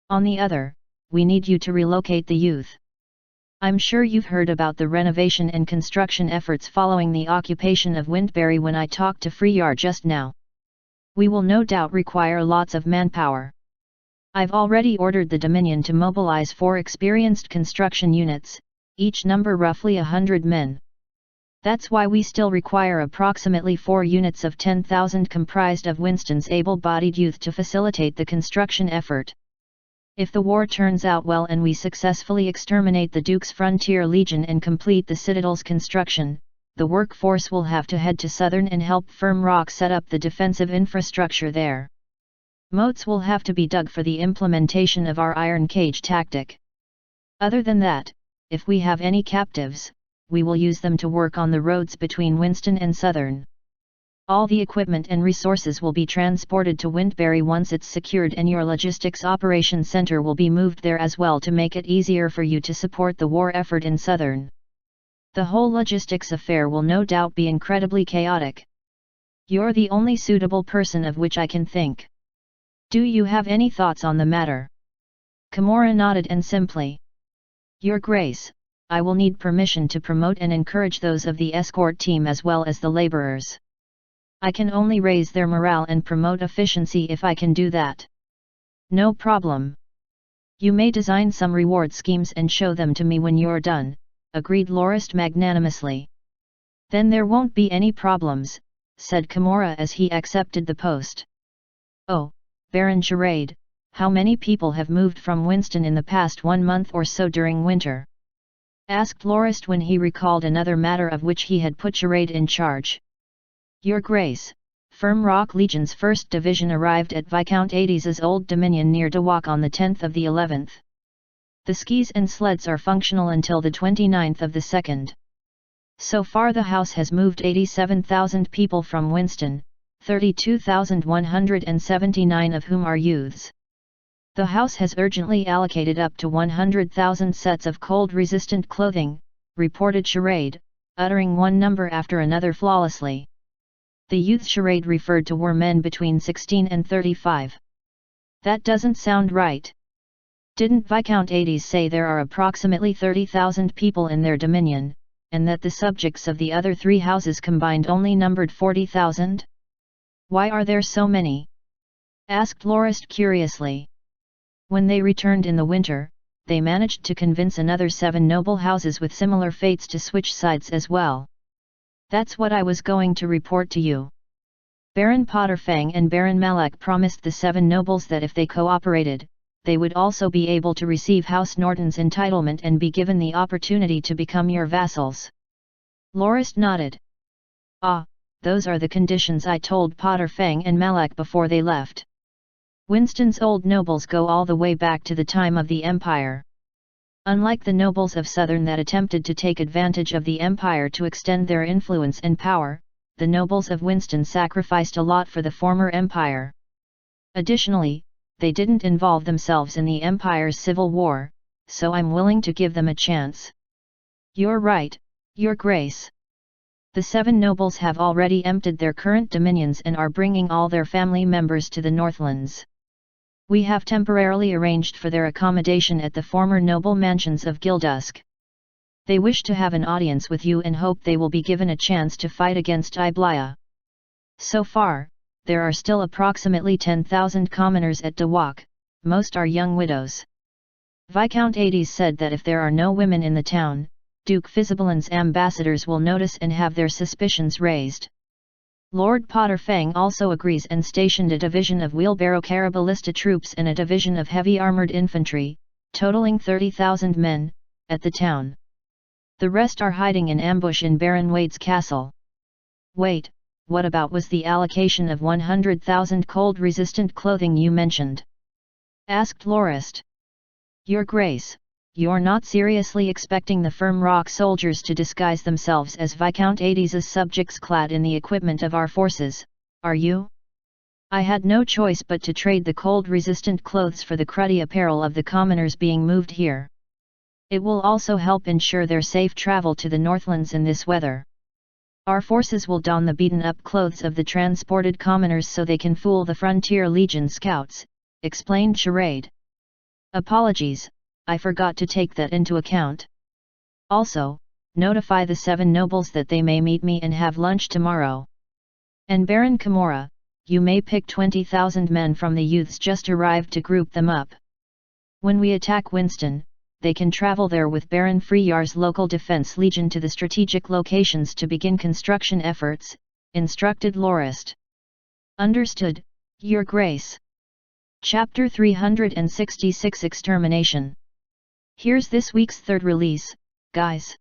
On the other, we need you to relocate the youth. I'm sure you've heard about the renovation and construction efforts following the occupation of Windberry when I talked to Freyar just now. We will no doubt require lots of manpower. I've already ordered the Dominion to mobilize 4 experienced construction units, each number roughly 100 men. That's why we still require approximately 4 units of 10,000 comprised of Winston's able-bodied youth to facilitate the construction effort. If the war turns out well and we successfully exterminate the Duke's Frontier Legion and complete the Citadel's construction, the workforce will have to head to Southern and help Firm Rock set up the defensive infrastructure there. Moats will have to be dug for the implementation of our iron cage tactic. Other than that, if we have any captives, we will use them to work on the roads between Winston and Southern. All the equipment and resources will be transported to Windberry once it's secured, and your logistics operations center will be moved there as well to make it easier for you to support the war effort in Southern. The whole logistics affair will no doubt be incredibly chaotic. You're the only suitable person of which I can think. Do you have any thoughts on the matter? Kimura nodded and simply. Your Grace, I will need permission to promote and encourage those of the escort team as well as the laborers. I can only raise their morale and promote efficiency if I can do that. No problem. You may design some reward schemes and show them to me when you're done, agreed Lorist magnanimously. Then there won't be any problems, said Kimura as he accepted the post. Oh, Baron Charade, how many people have moved from Winston in the past 1 month or so during winter? Asked Lorist when he recalled another matter of which he had put Charade in charge. Your Grace, Firm Rock Legion's 1st Division arrived at Viscount Hades's Old Dominion near Dewak on the 10th of the 11th. The skis and sleds are functional until the 29th of the 2nd. So far the House has moved 87,000 people from Winston, 32,179 of whom are youths. The House has urgently allocated up to 100,000 sets of cold-resistant clothing, reported Charade, uttering one number after another flawlessly. The youth Charade referred to were men between 16 and 35. That doesn't sound right. Didn't Viscount Hades say there are approximately 30,000 people in their dominion, and that the subjects of the other 3 houses combined only numbered 40,000? Why are there so many? Asked Lorist curiously. When they returned in the winter, they managed to convince another 7 noble houses with similar fates to switch sides as well. That's what I was going to report to you. Baron Potterfang and Baron Malak promised the 7 nobles that if they cooperated, they would also be able to receive House Norton's entitlement and be given the opportunity to become your vassals. Lorist nodded. Ah, those are the conditions I told Potterfang and Malak before they left. Winston's old nobles go all the way back to the time of the Empire. Unlike the nobles of Southern that attempted to take advantage of the Empire to extend their influence and power, the nobles of Winston sacrificed a lot for the former Empire. Additionally, they didn't involve themselves in the Empire's civil war, so I'm willing to give them a chance. You're right, Your Grace. The 7 nobles have already emptied their current dominions and are bringing all their family members to the Northlands. We have temporarily arranged for their accommodation at the former noble mansions of Gildusk. They wish to have an audience with you and hope they will be given a chance to fight against Iblia. So far, there are still approximately 10,000 commoners at Dawak, most are young widows. Viscount Ades said that if there are no women in the town, Duke Fizibalan's ambassadors will notice and have their suspicions raised. Lord Potterfang also agrees and stationed a division of wheelbarrow caraballista troops and a division of heavy armoured infantry, totaling 30,000 men, at the town. The rest are hiding in ambush in Baron Wade's castle. Wait, what about was the allocation of 100,000 cold-resistant clothing you mentioned? Asked Lorist. Your Grace, you're not seriously expecting the Firm Rock soldiers to disguise themselves as Viscount Ades's subjects clad in the equipment of our forces, are you? I had no choice but to trade the cold-resistant clothes for the cruddy apparel of the commoners being moved here. It will also help ensure their safe travel to the Northlands in this weather. Our forces will don the beaten-up clothes of the transported commoners so they can fool the Frontier Legion scouts, explained Charade. Apologies, I forgot to take that into account. Also, notify the 7 nobles that they may meet me and have lunch tomorrow. And Baron Kimura, you may pick 20,000 men from the youths just arrived to group them up. When we attack Winston, they can travel there with Baron Freeyar's local defense legion to the strategic locations to begin construction efforts, instructed Lorist. Understood, Your Grace. Chapter 366 Extermination. Here's this week's 3rd release, guys.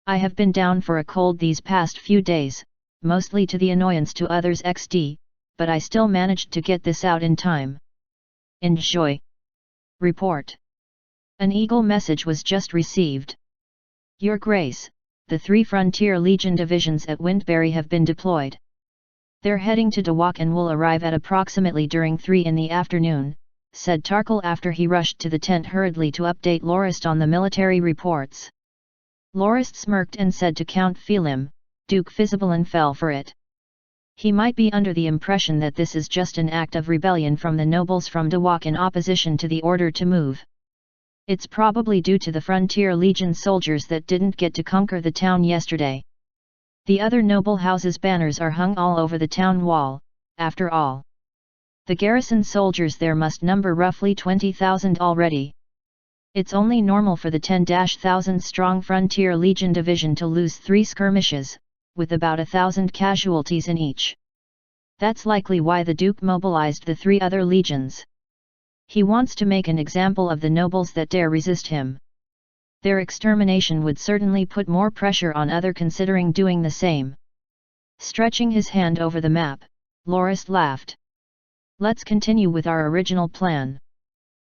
I have been down for a cold these past few days, mostly to the annoyance to others XD, but I still managed to get this out in time. Enjoy. Report. An Eagle message was just received. Your Grace, the 3 Frontier Legion divisions at Windberry have been deployed. They're heading to Dawak and will arrive at approximately during 3 in the afternoon, said Tarkle after he rushed to the tent hurriedly to update Lorist on the military reports. Lorist smirked and said to Count Felim, Duke Fizibalan fell for it. He might be under the impression that this is just an act of rebellion from the nobles from Dawak in opposition to the order to move. It's probably due to the Frontier Legion soldiers that didn't get to conquer the town yesterday. The other noble houses' banners are hung all over the town wall, after all. The garrison soldiers there must number roughly 20,000 already. It's only normal for the 10,000 strong Frontier Legion division to lose 3 skirmishes, with about 1,000 casualties in each. That's likely why the Duke mobilized the 3 other legions. He wants to make an example of the nobles that dare resist him. Their extermination would certainly put more pressure on others considering doing the same. Stretching his hand over the map, Lorist laughed. Let's continue with our original plan.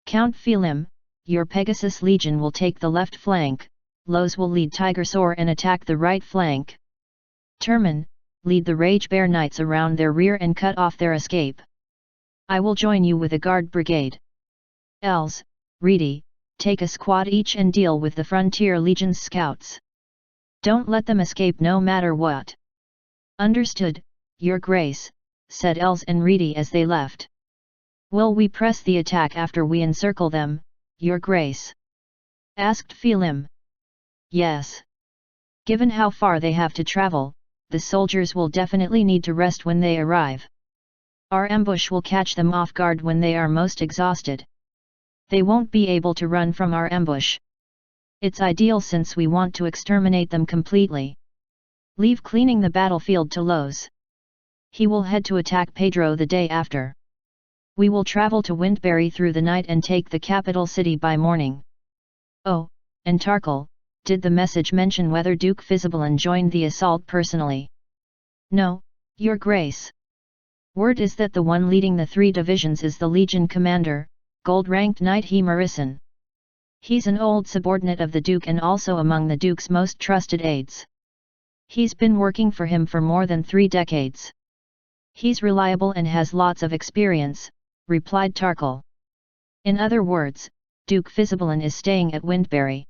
Count Felim, your Pegasus Legion will take the left flank, Loz will lead Tigersaur and attack the right flank. Termin, lead the Rage Bear Knights around their rear and cut off their escape. I will join you with a guard brigade. Els, Reedy, take a squad each and deal with the Frontier Legion's scouts. Don't let them escape no matter what. Understood, Your Grace, said Els and Reedy as they left. Will we press the attack after we encircle them, Your Grace? Asked Felim. Yes. Given how far they have to travel, the soldiers will definitely need to rest when they arrive. Our ambush will catch them off guard when they are most exhausted. They won't be able to run from our ambush. It's ideal since we want to exterminate them completely. Leave cleaning the battlefield to Loz. He will head to attack Pedro the day after. We will travel to Windberry through the night and take the capital city by morning. Oh, and Tarkle, did the message mention whether Duke Fizibalin joined the assault personally? No, Your Grace. Word is that the one leading the 3 divisions is the Legion commander, gold-ranked Knight Himarisan. He's an old subordinate of the Duke and also among the Duke's most trusted aides. He's been working for him for more than 3 decades. He's reliable and has lots of experience, replied Tarkle. In other words, Duke Fizibalin is staying at Windberry.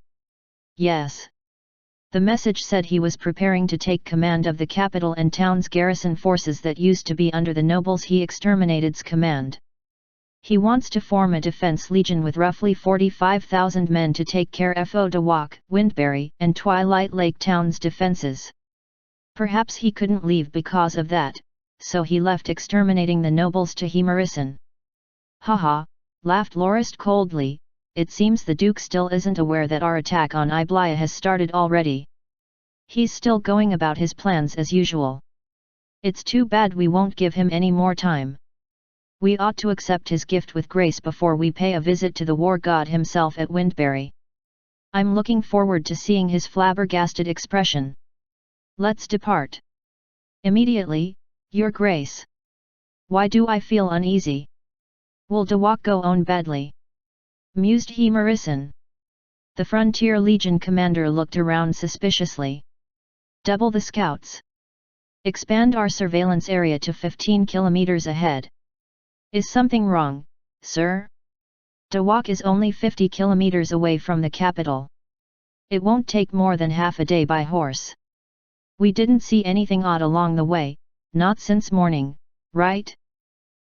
Yes. The message said he was preparing to take command of the capital and town's garrison forces that used to be under the nobles he exterminated's command. He wants to form a defense legion with roughly 45,000 men to take care of Dawak, Windberry, and Twilight Lake town's defenses. Perhaps he couldn't leave because of that, so he left exterminating the nobles to Himarisan. Haha, laughed Lorist coldly, it seems the Duke still isn't aware that our attack on Iblaya has started already. He's still going about his plans as usual. It's too bad we won't give him any more time. We ought to accept his gift with grace before we pay a visit to the war god himself at Windberry. I'm looking forward to seeing his flabbergasted expression. Let's depart. Immediately, Your Grace. Why do I feel uneasy? Will Dawak go on badly? Mused Himarisan. The Frontier Legion commander looked around suspiciously. Double the scouts. Expand our surveillance area to 15 kilometers ahead. Is something wrong, sir? Dawak is only 50 kilometers away from the capital. It won't take more than half a day by horse. We didn't see anything odd along the way, not since morning, right?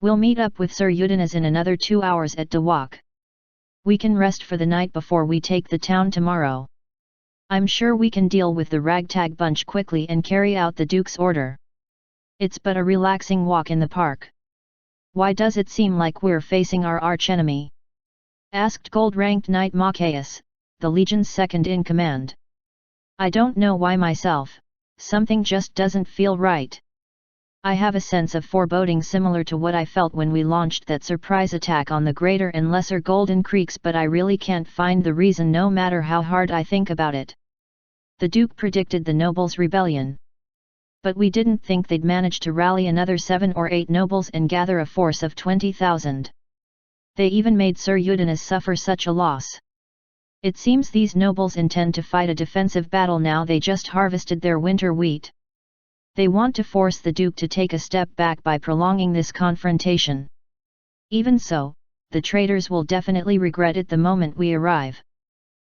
We'll meet up with Sir Udanas in another 2 hours at Dawak. We can rest for the night before we take the town tomorrow. I'm sure we can deal with the ragtag bunch quickly and carry out the Duke's order. It's but a relaxing walk in the park. Why does it seem like we're facing our archenemy? Asked gold-ranked Knight Machias, the Legion's second-in-command. I don't know why myself, something just doesn't feel right. I have a sense of foreboding similar to what I felt when we launched that surprise attack on the Greater and Lesser Golden Creeks, but I really can't find the reason no matter how hard I think about it. The Duke predicted the nobles' rebellion. But we didn't think they'd manage to rally another 7 or 8 nobles and gather a force of 20,000. They even made Sir Udanas suffer such a loss. It seems these nobles intend to fight a defensive battle now they just harvested their winter wheat. They want to force the Duke to take a step back by prolonging this confrontation. Even so, the traitors will definitely regret it the moment we arrive.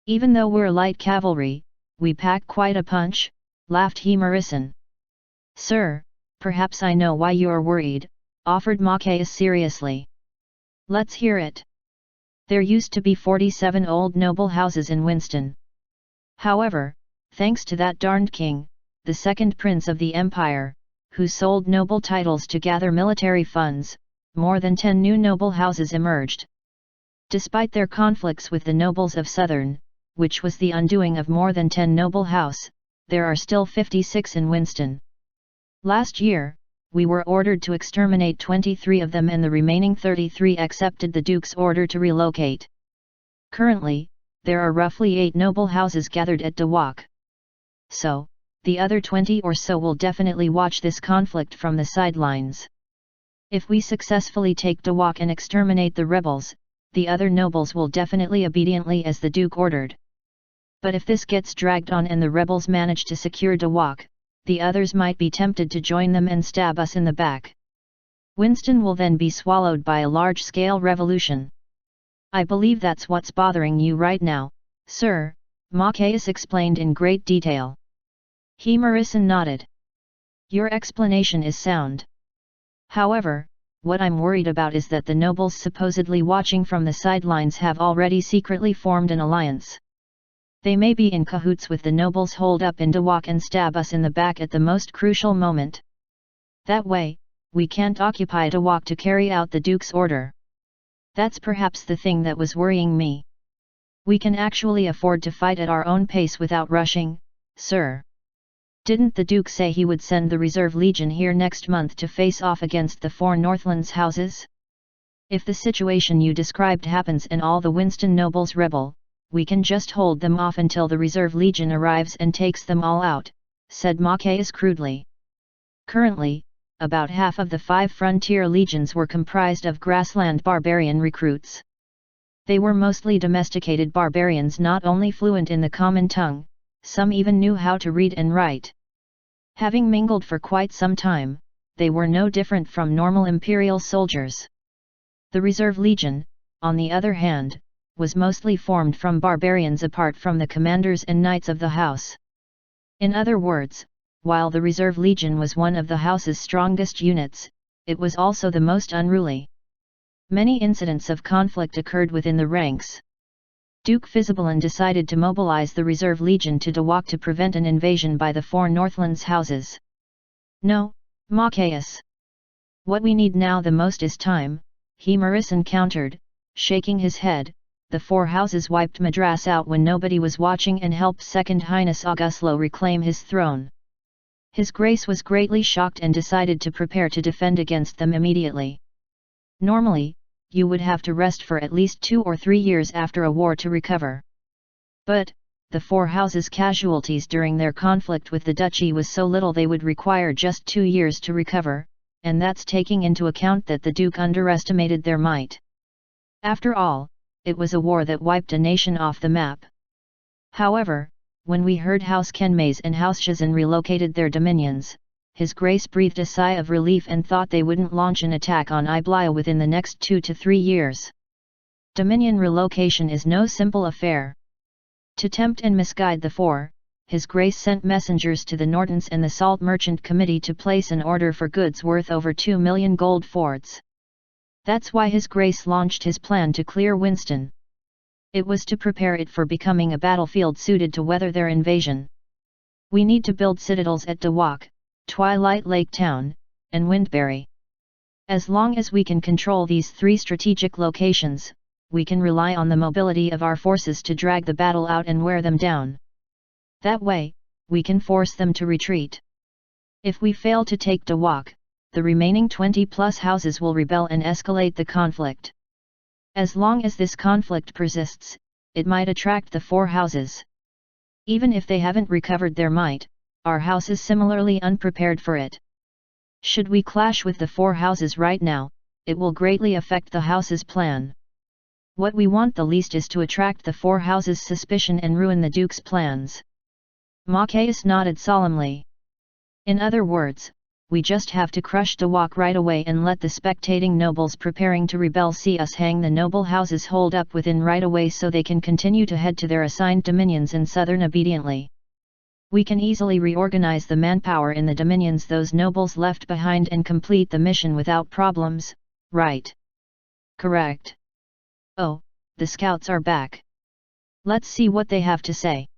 Even though we're light cavalry, we pack quite a punch, laughed Himarisan. Sir, perhaps I know why you're worried, offered Machias seriously. Let's hear it. There used to be 47 old noble houses in Winston. However, thanks to that darned king, the second prince of the empire, who sold noble titles to gather military funds, more than 10 new noble houses emerged. Despite their conflicts with the nobles of Southern, which was the undoing of more than 10 noble house, there are still 56 in Winston. Last year, we were ordered to exterminate 23 of them and the remaining 33 accepted the Duke's order to relocate. Currently, there are roughly 8 noble houses gathered at Dawak. So, the other 20 or so will definitely watch this conflict from the sidelines. If we successfully take Dawak and exterminate the rebels, the other nobles will definitely obediently as the Duke ordered. But if this gets dragged on and the rebels manage to secure Dawak, the others might be tempted to join them and stab us in the back. Winston will then be swallowed by a large-scale revolution. I believe that's what's bothering you right now, sir, Machias explained in great detail. Himarisan nodded. Your explanation is sound. However, what I'm worried about is that the nobles supposedly watching from the sidelines have already secretly formed an alliance. They may be in cahoots with the nobles holed up in Dawak and stab us in the back at the most crucial moment. That way, we can't occupy Dawak to carry out the Duke's order. That's perhaps the thing that was worrying me. We can actually afford to fight at our own pace without rushing, sir. Didn't the Duke say he would send the reserve legion here next month to face off against the 4 Northlands houses? If the situation you described happens and all the Winston nobles rebel, we can just hold them off until the reserve legion arrives and takes them all out, said Macias crudely. Currently, about half of the 5 frontier legions were comprised of grassland barbarian recruits. They were mostly domesticated barbarians not only fluent in the common tongue, some even knew how to read and write. Having mingled for quite some time, they were no different from normal imperial soldiers. The reserve legion, on the other hand, was mostly formed from barbarians apart from the commanders and knights of the house. In other words, while the reserve legion was one of the house's strongest units, it was also the most unruly. Many incidents of conflict occurred within the ranks. Duke Fisibelan decided to mobilize the reserve legion to Dawak to prevent an invasion by the 4 Northlands houses. No, Macias. What we need now the most is time, he Marisan countered, shaking his head. The 4 houses wiped Madras out when nobody was watching and helped Second Highness Auguslo reclaim his throne. His Grace was greatly shocked and decided to prepare to defend against them immediately. Normally, you would have to rest for at least 2 or 3 years after a war to recover. But, the 4 houses' casualties during their conflict with the duchy was so little they would require just 2 years to recover, and that's taking into account that the Duke underestimated their might. After all, it was a war that wiped a nation off the map. However, when we heard House Kenmays and House Shazan relocated their dominions, His Grace breathed a sigh of relief and thought they wouldn't launch an attack on Iblia within the next 2 to 3 years. Dominion relocation is no simple affair. To tempt and misguide the 4, His Grace sent messengers to the Nortons and the Salt Merchant Committee to place an order for goods worth over 2 million gold fords. That's why His Grace launched his plan to clear Winston. It was to prepare it for becoming a battlefield suited to weather their invasion. We need to build citadels at Dawak, Twilight Lake Town, and Windberry. As long as we can control these 3 strategic locations, we can rely on the mobility of our forces to drag the battle out and wear them down. That way, we can force them to retreat. If we fail to take Dawak, the remaining 20+ houses will rebel and escalate the conflict. As long as this conflict persists, it might attract the 4 houses. Even if they haven't recovered their might, our house is similarly unprepared for it. Should we clash with the 4 houses right now, it will greatly affect the house's plan. What we want the least is to attract the 4 houses' suspicion and ruin the Duke's plans. Macias nodded solemnly. In other words, we just have to crush Dawak right away and let the spectating nobles preparing to rebel see us hang the noble houses hold up within right away so they can continue to head to their assigned dominions in southern obediently. We can easily reorganize the manpower in the dominions those nobles left behind and complete the mission without problems, right? Correct. Oh, the scouts are back. Let's see what they have to say.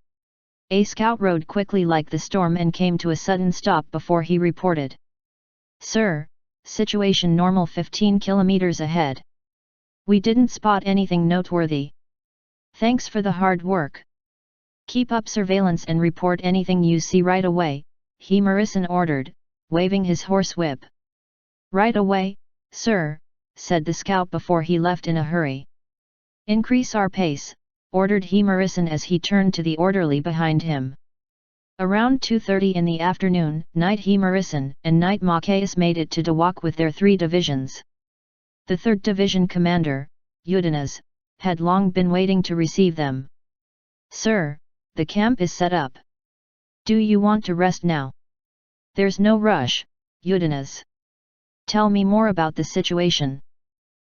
A scout rode quickly like the storm and came to a sudden stop before he reported. Sir, situation normal 15 kilometers ahead. We didn't spot anything noteworthy. Thanks for the hard work. Keep up surveillance and report anything you see right away, he Marisan ordered, waving his horsewhip. Right away, sir, said the scout before he left in a hurry. Increase our pace, ordered he Marisan as he turned to the orderly behind him. Around 2:30 in the afternoon, Knight he Marisan and Knight Macias made it to Dawak with their 3 divisions. The 3rd Division commander, Udinaz, had long been waiting to receive them. Sir, the camp is set up. Do you want to rest now? There's no rush, Udinaz. Tell me more about the situation.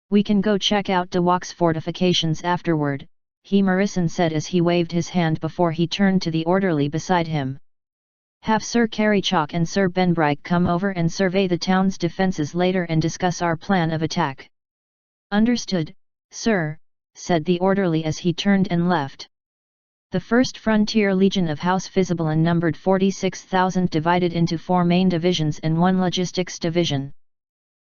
We can go check out Dawak's fortifications afterward, he Marisan said as he waved his hand before he turned to the orderly beside him. Have Sir Karichak and Sir Benbrike come over and survey the town's defences later and discuss our plan of attack. Understood, sir, said the orderly as he turned and left. The 1st Frontier Legion of House Fisibelan numbered 46,000 divided into 4 main divisions and 1 logistics division.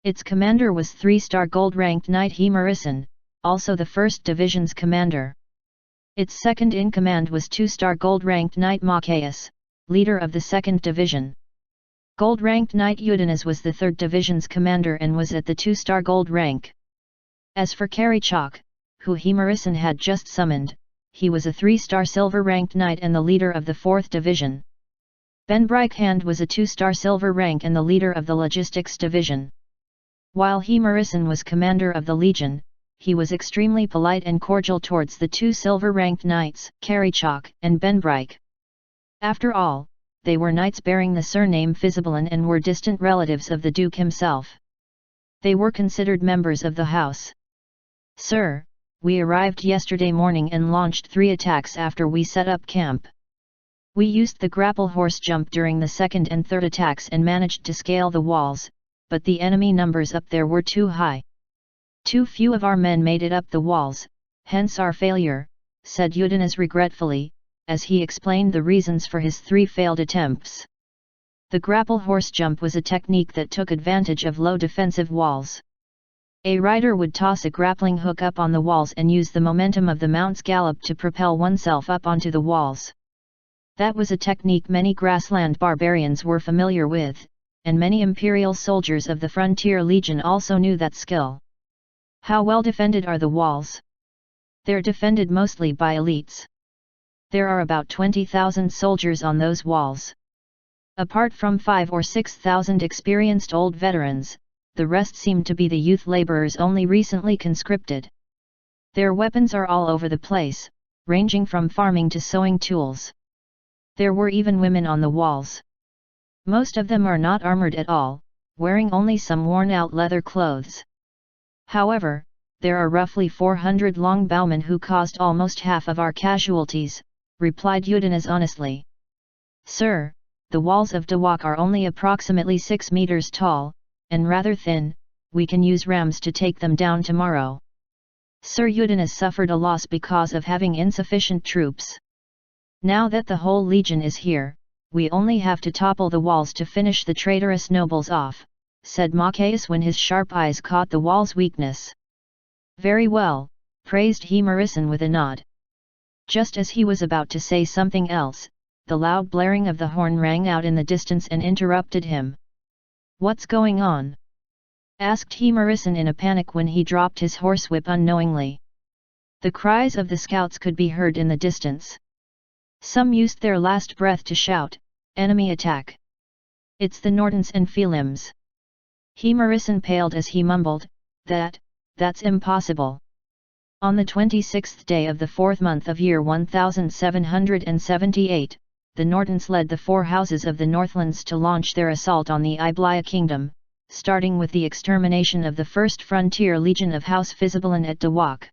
Its commander was 3-star gold-ranked Knight he Marisan, also the 1st Division's commander. Its second-in-command was 2-star gold-ranked Knight Macias, leader of the 2nd Division. Gold-ranked Knight Udanas was the 3rd Division's commander and was at the 2-star gold rank. As for Karichak, who Himarisan had just summoned, he was a 3-star silver-ranked knight and the leader of the 4th Division. Ben Breikhand was a 2-star silver rank and the leader of the Logistics Division. While Himarisan was commander of the Legion, he was extremely polite and cordial towards the 2 silver-ranked knights, Karichak and Ben Breik. After all, they were knights bearing the surname Fizibalan and were distant relatives of the Duke himself. They were considered members of the house. "Sir, we arrived yesterday morning and launched 3 attacks after we set up camp. We used the grapple horse jump during the 2nd and 3rd attacks and managed to scale the walls, but the enemy numbers up there were too high. Too few of our men made it up the walls, hence our failure," said Udanas regretfully, as he explained the reasons for his 3 failed attempts. The grapple horse jump was a technique that took advantage of low defensive walls. A rider would toss a grappling hook up on the walls and use the momentum of the mount's gallop to propel oneself up onto the walls. That was a technique many grassland barbarians were familiar with, and many imperial soldiers of the Frontier Legion also knew that skill. How well defended are the walls? They're defended mostly by elites. There are about 20,000 soldiers on those walls. Apart from 5 or 6,000 experienced old veterans, the rest seem to be the youth laborers only recently conscripted. Their weapons are all over the place, ranging from farming to sewing tools. There were even women on the walls. Most of them are not armored at all, wearing only some worn-out leather clothes. However, there are roughly 400 longbowmen who caused almost half of our casualties, replied Udanas honestly. "Sir, the walls of Dawak are only approximately 6 meters tall, and rather thin. We can use rams to take them down tomorrow." Sir Udanas suffered a loss because of having insufficient troops. "Now that the whole legion is here, we only have to topple the walls to finish the traitorous nobles off," said Machias when his sharp eyes caught the wall's weakness. "Very well," praised Himarisan with a nod. Just as he was about to say something else, the loud blaring of the horn rang out in the distance and interrupted him. "What's going on?" asked Himarisan in a panic when he dropped his horsewhip unknowingly. The cries of the scouts could be heard in the distance. Some used their last breath to shout, "Enemy attack! It's the Nortons and Philims." Himarisan paled as he mumbled, That's impossible." On the 26th day of the 4th month of year 1778, the Nortons led the 4 houses of the Northlands to launch their assault on the Iblaya kingdom, starting with the extermination of the 1st Frontier Legion of House Fizibalan at Dawak.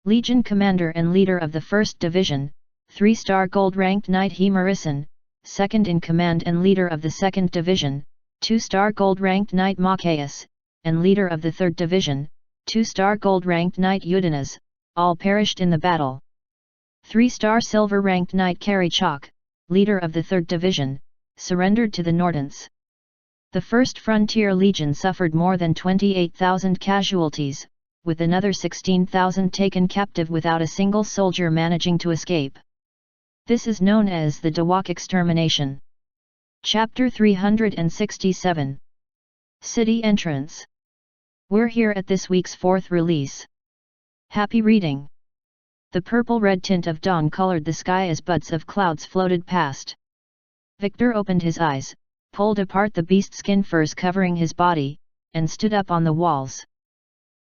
Legion commander and leader of the 1st Division, 3-star gold-ranked Knight Himarisan, 2nd in command and leader of the 2nd Division, 2-star gold-ranked Knight Machias, and leader of the 3rd Division, 2-star gold-ranked Knight Udanas, all perished in the battle. 3-star silver-ranked Knight Karichak, leader of the 3rd Division, surrendered to the Nortons. The 1st Frontier Legion suffered more than 28,000 casualties, with another 16,000 taken captive without a single soldier managing to escape. This is known as the Dawak extermination. Chapter 367. City Entrance. We're here at this week's 4th release. Happy reading! The purple-red tint of dawn colored the sky as buds of clouds floated past. Victor opened his eyes, pulled apart the beast-skin furs covering his body, and stood up on the walls.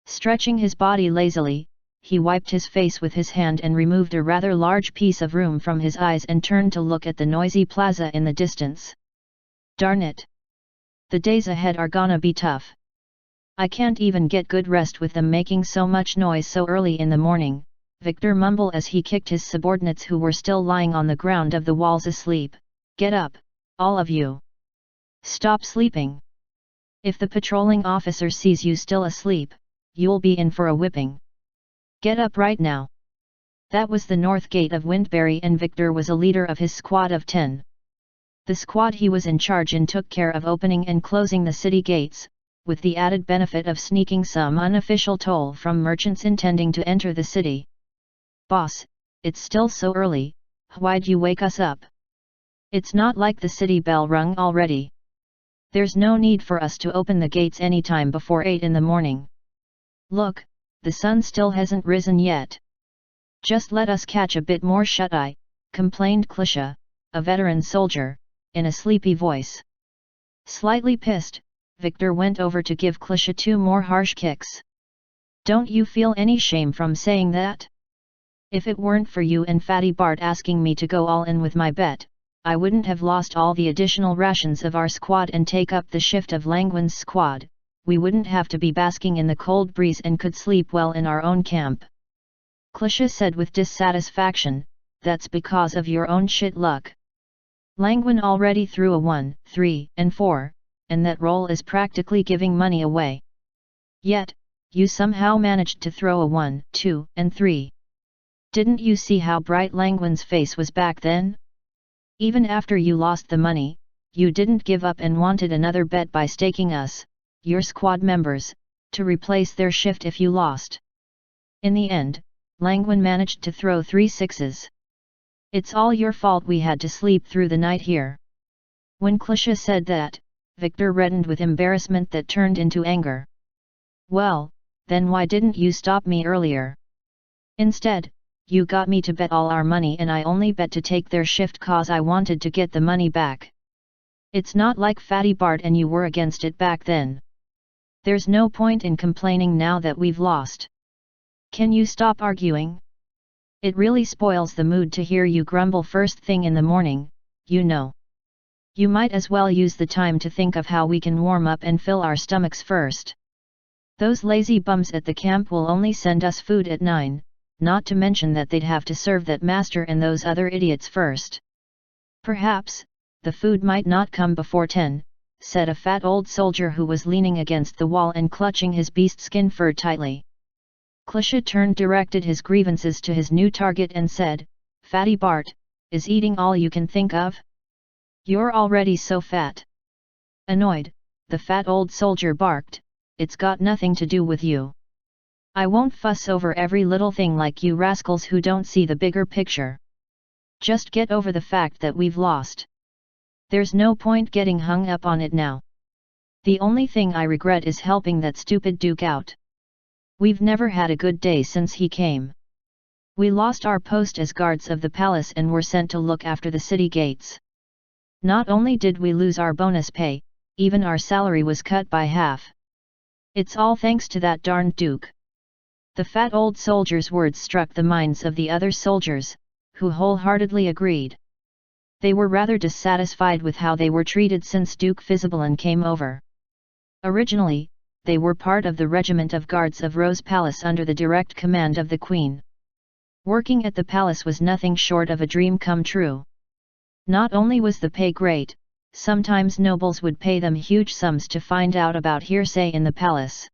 Stretching his body lazily, he wiped his face with his hand and removed a rather large piece of rheum from his eyes and turned to look at the noisy plaza in the distance. Darn it! The days ahead are gonna be tough. I can't even get good rest with them making so much noise so early in the morning, Victor mumbled as he kicked his subordinates who were still lying on the ground of the walls asleep. Get up, all of you! Stop sleeping! If the patrolling officer sees you still asleep, you'll be in for a whipping. Get up right now! That was the north gate of Windberry and Victor was a leader of his squad of 10. The squad he was in charge in took care of opening and closing the city gates, with the added benefit of sneaking some unofficial toll from merchants intending to enter the city. Boss, it's still so early, why'd you wake us up? It's not like the city bell rung already. There's no need for us to open the gates any time before 8 in the morning. Look, the sun still hasn't risen yet. Just let us catch a bit more shut-eye, complained Klisha, a veteran soldier, in a sleepy voice. Slightly pissed, Victor went over to give Klisha 2 more harsh kicks. Don't you feel any shame from saying that? If it weren't for you and Fatty Bart asking me to go all in with my bet, I wouldn't have lost all the additional rations of our squad and take up the shift of Langwin's squad. We wouldn't have to be basking in the cold breeze and could sleep well in our own camp. Klisha said with dissatisfaction, that's because of your own shit luck. Langwin already threw a 1, 3, and 4, and that roll is practically giving money away. Yet, you somehow managed to throw a 1, 2, and 3. Didn't you see how bright Langwin's face was back then? Even after you lost the money, you didn't give up and wanted another bet by staking us, your squad members, to replace their shift if you lost. In the end, Langwin managed to throw 3 sixes. It's all your fault we had to sleep through the night here. When Klisha said that, Victor reddened with embarrassment that turned into anger. Well, then why didn't you stop me earlier? Instead, you got me to bet all our money and I only bet to take their shift cause I wanted to get the money back. It's not like Fatty Bart and you were against it back then. There's no point in complaining now that we've lost. Can you stop arguing? It really spoils the mood to hear you grumble first thing in the morning, you know. You might as well use the time to think of how we can warm up and fill our stomachs first. Those lazy bums at the camp will only send us food at 9. Not to mention that they'd have to serve that master and those other idiots first. Perhaps, the food might not come before 10, said a fat old soldier who was leaning against the wall and clutching his beast-skin fur tightly. Klisha directed his grievances to his new target and said, Fatty Bart, is eating all you can think of? You're already so fat. Annoyed, the fat old soldier barked, it's got nothing to do with you. I won't fuss over every little thing like you rascals who don't see the bigger picture. Just get over the fact that we've lost. There's no point getting hung up on it now. The only thing I regret is helping that stupid Duke out. We've never had a good day since he came. We lost our post as guards of the palace and were sent to look after the city gates. Not only did we lose our bonus pay, even our salary was cut by half. It's all thanks to that darned Duke. The fat old soldier's words struck the minds of the other soldiers, who wholeheartedly agreed. They were rather dissatisfied with how they were treated since Duke Fizzibelin came over. Originally, they were part of the regiment of guards of Rose Palace under the direct command of the Queen. Working at the palace was nothing short of a dream come true. Not only was the pay great, sometimes nobles would pay them huge sums to find out about hearsay in the palace.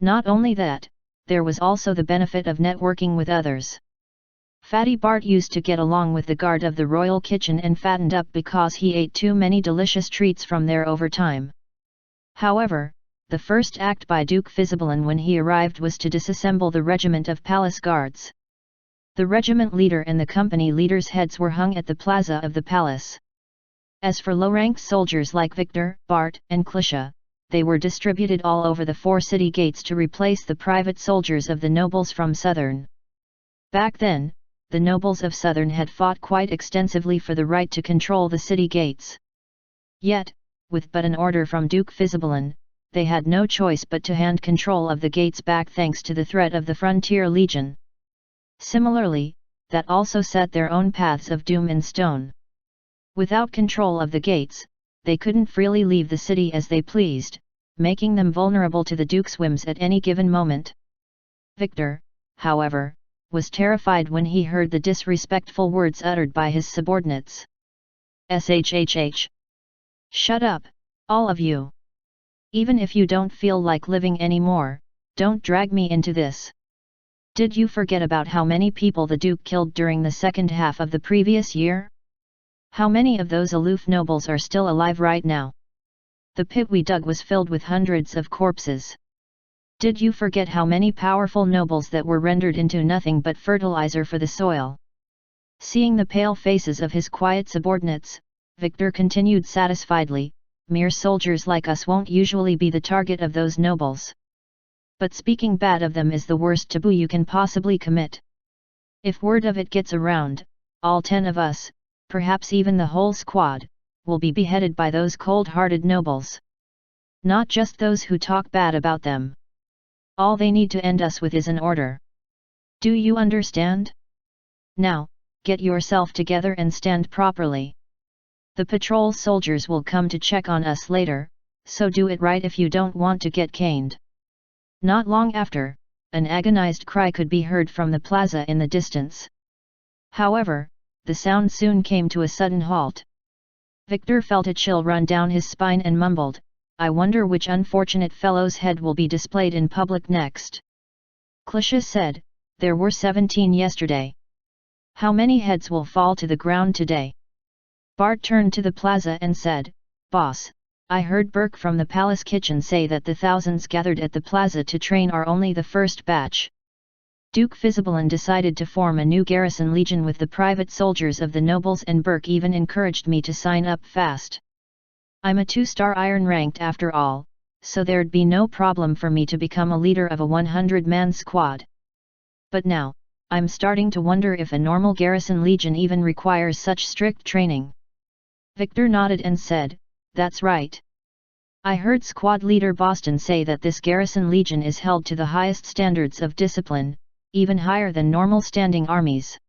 Not only that, there was also the benefit of networking with others. Fatty Bart used to get along with the guard of the royal kitchen and fattened up because he ate too many delicious treats from there over time. However, the first act by Duke Fizzibelin when he arrived was to disassemble the regiment of palace guards. The regiment leader and the company leaders' heads were hung at the plaza of the palace. As for low-ranked soldiers like Victor, Bart, and Klisha, they were distributed all over the 4 city gates to replace the private soldiers of the nobles from Southern. Back then, the nobles of Southern had fought quite extensively for the right to control the city gates. Yet, with but an order from Duke Fizzibelin, they had no choice but to hand control of the gates back thanks to the threat of the Frontier Legion. Similarly, that also set their own paths of doom in stone. Without control of the gates, they couldn't freely leave the city as they pleased, making them vulnerable to the Duke's whims at any given moment. Victor, however, was terrified when he heard the disrespectful words uttered by his subordinates. Shhh! Shut up, all of you! Even if you don't feel like living anymore, don't drag me into this. Did you forget about how many people the Duke killed during the second half of the previous year? How many of those aloof nobles are still alive right now? The pit we dug was filled with hundreds of corpses. Did you forget how many powerful nobles that were rendered into nothing but fertilizer for the soil? Seeing the pale faces of his quiet subordinates, Victor continued satisfiedly, mere soldiers like us won't usually be the target of those nobles. But speaking bad of them is the worst taboo you can possibly commit. If word of it gets around, all 10 of us, perhaps even the whole squad, will be beheaded by those cold-hearted nobles. Not just those who talk bad about them. All they need to end us with is an order. Do you understand? Now, get yourself together and stand properly. The patrol soldiers will come to check on us later, so do it right if you don't want to get caned. Not long after, an agonized cry could be heard from the plaza in the distance. However, the sound soon came to a sudden halt. Victor felt a chill run down his spine and mumbled, "I wonder which unfortunate fellow's head will be displayed in public next." Clisha said, "There were 17 yesterday. How many heads will fall to the ground today?" Bart turned to the plaza and said, "Boss, I heard Burke from the palace kitchen say that the thousands gathered at the plaza to train are only the first batch. Duke Fisibalin decided to form a new garrison legion with the private soldiers of the nobles, and Burke even encouraged me to sign up fast. I'm a 2-star iron ranked after all, so there'd be no problem for me to become a leader of a 100-man squad. But now, I'm starting to wonder if a normal garrison legion even requires such strict training." Victor nodded and said, "That's right. I heard squad leader Boston say that this garrison legion is held to the highest standards of discipline, even higher than normal standing armies.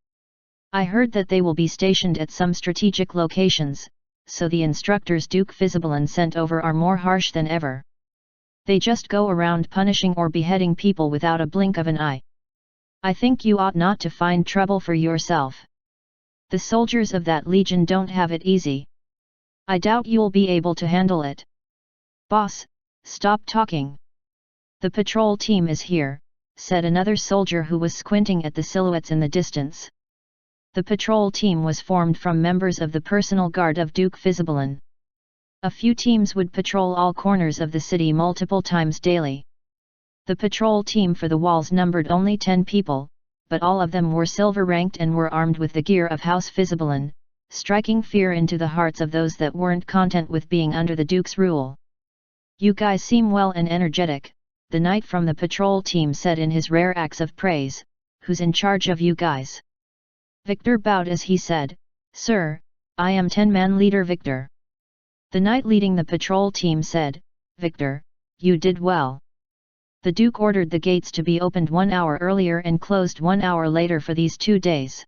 I heard that they will be stationed at some strategic locations, so the instructors Duke Fisibalin sent over are more harsh than ever. They just go around punishing or beheading people without a blink of an eye. I think you ought not to find trouble for yourself. The soldiers of that legion don't have it easy. I doubt you'll be able to handle it." "Boss, stop talking. The patrol team is here," said another soldier who was squinting at the silhouettes in the distance. The patrol team was formed from members of the personal guard of Duke Fisibalin. A few teams would patrol all corners of the city multiple times daily. The patrol team for the walls numbered only 10 people, but all of them were silver-ranked and were armed with the gear of House Fisibalin, striking fear into the hearts of those that weren't content with being under the Duke's rule. "You guys seem well and energetic," the knight from the patrol team said in his rare acts of praise. "Who's in charge of you guys?" Victor bowed as he said, "Sir, I am 10-man leader Victor." The knight leading the patrol team said, "Victor, you did well. The Duke ordered the gates to be opened 1 hour earlier and closed 1 hour later for these 2 days.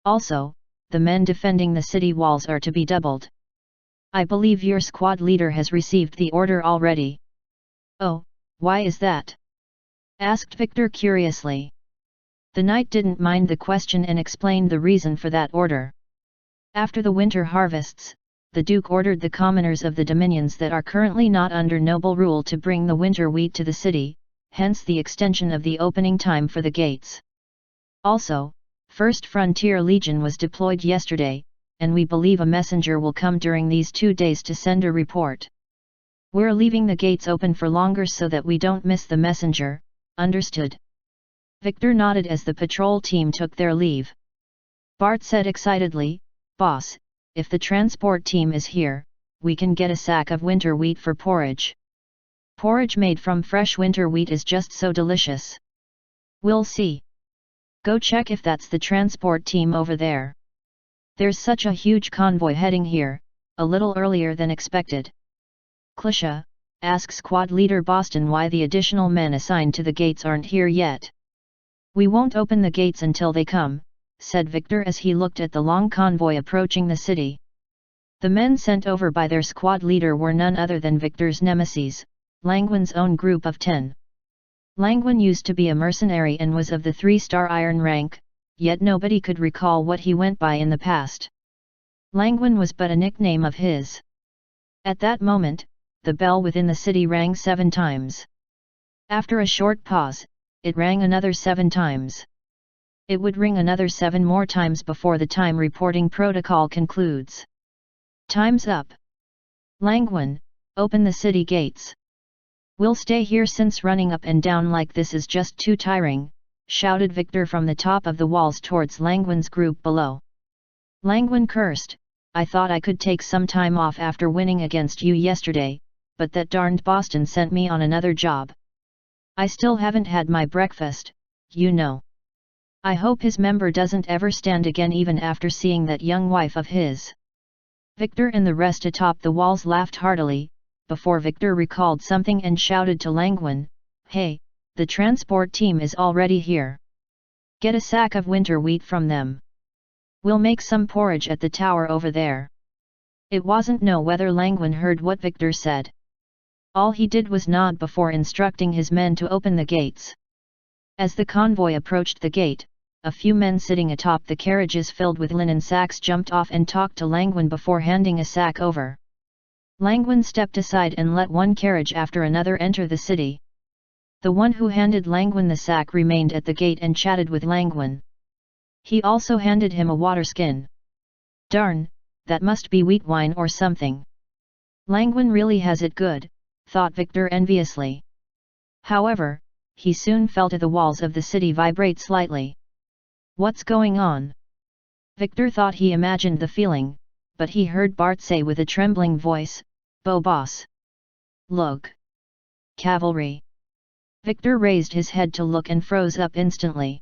Also, the men defending the city walls are to be doubled. I believe your squad leader has received the order already." "Oh, why is that?" asked Victor curiously. The knight didn't mind the question and explained the reason for that order. After the winter harvests, the Duke ordered the commoners of the dominions that are currently not under noble rule to bring the winter wheat to the city, hence the extension of the opening time for the gates. Also, 1st Frontier Legion was deployed yesterday, and we believe a messenger will come during these 2 days to send a report. We're leaving the gates open for longer so that we don't miss the messenger, understood?" Victor nodded as the patrol team took their leave. Bart said excitedly, "Boss, if the transport team is here, we can get a sack of winter wheat for porridge. Porridge made from fresh winter wheat is just so delicious." "We'll see. Go check if that's the transport team over there. There's such a huge convoy heading here, a little earlier than expected." "Clisha, ask squad leader Boston why the additional men assigned to the gates aren't here yet." "We won't open the gates until they come," said Victor as he looked at the long convoy approaching the city. The men sent over by their squad leader were none other than Victor's nemesis, Langwin's own group of 10. Langwin used to be a mercenary and was of the 3-star iron rank, yet nobody could recall what he went by in the past. Langwin was but a nickname of his. At that moment, the bell within the city rang 7 times. After a short pause, it rang another 7 times. It would ring another 7 more times before the time reporting protocol concludes. "Time's up. Langwin, open the city gates." "We'll stay here since running up and down like this is just too tiring," shouted Victor from the top of the walls towards Langwin's group below. Langwin cursed, I thought I could take some time off after winning against you yesterday, but that darned Boston sent me on another job. I still haven't had my breakfast, you know. I hope his member doesn't ever stand again even after seeing that young wife of his." Victor and the rest atop the walls laughed heartily, before Victor recalled something and shouted to Langwin, "Hey, the transport team is already here. Get a sack of winter wheat from them. We'll make some porridge at the tower over there." It wasn't know whether Langwin heard what Victor said. All he did was nod before instructing his men to open the gates. As the convoy approached the gate, a few men sitting atop the carriages filled with linen sacks jumped off and talked to Langwin before handing a sack over. Langwin stepped aside and let one carriage after another enter the city. The one who handed Langwin the sack remained at the gate and chatted with Langwin. He also handed him a water skin. "Darn, that must be wheat wine or something. Langwin really has it good," thought Victor enviously. However, he soon felt the walls of the city vibrate slightly. "What's going on?" Victor thought he imagined the feeling, but he heard Bart say with a trembling voice, "Bo boss. Look. Cavalry." Victor raised his head to look and froze up instantly.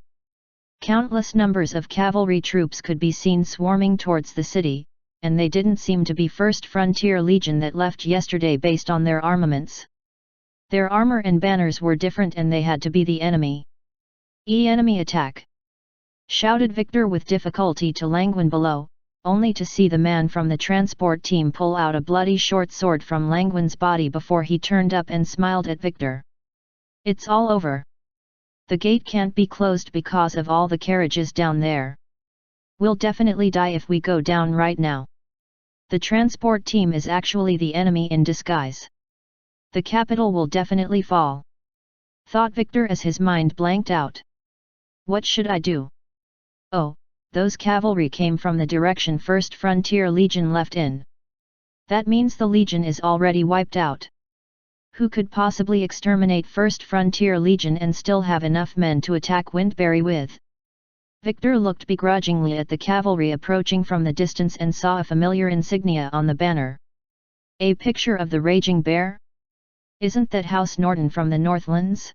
Countless numbers of cavalry troops could be seen swarming towards the city, and they didn't seem to be 1st Frontier Legion that left yesterday based on their armaments. Their armor and banners were different and they had to be the enemy. Enemy attack!" shouted Victor with difficulty to Langwin below, only to see the man from the transport team pull out a bloody short sword from Langwin's body before he turned up and smiled at Victor. "It's all over. The gate can't be closed because of all the carriages down there. We'll definitely die if we go down right now. The transport team is actually the enemy in disguise. The capital will definitely fall," thought Victor as his mind blanked out. "What should I do? Oh, those cavalry came from the direction 1st Frontier Legion left in. That means the Legion is already wiped out. Who could possibly exterminate 1st Frontier Legion and still have enough men to attack Windberry with?" Victor looked begrudgingly at the cavalry approaching from the distance and saw a familiar insignia on the banner. A picture of the Raging Bear? Isn't that House Norton from the Northlands?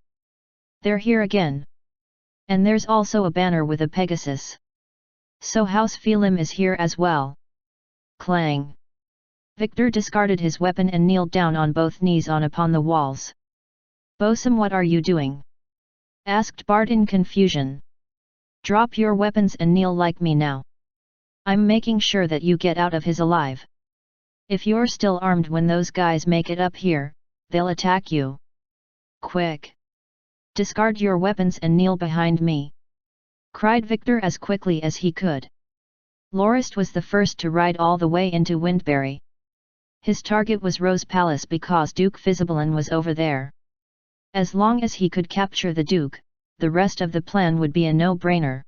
They're here again. And there's also a banner with a Pegasus. So House Phelim is here as well. Clang! Victor discarded his weapon and kneeled down on both knees upon the walls. "Bosun, what are you doing?" asked Bart in confusion. "Drop your weapons and kneel like me now. I'm making sure that you get out of his alive. If you're still armed when those guys make it up here, they'll attack you. Quick! Discard your weapons and kneel behind me!" cried Victor as quickly as he could. Lorist was the first to ride all the way into Windberry. His target was Rose Palace because Duke Fizibalin was over there. As long as he could capture the Duke, the rest of the plan would be a no-brainer.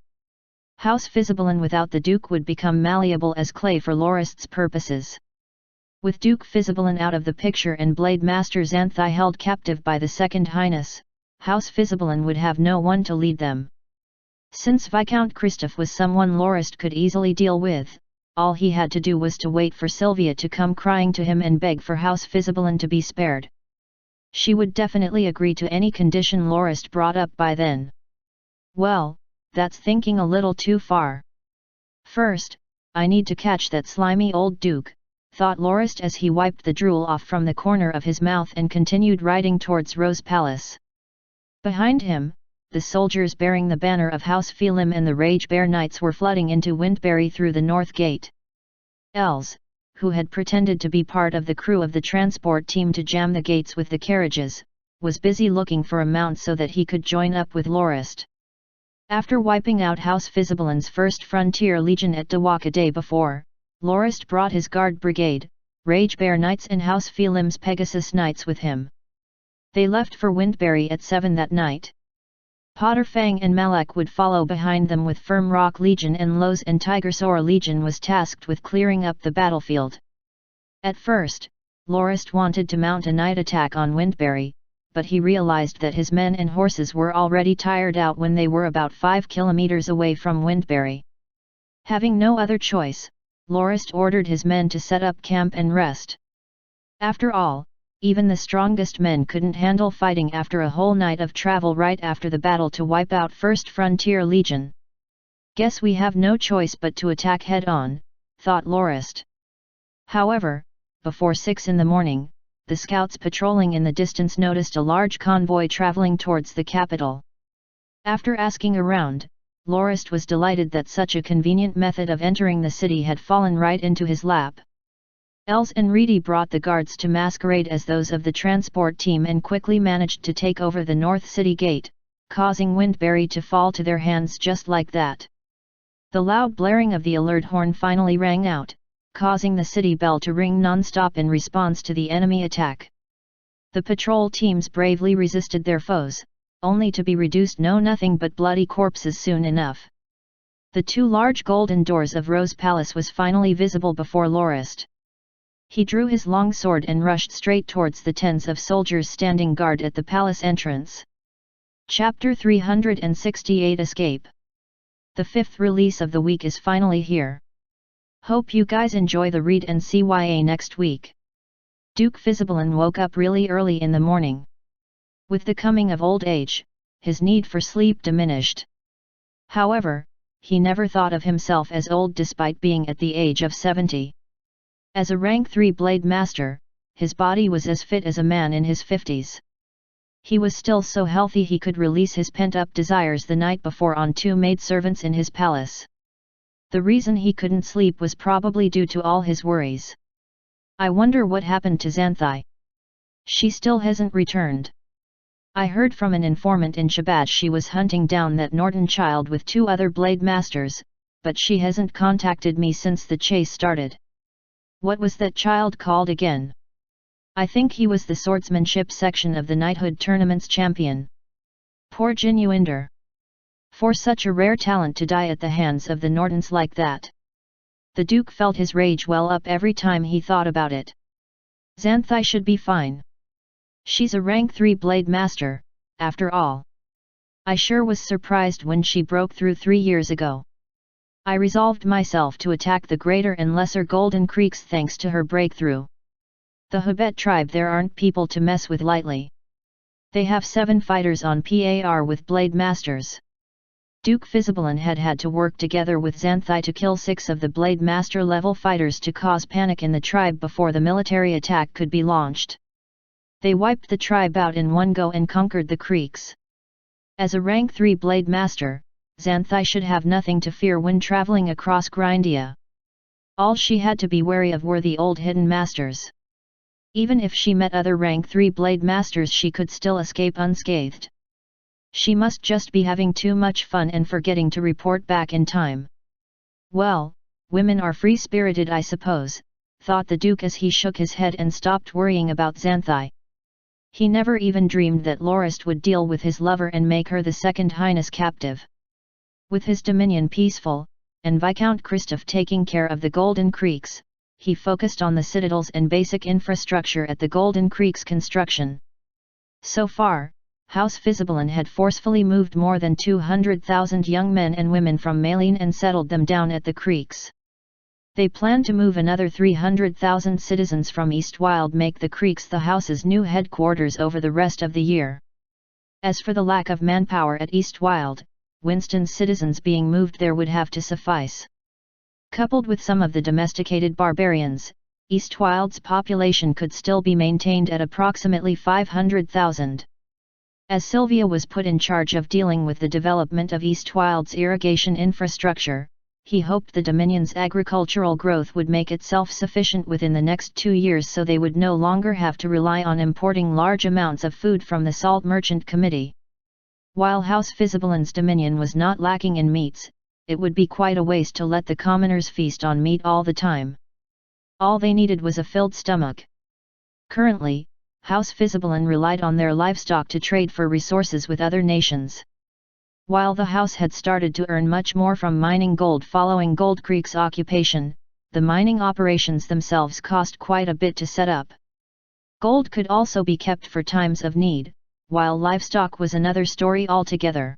House Fizibalin without the Duke would become malleable as clay for Lorist's purposes. With Duke Fizibalin out of the picture and Blade Master Xanthi held captive by the Second Highness, House Fizibalin would have no one to lead them. Since Viscount Christoph was someone Lorist could easily deal with, all he had to do was to wait for Sylvia to come crying to him and beg for House Fizibalin to be spared. She would definitely agree to any condition Lorist brought up by then. Well, that's thinking a little too far. First, I need to catch that slimy old Duke, thought Lorist as he wiped the drool off from the corner of his mouth and continued riding towards Rose Palace. Behind him, the soldiers bearing the banner of House Phelim and the Rage Bear Knights were flooding into Windberry through the north gate. Els, who had pretended to be part of the crew of the transport team to jam the gates with the carriages, was busy looking for a mount so that he could join up with Lorist. After wiping out House Fizibalin's 1st Frontier Legion at Dawak a day before, Lorist brought his guard brigade, Rage Bear Knights and House Phelim's Pegasus Knights with him. They left for Windberry at 7 that night. Potterfang and Malak would follow behind them with Firm Rock Legion, and Lowe's and Tigersaur Legion was tasked with clearing up the battlefield. At first, Lorist wanted to mount a night attack on Windberry, but he realized that his men and horses were already tired out when they were about 5 kilometers away from Windberry. Having no other choice, Lorist ordered his men to set up camp and rest. After all, even the strongest men couldn't handle fighting after a whole night of travel right after the battle to wipe out First Frontier Legion. Guess we have no choice but to attack head-on, thought Lorist. However, before 6 in the morning, the scouts patrolling in the distance noticed a large convoy traveling towards the capital. After asking around, Lorist was delighted that such a convenient method of entering the city had fallen right into his lap. Els and Reedy brought the guards to masquerade as those of the transport team and quickly managed to take over the North City Gate, causing Windberry to fall to their hands just like that. The loud blaring of the alert horn finally rang out, causing the city bell to ring non-stop in response to the enemy attack. The patrol teams bravely resisted their foes, only to be reduced to nothing but bloody corpses soon enough. The two large golden doors of Rose Palace was finally visible before Lorist. He drew his long sword and rushed straight towards the tens of soldiers standing guard at the palace entrance. Chapter 368 Escape. The fifth release of the week is finally here. Hope you guys enjoy the read and CYA next week. Duke Fizibelin woke up really early in the morning. With the coming of old age, his need for sleep diminished. However, he never thought of himself as old despite being at the age of 70. As a rank 3 blade master, his body was as fit as a man in his 50s. He was still so healthy he could release his pent-up desires the night before on 2 maidservants in his palace. The reason he couldn't sleep was probably due to all his worries. I wonder what happened to Xanthai. She still hasn't returned. I heard from an informant in Shabad she was hunting down that Norton child with 2 other blade masters, but she hasn't contacted me since the chase started. What was that child called again? I think he was the swordsmanship section of the knighthood tournament's champion. Poor Jinuinder. For such a rare talent to die at the hands of the Nortons like that. The Duke felt his rage well up every time he thought about it. Xanthai should be fine. She's a rank 3 blade master, after all. I sure was surprised when she broke through 3 years ago. I resolved myself to attack the Greater and Lesser Golden Creeks thanks to her breakthrough. The Hubet tribe there aren't people to mess with lightly. They have 7 fighters on par with blade masters. Duke Fizibelin had had to work together with Xanthai to kill 6 of the blade master level fighters to cause panic in the tribe before the military attack could be launched. They wiped the tribe out in one go and conquered the creeks. As a rank 3 blade master, Xanthai should have nothing to fear when traveling across Grindia. All she had to be wary of were the old hidden masters. Even if she met other rank 3 blade masters she could still escape unscathed. She must just be having too much fun and forgetting to report back in time. Well, women are free-spirited I suppose, thought the Duke as he shook his head and stopped worrying about Xanthai. He never even dreamed that Lorist would deal with his lover and make her the Second Highness captive. With his dominion peaceful, and Viscount Christoph taking care of the Golden Creeks, he focused on the citadels and basic infrastructure at the Golden Creeks construction. So far, House Fizibelin had forcefully moved more than 200,000 young men and women from Malene and settled them down at the creeks. They planned to move another 300,000 citizens from Eastwild make the creeks the house's new headquarters over the rest of the year. As for the lack of manpower at Eastwild, Winston's citizens being moved there would have to suffice. Coupled with some of the domesticated barbarians, Eastwild's population could still be maintained at approximately 500,000. As Sylvia was put in charge of dealing with the development of Eastwild's irrigation infrastructure, he hoped the Dominion's agricultural growth would make it self-sufficient within the next 2 years so they would no longer have to rely on importing large amounts of food from the Salt Merchant Committee. While House Fizibelin's dominion was not lacking in meats, it would be quite a waste to let the commoners feast on meat all the time. All they needed was a filled stomach. Currently, House Fizibelin relied on their livestock to trade for resources with other nations. While the house had started to earn much more from mining gold following Gold Creek's occupation, the mining operations themselves cost quite a bit to set up. Gold could also be kept for times of need, while livestock was another story altogether.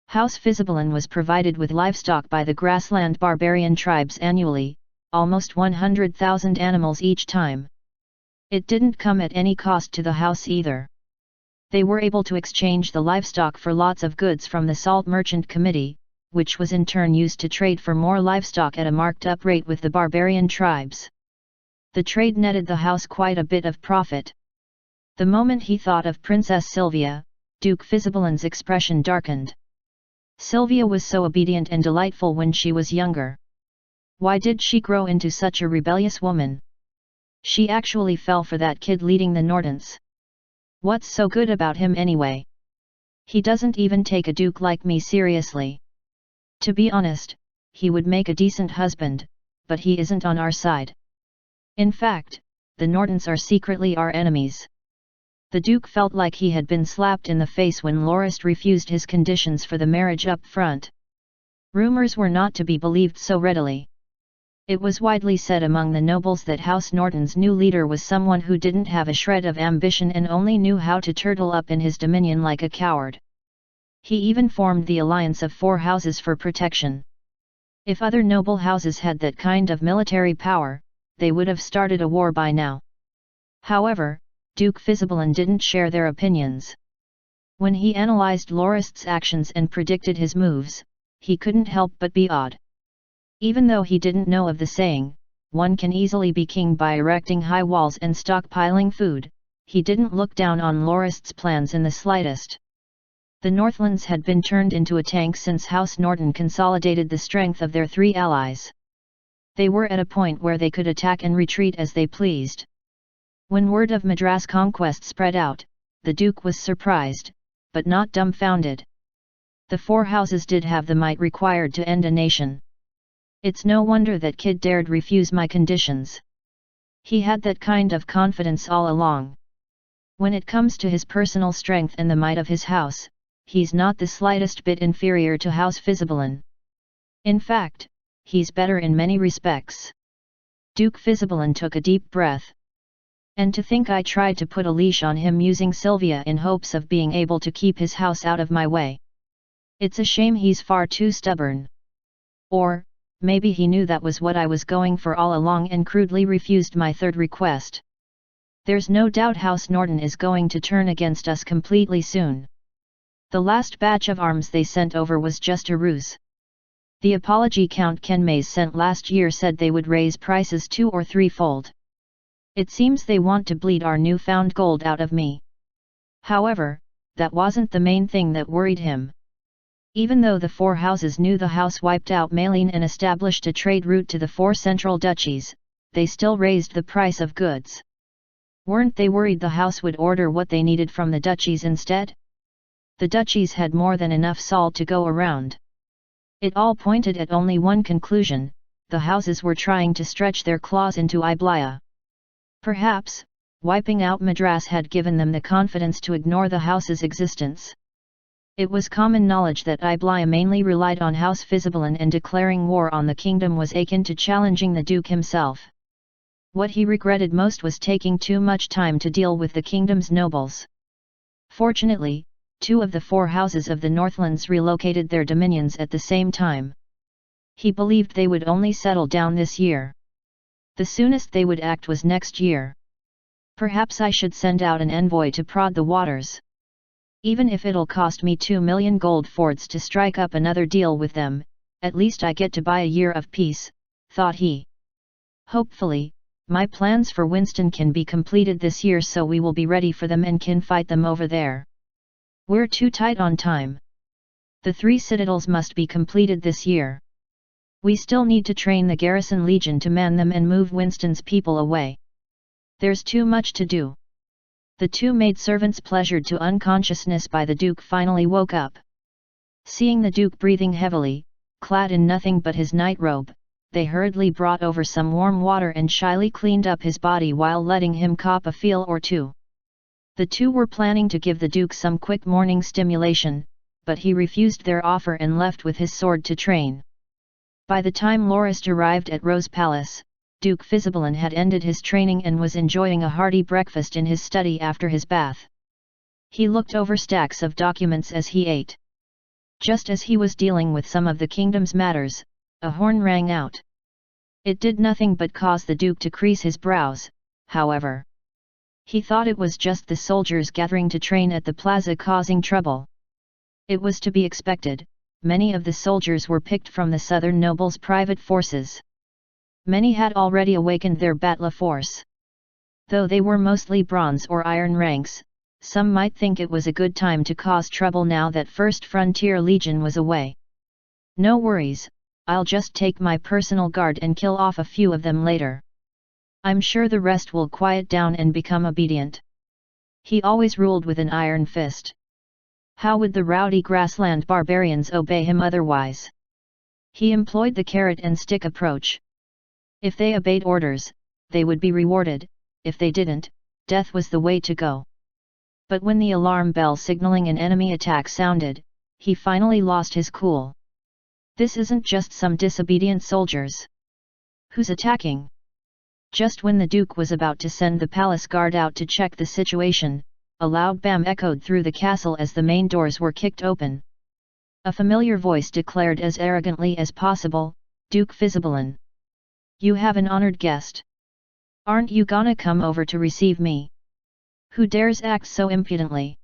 House Fizibelin was provided with livestock by the grassland barbarian tribes annually, almost 100,000 animals each time. It didn't come at any cost to the house either. They were able to exchange the livestock for lots of goods from the Salt Merchant Committee, which was in turn used to trade for more livestock at a marked-up rate with the barbarian tribes. The trade netted the house quite a bit of profit. The moment he thought of Princess Sylvia, Duke Fisibelin's expression darkened. Sylvia was so obedient and delightful when she was younger. Why did she grow into such a rebellious woman? She actually fell for that kid leading the Nordens. What's so good about him anyway? He doesn't even take a duke like me seriously. To be honest, he would make a decent husband, but he isn't on our side. In fact, the Nordens are secretly our enemies. The Duke felt like he had been slapped in the face when Lorist refused his conditions for the marriage up front. Rumors were not to be believed so readily. It was widely said among the nobles that House Norton's new leader was someone who didn't have a shred of ambition and only knew how to turtle up in his dominion like a coward. He even formed the alliance of 4 houses for protection. If other noble houses had that kind of military power, they would have started a war by now. However, Duke Fisibelin didn't share their opinions. When he analyzed Lorist's actions and predicted his moves, he couldn't help but be awed. Even though he didn't know of the saying, one can easily be king by erecting high walls and stockpiling food, he didn't look down on Lorist's plans in the slightest. The Northlands had been turned into a tank since House Norton consolidated the strength of their 3 allies. They were at a point where they could attack and retreat as they pleased. When word of Madras conquest spread out, the Duke was surprised, but not dumbfounded. The 4 houses did have the might required to end a nation. It's no wonder that kid dared refuse my conditions. He had that kind of confidence all along. When it comes to his personal strength and the might of his house, he's not the slightest bit inferior to House Fisibelin. In fact, he's better in many respects. Duke Fisibelin took a deep breath. And to think I tried to put a leash on him using Sylvia in hopes of being able to keep his house out of my way. It's a shame he's far too stubborn. Or, maybe he knew that was what I was going for all along and crudely refused my 3rd request. There's no doubt House Norton is going to turn against us completely soon. The last batch of arms they sent over was just a ruse. The apology Count Kenmays sent last year said they would raise prices 2 or 3-fold. It seems they want to bleed our newfound gold out of me. However, that wasn't the main thing that worried him. Even though the 4 houses knew the house wiped out Malene and established a trade route to the 4 central duchies, they still raised the price of goods. Weren't they worried the house would order what they needed from the duchies instead? The duchies had more than enough salt to go around. It all pointed at only one conclusion: the houses were trying to stretch their claws into Iblaya. Perhaps, wiping out Madras had given them the confidence to ignore the house's existence. It was common knowledge that Iblaya mainly relied on House Fisibelin, and declaring war on the kingdom was akin to challenging the Duke himself. What he regretted most was taking too much time to deal with the kingdom's nobles. Fortunately, 2 of the 4 houses of the Northlands relocated their dominions at the same time. He believed they would only settle down this year. The soonest they would act was next year. Perhaps I should send out an envoy to prod the waters. Even if it'll cost me 2 million gold fords to strike up another deal with them, at least I get to buy a year of peace, thought he. Hopefully, my plans for Winston can be completed this year so we will be ready for them and can fight them over there. We're too tight on time. The 3 citadels must be completed this year. We still need to train the garrison legion to man them and move Winston's people away. There's too much to do. The 2 maidservants, pleasured to unconsciousness by the Duke, finally woke up. Seeing the Duke breathing heavily, clad in nothing but his nightrobe, they hurriedly brought over some warm water and shyly cleaned up his body while letting him cop a feel or 2. The 2 were planning to give the Duke some quick morning stimulation, but he refused their offer and left with his sword to train. By the time Lorist arrived at Rose Palace, Duke Fisibelin had ended his training and was enjoying a hearty breakfast in his study after his bath. He looked over stacks of documents as he ate. Just as he was dealing with some of the kingdom's matters, a horn rang out. It did nothing but cause the Duke to crease his brows, however. He thought it was just the soldiers gathering to train at the plaza causing trouble. It was to be expected, many of the soldiers were picked from the southern nobles' private forces. Many had already awakened their battle force. Though they were mostly bronze or iron ranks, some might think it was a good time to cause trouble now that First Frontier Legion was away. No worries, I'll just take my personal guard and kill off a few of them later. I'm sure the rest will quiet down and become obedient. He always ruled with an iron fist. How would the rowdy grassland barbarians obey him otherwise? He employed the carrot and stick approach. If they obeyed orders, they would be rewarded, if they didn't, death was the way to go. But when the alarm bell signaling an enemy attack sounded, he finally lost his cool. This isn't just some disobedient soldiers. Who's attacking? Just when the Duke was about to send the palace guard out to check the situation, a loud bam echoed through the castle as the main doors were kicked open. A familiar voice declared as arrogantly as possible, "Duke Fisibalin. You have an honored guest. Aren't you gonna come over to receive me? Who dares act so impudently?"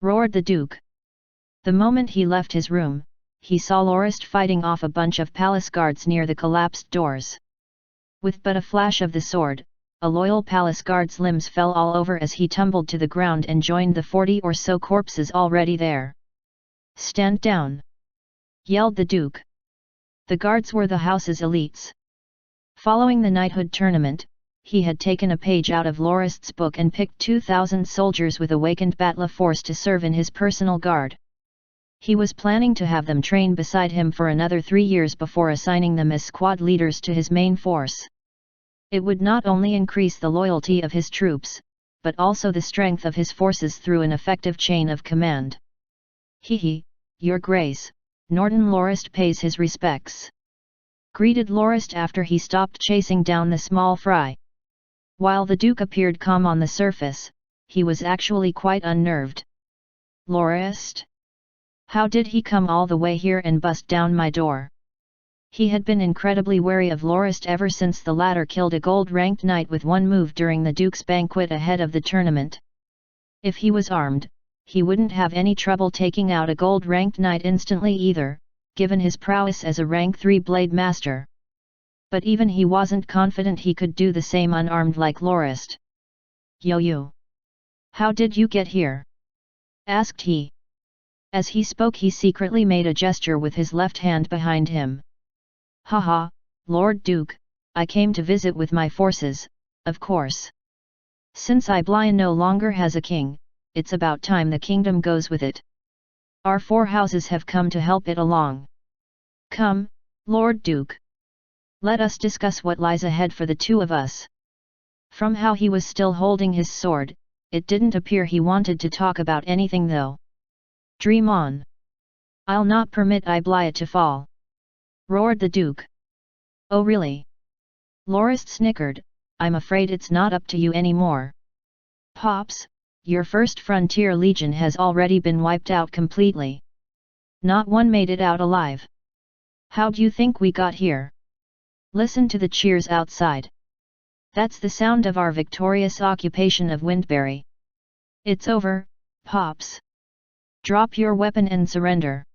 roared the Duke. The moment he left his room, he saw Lorist fighting off a bunch of palace guards near the collapsed doors. With but a flash of the sword, a loyal palace guard's limbs fell all over as he tumbled to the ground and joined the 40 or so corpses already there. "Stand down!" yelled the Duke. The guards were the house's elites. Following the knighthood tournament, he had taken a page out of Lorist's book and picked 2,000 soldiers with awakened battle force to serve in his personal guard. He was planning to have them train beside him for another 3 years before assigning them as squad leaders to his main force. It would not only increase the loyalty of his troops, but also the strength of his forces through an effective chain of command. "Hee, Your Grace," Norton Lorist pays his respects. Greeted Lorist after he stopped chasing down the small fry. While the Duke appeared calm on the surface, he was actually quite unnerved. "Lorist? How did he come all the way here and bust down my door?" He had been incredibly wary of Lorist ever since the latter killed a gold-ranked knight with one move during the Duke's banquet ahead of the tournament. If he was armed, he wouldn't have any trouble taking out a gold-ranked knight instantly either, given his prowess as a rank 3 blade master. But even he wasn't confident he could do the same unarmed like Lorist. "Yo! How did you get here?" asked he. As he spoke he secretly made a gesture with his left hand behind him. "Haha, Lord Duke, I came to visit with my forces, of course. Since Iblia no longer has a king, it's about time the kingdom goes with it. Our 4 houses have come to help it along. Come, Lord Duke. Let us discuss what lies ahead for the 2 of us." From how he was still holding his sword, it didn't appear he wanted to talk about anything though. "Dream on. I'll not permit Iblia to fall," roared the Duke. "Oh really?" Lorist snickered, "I'm afraid it's not up to you anymore. Pops, your First Frontier Legion has already been wiped out completely. Not one made it out alive. How do you think we got here? Listen to the cheers outside. That's the sound of our victorious occupation of Windberry. It's over, Pops. Drop your weapon and surrender.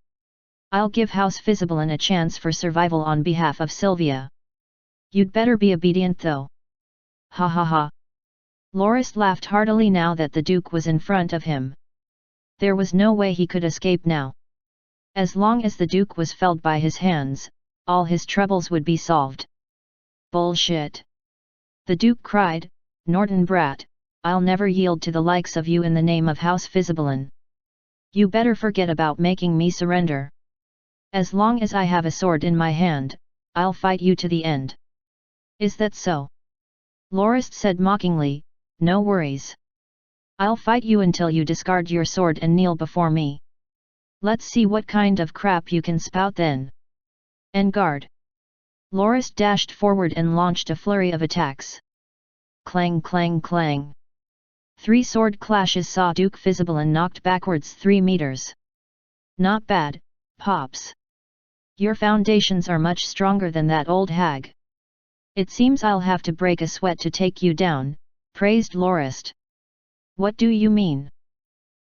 I'll give House Fisibalin a chance for survival on behalf of Sylvia. You'd better be obedient though." "Ha ha ha." Lorist laughed heartily now that the Duke was in front of him. There was no way he could escape now. As long as the Duke was felled by his hands, all his troubles would be solved. "Bullshit!" the Duke cried, "Norton brat, I'll never yield to the likes of you in the name of House Fisibalin. You better forget about making me surrender. As long as I have a sword in my hand, I'll fight you to the end." "Is that so?" Lorist said mockingly, "No worries. I'll fight you until you discard your sword and kneel before me. Let's see what kind of crap you can spout then. En garde!" Lorist dashed forward and launched a flurry of attacks. Clang clang clang. 3 sword clashes saw Duke Fisibalin knocked backwards 3 meters. "Not bad, Pops. Your foundations are much stronger than that old hag. It seems I'll have to break a sweat to take you down, praised Lorist. What do you mean?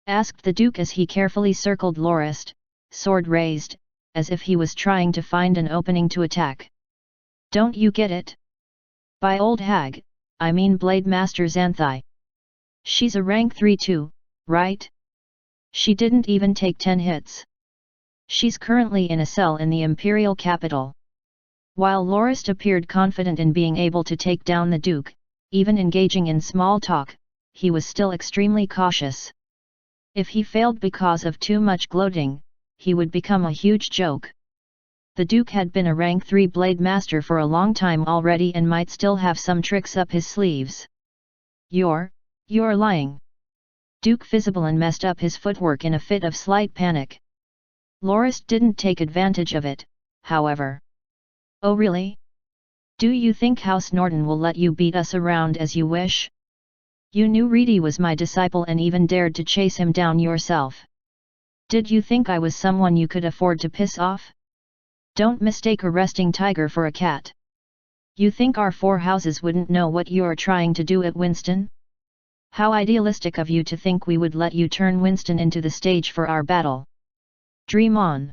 Asked the Duke as he carefully circled Lorist, sword raised, as if he was trying to find an opening to attack. Don't you get it? By old hag, I mean Blade Master Xanthai. She's a rank 3 too, right? She didn't even take 10 hits. She's currently in a cell in the Imperial capital. While Lorist appeared confident in being able to take down the Duke, even engaging in small talk, he was still extremely cautious. If he failed because of too much gloating, he would become a huge joke. The Duke had been a rank 3 Blade Master for a long time already and might still have some tricks up his sleeves. You're lying. Duke Fizzibelin messed up his footwork in a fit of slight panic. Lorist didn't take advantage of it, however. Oh really? Do you think House Norton will let you beat us around as you wish? You knew Reedy was my disciple and even dared to chase him down yourself. Did you think I was someone you could afford to piss off? Don't mistake a resting tiger for a cat. You think our 4 houses wouldn't know what you're trying to do at Winston? How idealistic of you to think we would let you turn Winston into the stage for our battle. Dream on.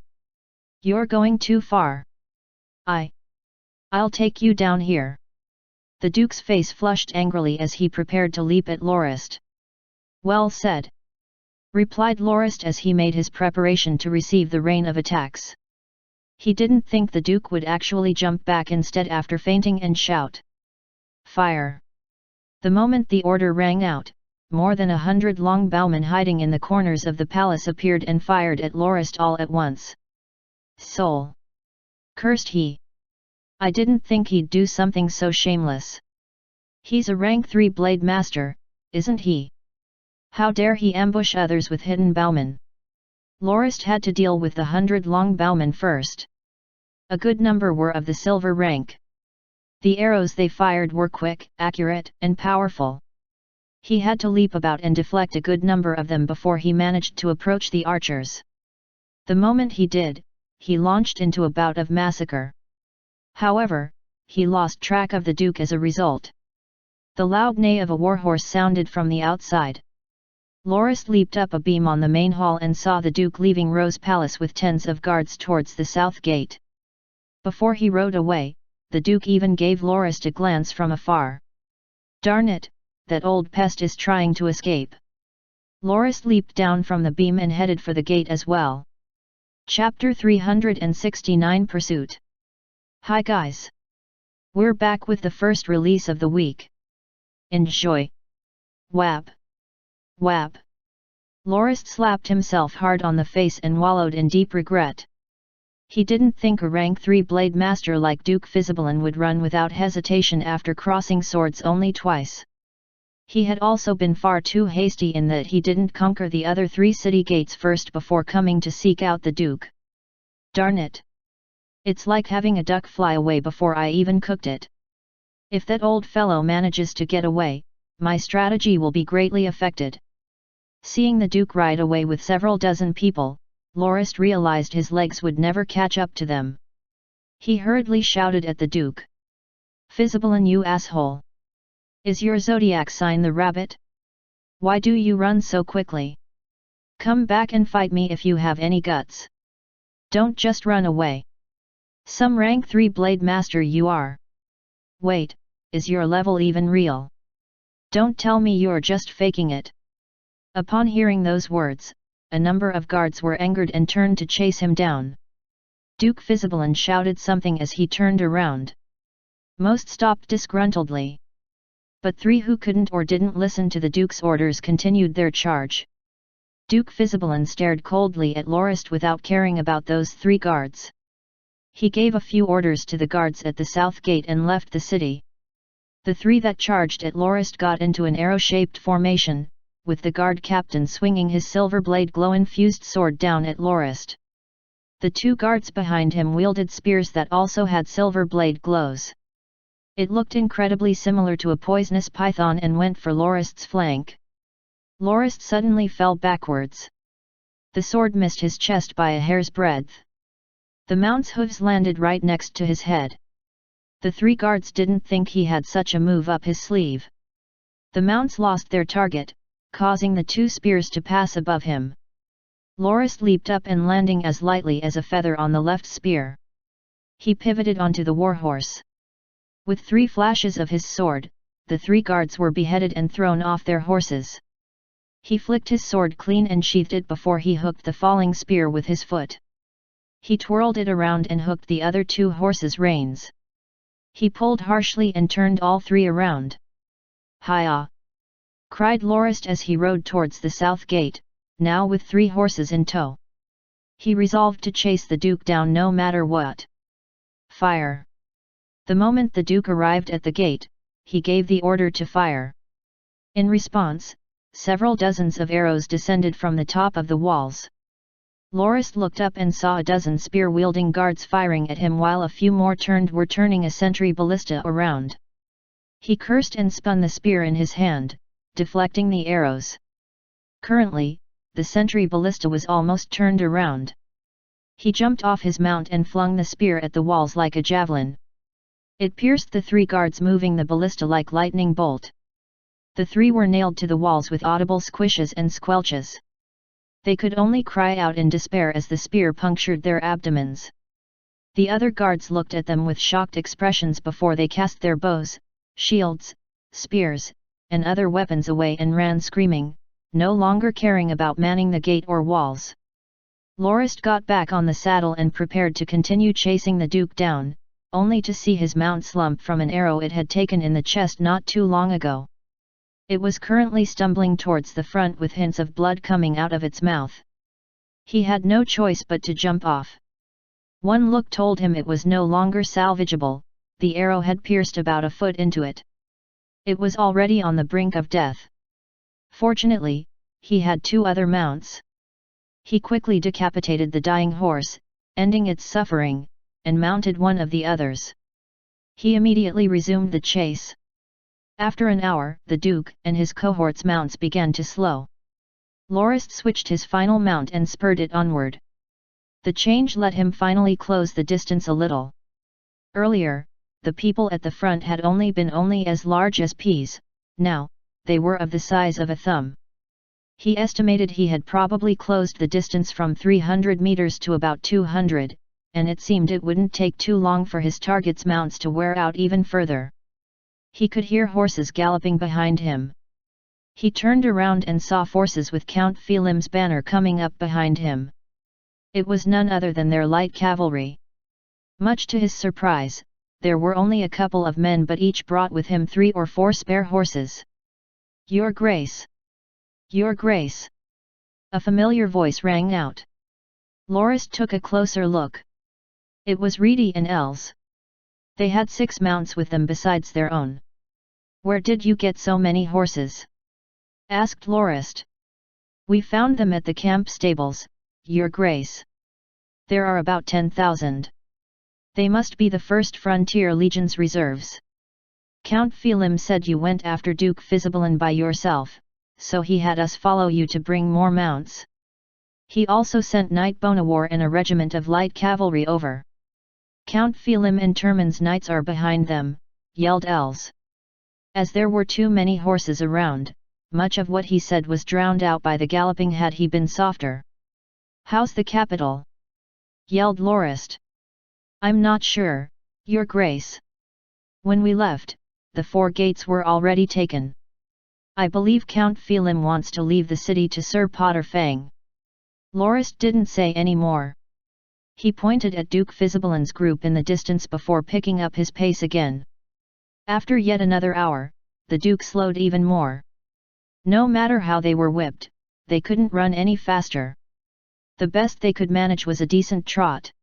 You're going too far. I'll take you down here. The Duke's face flushed angrily as he prepared to leap at Lorist. Well said, replied Lorist as he made his preparation to receive the rain of attacks. He didn't think the Duke would actually jump back instead after fainting and shout. Fire! The moment the order rang out, more than 100 longbowmen hiding in the corners of the palace appeared and fired at Lorist all at once. Soul! Cursed he! I didn't think he'd do something so shameless. He's a rank 3 Blade Master, isn't he? How dare he ambush others with hidden bowmen? Lorist had to deal with the 100 longbowmen first. A good number were of the silver rank. The arrows they fired were quick, accurate, and powerful. He had to leap about and deflect a good number of them before he managed to approach the archers. The moment he did, he launched into a bout of massacre. However, he lost track of the Duke as a result. The loud neigh of a warhorse sounded from the outside. Lorist leaped up a beam on the main hall and saw the Duke leaving Rose Palace with tens of guards towards the south gate. Before he rode away, the Duke even gave Lorist a glance from afar. Darn it, that old pest is trying to escape. Lorist leaped down from the beam and headed for the gate as well. Chapter 369 Pursuit. Hi guys! We're back with the first release of the week. Enjoy! Whap! Whap! Lorist slapped himself hard on the face and wallowed in deep regret. He didn't think a rank 3 Blade Master like Duke Fizzibelin would run without hesitation after crossing swords only twice. He had also been far too hasty in that he didn't conquer the other 3 city gates first before coming to seek out the Duke. Darn it! It's like having a duck fly away before I even cooked it. If that old fellow manages to get away, my strategy will be greatly affected. Seeing the Duke ride away with several dozen people, Lorist realized his legs would never catch up to them. He hurriedly shouted at the Duke. Fizzibelin, you asshole! Is your zodiac sign the rabbit? Why do you run so quickly? Come back and fight me if you have any guts. Don't just run away. Some rank 3 Blade Master you are. Wait, is your level even real? Don't tell me you're just faking it. Upon hearing those words, a number of guards were angered and turned to chase him down. Duke Fizzibelin shouted something as he turned around. Most stopped disgruntledly. But 3 who couldn't or didn't listen to the Duke's orders continued their charge. Duke Fizzibelin stared coldly at Lorist without caring about those 3 guards. He gave a few orders to the guards at the south gate and left the city. The 3 that charged at Lorist got into an arrow-shaped formation, with the guard captain swinging his silver blade glow-infused sword down at Lorist. The 2 guards behind him wielded spears that also had silver blade glows. It looked incredibly similar to a poisonous python and went for Lorist's flank. Lorist suddenly fell backwards. The sword missed his chest by a hair's breadth. The mount's hooves landed right next to his head. The 3 guards didn't think he had such a move up his sleeve. The mounts lost their target, causing the 2 spears to pass above him. Lorist leaped up and landing as lightly as a feather on the left spear. He pivoted onto the warhorse. With 3 flashes of his sword, the 3 guards were beheaded and thrown off their horses. He flicked his sword clean and sheathed it before he hooked the falling spear with his foot. He twirled it around and hooked the other 2 horses' reins. He pulled harshly and turned all 3 around. "Hi-ya!" cried Lorist as he rode towards the south gate, now with 3 horses in tow. He resolved to chase the Duke down no matter what. "Fire!" The moment the Duke arrived at the gate, he gave the order to fire. In response, several dozens of arrows descended from the top of the walls. Lorist looked up and saw a dozen spear-wielding guards firing at him while a few more were turning a sentry ballista around. He cursed and spun the spear in his hand, deflecting the arrows. Currently, the sentry ballista was almost turned around. He jumped off his mount and flung the spear at the walls like a javelin. It pierced the 3 guards, moving the ballista like lightning bolt. The 3 were nailed to the walls with audible squishes and squelches. They could only cry out in despair as the spear punctured their abdomens. The other guards looked at them with shocked expressions before they cast their bows, shields, spears, and other weapons away and ran screaming, no longer caring about manning the gate or walls. Lorist got back on the saddle and prepared to continue chasing the Duke down, only to see his mount slump from an arrow it had taken in the chest not too long ago. It was currently stumbling towards the front with hints of blood coming out of its mouth. He had no choice but to jump off. One look told him it was no longer salvageable, the arrow had pierced about a foot into it. It was already on the brink of death. Fortunately, he had 2 other mounts. He quickly decapitated the dying horse, ending its suffering, and mounted one of the others. He immediately resumed the chase. After an hour, the Duke and his cohort's mounts began to slow. Lorist switched his final mount and spurred it onward. The change let him finally close the distance a little. Earlier, the people at the front had only been as large as peas, now, they were of the size of a thumb. He estimated he had probably closed the distance from 300 meters to about 200, and it seemed it wouldn't take too long for his target's mounts to wear out even further. He could hear horses galloping behind him. He turned around and saw forces with Count Phelim's banner coming up behind him. It was none other than their light cavalry. Much to his surprise, there were only a couple of men, but each brought with him 3 or 4 spare horses. "Your Grace! Your Grace!" a familiar voice rang out. Lorist took a closer look. It was Reedy and Els. They had 6 mounts with them besides their own. "Where did you get so many horses?" asked Lorist. "We found them at the camp stables, Your Grace. There are about 10,000. They must be the 1st Frontier Legion's reserves. Count Phelim said you went after Duke Fisibalin by yourself, so he had us follow you to bring more mounts. He also sent Knight Bonawar and a regiment of light cavalry over. Count Phelim and Turman's knights are behind them," yelled Els. As there were too many horses around, much of what he said was drowned out by the galloping had he been softer. "How's the capital?" yelled Lorist. "I'm not sure, Your Grace. When we left, the 4 gates were already taken. I believe Count Phelim wants to leave the city to Sir Potter Fang." Lorist didn't say any more. He pointed at Duke Fisibalin's group in the distance before picking up his pace again. After yet another hour, the Duke slowed even more. No matter how they were whipped, they couldn't run any faster. The best they could manage was a decent trot.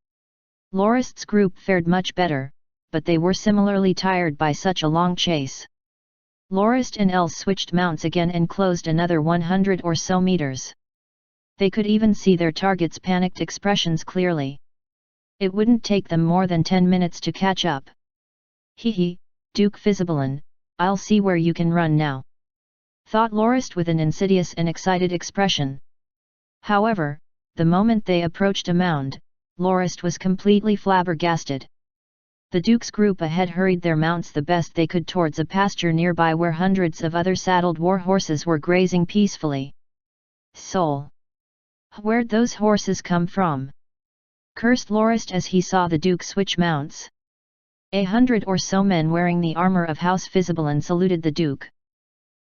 Lorist's group fared much better, but they were similarly tired by such a long chase. Lorist and Els switched mounts again and closed another 100 or so meters. They could even see their target's panicked expressions clearly. It wouldn't take them more than 10 minutes to catch up. "Hee, Duke Fisibalin, I'll see where you can run now," thought Lorist with an insidious and excited expression. However, the moment they approached a mound, Lorist was completely flabbergasted. The Duke's group ahead hurried their mounts the best they could towards a pasture nearby where hundreds of other saddled war horses were grazing peacefully. Soul! Where'd those horses come from? Cursed Lorist as he saw the Duke switch mounts. 100 or so men wearing the armor of House Fisibelan saluted the Duke.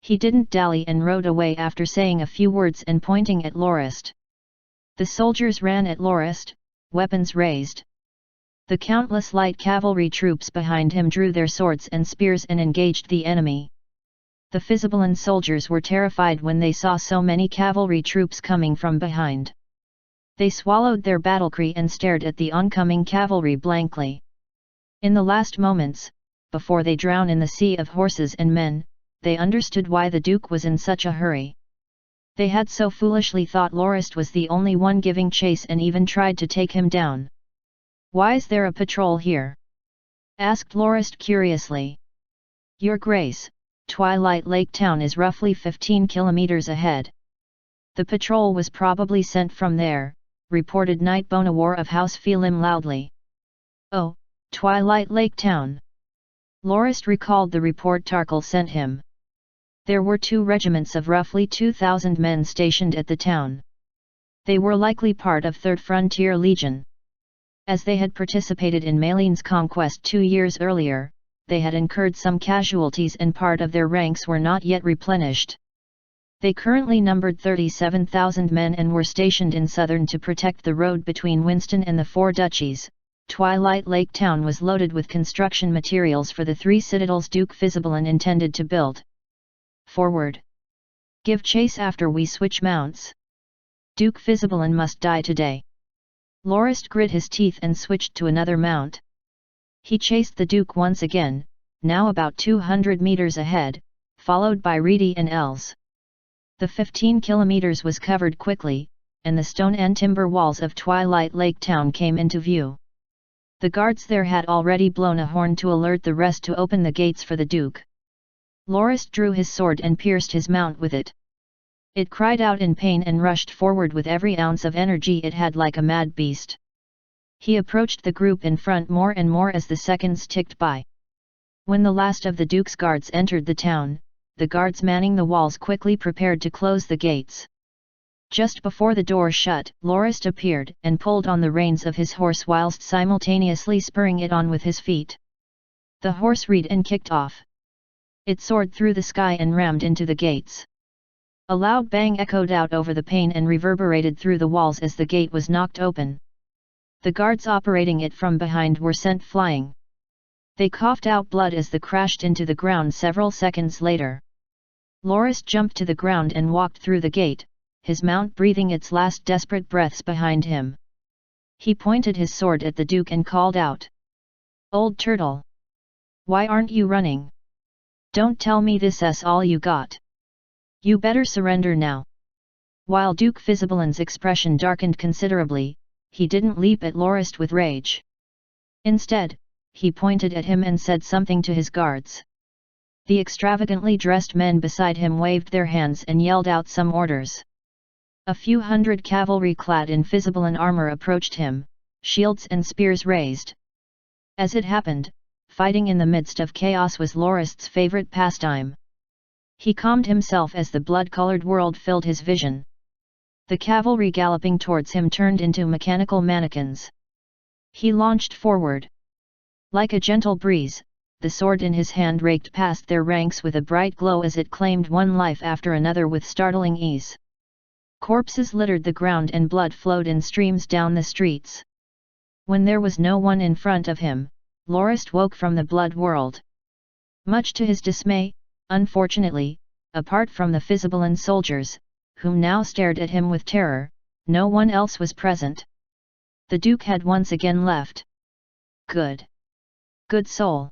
He didn't dally and rode away after saying a few words and pointing at Lorist. The soldiers ran at Lorist, weapons raised. The countless light cavalry troops behind him drew their swords and spears and engaged the enemy. The Fisibelan soldiers were terrified when they saw so many cavalry troops coming from behind. They swallowed their battlecry and stared at the oncoming cavalry blankly. In the last moments, before they drown in the sea of horses and men, they understood why the Duke was in such a hurry. They had so foolishly thought Lorist was the only one giving chase and even tried to take him down. "Why's there a patrol here?" asked Lorist curiously. "Your Grace, Twilight Lake Town is roughly 15 kilometers ahead. The patrol was probably sent from there," reported Knight Bonawar of House Felim loudly. "Oh, Twilight Lake Town." Lorist recalled the report Tarkal sent him. There were 2 regiments of roughly 2,000 men stationed at the town. They were likely part of 3rd Frontier Legion. As they had participated in Maline's conquest 2 years earlier, they had incurred some casualties and part of their ranks were not yet replenished. They currently numbered 37,000 men and were stationed in southern to protect the road between Winston and the 4 duchies. Twilight Lake Town was loaded with construction materials for the 3 citadels Duke Fisibelan intended to build. "Forward! Give chase after we switch mounts. Duke Fisibelan must die today." Lorist grit his teeth and switched to another mount. He chased the Duke once again, now about 200 meters ahead, followed by Reedy and Els. The 15 kilometers was covered quickly, and the stone and timber walls of Twilight Lake Town came into view. The guards there had already blown a horn to alert the rest to open the gates for the Duke. Lorist drew his sword and pierced his mount with it. It cried out in pain and rushed forward with every ounce of energy it had like a mad beast. He approached the group in front more and more as the seconds ticked by. When the last of the Duke's guards entered the town, the guards manning the walls quickly prepared to close the gates. Just before the door shut, Lorist appeared and pulled on the reins of his horse whilst simultaneously spurring it on with his feet. The horse reared and kicked off. It soared through the sky and rammed into the gates. A loud bang echoed out over the pane and reverberated through the walls as the gate was knocked open. The guards operating it from behind were sent flying. They coughed out blood as the crashed into the ground several seconds later. Lorist jumped to the ground and walked through the gate, his mount breathing its last desperate breaths behind him. He pointed his sword at the Duke and called out, "Old turtle! Why aren't you running? Don't tell me this is all you got. You better surrender now." While Duke Fisibelan's expression darkened considerably, he didn't leap at Lorist with rage. Instead, he pointed at him and said something to his guards. The extravagantly dressed men beside him waved their hands and yelled out some orders. A few hundred cavalry clad in Fisibelan armor approached him, shields and spears raised. As it happened, fighting in the midst of chaos was Lorist's favorite pastime. He calmed himself as the blood-colored world filled his vision. The cavalry galloping towards him turned into mechanical mannequins. He launched forward. Like a gentle breeze, the sword in his hand raked past their ranks with a bright glow as it claimed one life after another with startling ease. Corpses littered the ground and blood flowed in streams down the streets. When there was no one in front of him, Lorist woke from the blood world. Much to his dismay, unfortunately, apart from the Fisibelan soldiers, whom now stared at him with terror, no one else was present. The Duke had once again left. Good. Good soul.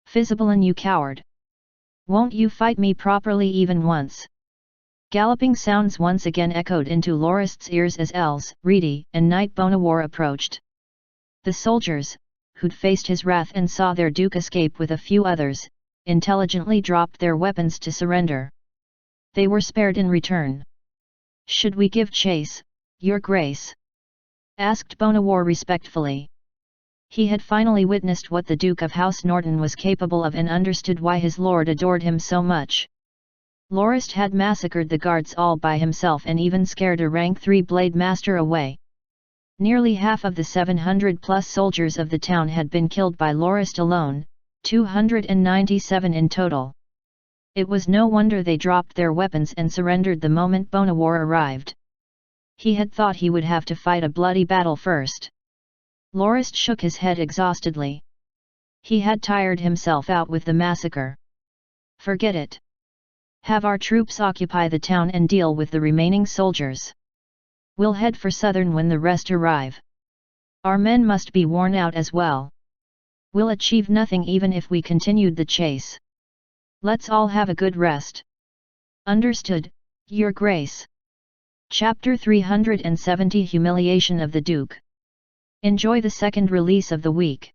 Fisibelan, you coward! Won't you fight me properly even once? Galloping sounds once again echoed into Lorist's ears as Els, Reedy, and Knight Bonawar approached. The soldiers, who'd faced his wrath and saw their Duke escape with a few others, intelligently dropped their weapons to surrender. They were spared in return. "Should we give chase, Your Grace?" asked Bonawar respectfully. He had finally witnessed what the Duke of House Norton was capable of and understood why his lord adored him so much. Lorist had massacred the guards all by himself and even scared a rank 3 blade master away. Nearly half of the 700+ soldiers of the town had been killed by Lorist alone, 297 in total. It was no wonder they dropped their weapons and surrendered the moment Bonawar arrived. He had thought he would have to fight a bloody battle first. Lorist shook his head exhaustedly. He had tired himself out with the massacre. Forget it. Have our troops occupy the town and deal with the remaining soldiers. We'll head for southern when the rest arrive. Our men must be worn out as well. We'll achieve nothing even if we continued the chase. Let's all have a good rest. Understood, Your Grace. Chapter 370 Humiliation of the Duke. Enjoy the second release of the week.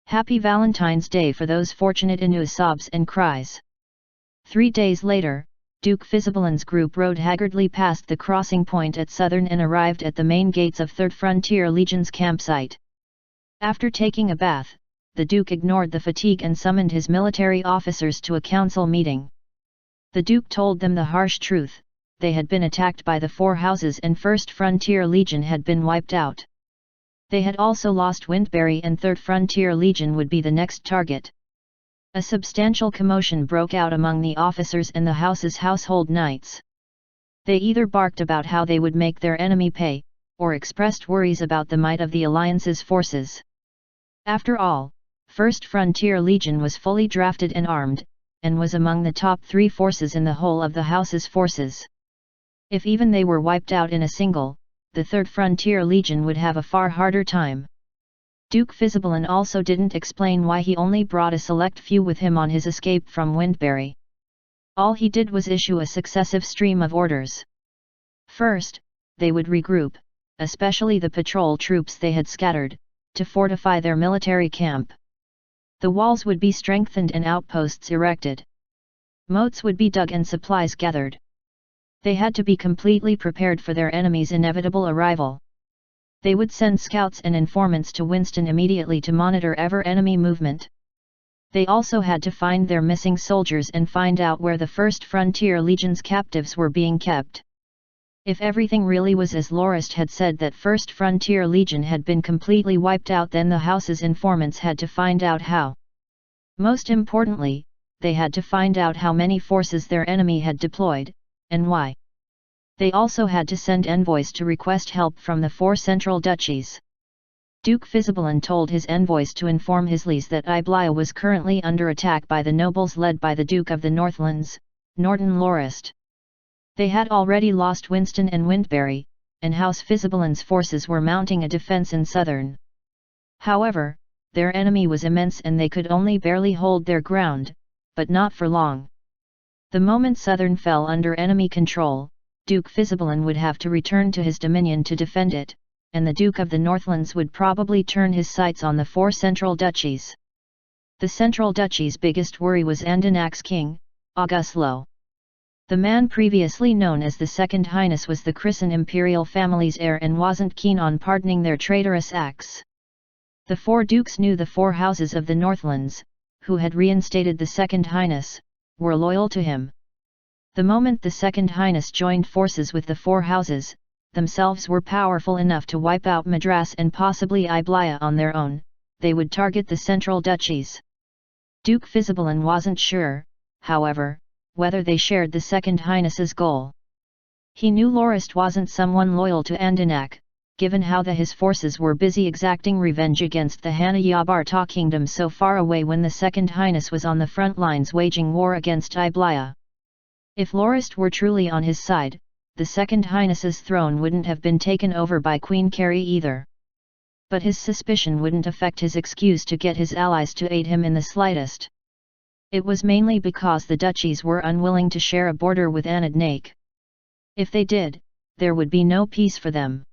Happy Valentine's Day for those fortunate in sobs and cries. 3 days later, Duke Fisibelin's group rode haggardly past the crossing point at Southern and arrived at the main gates of 3rd Frontier Legion's campsite. After taking a bath, the Duke ignored the fatigue and summoned his military officers to a council meeting. The Duke told them the harsh truth: they had been attacked by the 4 houses and 1st Frontier Legion had been wiped out. They had also lost Windberry and 3rd Frontier Legion would be the next target. A substantial commotion broke out among the officers and the house's household knights. They either barked about how they would make their enemy pay, or expressed worries about the might of the Alliance's forces. After all, 1st Frontier Legion was fully drafted and armed, and was among the top 3 forces in the whole of the house's forces. If even they were wiped out in a single, the 3rd Frontier Legion would have a far harder time. Duke Fisibelin also didn't explain why he only brought a select few with him on his escape from Windberry. All he did was issue a successive stream of orders. First, they would regroup, especially the patrol troops they had scattered, to fortify their military camp. The walls would be strengthened and outposts erected. Moats would be dug and supplies gathered. They had to be completely prepared for their enemy's inevitable arrival. They would send scouts and informants to Winston immediately to monitor every enemy movement. They also had to find their missing soldiers and find out where the 1st Frontier Legion's captives were being kept. If everything really was as Lorist had said, that 1st Frontier Legion had been completely wiped out, then the house's informants had to find out how. Most importantly, they had to find out how many forces their enemy had deployed, and why. They also had to send envoys to request help from the 4 central duchies. Duke Fisibelin told his envoys to inform his liege that Iblia was currently under attack by the nobles led by the Duke of the Northlands, Norton Lorist. They had already lost Winston and Windberry, and House Fisibelin's forces were mounting a defense in Southern. However, their enemy was immense and they could only barely hold their ground, but not for long. The moment Southern fell under enemy control, Duke Fisibelin would have to return to his dominion to defend it, and the Duke of the Northlands would probably turn his sights on the 4 central duchies. The central duchy's biggest worry was Andernach's king, Auguslo. The man previously known as the Second Highness was the Christian imperial family's heir and wasn't keen on pardoning their traitorous acts. The 4 dukes knew the 4 houses of the Northlands, who had reinstated the Second Highness, were loyal to him. The moment the Second Highness joined forces with the 4 houses, themselves were powerful enough to wipe out Madras and possibly Iblia on their own, they would target the central duchies. Duke Fisibelin wasn't sure, however, whether they shared the Second Highness's goal. He knew Lorist wasn't someone loyal to Andernach, given how his forces were busy exacting revenge against the Hanayabarta kingdom so far away when the Second Highness was on the front lines waging war against Iblia. If Lorist were truly on his side, the Second Highness's throne wouldn't have been taken over by Queen Carrie either. But his suspicion wouldn't affect his excuse to get his allies to aid him in the slightest. It was mainly because the duchies were unwilling to share a border with Andernach. If they did, there would be no peace for them.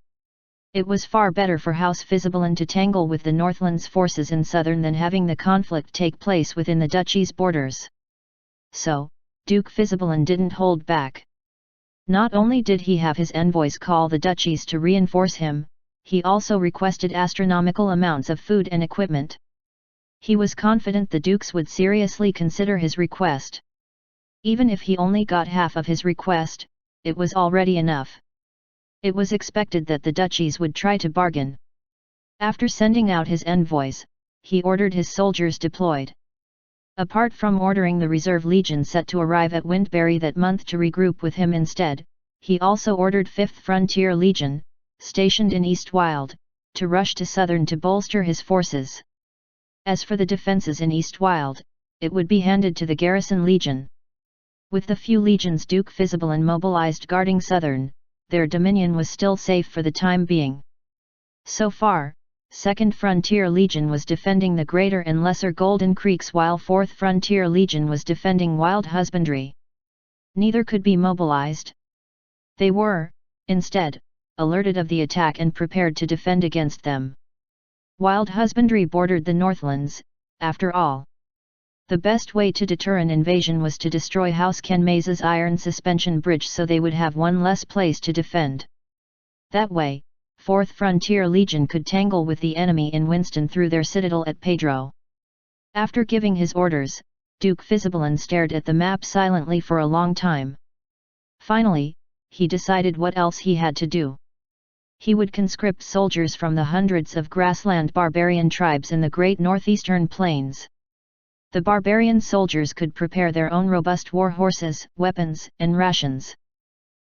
It was far better for House Fisibelin to tangle with the Northlands forces in Southern than having the conflict take place within the duchy's borders. So, Duke Fisibelin didn't hold back. Not only did he have his envoys call the duchies to reinforce him, he also requested astronomical amounts of food and equipment. He was confident the dukes would seriously consider his request. Even if he only got half of his request, it was already enough. It was expected that the duchies would try to bargain. After sending out his envoys, he ordered his soldiers deployed. Apart from ordering the reserve legion set to arrive at Windbury that month to regroup with him instead, he also ordered 5th Frontier Legion, stationed in East Wild, to rush to Southern to bolster his forces. As for the defences in East Wild, it would be handed to the Garrison Legion. With the few legions Duke Fisibelan mobilized guarding Southern, their dominion was still safe for the time being. So far, 2nd Frontier Legion was defending the Greater and Lesser Golden Creeks while 4th Frontier Legion was defending Wild Husbandry. Neither could be mobilized. They were, instead, alerted of the attack and prepared to defend against them. Wild Husbandry bordered the Northlands, after all. The best way to deter an invasion was to destroy House Kenmaze's iron suspension bridge so they would have one less place to defend. That way, 4th Frontier Legion could tangle with the enemy in Winston through their citadel at Pedro. After giving his orders, Duke Fisibelan stared at the map silently for a long time. Finally, he decided what else he had to do. He would conscript soldiers from the hundreds of grassland barbarian tribes in the great northeastern plains. The barbarian soldiers could prepare their own robust war horses, weapons, and rations.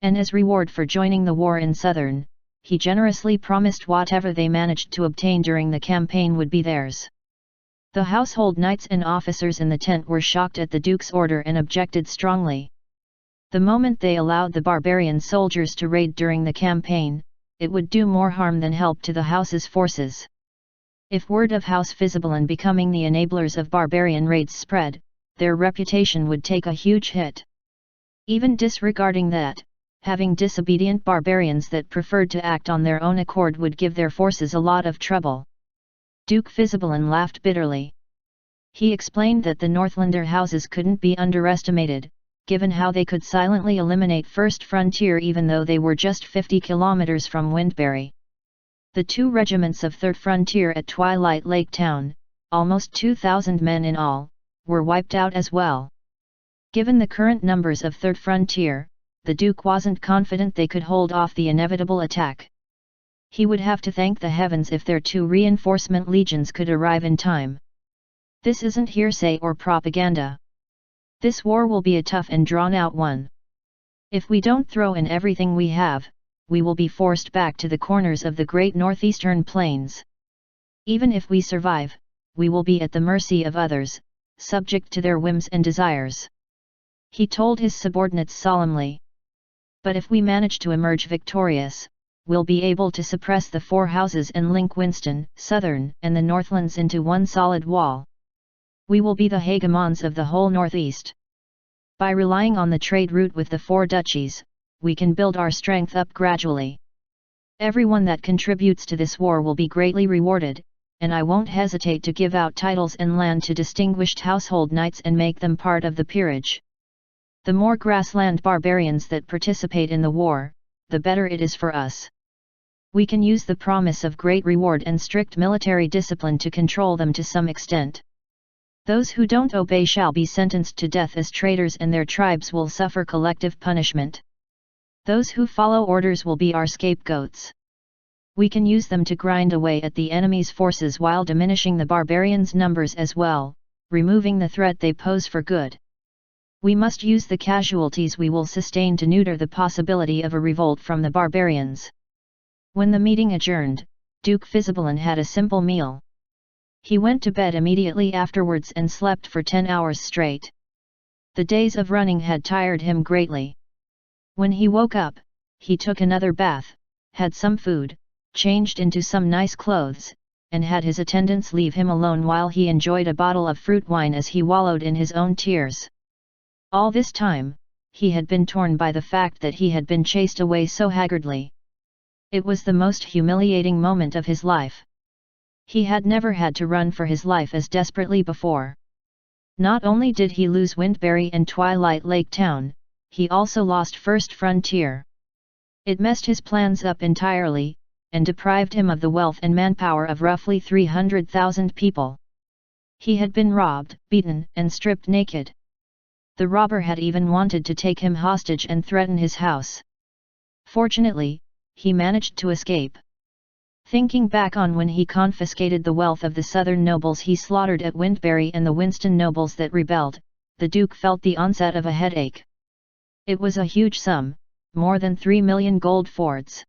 And as reward for joining the war in Southern, he generously promised whatever they managed to obtain during the campaign would be theirs. The household knights and officers in the tent were shocked at the Duke's order and objected strongly. The moment they allowed the barbarian soldiers to raid during the campaign, it would do more harm than help to the house's forces. If word of House Fisibelan becoming the enablers of barbarian raids spread, their reputation would take a huge hit. Even disregarding that, having disobedient barbarians that preferred to act on their own accord would give their forces a lot of trouble. Duke Fisibelan laughed bitterly. He explained that the Northlander houses couldn't be underestimated, given how they could silently eliminate First Frontier even though they were just 50 kilometers from Windbury. The 2 regiments of 3rd Frontier at Twilight Lake Town, almost 2,000 men in all, were wiped out as well. Given the current numbers of 3rd Frontier, the Duke wasn't confident they could hold off the inevitable attack. He would have to thank the heavens if their 2 reinforcement legions could arrive in time. This isn't hearsay or propaganda. This war will be a tough and drawn-out one. If we don't throw in everything we have, we will be forced back to the corners of the great northeastern plains. Even if we survive, we will be at the mercy of others, subject to their whims and desires. He told his subordinates solemnly. But if we manage to emerge victorious, we'll be able to suppress the 4 houses and link Winston, Southern, and the Northlands into one solid wall. We will be the hegemons of the whole Northeast. By relying on the trade route with the 4 duchies, we can build our strength up gradually. Everyone that contributes to this war will be greatly rewarded, and I won't hesitate to give out titles and land to distinguished household knights and make them part of the peerage. The more grassland barbarians that participate in the war, the better it is for us. We can use the promise of great reward and strict military discipline to control them to some extent. Those who don't obey shall be sentenced to death as traitors and their tribes will suffer collective punishment. Those who follow orders will be our scapegoats. We can use them to grind away at the enemy's forces while diminishing the barbarians' numbers as well, removing the threat they pose for good. We must use the casualties we will sustain to neuter the possibility of a revolt from the barbarians. When the meeting adjourned, Duke Fisibelan had a simple meal. He went to bed immediately afterwards and slept for 10 hours straight. The days of running had tired him greatly. When he woke up, he took another bath, had some food, changed into some nice clothes, and had his attendants leave him alone while he enjoyed a bottle of fruit wine as he wallowed in his own tears. All this time, he had been torn by the fact that he had been chased away so haggardly. It was the most humiliating moment of his life. He had never had to run for his life as desperately before. Not only did he lose Windbury and Twilight Lake Town, he also lost First Frontier. It messed his plans up entirely, and deprived him of the wealth and manpower of roughly 300,000 people. He had been robbed, beaten, and stripped naked. The robber had even wanted to take him hostage and threaten his house. Fortunately, he managed to escape. Thinking back on when he confiscated the wealth of the southern nobles he slaughtered at Wintbury and the Winston nobles that rebelled, the Duke felt the onset of a headache. It was a huge sum, more than 3 million gold fords.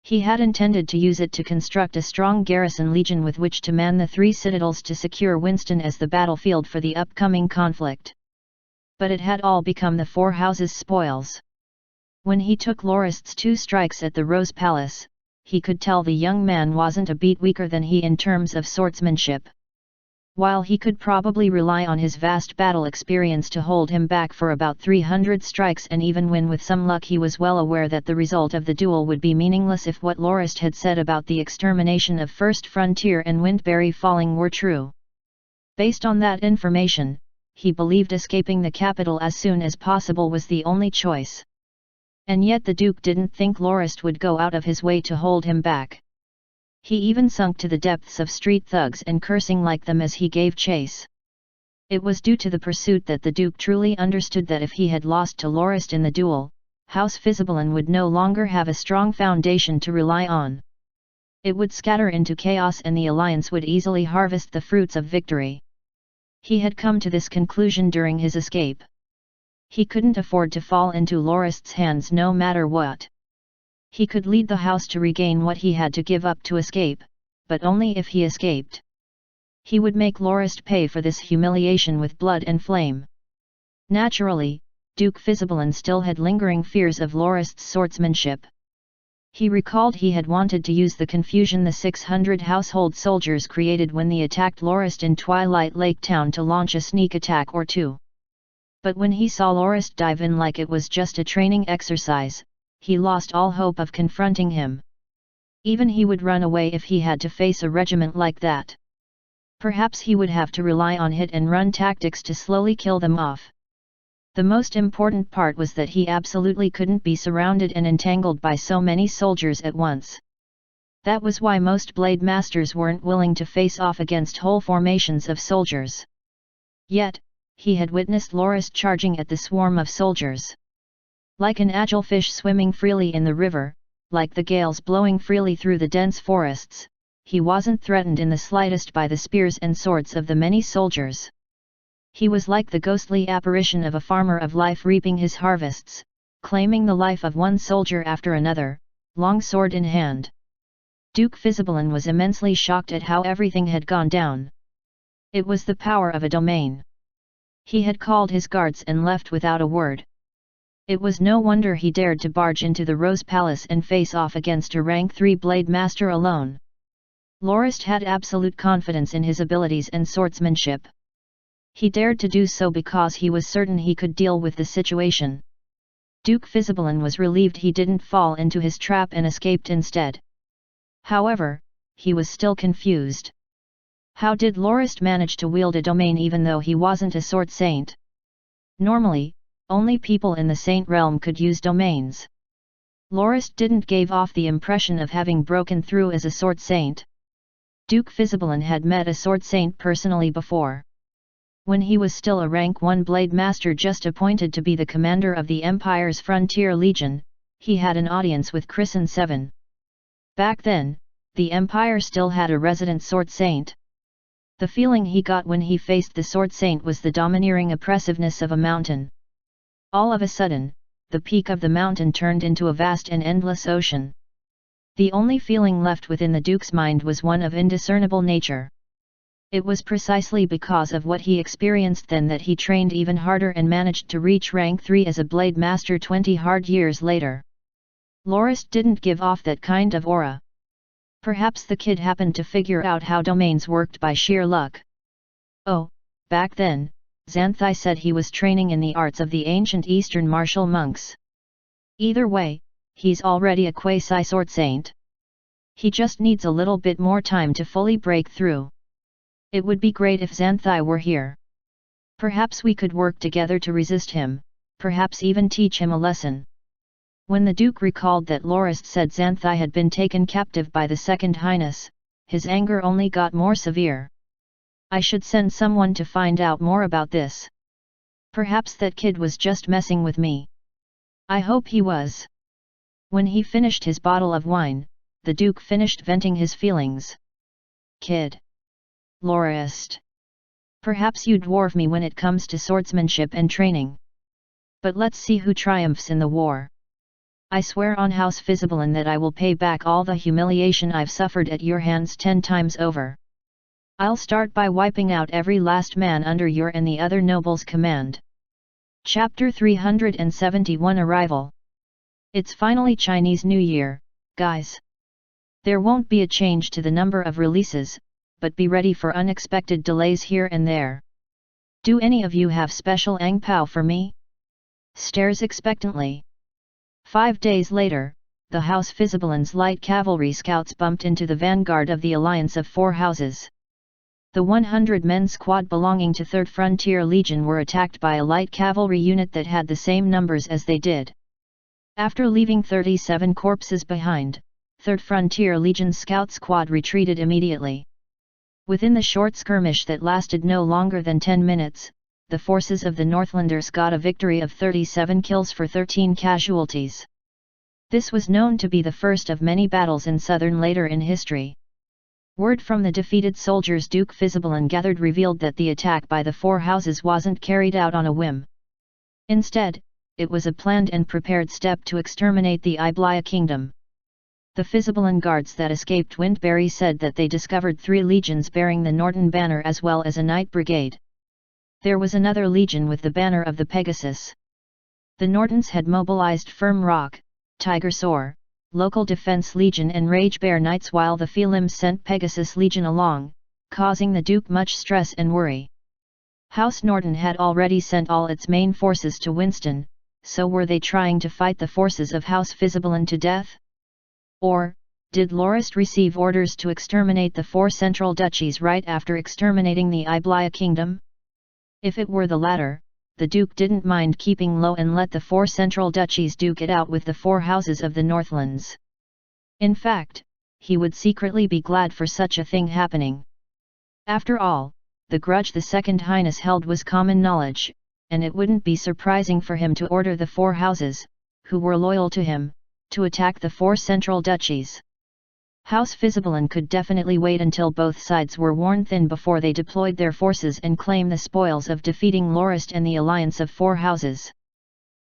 He had intended to use it to construct a strong garrison legion with which to man the 3 citadels to secure Winston as the battlefield for the upcoming conflict. But it had all become the 4 houses' spoils. When he took Lorist's 2 strikes at the Rose Palace, he could tell the young man wasn't a beat weaker than he in terms of swordsmanship. While he could probably rely on his vast battle experience to hold him back for about 300 strikes and even win with some luck, he was well aware that the result of the duel would be meaningless if what Lorist had said about the extermination of First Frontier and Wintbury falling were true. Based on that information, he believed escaping the capital as soon as possible was the only choice. And yet the Duke didn't think Lorist would go out of his way to hold him back. He even sunk to the depths of street thugs and cursing like them as he gave chase. It was due to the pursuit that the Duke truly understood that if he had lost to Lorist in the duel, House Fisibelan would no longer have a strong foundation to rely on. It would scatter into chaos and the alliance would easily harvest the fruits of victory. He had come to this conclusion during his escape. He couldn't afford to fall into Lorist's hands no matter what. He could lead the house to regain what he had to give up to escape, but only if he escaped. He would make Lorist pay for this humiliation with blood and flame. Naturally, Duke Fisibelan still had lingering fears of Lorist's swordsmanship. He recalled he had wanted to use the confusion the 600 household soldiers created when they attacked Lorist in Twilight Lake Town to launch a sneak attack or two. But when he saw Lorist dive in like it was just a training exercise, he lost all hope of confronting him. Even he would run away if he had to face a regiment like that. Perhaps he would have to rely on hit-and-run tactics to slowly kill them off. The most important part was that he absolutely couldn't be surrounded and entangled by so many soldiers at once. That was why most blade masters weren't willing to face off against whole formations of soldiers. Yet, he had witnessed Lorist charging at the swarm of soldiers. Like an agile fish swimming freely in the river, like the gales blowing freely through the dense forests, he wasn't threatened in the slightest by the spears and swords of the many soldiers. He was like the ghostly apparition of a farmer of life reaping his harvests, claiming the life of one soldier after another, long sword in hand. Duke Fisibelan was immensely shocked at how everything had gone down. It was the power of a domain. He had called his guards and left without a word. It was no wonder he dared to barge into the Rose Palace and face off against a rank 3 blade master alone. Lorist had absolute confidence in his abilities and swordsmanship. He dared to do so because he was certain he could deal with the situation. Duke Fisibelan was relieved he didn't fall into his trap and escaped instead. However, he was still confused. How did Lorist manage to wield a domain even though he wasn't a sword saint? Normally, only people in the saint realm could use domains. Lorist didn't give off the impression of having broken through as a sword saint. Duke Fisibelan had met a sword saint personally before. When he was still a rank 1 blade master just appointed to be the commander of the Empire's Frontier Legion, he had an audience with Chrisen 7. Back then, the Empire still had a resident sword saint. The feeling he got when he faced the sword saint was the domineering oppressiveness of a mountain. All of a sudden, the peak of the mountain turned into a vast and endless ocean. The only feeling left within the Duke's mind was one of indiscernible nature. It was precisely because of what he experienced then that he trained even harder and managed to reach rank 3 as a blade master 20 hard years later. Lorist didn't give off that kind of aura. Perhaps the kid happened to figure out how domains worked by sheer luck. Oh, back then, Xanthai said he was training in the arts of the ancient Eastern martial monks. Either way, he's already a quasi-sword saint. He just needs a little bit more time to fully break through. It would be great if Xanthai were here. Perhaps we could work together to resist him, perhaps even teach him a lesson. When the Duke recalled that Lorist said Xanthai had been taken captive by the Second Highness, his anger only got more severe. I should send someone to find out more about this. Perhaps that kid was just messing with me. I hope he was. When he finished his bottle of wine, the Duke finished venting his feelings. Kid. Lorist. Perhaps you dwarf me when it comes to swordsmanship and training. But let's see who triumphs in the war. I swear on House Fisibalin that I will pay back all the humiliation I've suffered at your hands 10 times over. I'll start by wiping out every last man under your and the other nobles' command. Chapter 371 Arrival. It's finally Chinese New Year, guys. There won't be a change to the number of releases, but be ready for unexpected delays here and there. Do any of you have special Ang Pao for me? Stares expectantly. 5 days later, the House Fisibalin's light cavalry scouts bumped into the vanguard of the Alliance of Four Houses. The 100-men squad belonging to 3rd Frontier Legion were attacked by a light cavalry unit that had the same numbers as they did. After leaving 37 corpses behind, 3rd Frontier Legion scout squad retreated immediately. Within the short skirmish that lasted no longer than 10 minutes, the forces of the Northlanders got a victory of 37 kills for 13 casualties. This was known to be the first of many battles in Southern later in history. Word from the defeated soldiers Duke Fisibalin gathered revealed that the attack by the Four Houses wasn't carried out on a whim. Instead, it was a planned and prepared step to exterminate the Iblia kingdom. The Fisibalin guards that escaped Windberry said that they discovered 3 legions bearing the Norton banner as well as a knight brigade. There was another legion with the banner of the Pegasus. The Nortons had mobilized Firm Rock, Tiger Soar, Local Defense Legion and Rage Bear Knights while the Philims sent Pegasus Legion along, causing the Duke much stress and worry. House Norton had already sent all its main forces to Winston, so were they trying to fight the forces of House Fisibalin to death? Or, did Lorist receive orders to exterminate the 4 central duchies right after exterminating the Iblia kingdom? If it were the latter, the Duke didn't mind keeping low and let the 4 central duchies duke it out with the 4 houses of the Northlands. In fact, he would secretly be glad for such a thing happening. After all, the grudge the Second Highness held was common knowledge, and it wouldn't be surprising for him to order the 4 houses, who were loyal to him, to attack the 4 central duchies. House Fisibalin could definitely wait until both sides were worn thin before they deployed their forces and claim the spoils of defeating Lorist and the Alliance of Four Houses.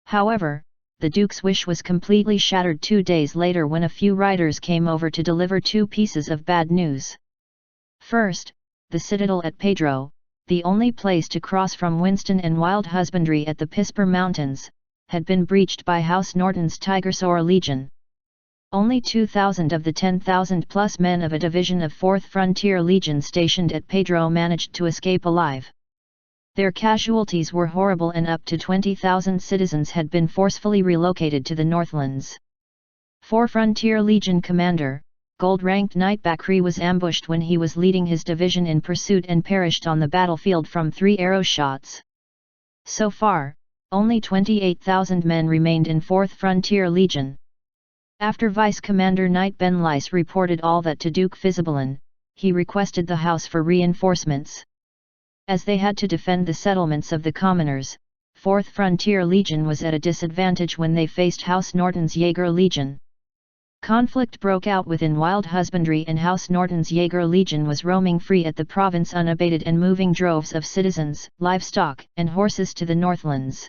However, the Duke's wish was completely shattered 2 days later when a few riders came over to deliver 2 pieces of bad news. First, the citadel at Pedro, the only place to cross from Winston and Wild Husbandry at the Pisper Mountains, had been breached by House Norton's Tigersaur Legion. Only 2,000 of the 10,000-plus men of a division of 4th Frontier Legion stationed at Pedro managed to escape alive. Their casualties were horrible and up to 20,000 citizens had been forcefully relocated to the Northlands. 4 Frontier Legion commander, gold-ranked Knight Bakri was ambushed when he was leading his division in pursuit and perished on the battlefield from 3 arrow shots. So far, only 28,000 men remained in 4th Frontier Legion. After Vice Commander Knight Benlice reported all that to Duke Fisibalin, he requested the house for reinforcements. As they had to defend the settlements of the commoners, 4th Frontier Legion was at a disadvantage when they faced House Norton's Jaeger Legion. Conflict broke out within Wild Husbandry and House Norton's Jaeger Legion was roaming free at the province unabated and moving droves of citizens, livestock, and horses to the Northlands.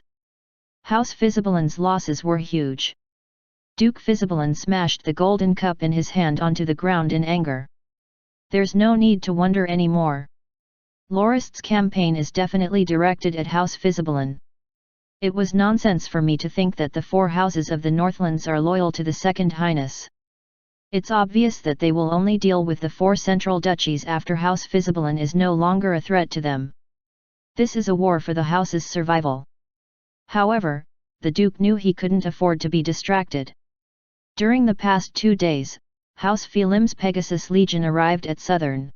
House Fisibalin's losses were huge. Duke Fisibalin smashed the golden cup in his hand onto the ground in anger. There's no need to wonder anymore. Lorist's campaign is definitely directed at House Fisibalin. It was nonsense for me to think that the 4 houses of the Northlands are loyal to the Second Highness. It's obvious that they will only deal with the 4 central duchies after House Fisibalin is no longer a threat to them. This is a war for the house's survival. However, the Duke knew he couldn't afford to be distracted. During the past 2 days, House Philim's Pegasus Legion arrived at Southern.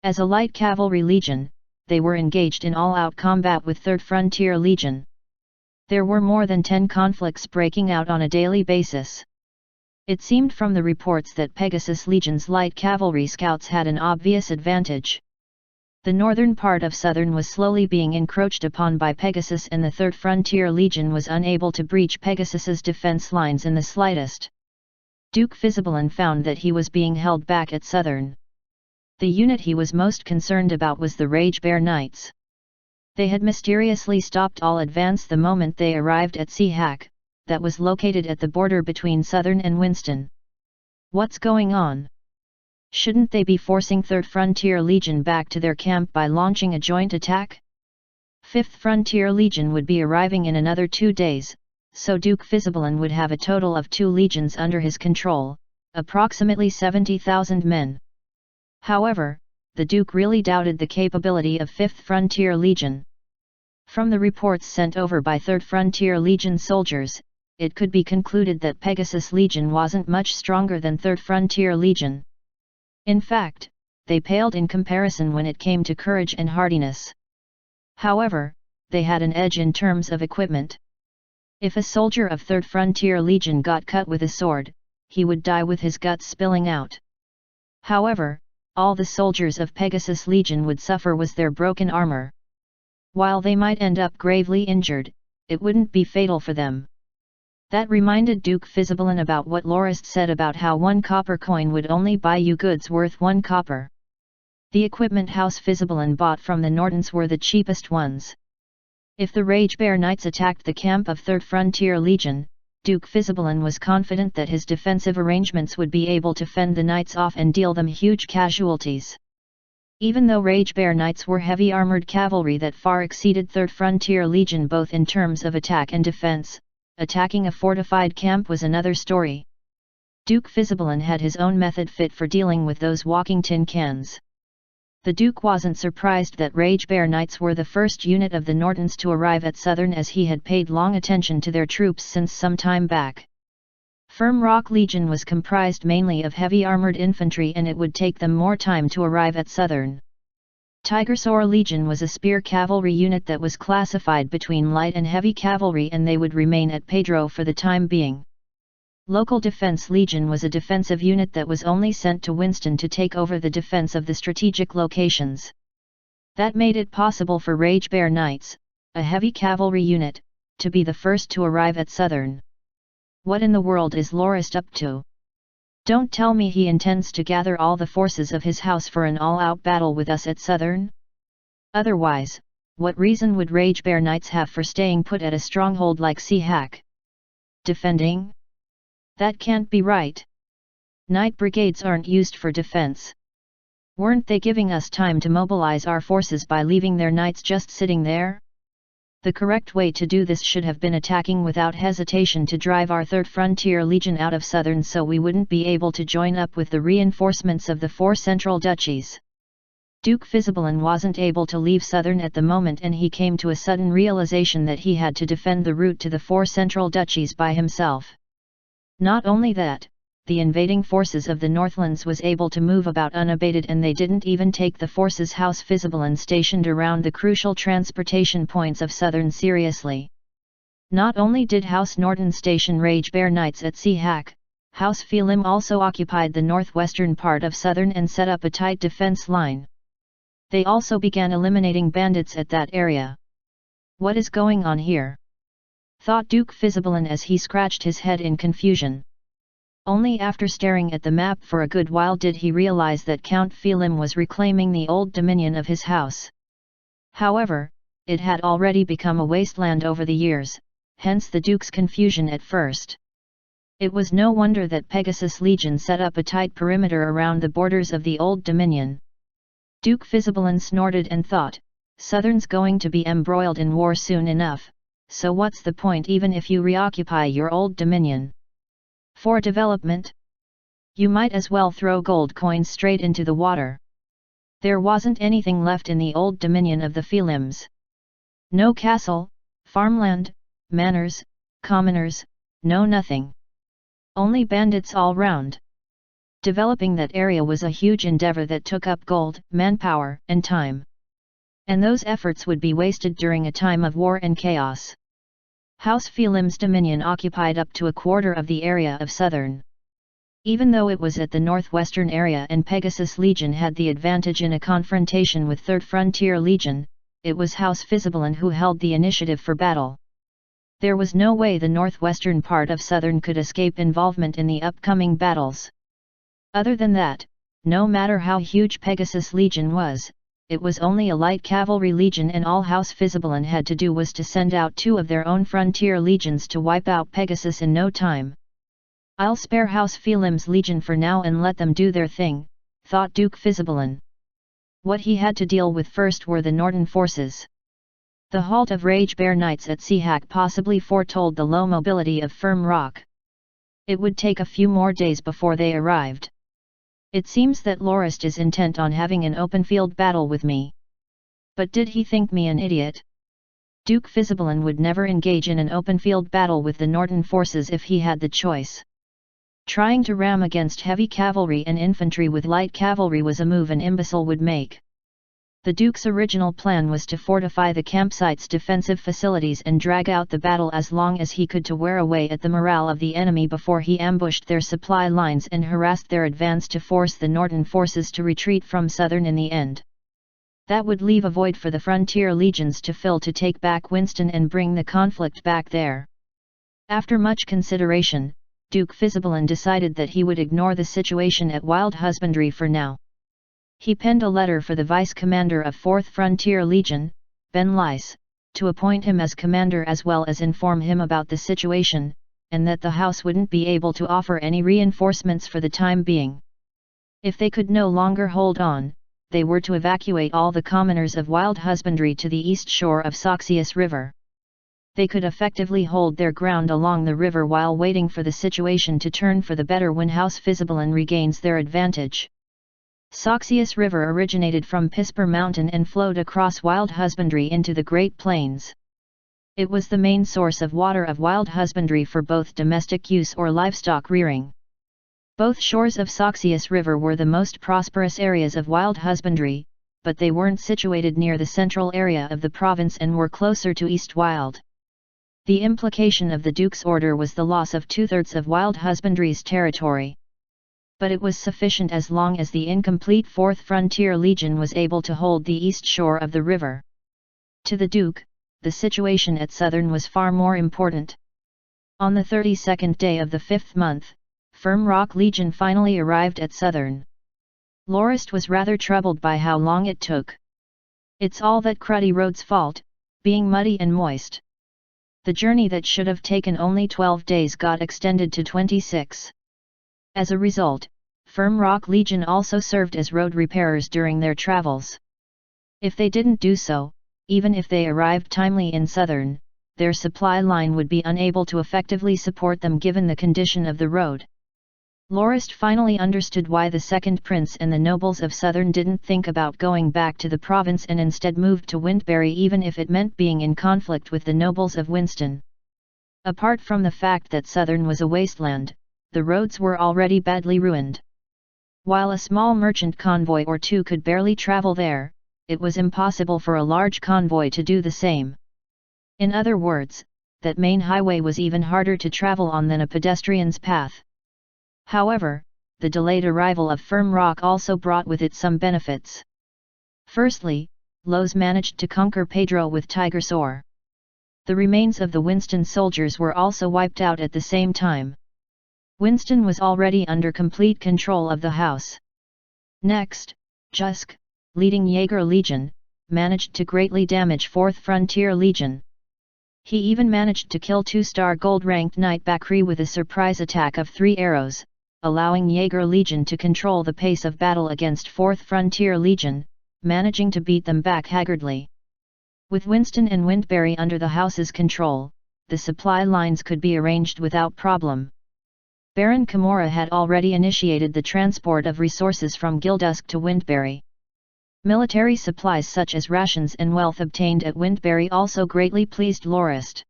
As a light cavalry legion, they were engaged in all-out combat with 3rd Frontier Legion. There were more than 10 conflicts breaking out on a daily basis. It seemed from the reports that Pegasus Legion's light cavalry scouts had an obvious advantage. The northern part of Southern was slowly being encroached upon by Pegasus, and the 3rd Frontier Legion was unable to breach Pegasus's defense lines in the slightest. Duke Fisibalin found that he was being held back at Southern. The unit he was most concerned about was the Rage Bear Knights. They had mysteriously stopped all advance the moment they arrived at Seahack, that was located at the border between Southern and Winston. What's going on? Shouldn't they be forcing 3rd Frontier Legion back to their camp by launching a joint attack? 5th Frontier Legion would be arriving in another 2 days, so Duke Fisibalin would have a total of 2 legions under his control, approximately 70,000 men. However, the Duke really doubted the capability of 5th Frontier Legion. From the reports sent over by 3rd Frontier Legion soldiers, it could be concluded that Pegasus Legion wasn't much stronger than 3rd Frontier Legion. In fact, they paled in comparison when it came to courage and hardiness. However, they had an edge in terms of equipment. If a soldier of 3rd Frontier Legion got cut with a sword, he would die with his guts spilling out. However, all the soldiers of Pegasus Legion would suffer was their broken armor. While they might end up gravely injured, it wouldn't be fatal for them. That reminded Duke Fisibalin about what Lorist said about how 1 copper coin would only buy you goods worth 1 copper. The equipment House Fisibalin bought from the Nortons were the cheapest ones. If the Rage Bear Knights attacked the camp of 3rd Frontier Legion, Duke Fisibalin was confident that his defensive arrangements would be able to fend the Knights off and deal them huge casualties. Even though Rage Bear Knights were heavy armored cavalry that far exceeded 3rd Frontier Legion both in terms of attack and defense, attacking a fortified camp was another story. Duke Fisibalin had his own method fit for dealing with those walking tin cans. The Duke wasn't surprised that Rage Bear Knights were the first unit of the Nortons to arrive at Southern, as he had paid long attention to their troops since some time back. Firm Rock Legion was comprised mainly of heavy armored infantry, and it would take them more time to arrive at Southern. Tigersaur Legion was a spear cavalry unit that was classified between light and heavy cavalry, and they would remain at Pedro for the time being. Local Defense Legion was a defensive unit that was only sent to Winston to take over the defense of the strategic locations. That made it possible for Rage Bear Knights, a heavy cavalry unit, to be the first to arrive at Southern. What in the world is Lorist up to? Don't tell me he intends to gather all the forces of his house for an all-out battle with us at Southern? Otherwise, what reason would Rage Bear Knights have for staying put at a stronghold like Seahack? Defending? That can't be right. Knight brigades aren't used for defense. Weren't they giving us time to mobilize our forces by leaving their knights just sitting there? The correct way to do this should have been attacking without hesitation to drive our 3rd Frontier Legion out of Southern, so we wouldn't be able to join up with the reinforcements of the 4 central duchies. Duke Fisibalin wasn't able to leave Southern at the moment, and he came to a sudden realization that he had to defend the route to the 4 central duchies by himself. Not only that, the invading forces of the Northlands was able to move about unabated, and they didn't even take the forces House Fisibalin stationed around the crucial transportation points of Southern seriously. Not only did House Norton station Rage Bear Knights at Seahack, House Felim also occupied the northwestern part of Southern and set up a tight defense line. They also began eliminating bandits at that area. What is going on here? Thought Duke Fisibalin as he scratched his head in confusion. Only after staring at the map for a good while did he realize that Count Felim was reclaiming the old dominion of his house. However, it had already become a wasteland over the years, hence the Duke's confusion at first. It was no wonder that Pegasus Legion set up a tight perimeter around the borders of the old dominion. Duke Fisibalin snorted and thought, Southern's going to be embroiled in war soon enough, so what's the point even if you reoccupy your old dominion? For development? You might as well throw gold coins straight into the water. There wasn't anything left in the old dominion of the Felims. No castle, farmland, manors, commoners, no nothing. Only bandits all round. Developing that area was a huge endeavor that took up gold, manpower, and time. And those efforts would be wasted during a time of war and chaos. House Philem's dominion occupied up to a quarter of the area of southern. Even though it was at the northwestern area and Pegasus Legion had the advantage in a confrontation with 3rd Frontier Legion, it was House Fisibelan who held the initiative for battle. There was no way the northwestern part of southern could escape involvement in the upcoming battles. Other than that, no matter how huge Pegasus Legion was, it was only a light cavalry legion, and all House Fisibelan had to do was to send out 2 of their own frontier legions to wipe out Pegasus in no time. "I'll spare House Philem's legion for now and let them do their thing," thought Duke Fisibelan. What he had to deal with first were the Northern forces. The halt of Rage Bear Knights at Seahawk possibly foretold the low mobility of Firm Rock. It would take a few more days before they arrived. "It seems that Lorist is intent on having an open field battle with me. But did he think me an idiot? Duke Fisibelan would never engage in an open field battle with the Northern forces if he had the choice. Trying to ram against heavy cavalry and infantry with light cavalry was a move an imbecile would make. The Duke's original plan was to fortify the campsite's defensive facilities and drag out the battle as long as he could to wear away at the morale of the enemy before he ambushed their supply lines and harassed their advance to force the Northern forces to retreat from southern in the end. That would leave a void for the frontier legions to fill to take back Winston and bring the conflict back there. After much consideration, Duke Fisibelan decided that he would ignore the situation at Wild Husbandry for now. He penned a letter for the vice-commander of 4th Frontier Legion, Ben Lice, to appoint him as commander as well as inform him about the situation, and that the house wouldn't be able to offer any reinforcements for the time being. If they could no longer hold on, they were to evacuate all the commoners of Wild Husbandry to the east shore of Soxius River. They could effectively hold their ground along the river while waiting for the situation to turn for the better when House Fisibelan regains their advantage. Soxius River originated from Pisper Mountain and flowed across Wild Husbandry into the Great Plains. It was the main source of water of Wild Husbandry for both domestic use or livestock rearing. Both shores of Soxius River were the most prosperous areas of Wild Husbandry, but they weren't situated near the central area of the province and were closer to East Wild. The implication of the Duke's order was the loss of 2/3 of Wild Husbandry's territory. But it was sufficient as long as the incomplete 4th Frontier Legion was able to hold the east shore of the river. To the Duke, the situation at Southern was far more important. On the 32nd day of the 5th month, Firm Rock Legion finally arrived at Southern. Lorist was rather troubled by how long it took. "It's all that cruddy road's fault, being muddy and moist." The journey that should have taken only 12 days got extended to 26. As a result, Firm Rock Legion also served as road repairers during their travels. If they didn't do so, even if they arrived timely in Southern, their supply line would be unable to effectively support them given the condition of the road. Lorist finally understood why the Second Prince and the nobles of Southern didn't think about going back to the province and instead moved to Wintbury even if it meant being in conflict with the nobles of Winston. Apart from the fact that Southern was a wasteland, the roads were already badly ruined. While a small merchant convoy or two could barely travel there, it was impossible for a large convoy to do the same. In other words, that main highway was even harder to travel on than a pedestrian's path. However, the delayed arrival of Firm Rock also brought with it some benefits. Firstly, Lowe's managed to conquer Pedro with Tiger Sword. The remains of the Winston soldiers were also wiped out at the same time. Winston was already under complete control of the house. Next, Jusk, leading Jaeger Legion, managed to greatly damage 4th Frontier Legion. He even managed to kill 2-star gold-ranked Knight Bakri with a surprise attack of 3 arrows, allowing Jaeger Legion to control the pace of battle against 4th Frontier Legion, managing to beat them back haggardly. With Winston and Wintbury under the house's control, the supply lines could be arranged without problem. Baron Kimura had already initiated the transport of resources from Gildusk to Wintbury. Military supplies such as rations and wealth obtained at Wintbury also greatly pleased Lorist.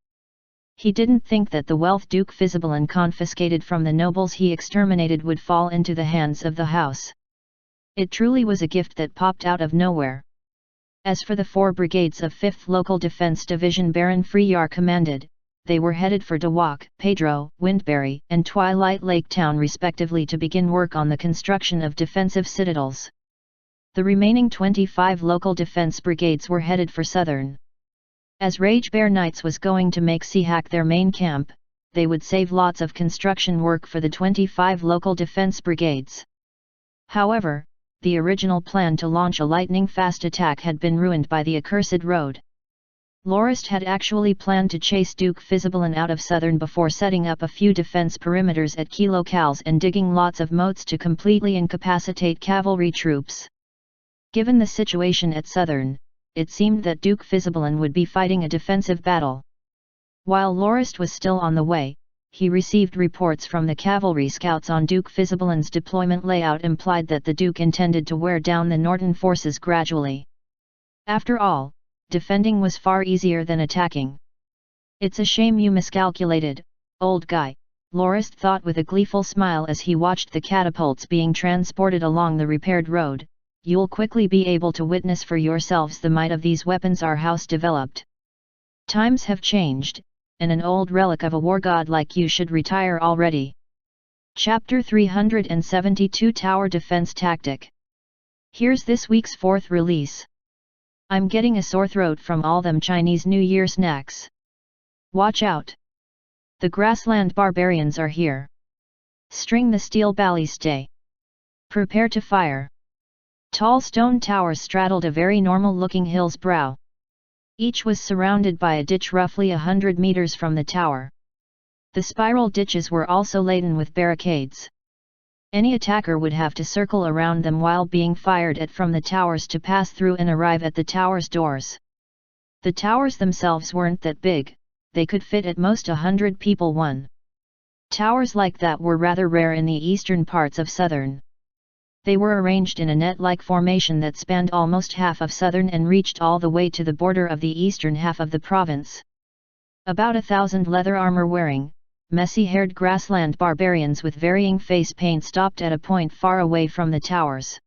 He didn't think that the wealth Duke Fisibelan confiscated from the nobles he exterminated would fall into the hands of the house. It truly was a gift that popped out of nowhere. As for the 4 brigades of 5th Local Defense Division Baron Freyar commanded, they were headed for Dewak, Pedro, Windberry, and Twilight Lake Town respectively to begin work on the construction of defensive citadels. The remaining 25 local defense brigades were headed for Southern. As Rage Bear Knights was going to make Seahawk their main camp, they would save lots of construction work for the 25 local defense brigades. However, the original plan to launch a lightning-fast attack had been ruined by the accursed road. Lorist had actually planned to chase Duke Fizzabalin out of Southern before setting up a few defense perimeters at key locales and digging lots of moats to completely incapacitate cavalry troops. Given the situation at Southern, it seemed that Duke Fizzabalin would be fighting a defensive battle. While Lorist was still on the way, he received reports from the cavalry scouts on Duke Fizzabalin's deployment layout implied that the Duke intended to wear down the Norton forces gradually. After all, defending was far easier than attacking. "It's a shame you miscalculated, old guy," Lorist thought with a gleeful smile as he watched the catapults being transported along the repaired road. "You'll quickly be able to witness for yourselves the might of these weapons our house developed. Times have changed, and an old relic of a war god like you should retire already." Chapter 372 Tower Defense Tactic. Here's this week's 4th release. I'm getting a sore throat from all them Chinese New Year snacks. Watch out! The grassland barbarians are here. String the steel ballistay. Prepare to fire. Tall stone towers straddled a very normal-looking hill's brow. Each was surrounded by a ditch roughly 100 meters from the tower. The spiral ditches were also laden with barricades. Any attacker would have to circle around them while being fired at from the towers to pass through and arrive at the tower's doors. The towers themselves weren't that big, they could fit at most 100 people one. Towers like that were rather rare in the eastern parts of Southern. They were arranged in a net-like formation that spanned almost half of Southern and reached all the way to the border of the eastern half of the province. About 1,000 leather armor-wearing, messy-haired grassland barbarians with varying face paint stopped at a point far away from the towers.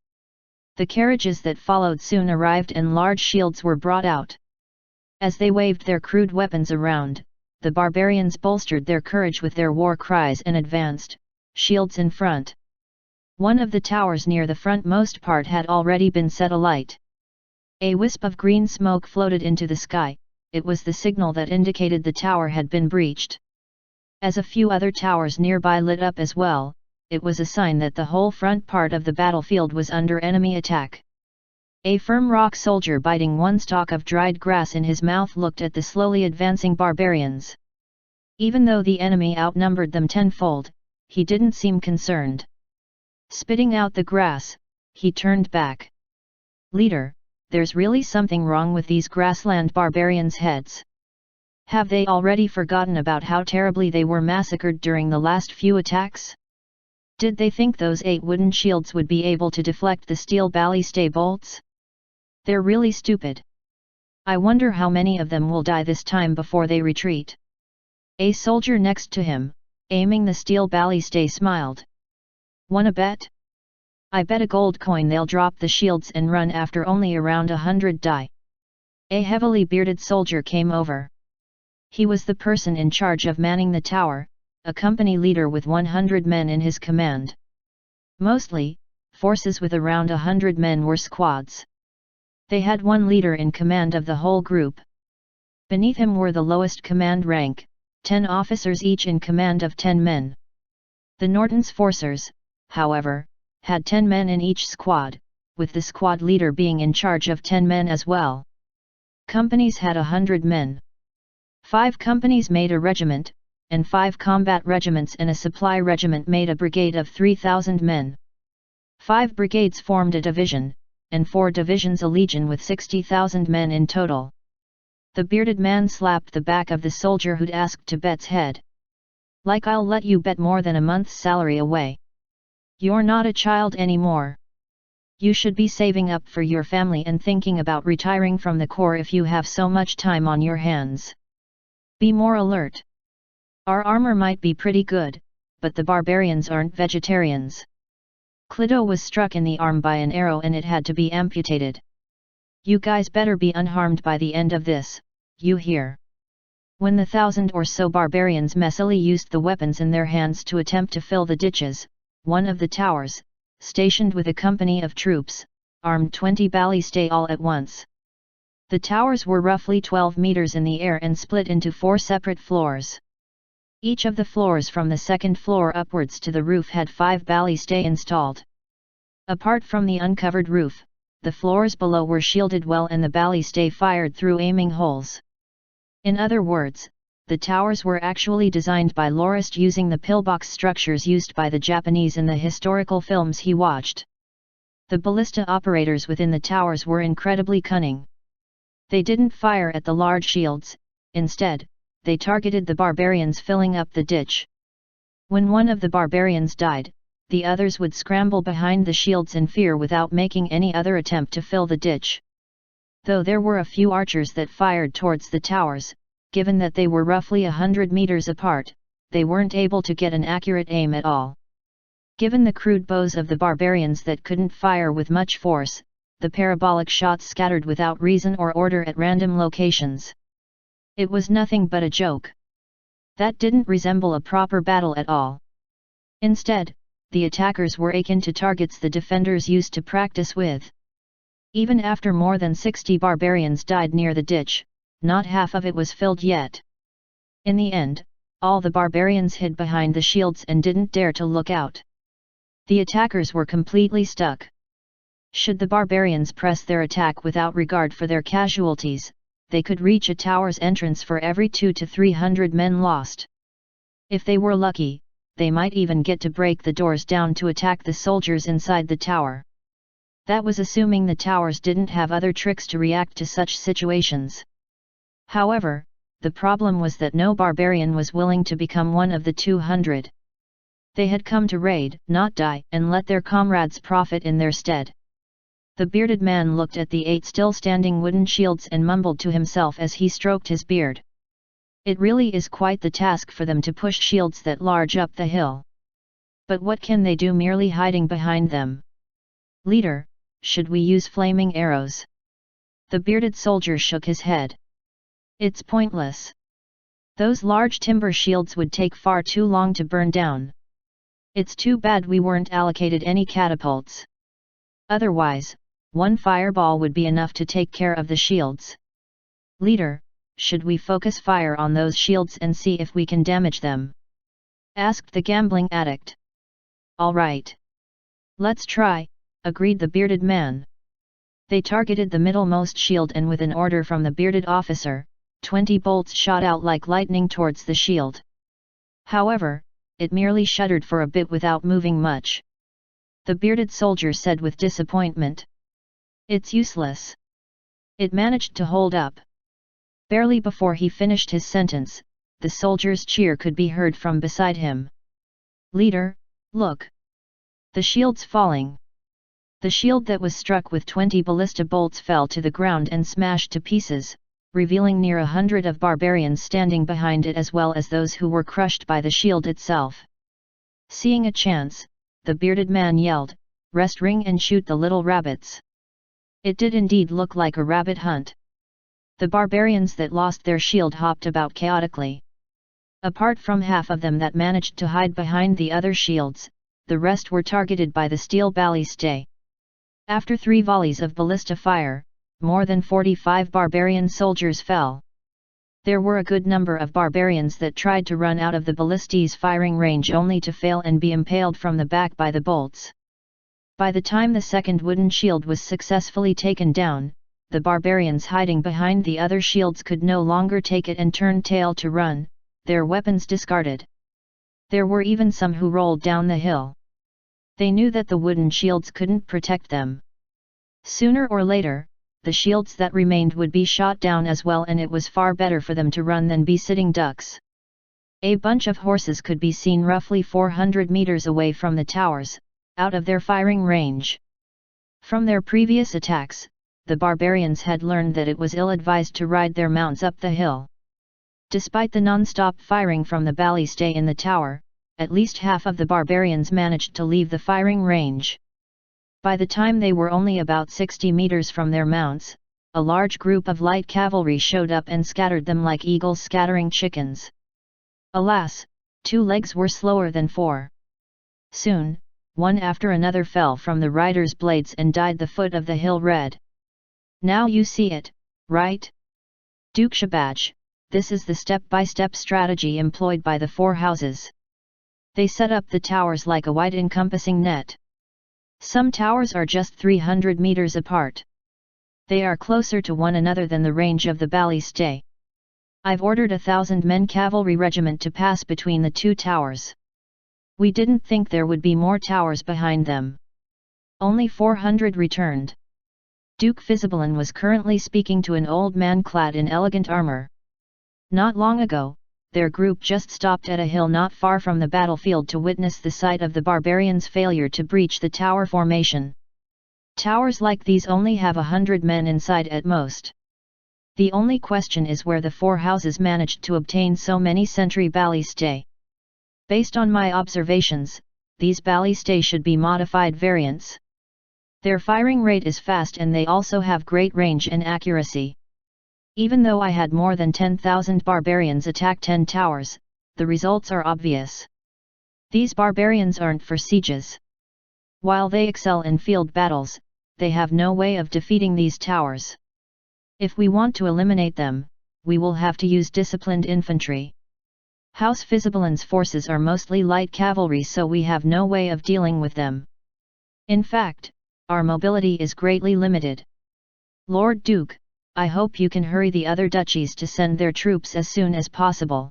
The carriages that followed soon arrived and large shields were brought out. As they waved their crude weapons around, the barbarians bolstered their courage with their war cries and advanced, shields in front. One of the towers near the frontmost part had already been set alight. A wisp of green smoke floated into the sky. It was the signal that indicated the tower had been breached. As a few other towers nearby lit up as well, it was a sign that the whole front part of the battlefield was under enemy attack. A firm rock soldier biting one stalk of dried grass in his mouth looked at the slowly advancing barbarians. Even though the enemy outnumbered them tenfold, he didn't seem concerned. Spitting out the grass, he turned back. "Leader, there's really something wrong with these grassland barbarians' heads. Have they already forgotten about how terribly they were massacred during the last few attacks? Did they think those 8 wooden shields would be able to deflect the steel ballistay bolts? They're really stupid. I wonder how many of them will die this time before they retreat." A soldier next to him, aiming the steel ballistay, smiled. "Wanna bet? I bet a gold coin they'll drop the shields and run after only around 100 die." A heavily bearded soldier came over. He was the person in charge of manning the tower, a company leader with 100 men in his command. Mostly, forces with around 100 men were squads. They had one leader in command of the whole group. Beneath him were the lowest command rank, 10 officers each in command of 10 men. The Norton's forcers, however, had 10 men in each squad, with the squad leader being in charge of 10 men as well. Companies had 100 men. 5 companies made a regiment, and 5 combat regiments and a supply regiment made a brigade of 3,000 men. 5 brigades formed a division, and 4 divisions a legion with 60,000 men in total. The bearded man slapped the back of the soldier who'd asked to bet's head. "Like I'll let you bet more than a month's salary away. You're not a child anymore. You should be saving up for your family and thinking about retiring from the Corps if you have so much time on your hands. Be more alert. Our armor might be pretty good, but the barbarians aren't vegetarians." Clito was struck in the arm by an arrow and it had to be amputated. "You guys better be unharmed by the end of this, you hear? When the 1,000 or so barbarians messily used the weapons in their hands to attempt to fill the ditches, one of the towers, stationed with a company of troops, armed 20 ballistae all at once. The towers were roughly 12 meters in the air and split into 4 separate floors. Each of the floors from the second floor upwards to the roof had 5 ballistae installed. Apart from the uncovered roof, the floors below were shielded well and the ballistae fired through aiming holes. In other words, the towers were actually designed by Lorist using the pillbox structures used by the Japanese in the historical films he watched. The ballista operators within the towers were incredibly cunning. They didn't fire at the large shields, instead, they targeted the barbarians filling up the ditch. When one of the barbarians died, the others would scramble behind the shields in fear without making any other attempt to fill the ditch. Though there were a few archers that fired towards the towers, given that they were roughly 100 meters apart, they weren't able to get an accurate aim at all. Given the crude bows of the barbarians that couldn't fire with much force, the parabolic shots scattered without reason or order at random locations. It was nothing but a joke. That didn't resemble a proper battle at all. Instead, the attackers were akin to targets the defenders used to practice with. Even after more than 60 barbarians died near the ditch, not half of it was filled yet. In the end, all the barbarians hid behind the shields and didn't dare to look out. The attackers were completely stuck. Should the barbarians press their attack without regard for their casualties, they could reach a tower's entrance for every 200 to 300 men lost. If they were lucky, they might even get to break the doors down to attack the soldiers inside the tower. That was assuming the towers didn't have other tricks to react to such situations. However, the problem was that no barbarian was willing to become one of the 200. They had come to raid, not die, and let their comrades profit in their stead. The bearded man looked at the 8 still standing wooden shields and mumbled to himself as he stroked his beard. It really is quite the task for them to push shields that large up the hill. But what can they do merely hiding behind them? Leader, should we use flaming arrows? The bearded soldier shook his head. It's pointless. Those large timber shields would take far too long to burn down. It's too bad we weren't allocated any catapults. Otherwise, one fireball would be enough to take care of the shields. Leader, should we focus fire on those shields and see if we can damage them? Asked the gambling addict. All right. Let's try, agreed the bearded man. They targeted the middlemost shield and with an order from the bearded officer, 20 bolts shot out like lightning towards the shield. However, it merely shuddered for a bit without moving much. The bearded soldier said with disappointment. It's useless. It managed to hold up. Barely before he finished his sentence, the soldier's cheer could be heard from beside him. Leader, look! The shield's falling. The shield that was struck with 20 ballista bolts fell to the ground and smashed to pieces, revealing near 100 of barbarians standing behind it as well as those who were crushed by the shield itself. Seeing a chance, the bearded man yelled, "Rest ring and shoot the little rabbits." It did indeed look like a rabbit hunt. The barbarians that lost their shield hopped about chaotically. Apart from half of them that managed to hide behind the other shields, the rest were targeted by the steel ballistae. After 3 volleys of ballista fire, more than 45 barbarian soldiers fell. There were a good number of barbarians that tried to run out of the ballistae's firing range only to fail and be impaled from the back by the bolts. By the time the second wooden shield was successfully taken down, the barbarians hiding behind the other shields could no longer take it and turn tail to run, their weapons discarded. There were even some who rolled down the hill. They knew that the wooden shields couldn't protect them. Sooner or later, the shields that remained would be shot down as well, and it was far better for them to run than be sitting ducks. A bunch of horses could be seen roughly 400 meters away from the towers, out of their firing range. From their previous attacks, the barbarians had learned that it was ill-advised to ride their mounts up the hill. Despite the non-stop firing from the ballistae in the tower, at least half of the barbarians managed to leave the firing range. By the time they were only about 60 meters from their mounts, a large group of light cavalry showed up and scattered them like eagles scattering chickens. Alas, 2 legs were slower than 4. Soon, one after another fell from the riders' blades and dyed the foot of the hill red. Now you see it, right? Duke Shabaj, this is the step-by-step strategy employed by the 4 houses. They set up the towers like a wide encompassing net. Some towers are just 300 meters apart. They are closer to one another than the range of the ballistae. I've ordered 1,000-men cavalry regiment to pass between the 2 towers. We didn't think there would be more towers behind them. Only 400 returned. Duke Fisibalin was currently speaking to an old man clad in elegant armor. Not long ago, their group just stopped at a hill not far from the battlefield to witness the sight of the barbarians' failure to breach the tower formation. Towers like these only have 100 men inside at most. The only question is where the 4 houses managed to obtain so many sentry ballistae. Based on my observations, these ballistae should be modified variants. Their firing rate is fast and they also have great range and accuracy. Even though I had more than 10,000 barbarians attack 10 towers, the results are obvious. These barbarians aren't for sieges. While they excel in field battles, they have no way of defeating these towers. If we want to eliminate them, we will have to use disciplined infantry. House Fisibalin's forces are mostly light cavalry, so we have no way of dealing with them. In fact, our mobility is greatly limited. Lord Duke, I hope you can hurry the other duchies to send their troops as soon as possible.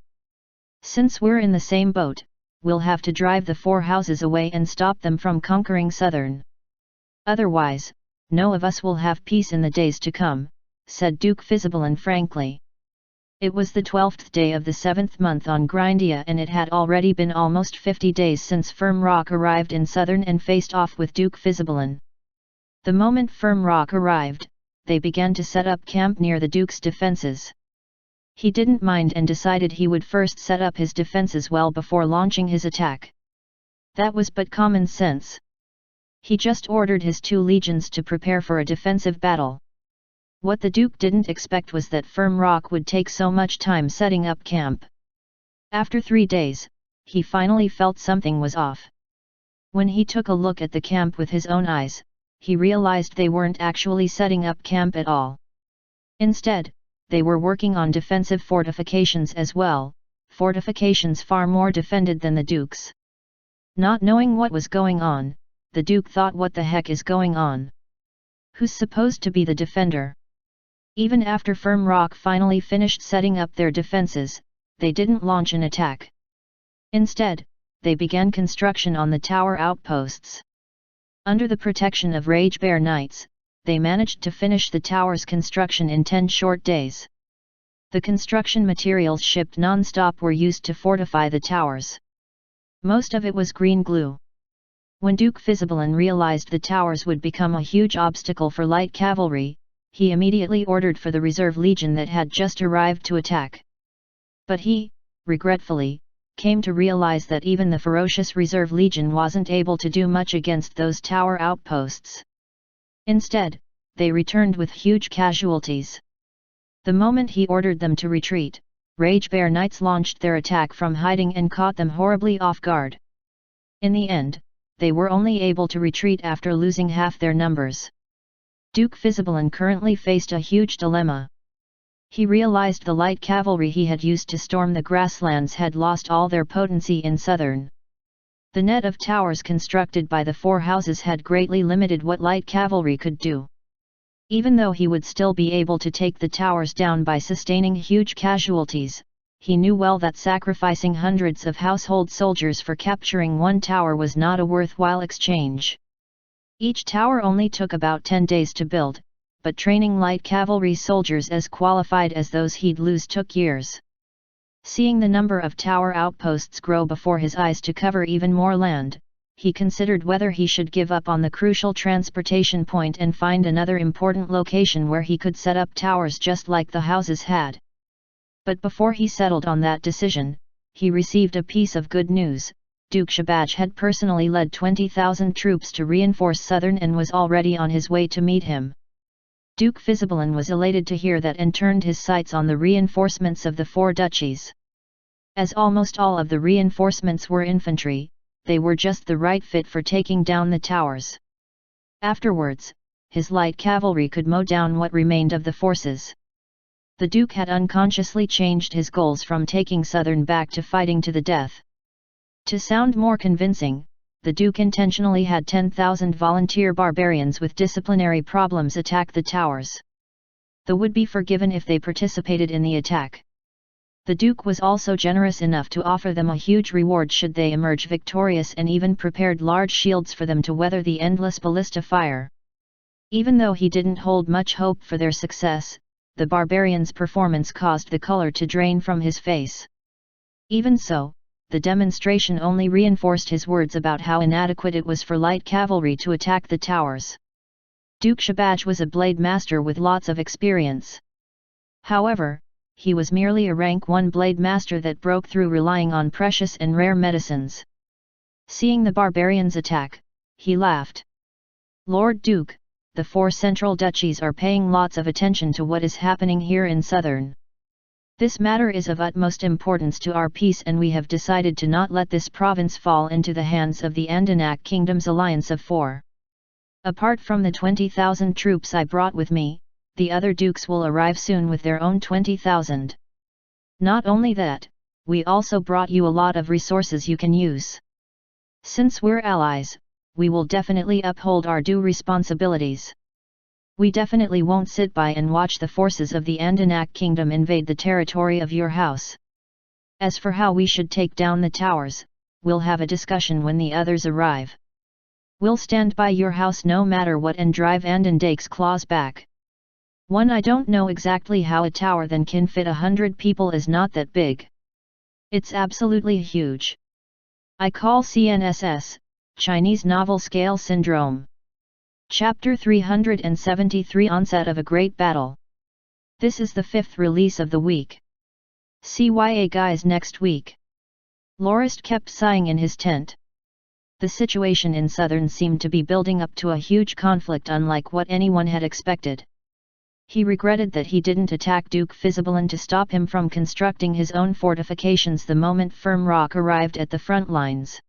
Since we're in the same boat, we'll have to drive the 4 houses away and stop them from conquering Southern. Otherwise, no of us will have peace in the days to come, said Duke Fisibalin frankly. It was the 12th day of the 7th month on Grindia and it had already been almost 50 days since Firm Rock arrived in Southern and faced off with Duke Fisibalin. The moment Firm Rock arrived, they began to set up camp near the Duke's defences. He didn't mind and decided he would first set up his defences well before launching his attack. That was but common sense. He just ordered his 2 legions to prepare for a defensive battle. What the Duke didn't expect was that Firm Rock would take so much time setting up camp. After 3 days, he finally felt something was off. When he took a look at the camp with his own eyes, he realized they weren't actually setting up camp at all. Instead, they were working on defensive fortifications as well, fortifications far more defended than the Duke's. Not knowing what was going on, the Duke thought, what the heck is going on? Who's supposed to be the defender? Even after Firm Rock finally finished setting up their defenses, they didn't launch an attack. Instead, they began construction on the tower outposts. Under the protection of Rage Bear Knights, they managed to finish the tower's construction in 10 short days. The construction materials shipped non-stop were used to fortify the towers. Most of it was green glue. When Duke Fisibalin realized the towers would become a huge obstacle for light cavalry, he immediately ordered for the reserve legion that had just arrived to attack. But he, regretfully, came to realize that even the ferocious reserve legion wasn't able to do much against those tower outposts. Instead, they returned with huge casualties. The moment he ordered them to retreat, Rage Bear Knights launched their attack from hiding and caught them horribly off guard. In the end, they were only able to retreat after losing half their numbers. Duke Fisibalin currently faced a huge dilemma. He realized the light cavalry he had used to storm the grasslands had lost all their potency in Southern. The net of towers constructed by the 4 houses had greatly limited what light cavalry could do. Even though he would still be able to take the towers down by sustaining huge casualties, he knew well that sacrificing hundreds of household soldiers for capturing one tower was not a worthwhile exchange. Each tower only took about 10 days to build, but training light cavalry soldiers as qualified as those he'd lose took years. Seeing the number of tower outposts grow before his eyes to cover even more land, he considered whether he should give up on the crucial transportation point and find another important location where he could set up towers just like the houses had. But before he settled on that decision, he received a piece of good news. Duke Shabaj had personally led 20,000 troops to reinforce Southern and was already on his way to meet him. Duke Fisibalin was elated to hear that and turned his sights on the reinforcements of the 4 duchies. As almost all of the reinforcements were infantry, they were just the right fit for taking down the towers. Afterwards, his light cavalry could mow down what remained of the forces. The Duke had unconsciously changed his goals from taking Southern back to fighting to the death. To sound more convincing, the Duke intentionally had 10,000 volunteer barbarians with disciplinary problems attack the towers. They would be forgiven if they participated in the attack. The Duke was also generous enough to offer them a huge reward should they emerge victorious, and even prepared large shields for them to weather the endless ballista fire. Even though he didn't hold much hope for their success, the barbarian's performance caused the color to drain from his face. Even so, the demonstration only reinforced his words about how inadequate it was for light cavalry to attack the towers. Duke Shabaj was a blade master with lots of experience. However, he was merely a rank 1 blade master that broke through relying on precious and rare medicines. Seeing the barbarians attack, he laughed. "Lord Duke, the 4 central duchies are paying lots of attention to what is happening here in southern. This matter is of utmost importance to our peace, and we have decided to not let this province fall into the hands of the Andanak Kingdom's alliance of 4. Apart from the 20,000 troops I brought with me, the other dukes will arrive soon with their own 20,000. Not only that, we also brought you a lot of resources you can use. Since we're allies, we will definitely uphold our due responsibilities. We definitely won't sit by and watch the forces of the Andanak Kingdom invade the territory of your house. As for how we should take down the towers, we'll have a discussion when the others arrive. We'll stand by your house no matter what and drive Andandak's claws back. I don't know exactly how a tower that can fit 100 people is not that big. It's absolutely huge. I call CNSS, Chinese Novel Scale Syndrome. Chapter 373 Onset of a Great Battle. This is the 5th release of the week. CYA guys, next week. Lorist kept sighing in his tent. The situation in southern seemed to be building up to a huge conflict unlike what anyone had expected. He regretted that he didn't attack Duke Fisibalin to stop him from constructing his own fortifications the moment Firm Rock arrived at the front lines.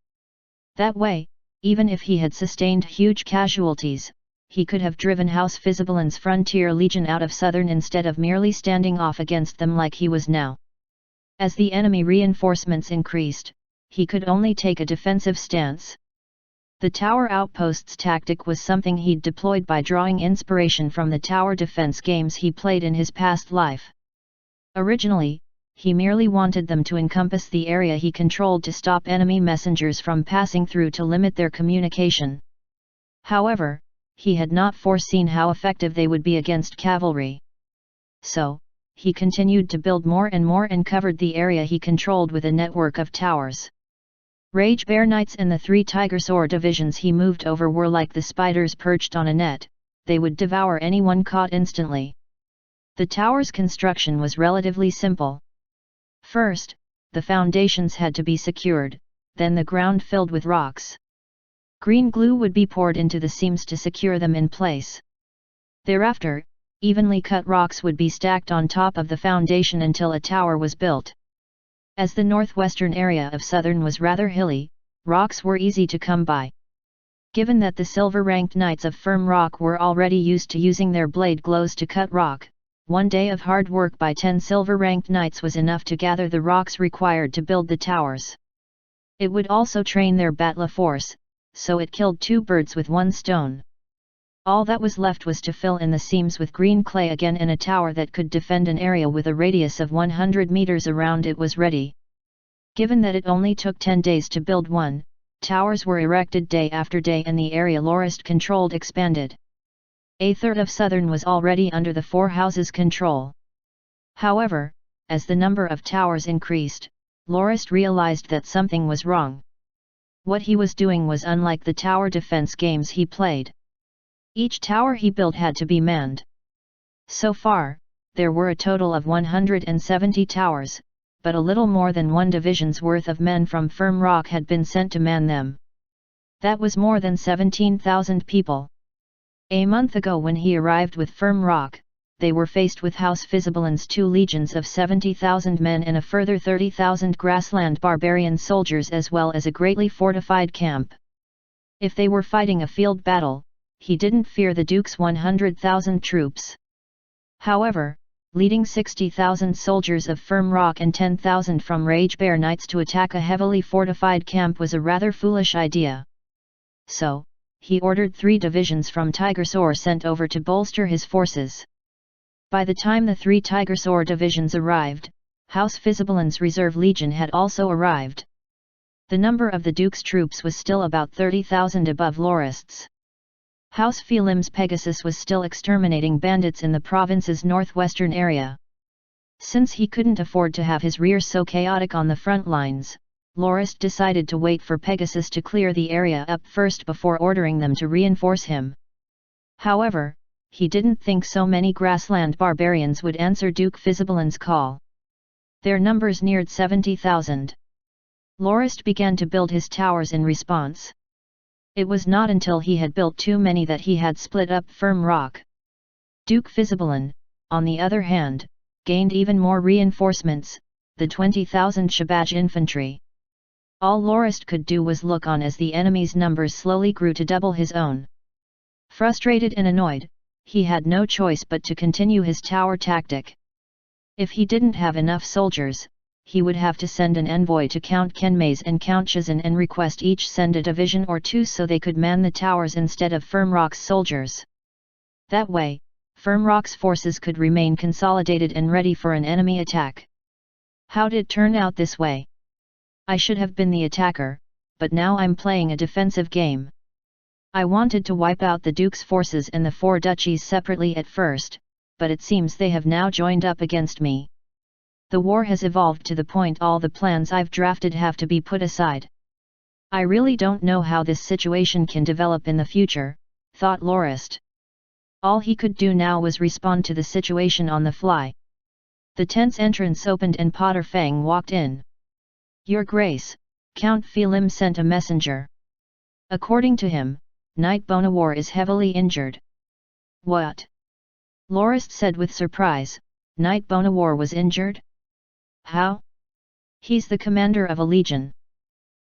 That way, even if he had sustained huge casualties, he could have driven House Fisibalin's Frontier Legion out of southern instead of merely standing off against them like he was now. As the enemy reinforcements increased, he could only take a defensive stance. The tower outposts tactic was something he'd deployed by drawing inspiration from the tower defense games he played in his past life. Originally, he merely wanted them to encompass the area he controlled to stop enemy messengers from passing through to limit their communication. However, he had not foreseen how effective they would be against cavalry. So, he continued to build more and more and covered the area he controlled with a network of towers. Rage Bear Knights and the 3 Tiger Sword divisions he moved over were like the spiders perched on a net, they would devour anyone caught instantly. The tower's construction was relatively simple. First, the foundations had to be secured, then the ground filled with rocks. Green glue would be poured into the seams to secure them in place. Thereafter, evenly cut rocks would be stacked on top of the foundation until a tower was built. As the northwestern area of southern was rather hilly, rocks were easy to come by. Given that the silver-ranked knights of Firm Rock were already used to using their blade glows to cut rock, one day of hard work by 10 silver-ranked knights was enough to gather the rocks required to build the towers. It would also train their battle force, so it killed 2 birds with 1 stone. All that was left was to fill in the seams with green clay again, and a tower that could defend an area with a radius of 100 meters around it was ready. Given that it only took 10 days to build one, towers were erected day after day and the area Lorist controlled expanded. A third of southern was already under the 4 houses' control. However, as the number of towers increased, Lorist realized that something was wrong. What he was doing was unlike the tower defense games he played. Each tower he built had to be manned. So far, there were a total of 170 towers, but a little more than 1 division's worth of men from Firm Rock had been sent to man them. That was more than 17,000 people. A month ago when he arrived with Firm Rock, they were faced with House Fisibelin's 2 legions of 70,000 men and a further 30,000 grassland barbarian soldiers as well as a greatly fortified camp. If they were fighting a field battle, he didn't fear the Duke's 100,000 troops. However, leading 60,000 soldiers of Firm Rock and 10,000 from Rage Bear Knights to attack a heavily fortified camp was a rather foolish idea. So, he ordered 3 divisions from Tigersaur sent over to bolster his forces. By the time the 3 Tigersaur divisions arrived, House Fisibelin's reserve legion had also arrived. The number of the Duke's troops was still about 30,000 above Lorist's. House Felim's Pegasus was still exterminating bandits in the province's northwestern area. Since he couldn't afford to have his rear so chaotic on the front lines, Lorist decided to wait for Pegasus to clear the area up first before ordering them to reinforce him. However, he didn't think so many grassland barbarians would answer Duke Fisibelin's call. Their numbers neared 70,000. Lorist began to build his towers in response. It was not until he had built too many that he had split up Firm Rock. Duke Fisibelin, on the other hand, gained even more reinforcements, the 20,000 Shabaj infantry. All Lorist could do was look on as the enemy's numbers slowly grew to double his own. Frustrated and annoyed, he had no choice but to continue his tower tactic. If he didn't have enough soldiers, he would have to send an envoy to Count Kenmaze and Count Chazan and request each send a division or 2 so they could man the towers instead of Firm Rock's soldiers. That way, Firm Rock's forces could remain consolidated and ready for an enemy attack. How'd it turn out this way? I should have been the attacker, but now I'm playing a defensive game. I wanted to wipe out the Duke's forces and the 4 duchies separately at first, but it seems they have now joined up against me. The war has evolved to the point all the plans I've drafted have to be put aside. I really don't know how this situation can develop in the future, thought Lorist. All he could do now was respond to the situation on the fly. The tent's entrance opened and Potter Fang walked in. Your Grace, Count Felim sent a messenger. According to him, Knight Bonawar is heavily injured. What? Lorist said with surprise, Knight Bonawar was injured? How? He's the commander of a legion.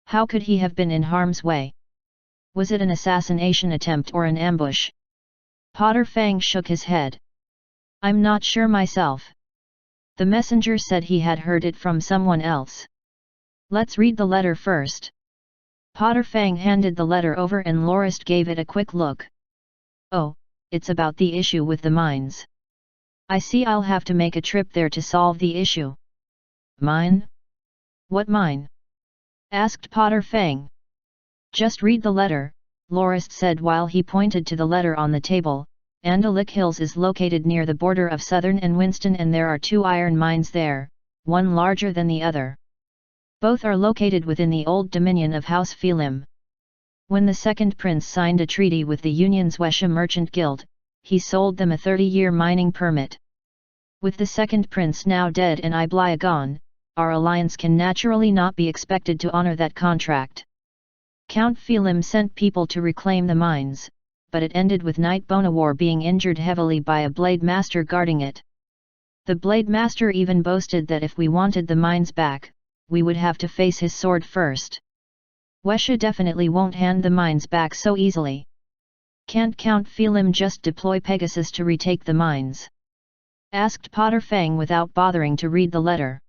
How could he have been in harm's way? Was it an assassination attempt or an ambush? Potter Fang shook his head. I'm not sure myself. The messenger said he had heard it from someone else. Let's read the letter first. Potter Fang handed the letter over and Lorist gave it a quick look. Oh, it's about the issue with the mines. I see I'll have to make a trip there to solve the issue. Mine? What mine? Asked Potter Fang. Just read the letter, Lorist said while he pointed to the letter on the table. Andalik Hills is located near the border of Southern and Winston and there are 2 iron mines there, one larger than the other. Both are located within the old dominion of House Felim. When the second prince signed a treaty with the Union's Wesha Merchant Guild, he sold them a 30-year mining permit. With the second prince now dead and Iblia gone, our alliance can naturally not be expected to honor that contract. Count Felim sent people to reclaim the mines, but it ended with Knight Bonawar being injured heavily by a blade master guarding it. The blade master even boasted that if we wanted the mines back, we would have to face his sword first. Wesha definitely won't hand the mines back so easily. Can't Count Felim just deploy Pegasus to retake the mines? Asked Potter Fang without bothering to read the letter.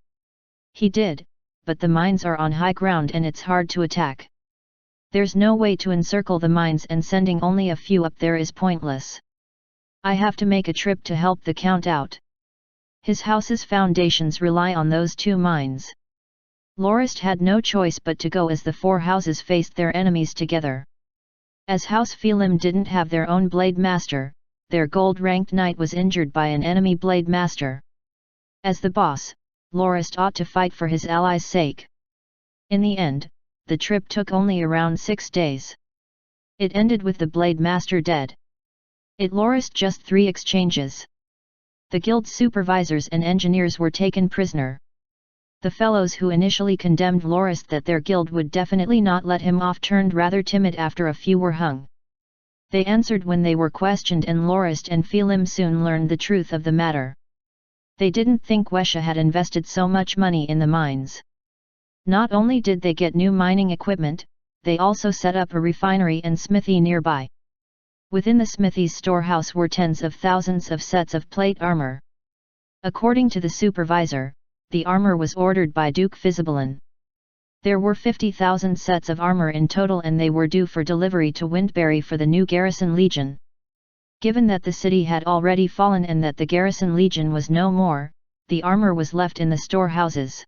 He did, but the mines are on high ground and it's hard to attack. There's no way to encircle the mines and sending only a few up there is pointless. I have to make a trip to help the Count out. His house's foundations rely on those 2 mines. Lorist had no choice but to go as the 4 houses faced their enemies together. As House Felim didn't have their own blade master, their gold-ranked knight was injured by an enemy blade master. As the boss, Lorist ought to fight for his allies' sake. In the end, the trip took only around 6 days. It ended with the blade master dead. It Lorist just 3 exchanges. The guild's supervisors and engineers were taken prisoner. The fellows who initially condemned Lorist that their guild would definitely not let him off turned rather timid after a few were hung. They answered when they were questioned, and Lorist and Philim soon learned the truth of the matter. They didn't think Wesha had invested so much money in the mines. Not only did they get new mining equipment, they also set up a refinery and smithy nearby. Within the smithy's storehouse were tens of thousands of sets of plate armor. According to the supervisor, the armor was ordered by Duke Fizibalin. There were 50,000 sets of armor in total, and they were due for delivery to Windberry for the new Garrison Legion. Given that the city had already fallen and that the Garrison Legion was no more, the armor was left in the storehouses.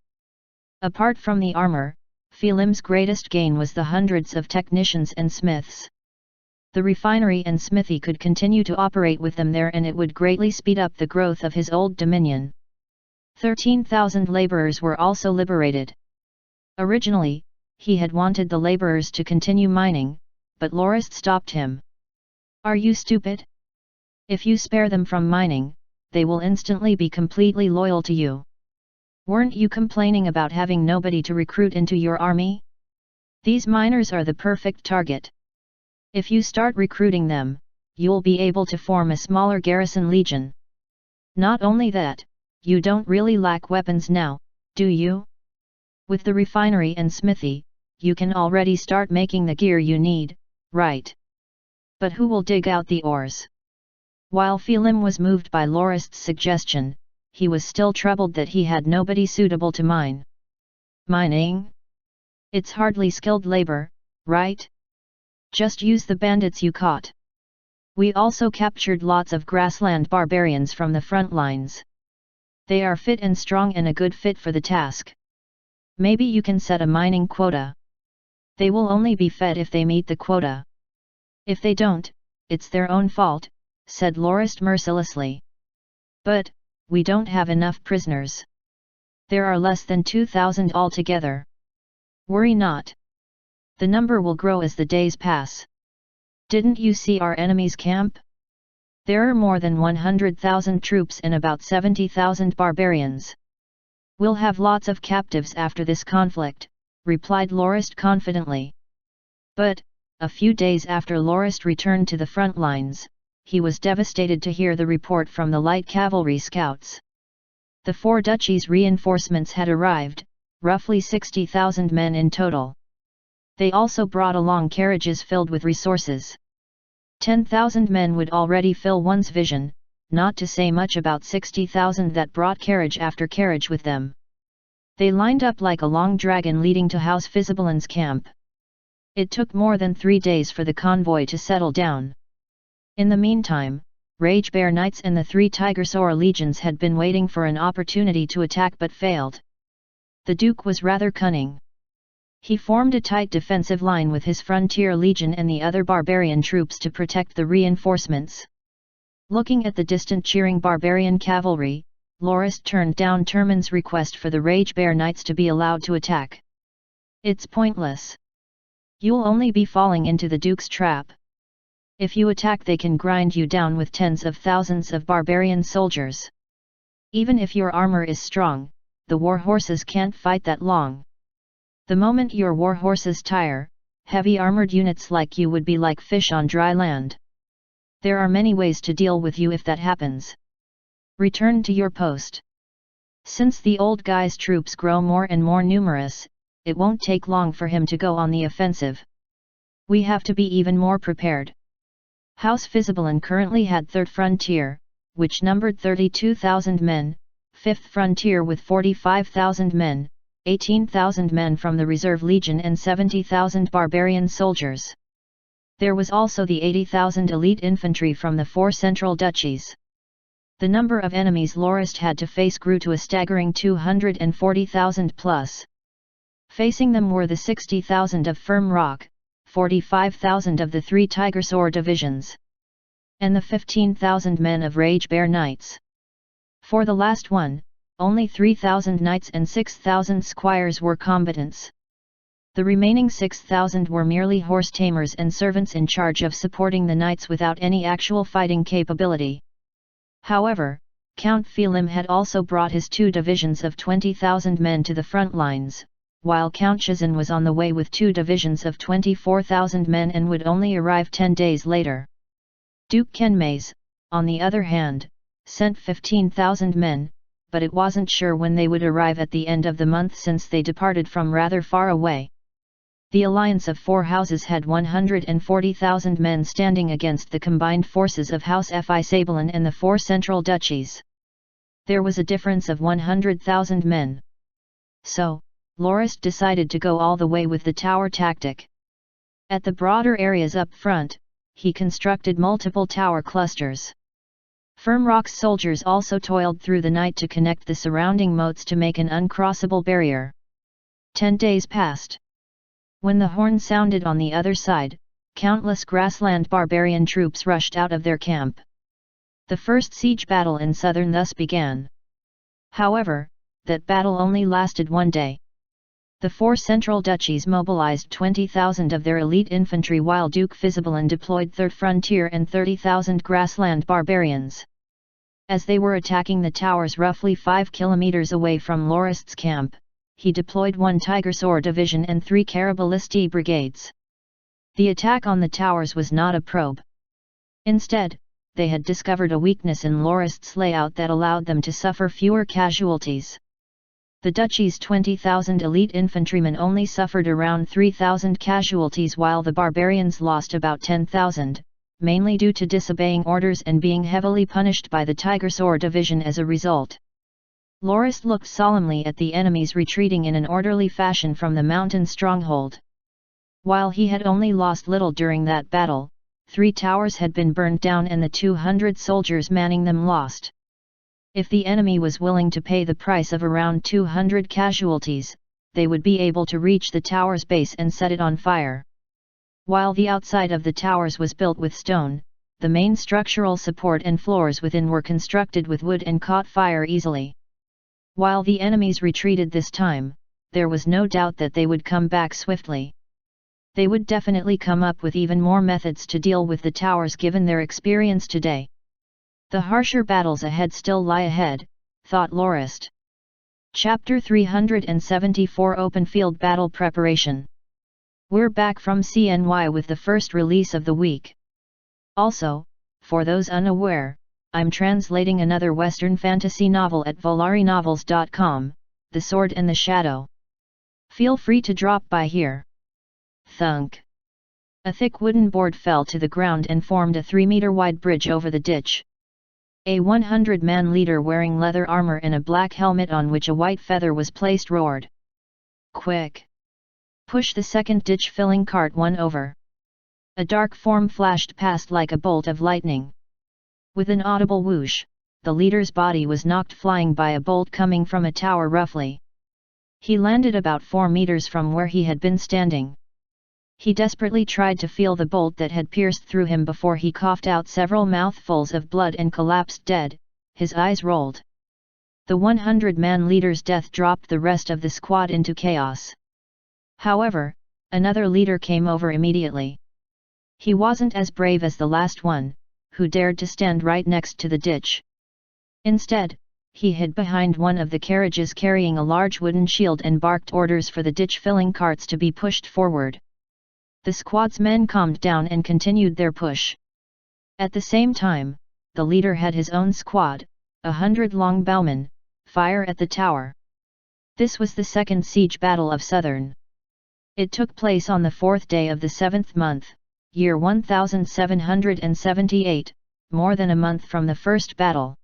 Apart from the armor, Philim's greatest gain was the hundreds of technicians and smiths. The refinery and smithy could continue to operate with them there, and it would greatly speed up the growth of his old dominion. 13,000 laborers were also liberated. Originally, he had wanted the laborers to continue mining, but Lorist stopped him. "Are you stupid? If you spare them from mining, they will instantly be completely loyal to you. Weren't you complaining about having nobody to recruit into your army? These miners are the perfect target. If you start recruiting them, you'll be able to form a smaller garrison legion. Not only that, you don't really lack weapons now, do you? With the refinery and smithy, you can already start making the gear you need, right? But who will dig out the ores?" While Philim was moved by Lorist's suggestion, he was still troubled that he had nobody suitable to mine. "Mining? It's hardly skilled labor, right? Just use the bandits you caught. We also captured lots of grassland barbarians from the front lines. They are fit and strong and a good fit for the task. Maybe you can set a mining quota. They will only be fed if they meet the quota. If they don't, it's their own fault," said Lorist mercilessly. "But, we don't have enough prisoners. There are less than 2,000 altogether. Worry not. The number will grow as the days pass. Didn't you see our enemy's camp? There are more than 100,000 troops and about 70,000 barbarians. We'll have lots of captives after this conflict," replied Lorist confidently. But, a few days after Lorist returned to the front lines, he was devastated to hear the report from the light cavalry scouts. The four duchies' reinforcements had arrived, roughly 60,000 men in total. They also brought along carriages filled with resources. 10,000 men would already fill one's vision, not to say much about 60,000 that brought carriage after carriage with them. They lined up like a long dragon leading to House Fizibalin's camp. It took more than 3 days for the convoy to settle down. In the meantime, Rage Bear Knights and the 3 Tigersaur legions had been waiting for an opportunity to attack but failed. The Duke was rather cunning. He formed a tight defensive line with his Frontier Legion and the other barbarian troops to protect the reinforcements. Looking at the distant cheering barbarian cavalry, Lorist turned down Turman's request for the Rage Bear Knights to be allowed to attack. "It's pointless. You'll only be falling into the Duke's trap. If you attack, they can grind you down with tens of thousands of barbarian soldiers. Even if your armor is strong, the war horses can't fight that long. The moment your war horses tire, heavy armored units like you would be like fish on dry land. There are many ways to deal with you if that happens. Return to your post. Since the old guy's troops grow more and more numerous, it won't take long for him to go on the offensive. We have to be even more prepared." House Fizibalin currently had 3rd Frontier, which numbered 32,000 men, 5th Frontier with 45,000 men, 18,000 men from the Reserve Legion and 70,000 barbarian soldiers. There was also the 80,000 elite infantry from the 4 central duchies. The number of enemies Lorist had to face grew to a staggering 240,000 plus. Facing them were the 60,000 of Firm Rock, 45,000 of the 3 Tigersaur divisions, and the 15,000 men of Rage Bear Knights. For the last one, only 3,000 knights and 6,000 squires were combatants. The remaining 6,000 were merely horse tamers and servants in charge of supporting the knights without any actual fighting capability. However, Count Philim had also brought his 2 divisions of 20,000 men to the front lines, while Count Shazin was on the way with 2 divisions of 24,000 men and would only arrive 10 days later. Duke Kenmays, on the other hand, sent 15,000 men, but it wasn't sure when they would arrive at the end of the month since they departed from rather far away. The alliance of four houses had 140,000 men standing against the combined forces of House Fi Sabelin and the four central duchies. There was a difference of 100,000 men. So, Lorist decided to go all the way with the tower tactic. At the broader areas up front, he constructed multiple tower clusters. Firmrock's soldiers also toiled through the night to connect the surrounding moats to make an uncrossable barrier. 10 days passed. When the horn sounded on the other side, countless grassland barbarian troops rushed out of their camp. The first siege battle in southern thus began. However, that battle only lasted 1 day. The four central duchies mobilized 20,000 of their elite infantry while Duke Fisibalin deployed Third Frontier and 30,000 grassland barbarians. As they were attacking the towers roughly 5 kilometers away from Lorist's camp, he deployed 1 Tigersaur division and 3 Carabalisti brigades. The attack on the towers was not a probe. Instead, they had discovered a weakness in Lorist's layout that allowed them to suffer fewer casualties. The duchy's 20,000 elite infantrymen only suffered around 3,000 casualties while the barbarians lost about 10,000, mainly due to disobeying orders and being heavily punished by the Tigersaur division as a result. Lorist looked solemnly at the enemies retreating in an orderly fashion from the mountain stronghold. While he had only lost little during that battle, 3 towers had been burned down and the 200 soldiers manning them lost. If the enemy was willing to pay the price of around 200 casualties, they would be able to reach the tower's base and set it on fire. While the outside of the towers was built with stone, the main structural support and floors within were constructed with wood and caught fire easily. While the enemies retreated this time, there was no doubt that they would come back swiftly. They would definitely come up with even more methods to deal with the towers given their experience today. The harsher battles ahead still lie ahead, thought Lorist. Chapter 374 Open Field Battle Preparation. We're back from CNY with the first release of the week. Also, for those unaware, I'm translating another Western fantasy novel at volarinovels.com, The Sword and the Shadow. Feel free to drop by here. Thunk. A thick wooden board fell to the ground and formed a 3-meter-wide bridge over the ditch. A 100-man leader wearing leather armor and a black helmet on which a white feather was placed roared. Quick! Push the second ditch-filling cart one over. A dark form flashed past like a bolt of lightning. With an audible whoosh, the leader's body was knocked flying by a bolt coming from a tower roughly. He landed about 4 meters from where he had been standing. He desperately tried to feel the bolt that had pierced through him before he coughed out several mouthfuls of blood and collapsed dead, his eyes rolled. The 100-man leader's death dropped the rest of the squad into chaos. However, another leader came over immediately. He wasn't as brave as the last one, who dared to stand right next to the ditch. Instead, he hid behind one of the carriages carrying a large wooden shield and barked orders for the ditch-filling carts to be pushed forward. The squad's men calmed down and continued their push. At the same time, the leader had his own squad, 100 longbowmen, fire at the tower. This was the second siege battle of Southern. It took place on the 4th day of the 7th month, year 1778, more than a month from the first battle.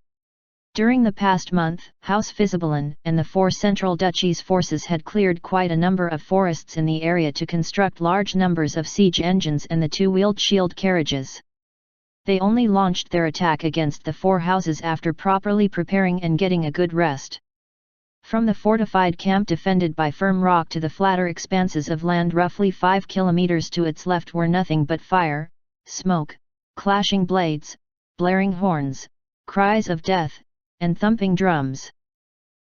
During the past month, House Fisibalin and the 4 central duchies' forces had cleared quite a number of forests in the area to construct large numbers of siege engines and the 2-wheeled shield carriages. They only launched their attack against the 4 houses after properly preparing and getting a good rest. From the fortified camp defended by firm rock to the flatter expanses of land roughly 5 kilometers to its left were nothing but fire, smoke, clashing blades, blaring horns, cries of death, and thumping drums.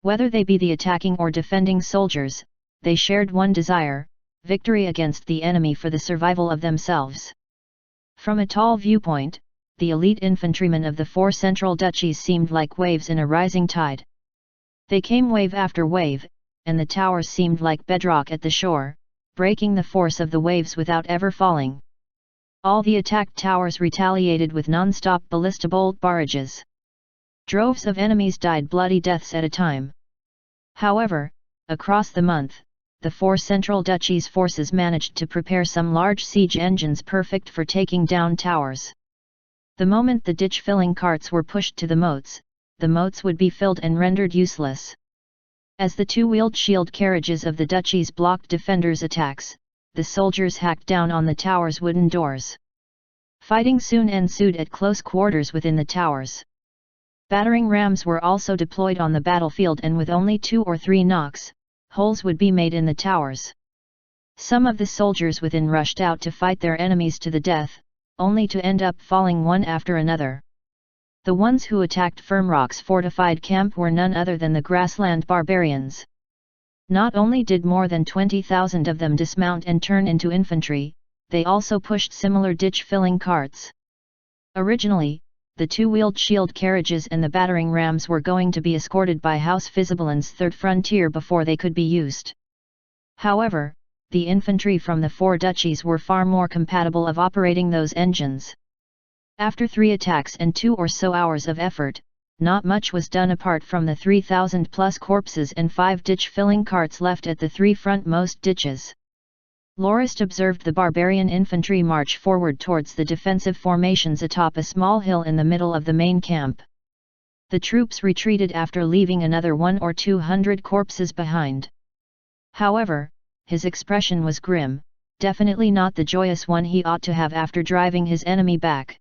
Whether they be the attacking or defending soldiers, they shared one desire: victory against the enemy for the survival of themselves. From a tall viewpoint, the elite infantrymen of the 4 central duchies seemed like waves in a rising tide. They came wave after wave, and the towers seemed like bedrock at the shore, breaking the force of the waves without ever falling. All the attacked towers retaliated with non-stop ballista bolt barrages. Droves of enemies died bloody deaths at a time. However, across the month, the 4 central duchies' forces managed to prepare some large siege engines perfect for taking down towers. The moment the ditch-filling carts were pushed to the moats would be filled and rendered useless. As the 2-wheeled shield carriages of the duchies blocked defenders' attacks, the soldiers hacked down on the towers' wooden doors. Fighting soon ensued at close quarters within the towers. Battering rams were also deployed on the battlefield, and with only 2 or 3 knocks, holes would be made in the towers. Some of the soldiers within rushed out to fight their enemies to the death, only to end up falling one after another. The ones who attacked Firmrock's fortified camp were none other than the grassland barbarians. Not only did more than 20,000 of them dismount and turn into infantry, they also pushed similar ditch-filling carts. Originally, the 2-wheeled shield carriages and the battering rams were going to be escorted by House Fisibelin's Third Frontier before they could be used. However, the infantry from the 4 duchies were far more compatible of operating those engines. After 3 attacks and 2 or so hours of effort, not much was done apart from the 3,000+ corpses and 5 ditch-filling carts left at the 3 frontmost ditches. Lorist observed the barbarian infantry march forward towards the defensive formations atop a small hill in the middle of the main camp. The troops retreated after leaving another 100 or 200 corpses behind. However, his expression was grim, definitely not the joyous one he ought to have after driving his enemy back.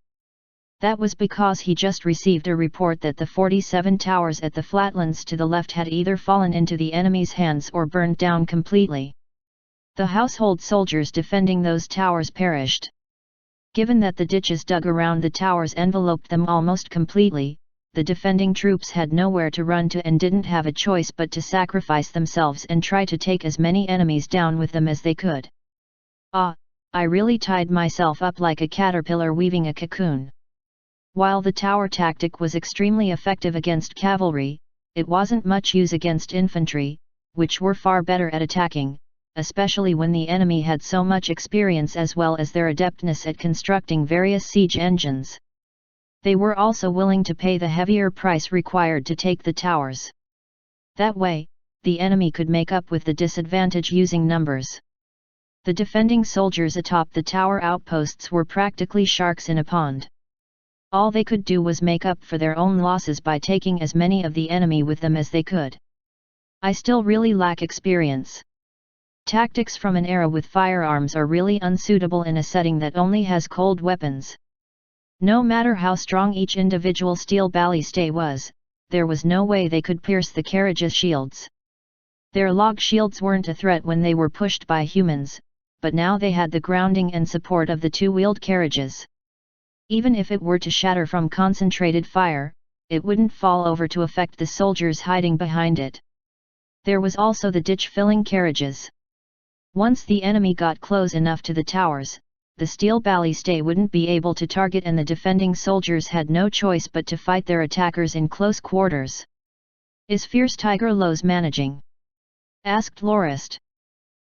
That was because he just received a report that the 47 towers at the flatlands to the left had either fallen into the enemy's hands or burned down completely. The household soldiers defending those towers perished. Given that the ditches dug around the towers enveloped them almost completely, the defending troops had nowhere to run to and didn't have a choice but to sacrifice themselves and try to take as many enemies down with them as they could. Ah, I really tied myself up like a caterpillar weaving a cocoon. While the tower tactic was extremely effective against cavalry, it wasn't much use against infantry, which were far better at attacking, especially when the enemy had so much experience as well as their adeptness at constructing various siege engines. They were also willing to pay the heavier price required to take the towers. That way, the enemy could make up with the disadvantage using numbers. The defending soldiers atop the tower outposts were practically sharks in a pond. All they could do was make up for their own losses by taking as many of the enemy with them as they could. I still really lack experience. Tactics from an era with firearms are really unsuitable in a setting that only has cold weapons. No matter how strong each individual steel ballista was, there was no way they could pierce the carriage's shields. Their log shields weren't a threat when they were pushed by humans, but now they had the grounding and support of the 2-wheeled carriages. Even if it were to shatter from concentrated fire, it wouldn't fall over to affect the soldiers hiding behind it. There was also the ditch-filling carriages. Once the enemy got close enough to the towers, the steel ballistae wouldn't be able to target and the defending soldiers had no choice but to fight their attackers in close quarters. "Is Fierce Tiger Lowe's managing?" asked Lorist.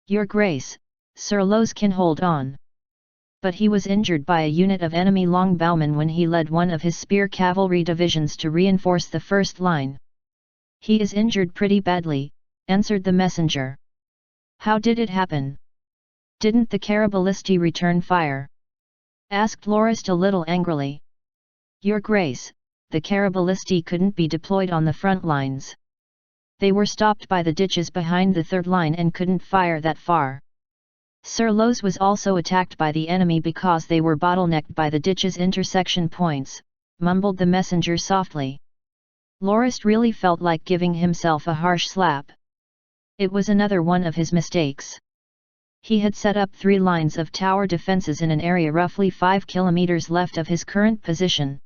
"Your Grace, Sir Lowe's can hold on. But he was injured by a unit of enemy longbowmen when he led one of his spear cavalry divisions to reinforce the first line." "He is injured pretty badly," answered the messenger. "How did it happen? Didn't the Caraballisti return fire?" asked Lorist a little angrily. "Your Grace, the Caraballisti couldn't be deployed on the front lines. They were stopped by the ditches behind the third line and couldn't fire that far. Sir Lowe's was also attacked by the enemy because they were bottlenecked by the ditch's intersection points," mumbled the messenger softly. Lorist really felt like giving himself a harsh slap. It was another one of his mistakes. He had set up 3 lines of tower defenses in an area roughly 5 kilometers left of his current position.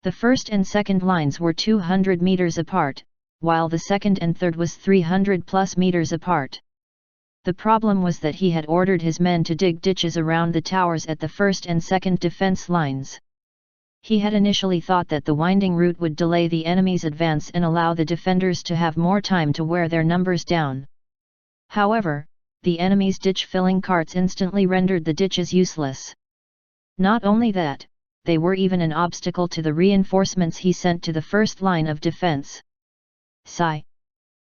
The first and second lines were 200 meters apart, while the second and third was 300+ meters apart. The problem was that he had ordered his men to dig ditches around the towers at the first and second defense lines. He had initially thought that the winding route would delay the enemy's advance and allow the defenders to have more time to wear their numbers down. However, the enemy's ditch-filling carts instantly rendered the ditches useless. Not only that, they were even an obstacle to the reinforcements he sent to the first line of defense. Sigh.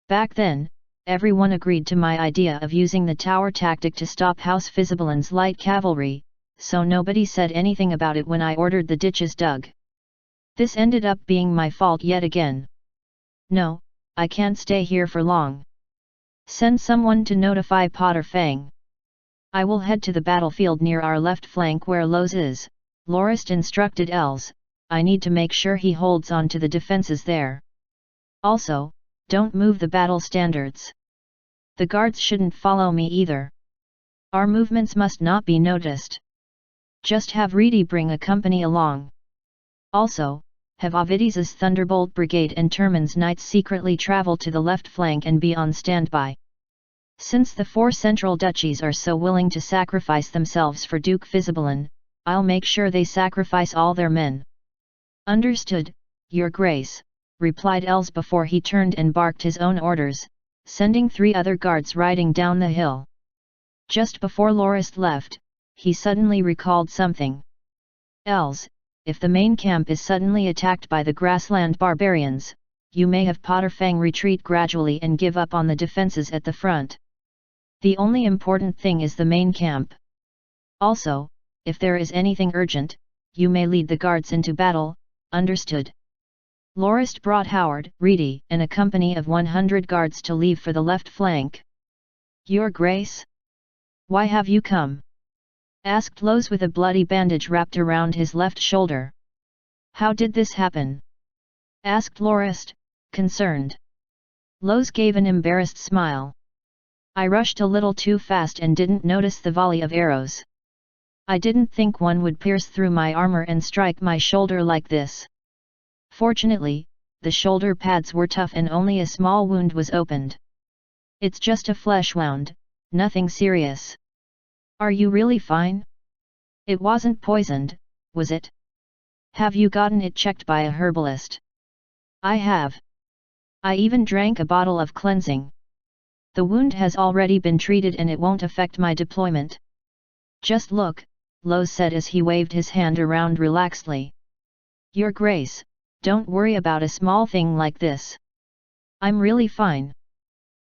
Back then, everyone agreed to my idea of using the tower tactic to stop House Fisibelin's light cavalry, so nobody said anything about it when I ordered the ditches dug. This ended up being my fault yet again. No, I can't stay here for long. Send someone to notify Potter Fang. I will head to the battlefield near our left flank where Lowe's is, Lorist instructed Els. I need to make sure he holds on to the defenses there. Also, don't move the battle standards. The guards shouldn't follow me either. Our movements must not be noticed. Just have Reedy bring a company along. Also, have Ovidis's Thunderbolt Brigade and Termin's Knights secretly travel to the left flank and be on standby. Since the 4 central duchies are so willing to sacrifice themselves for Duke Fisibelin, I'll make sure they sacrifice all their men. Understood, Your Grace, replied Els before he turned and barked his own orders, sending 3 other guards riding down the hill. Just before Lorist left, he suddenly recalled something. Els, if the main camp is suddenly attacked by the grassland barbarians, you may have Potter Fang retreat gradually and give up on the defenses at the front. The only important thing is the main camp. Also, if there is anything urgent, you may lead the guards into battle, understood. Lorist brought Howard, Reedy, and a company of 100 guards to leave for the left flank. Your Grace? Why have you come? Asked Lowe's with a bloody bandage wrapped around his left shoulder. How did this happen? Asked Lorist, concerned. Lowe's gave an embarrassed smile. I rushed a little too fast and didn't notice the volley of arrows. I didn't think one would pierce through my armor and strike my shoulder like this. Fortunately, the shoulder pads were tough and only a small wound was opened. It's just a flesh wound, nothing serious. Are you really fine? It wasn't poisoned, was it? Have you gotten it checked by a herbalist? I have. I even drank a bottle of cleansing. The wound has already been treated and it won't affect my deployment. Just look, Lowe's said as he waved his hand around relaxedly. Your Grace, don't worry about a small thing like this. I'm really fine.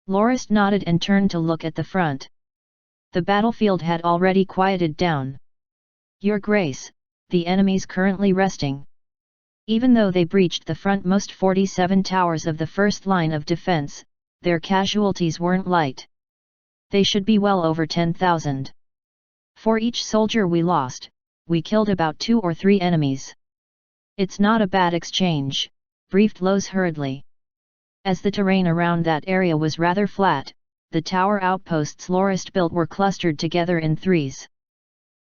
Lorist nodded and turned to look at the front. The battlefield had already quieted down. Your Grace, the enemy's currently resting. Even though they breached the frontmost 47 towers of the first line of defense, their casualties weren't light. They should be well over 10,000. For each soldier we lost, we killed about 2 or 3 enemies. It's not a bad exchange, briefed Lowe's hurriedly. As the terrain around that area was rather flat, the tower outposts Lorist built were clustered together in threes.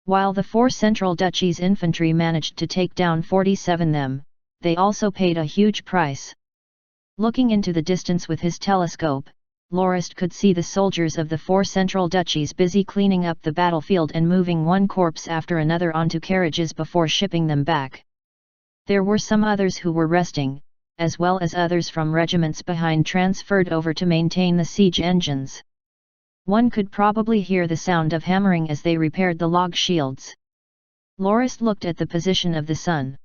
While the 4 central duchies infantry managed to take down 47 them, they also paid a huge price. Looking into the distance with his telescope, Lorist could see the soldiers of the 4 central duchies busy cleaning up the battlefield and moving one corpse after another onto carriages before shipping them back. There were some others who were resting, as well as others from regiments behind transferred over to maintain the siege engines. One could probably hear the sound of hammering as they repaired the log shields. Lorist looked at the position of the sun.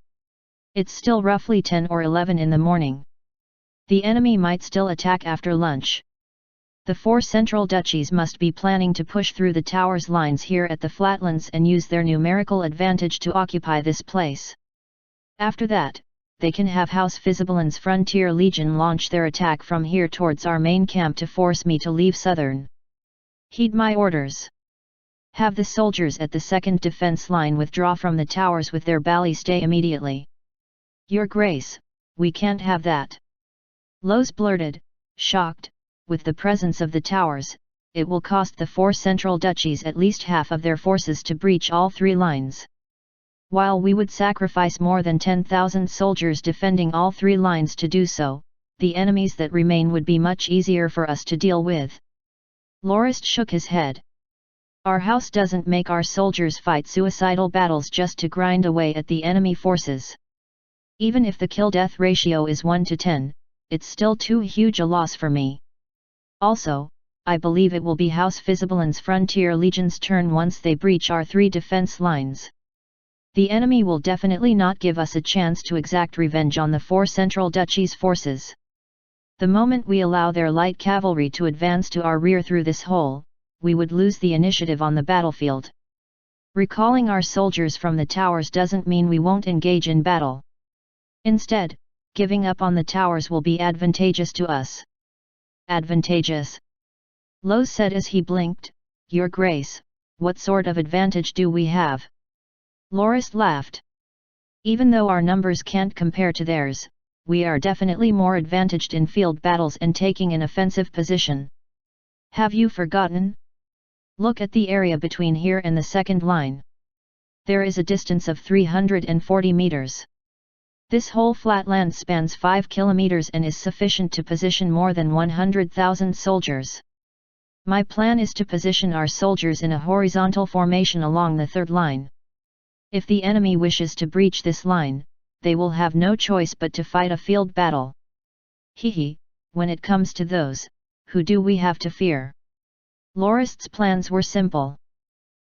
It's still roughly 10 or 11 in the morning. The enemy might still attack after lunch. The 4 central duchies must be planning to push through the tower's lines here at the flatlands and use their numerical advantage to occupy this place. After that, they can have House Fisibelin's Frontier Legion launch their attack from here towards our main camp to force me to leave southern. Heed my orders. Have the soldiers at the second defense line withdraw from the towers with their ballistæ immediately. Your Grace, we can't have that. Lowe's blurted, shocked, with the presence of the towers, it will cost the 4 central duchies at least half of their forces to breach all 3 lines. While we would sacrifice more than 10,000 soldiers defending all 3 lines to do so, the enemies that remain would be much easier for us to deal with. Lorist shook his head. Our house doesn't make our soldiers fight suicidal battles just to grind away at the enemy forces. Even if the kill-death ratio is 1 to 10, it's still too huge a loss for me. Also, I believe it will be House Fisibelin's Frontier Legion's turn once they breach our 3 defense lines. The enemy will definitely not give us a chance to exact revenge on the 4 Central Duchy's forces. The moment we allow their light cavalry to advance to our rear through this hole, we would lose the initiative on the battlefield. Recalling our soldiers from the towers doesn't mean we won't engage in battle. Instead, giving up on the towers will be advantageous to us. Advantageous? Lo said as he blinked, Your Grace, what sort of advantage do we have? Lorist laughed. Even though our numbers can't compare to theirs, we are definitely more advantaged in field battles and taking an offensive position. Have you forgotten? Look at the area between here and the second line. There is a distance of 340 meters. This whole flatland spans 5 kilometers and is sufficient to position more than 100,000 soldiers. My plan is to position our soldiers in a horizontal formation along the third line. If the enemy wishes to breach this line, they will have no choice but to fight a field battle. Hehe, when it comes to those, who do we have to fear? Lorist's plans were simple.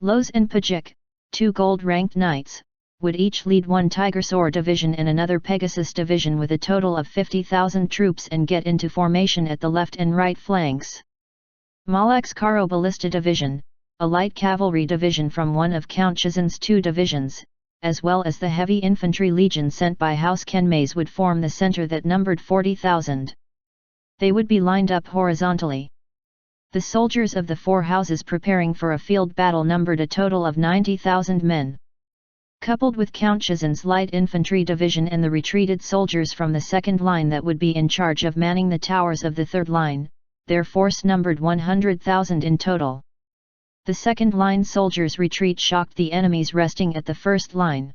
Loz and Pajik, 2 gold-ranked knights, would each lead 1 Tigersaur division and another Pegasus division with a total of 50,000 troops and get into formation at the left and right flanks. Malak's Karo Ballista division, a light cavalry division from one of Count Chazin's 2 divisions, as well as the heavy infantry legion sent by House Kenmays would form the center that numbered 40,000. They would be lined up horizontally. The soldiers of the 4 houses preparing for a field battle numbered a total of 90,000 men. Coupled with Count Chazin's light infantry division and the retreated soldiers from the second line that would be in charge of manning the towers of the third line, their force numbered 100,000 in total. The second line soldiers' retreat shocked the enemies resting at the first line.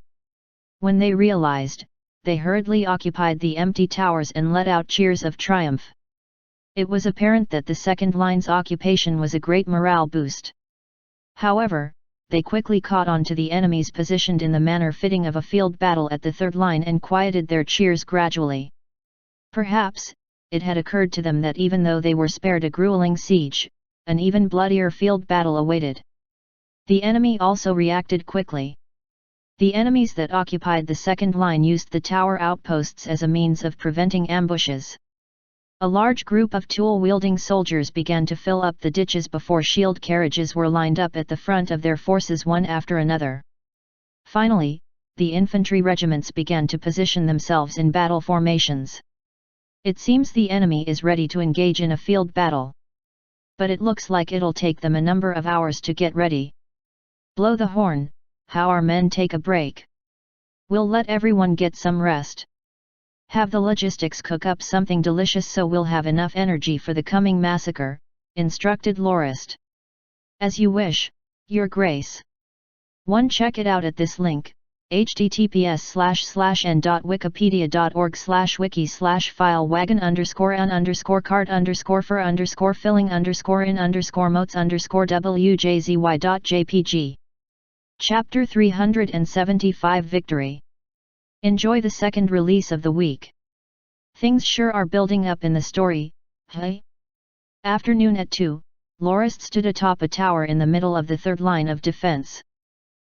When they realized, they hurriedly occupied the empty towers and let out cheers of triumph. It was apparent that the second line's occupation was a great morale boost. However, they quickly caught on to the enemies positioned in the manner fitting of a field battle at the third line and quieted their cheers gradually. Perhaps, it had occurred to them that even though they were spared a grueling siege, an even bloodier field battle awaited. The enemy also reacted quickly. The enemies that occupied the second line used the tower outposts as a means of preventing ambushes. A large group of tool-wielding soldiers began to fill up the ditches before shield carriages were lined up at the front of their forces one after another. Finally, the infantry regiments began to position themselves in battle formations. It seems the enemy is ready to engage in a field battle. But it looks like it'll take them a number of hours to get ready. Blow the horn, how our men take a break. We'll let everyone get some rest. Have the logistics cook up something delicious so we'll have enough energy for the coming massacre, instructed Lorist. As you wish, Your Grace. One check it out at this link, https://n.wikipediaorg/wiki/file wagon_an_filling_motes_wjzy.jpg. Chapter 375 Victory. Enjoy the second release of the week. Things sure are building up in the story, hey? Afternoon at 2, Lorist stood atop a tower in the middle of the third line of defense.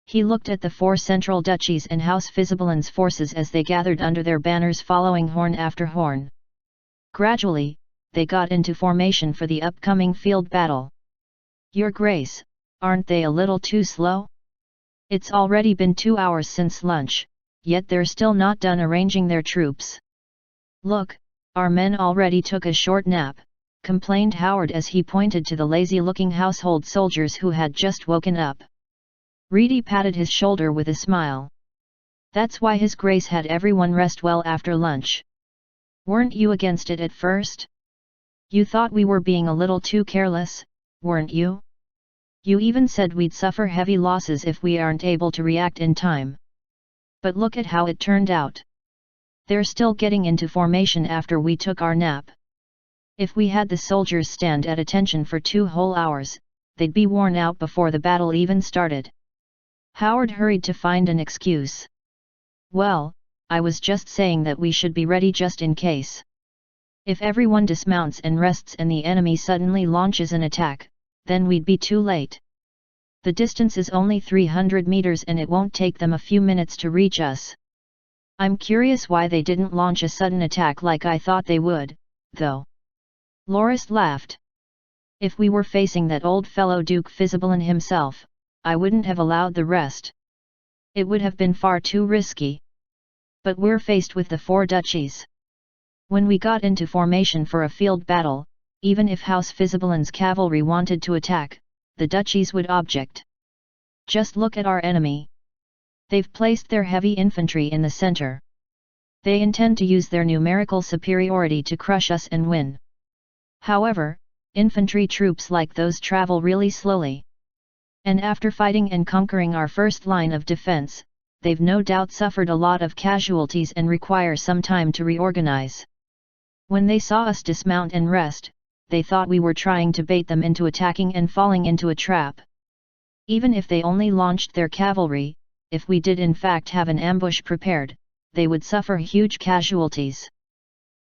He looked at the 4 central duchies and House Fisibelin's forces as they gathered under their banners following horn after horn. Gradually, they got into formation for the upcoming field battle. Your Grace, aren't they a little too slow? It's already been 2 hours since lunch, yet they're still not done arranging their troops. Look, our men already took a short nap, complained Howard as he pointed to the lazy-looking household soldiers who had just woken up. Reedy patted his shoulder with a smile. That's why His Grace had everyone rest well after lunch. Weren't you against it at first? You thought we were being a little too careless, weren't you? You even said we'd suffer heavy losses if we aren't able to react in time. But look at how it turned out. They're still getting into formation after we took our nap. If we had the soldiers stand at attention for 2 whole hours, they'd be worn out before the battle even started. Howard hurried to find an excuse. Well, I was just saying that we should be ready just in case. If everyone dismounts and rests and the enemy suddenly launches an attack, then we'd be too late. The distance is only 300 meters and it won't take them a few minutes to reach us. I'm curious why they didn't launch a sudden attack like I thought they would, though. Loris laughed. If we were facing that old fellow Duke Fisibalin himself, I wouldn't have allowed the rest. It would have been far too risky. But we're faced with the 4 duchies. When we got into formation for a field battle, even if House Fisibalin's cavalry wanted to attack, the duchies would object. Just look at our enemy. They've placed their heavy infantry in the center. They intend to use their numerical superiority to crush us and win. However, infantry troops like those travel really slowly. And after fighting and conquering our first line of defense, they've no doubt suffered a lot of casualties and require some time to reorganize. When they saw us dismount and rest, they thought we were trying to bait them into attacking and falling into a trap. Even if they only launched their cavalry, if we did in fact have an ambush prepared, they would suffer huge casualties.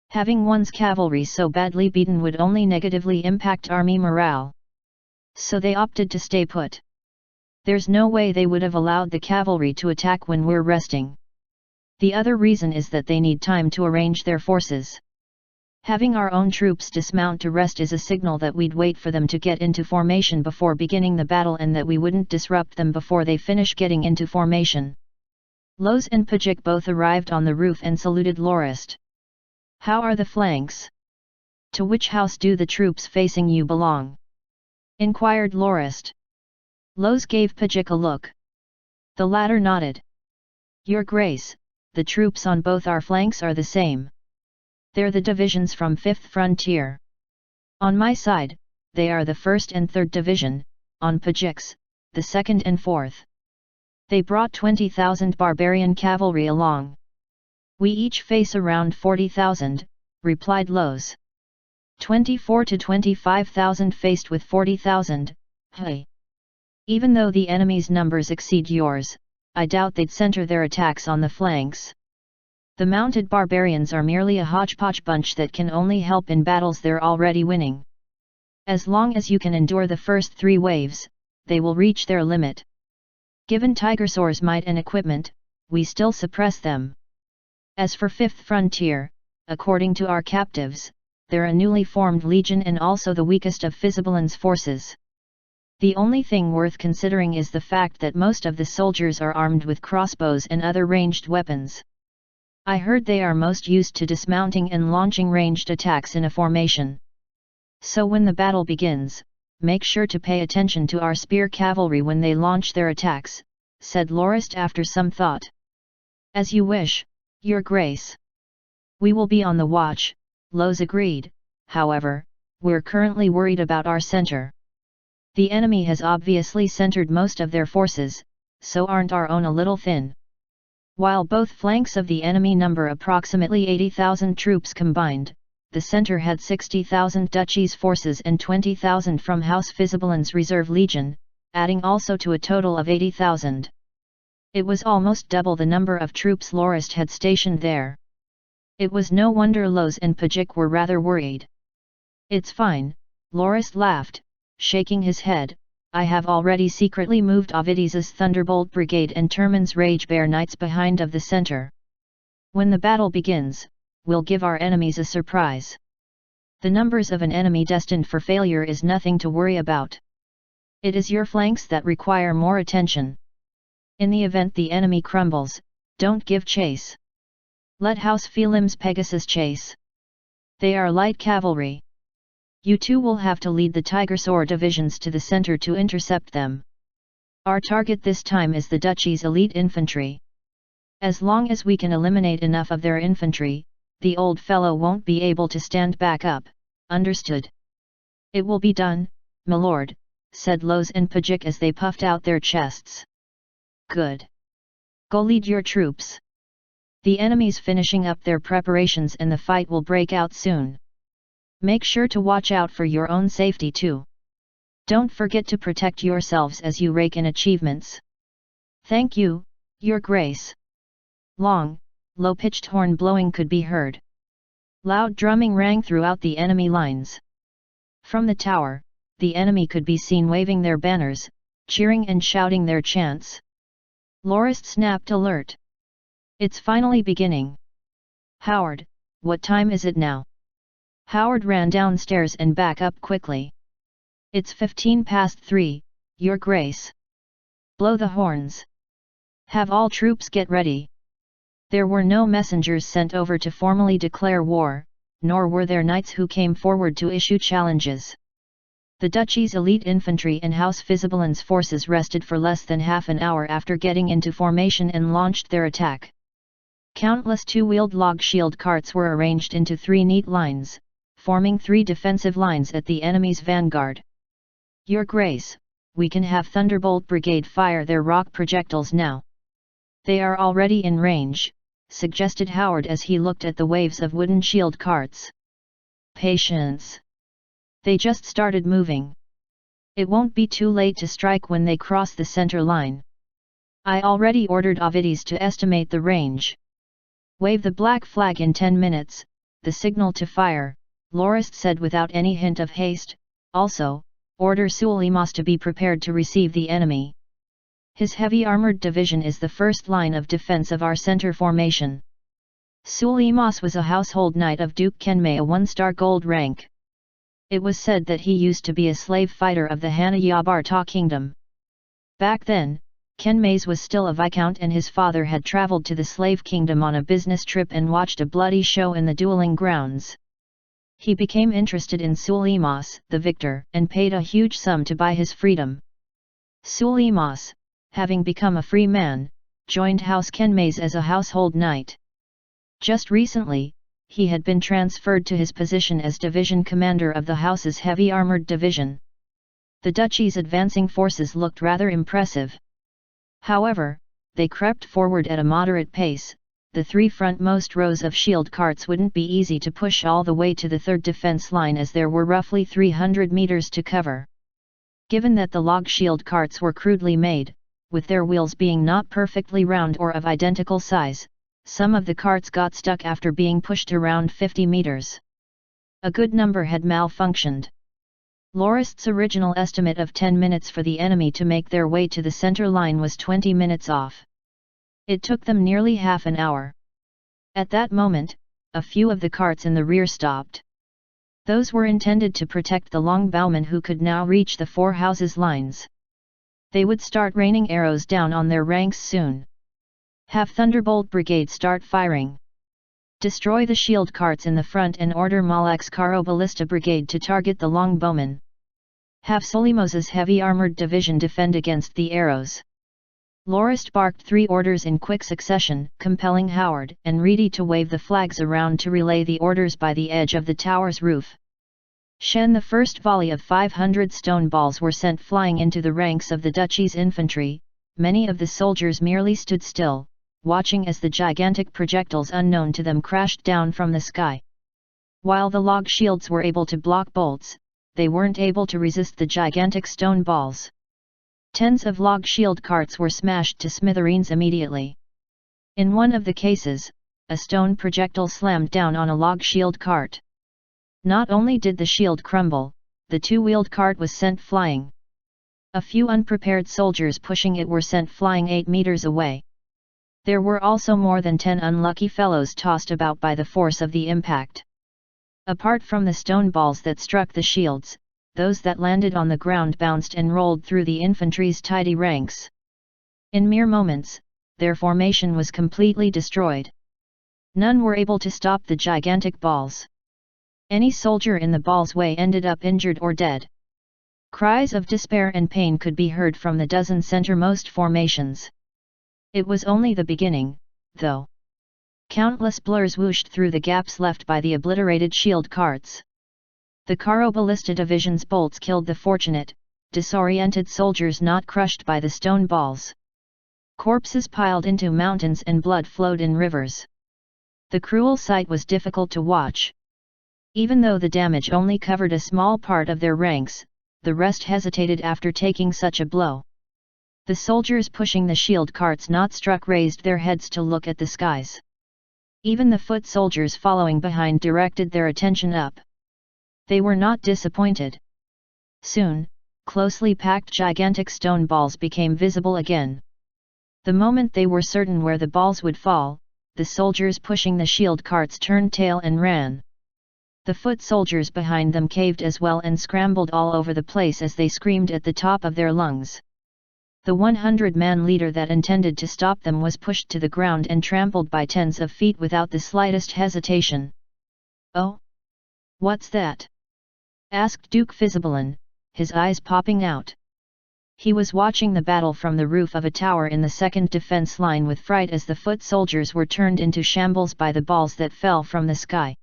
Having one's cavalry so badly beaten would only negatively impact army morale. So they opted to stay put. There's no way they would have allowed the cavalry to attack when we're resting. The other reason is that they need time to arrange their forces. Having our own troops dismount to rest is a signal that we'd wait for them to get into formation before beginning the battle and that we wouldn't disrupt them before they finish getting into formation. Loz and Pajik both arrived on the roof and saluted Lorist. How are the flanks? To which house do the troops facing you belong? Inquired Lorist. Loz gave Pajik a look. The latter nodded. Your Grace, the troops on both our flanks are the same. They're the divisions from 5th Frontier. On my side, they are the 1st and 3rd Division, on Pajik's, the 2nd and 4th. They brought 20,000 barbarian cavalry along. We each face around 40,000, replied Loz. 24 to 25,000 faced with 40,000, hey. Even though the enemy's numbers exceed yours, I doubt they'd center their attacks on the flanks. The mounted barbarians are merely a hodgepodge bunch that can only help in battles they're already winning. As long as you can endure the first 3 waves, they will reach their limit. Given Tigersaur's might and equipment, we still suppress them. As for 5th Frontier, according to our captives, they're a newly formed legion and also the weakest of Fisibalin's forces. The only thing worth considering is the fact that most of the soldiers are armed with crossbows and other ranged weapons. I heard they are most used to dismounting and launching ranged attacks in a formation. So when the battle begins, make sure to pay attention to our spear cavalry when they launch their attacks, said Lorist after some thought. As you wish, Your Grace. We will be on the watch, Loz agreed. However, we're currently worried about our center. The enemy has obviously centered most of their forces, so aren't our own a little thin? While both flanks of the enemy number approximately 80,000 troops combined, the center had 60,000 Duchy's forces and 20,000 from House Fisibalin's reserve legion, adding also to a total of 80,000. It was almost double the number of troops Lorist had stationed there. It was no wonder Loz and Pajik were rather worried. It's fine, Lorist laughed, shaking his head. I have already secretly moved Ovidis's Thunderbolt Brigade and Termin's Ragebear Knights behind of the center. When the battle begins, we'll give our enemies a surprise. The numbers of an enemy destined for failure is nothing to worry about. It is your flanks that require more attention. In the event the enemy crumbles, don't give chase. Let House Felim's Pegasus chase. They are light cavalry. You two will have to lead the Tigersaur divisions to the center to intercept them. Our target this time is the Duchy's elite infantry. As long as we can eliminate enough of their infantry, the old fellow won't be able to stand back up, understood? It will be done, my lord, said Loz and Pajik as they puffed out their chests. Good. Go lead your troops. The enemy's finishing up their preparations and the fight will break out soon. Make sure to watch out for your own safety too. Don't forget to protect yourselves as you rake in achievements. Thank you, Your Grace. Long, low-pitched horn blowing could be heard. Loud drumming rang throughout the enemy lines. From the tower, the enemy could be seen waving their banners, cheering and shouting their chants. Lorist snapped alert. It's finally beginning. Howard, what time is it now? Howard ran downstairs and back up quickly. It's 3:15, Your Grace. Blow the horns. Have all troops get ready. There were no messengers sent over to formally declare war, nor were there knights who came forward to issue challenges. The duchy's elite infantry and House Visibalance forces rested for less than half an hour after getting into formation and launched their attack. Countless two-wheeled log shield carts were arranged into 3 neat lines, forming 3 defensive lines at the enemy's vanguard. Your Grace, we can have Thunderbolt Brigade fire their rock projectiles now. They are already in range, suggested Howard as he looked at the waves of wooden shield carts. Patience. They just started moving. It won't be too late to strike when they cross the center line. I already ordered Ovides to estimate the range. Wave the black flag in 10 minutes, the signal to fire, Lorist said without any hint of haste. Also, order Suleimas to be prepared to receive the enemy. His heavy armored division is the first line of defense of our center formation. Suleimas was a household knight of Duke Kenmei, a 1-star gold rank. It was said that he used to be a slave fighter of the Hanayabarta kingdom. Back then, Kenmeis was still a viscount and his father had traveled to the slave kingdom on a business trip and watched a bloody show in the dueling grounds. He became interested in Suleimas, the victor, and paid a huge sum to buy his freedom. Suleimas, having become a free man, joined House Kenmeis as a household knight. Just recently, he had been transferred to his position as division commander of the house's heavy armored division. The duchy's advancing forces looked rather impressive. However, they crept forward at a moderate pace. The 3 frontmost rows of shield carts wouldn't be easy to push all the way to the 3rd defense line as there were roughly 300 meters to cover. Given that the log shield carts were crudely made, with their wheels being not perfectly round or of identical size, some of the carts got stuck after being pushed around 50 meters. A good number had malfunctioned. Lorist's original estimate of 10 minutes for the enemy to make their way to the center line was 20 minutes off. It took them nearly half an hour. At that moment, a few of the carts in the rear stopped. Those were intended to protect the longbowmen who could now reach the 4 houses' lines. They would start raining arrows down on their ranks soon. Have Thunderbolt Brigade start firing. Destroy the shield carts in the front and order Malek's Karo Ballista Brigade to target the longbowmen. Have Solimos's heavy armored division defend against the arrows. Lorist barked 3 orders in quick succession, compelling Howard and Reedy to wave the flags around to relay the orders by the edge of the tower's roof. Shen, the first volley of 500 stone balls were sent flying into the ranks of the duchy's infantry. Many of the soldiers merely stood still, watching as the gigantic projectiles unknown to them crashed down from the sky. While the log shields were able to block bolts, they weren't able to resist the gigantic stone balls. Tens of log shield carts were smashed to smithereens immediately. In one of the cases, a stone projectile slammed down on a log shield cart. Not only did the shield crumble, the 2-wheeled cart was sent flying. A few unprepared soldiers pushing it were sent flying 8 meters away. There were also more than 10 unlucky fellows tossed about by the force of the impact. Apart from the stone balls that struck the shields, those that landed on the ground bounced and rolled through the infantry's tidy ranks. In mere moments, their formation was completely destroyed. None were able to stop the gigantic balls. Any soldier in the ball's way ended up injured or dead. Cries of despair and pain could be heard from the dozen centermost formations. It was only the beginning, though. Countless blurs whooshed through the gaps left by the obliterated shield carts. The Karo Ballista Division's bolts killed the fortunate, disoriented soldiers not crushed by the stone balls. Corpses piled into mountains and blood flowed in rivers. The cruel sight was difficult to watch. Even though the damage only covered a small part of their ranks, the rest hesitated after taking such a blow. The soldiers pushing the shield carts not struck raised their heads to look at the skies. Even the foot soldiers following behind directed their attention up. They were not disappointed. Soon, closely packed gigantic stone balls became visible again. The moment they were certain where the balls would fall, the soldiers pushing the shield carts turned tail and ran. The foot soldiers behind them caved as well and scrambled all over the place as they screamed at the top of their lungs. The 100-man leader that intended to stop them was pushed to the ground and trampled by tens of feet without the slightest hesitation. "Oh? What's that?" asked Duke Fisibalin, his eyes popping out. He was watching the battle from the roof of a tower in the second defense line with fright as the foot soldiers were turned into shambles by the balls that fell from the sky.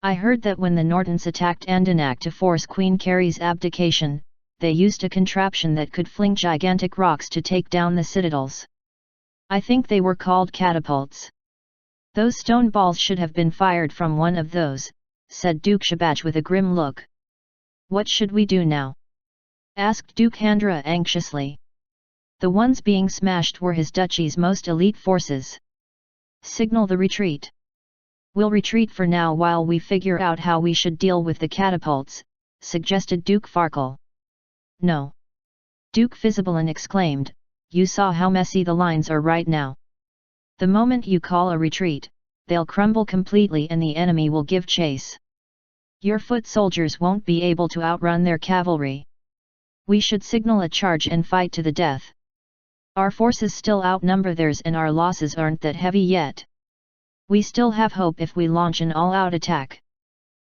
"I heard that when the Nortons attacked Andanak to force Queen Carrie's abdication, they used a contraption that could fling gigantic rocks to take down the citadels. I think they were called catapults. Those stone balls should have been fired from one of those," said Duke Shabaj with a grim look. "What should we do now?" asked Duke Handra anxiously. The ones being smashed were his duchy's most elite forces. "Signal the retreat. We'll retreat for now while we figure out how we should deal with the catapults," suggested Duke Farkle. "No!" Duke Fisibalin exclaimed, "you saw how messy the lines are right now. The moment you call a retreat, they'll crumble completely and the enemy will give chase. Your foot soldiers won't be able to outrun their cavalry. We should signal a charge and fight to the death. Our forces still outnumber theirs and our losses aren't that heavy yet. We still have hope if we launch an all-out attack."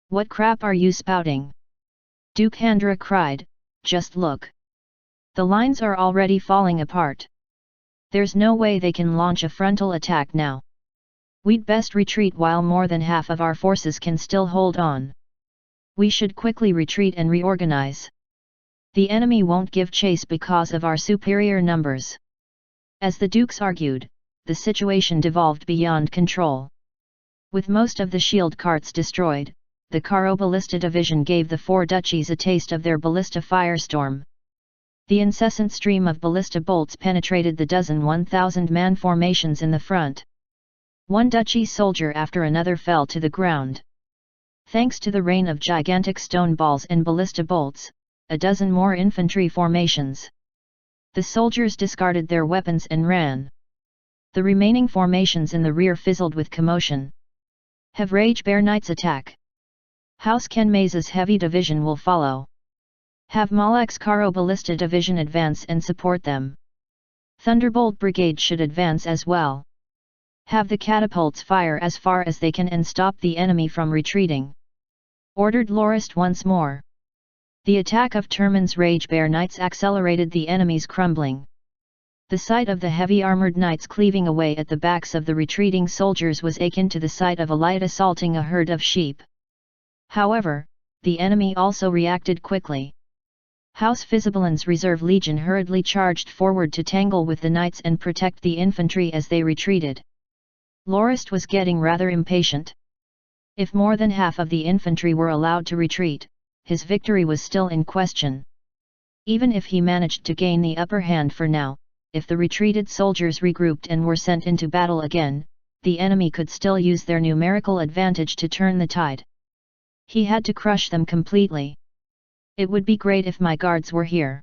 "What crap are you spouting?" Duke Handra cried, "Just look. The lines are already falling apart. There's no way they can launch a frontal attack now. We'd best retreat while more than half of our forces can still hold on. We should quickly retreat and reorganize. The enemy won't give chase because of our superior numbers." As the dukes argued, the situation devolved beyond control. With most of the shield carts destroyed, the Karo Ballista Division gave the four duchies a taste of their ballista firestorm. The incessant stream of ballista bolts penetrated the dozen 1,000-man formations in the front. One duchy soldier after another fell to the ground. Thanks to the rain of gigantic stone balls and ballista bolts, a dozen more infantry formations. The soldiers discarded their weapons and ran. The remaining formations in the rear fizzled with commotion. Have Rage Bear Knights attack. House Kenmaze's heavy division will follow. Have Malak's Karo Ballista Division advance and support them. Thunderbolt Brigade should advance as well. Have the catapults fire as far as they can and stop the enemy from retreating," ordered Lorist once more. The attack of Turman's Rage Bear Knights accelerated the enemy's crumbling. The sight of the heavy armoured knights cleaving away at the backs of the retreating soldiers was akin to the sight of a light assaulting a herd of sheep. However, the enemy also reacted quickly. House Fisibalin's Reserve Legion hurriedly charged forward to tangle with the knights and protect the infantry as they retreated. Lorist was getting rather impatient. If more than half of the infantry were allowed to retreat, his victory was still in question. Even if he managed to gain the upper hand for now, if the retreated soldiers regrouped and were sent into battle again, the enemy could still use their numerical advantage to turn the tide. He had to crush them completely. "It would be great if my guards were here.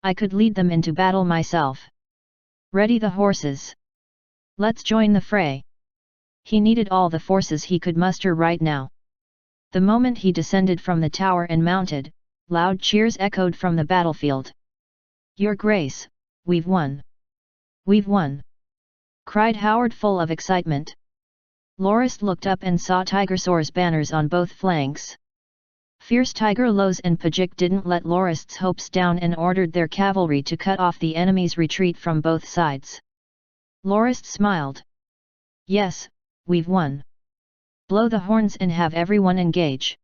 I could lead them into battle myself. Ready the horses. Let's join the fray." He needed all the forces he could muster right now. The moment he descended from the tower and mounted, loud cheers echoed from the battlefield. "Your Grace, we've won! We've won!" cried Howard full of excitement. Lorist looked up and saw Tigersaur's banners on both flanks. Fierce Tiger Lows and Pajik didn't let Lorist's hopes down and ordered their cavalry to cut off the enemy's retreat from both sides. Lorist smiled. "Yes, we've won. Blow the horns and have everyone engage."